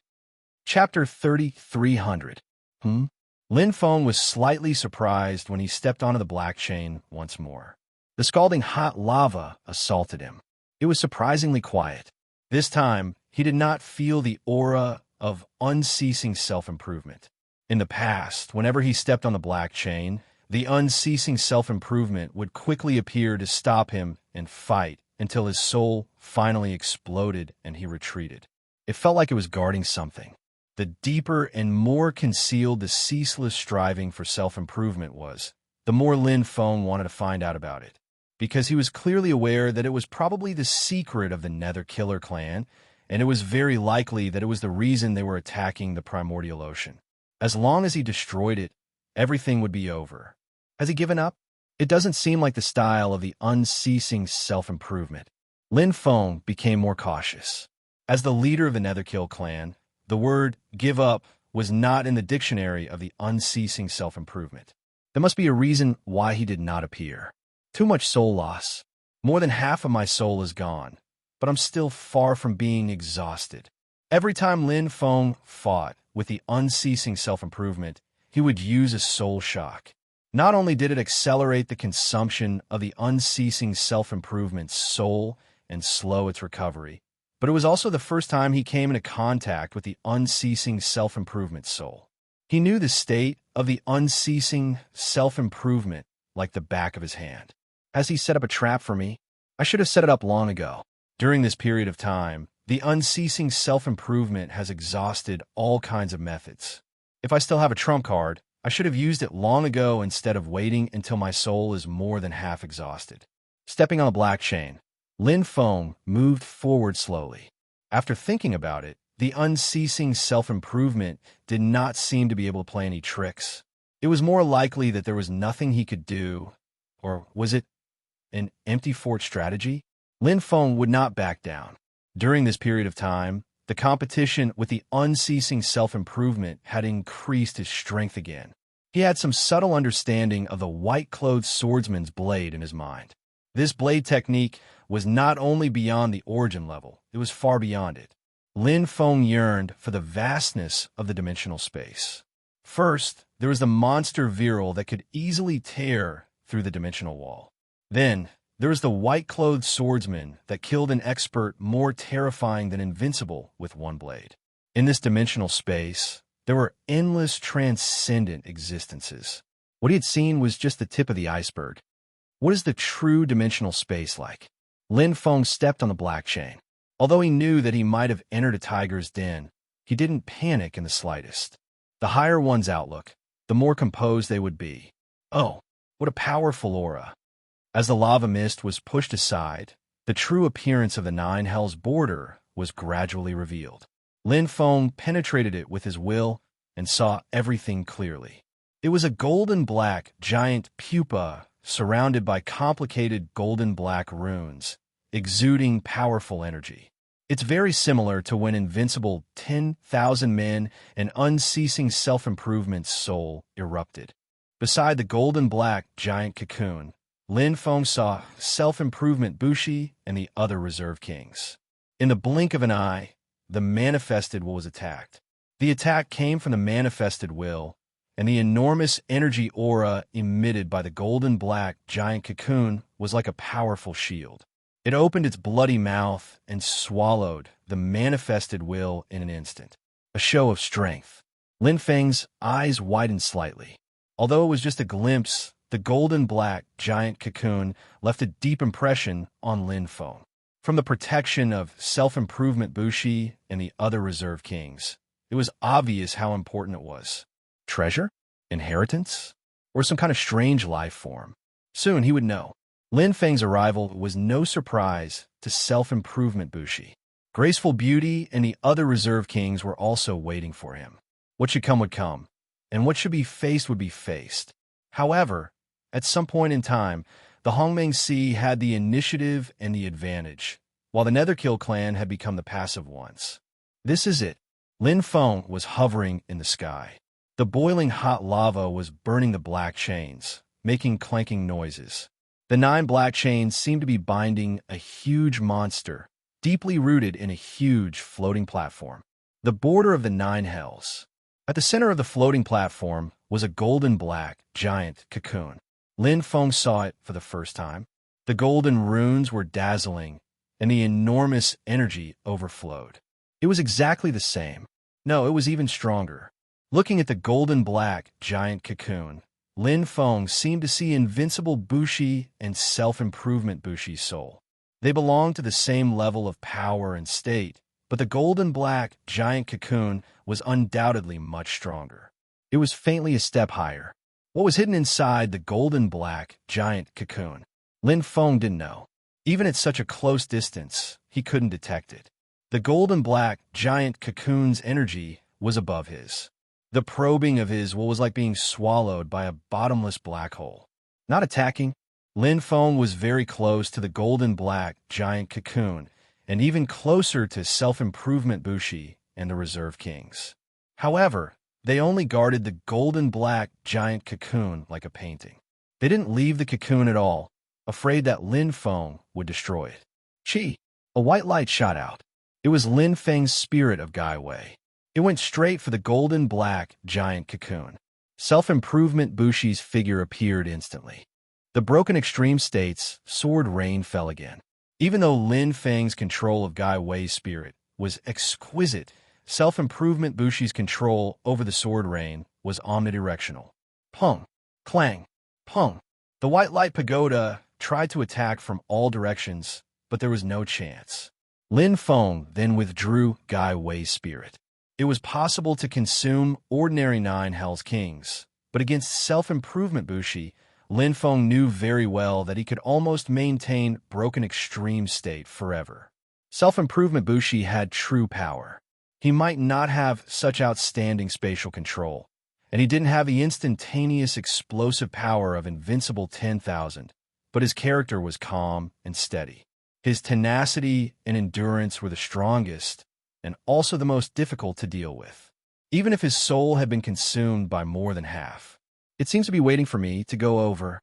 Chapter 3300. Lin Feng was slightly surprised when he stepped onto the black chain once more. The scalding hot lava assaulted him. It was surprisingly quiet. This time, he did not feel the aura of unceasing self-improvement. In the past, whenever he stepped on the black chain, the unceasing self-improvement would quickly appear to stop him and fight until his soul finally exploded and he retreated. It felt like it was guarding something. The deeper and more concealed the ceaseless striving for self-improvement was, the more Lin Feng wanted to find out about it, because he was clearly aware that it was probably the secret of the Nether Killer clan, and it was very likely that it was the reason they were attacking the primordial ocean. As long as he destroyed it, everything would be over. Has he given up? It doesn't seem like the style of the unceasing self-improvement. Lin Feng became more cautious. As the leader of the Netherkill clan, the word give up was not in the dictionary of the unceasing self-improvement. There must be a reason why he did not appear. Too much soul loss. More than half of my soul is gone, but I'm still far from being exhausted. Every time Lin Feng fought with the unceasing self-improvement, he would use a soul shock. Not only did it accelerate the consumption of the unceasing self-improvement's soul and slow its recovery, but it was also the first time he came into contact with the unceasing self-improvement soul. He knew the state of the unceasing self-improvement like the back of his hand. Has he set up a trap for me? I should have set it up long ago. During this period of time, the unceasing self-improvement has exhausted all kinds of methods. If I still have a trump card, I should have used it long ago instead of waiting until my soul is more than half exhausted. Stepping on a black chain, Lin Feng moved forward slowly. After thinking about it, the unceasing self-improvement did not seem to be able to play any tricks. It was more likely that there was nothing he could do, or was it an empty fort strategy? Lin Feng would not back down. During this period of time, the competition with the unceasing self-improvement had increased his strength again. He had some subtle understanding of the white-clothed swordsman's blade in his mind. This blade technique was not only beyond the origin level, it was far beyond it. Lin Feng yearned for the vastness of the dimensional space. First, there was the monster Viral that could easily tear through the dimensional wall. Then, There was the white-clothed swordsman that killed an expert more terrifying than invincible with one blade. In this dimensional space, there were endless transcendent existences. What he had seen was just the tip of the iceberg. What is the true dimensional space like? Lin Feng stepped on the black chain. Although he knew that he might have entered a tiger's den, he didn't panic in the slightest. The higher one's outlook, the more composed they would be. Oh, what a powerful aura! As the lava mist was pushed aside, the true appearance of the Nine Hells border was gradually revealed. Lin Feng penetrated it with his will and saw everything clearly. It was a golden-black giant pupa surrounded by complicated golden-black runes, exuding powerful energy. It's very similar to when invincible 10,000 men and unceasing self-improvement soul erupted. Beside the golden-black giant cocoon, Lin Feng saw self-improvement Bushi and the other reserve kings. In the blink of an eye, the manifested will was attacked. The attack came from the manifested will, and the enormous energy aura emitted by the golden-black giant cocoon was like a powerful shield. It opened its bloody mouth and swallowed the manifested will in an instant. A show of strength. Lin Feng's eyes widened slightly. Although it was just a glimpse, the golden-black giant cocoon left a deep impression on Lin Feng. From the protection of self-improvement Bushi and the other reserve kings, it was obvious how important it was. Treasure? Inheritance? Or some kind of strange life form? Soon he would know. Lin Feng's arrival was no surprise to self-improvement Bushi. Graceful Beauty and the other reserve kings were also waiting for him. What should come would come, and what should be faced would be faced. However, at some point in time, the Hongmeng Sea had the initiative and the advantage, while the Netherkill clan had become the passive ones. This is it. Lin Feng was hovering in the sky. The boiling hot lava was burning the black chains, making clanking noises. The 9 black chains seemed to be binding a huge monster, deeply rooted in a huge floating platform. The border of the 9 hells. At the center of the floating platform was a golden-black giant cocoon. Lin Feng saw it for the first time. The golden runes were dazzling, and the enormous energy overflowed. It was exactly the same. No, it was even stronger. Looking at the golden-black giant cocoon, Lin Feng seemed to see invincible Bushi and self-improvement Bushi's soul. They belonged to the same level of power and state, but the golden-black giant cocoon was undoubtedly much stronger. It was faintly a step higher. What was hidden inside the golden-black giant cocoon? Lin Feng didn't know. Even at such a close distance, he couldn't detect it. The golden-black giant cocoon's energy was above his. The probing of his will was like being swallowed by a bottomless black hole. Not attacking, Lin Feng was very close to the golden-black giant cocoon, and even closer to self-improvement Bushi and the reserve kings. However, they only guarded the golden-black giant cocoon like a painting. They didn't leave the cocoon at all, afraid that Lin Feng would destroy it. Chi! A white light shot out. It was Lin Feng's spirit of Gai Wei. It went straight for the golden-black giant cocoon. Self-improvement Bushi's figure appeared instantly. The broken extreme state's sword rain fell again. Even though Lin Feng's control of Gai Wei's spirit was exquisite, self-improvement Bushi's control over the sword rain was omnidirectional. Pung! Clang! Pung! The white light pagoda tried to attack from all directions, but there was no chance. Lin Feng then withdrew Gai Wei's spirit. It was possible to consume ordinary 9 Hells Kings, but against self-improvement Bushi, Lin Feng knew very well that he could almost maintain broken extreme state forever. Self-improvement Bushi had true power. He might not have such outstanding spatial control, and he didn't have the instantaneous explosive power of invincible 10,000, but his character was calm and steady. His tenacity and endurance were the strongest, and also the most difficult to deal with, even if his soul had been consumed by more than half. It seems to be waiting for me to go over.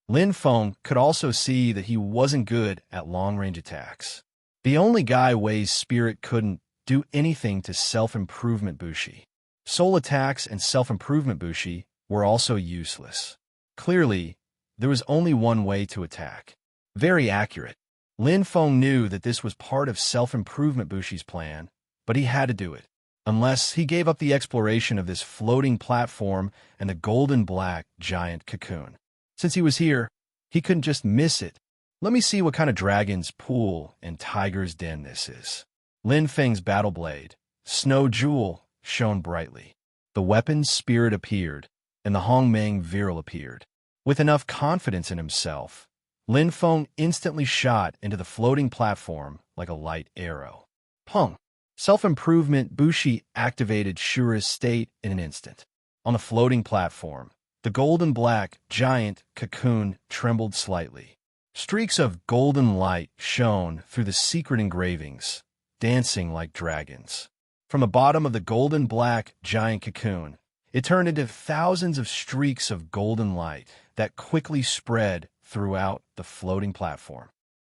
Lin Feng could also see that he wasn't good at long-range attacks. The only Gai Wei's spirit couldn't do anything to self-improvement Bushi. Soul attacks and self-improvement Bushi were also useless. Clearly, there was only one way to attack. Very accurate. Lin Feng knew that this was part of self-improvement Bushi's plan, but he had to do it. Unless he gave up the exploration of this floating platform and the golden black giant cocoon. Since he was here, he couldn't just miss it. Let me see what kind of dragon's pool and tiger's den this is. Lin Feng's battle blade, Snow Jewel, shone brightly. The weapon's spirit appeared, and the Hongmeng virile appeared. With enough confidence in himself, Lin Feng instantly shot into the floating platform like a light arrow. Pung! Self-improvement Bushi activated Shura's state in an instant. On the floating platform, the golden black giant cocoon trembled slightly. Streaks of golden light shone through the secret engravings, dancing like dragons. From the bottom of the golden black giant cocoon, it turned into thousands of streaks of golden light that quickly spread throughout the floating platform.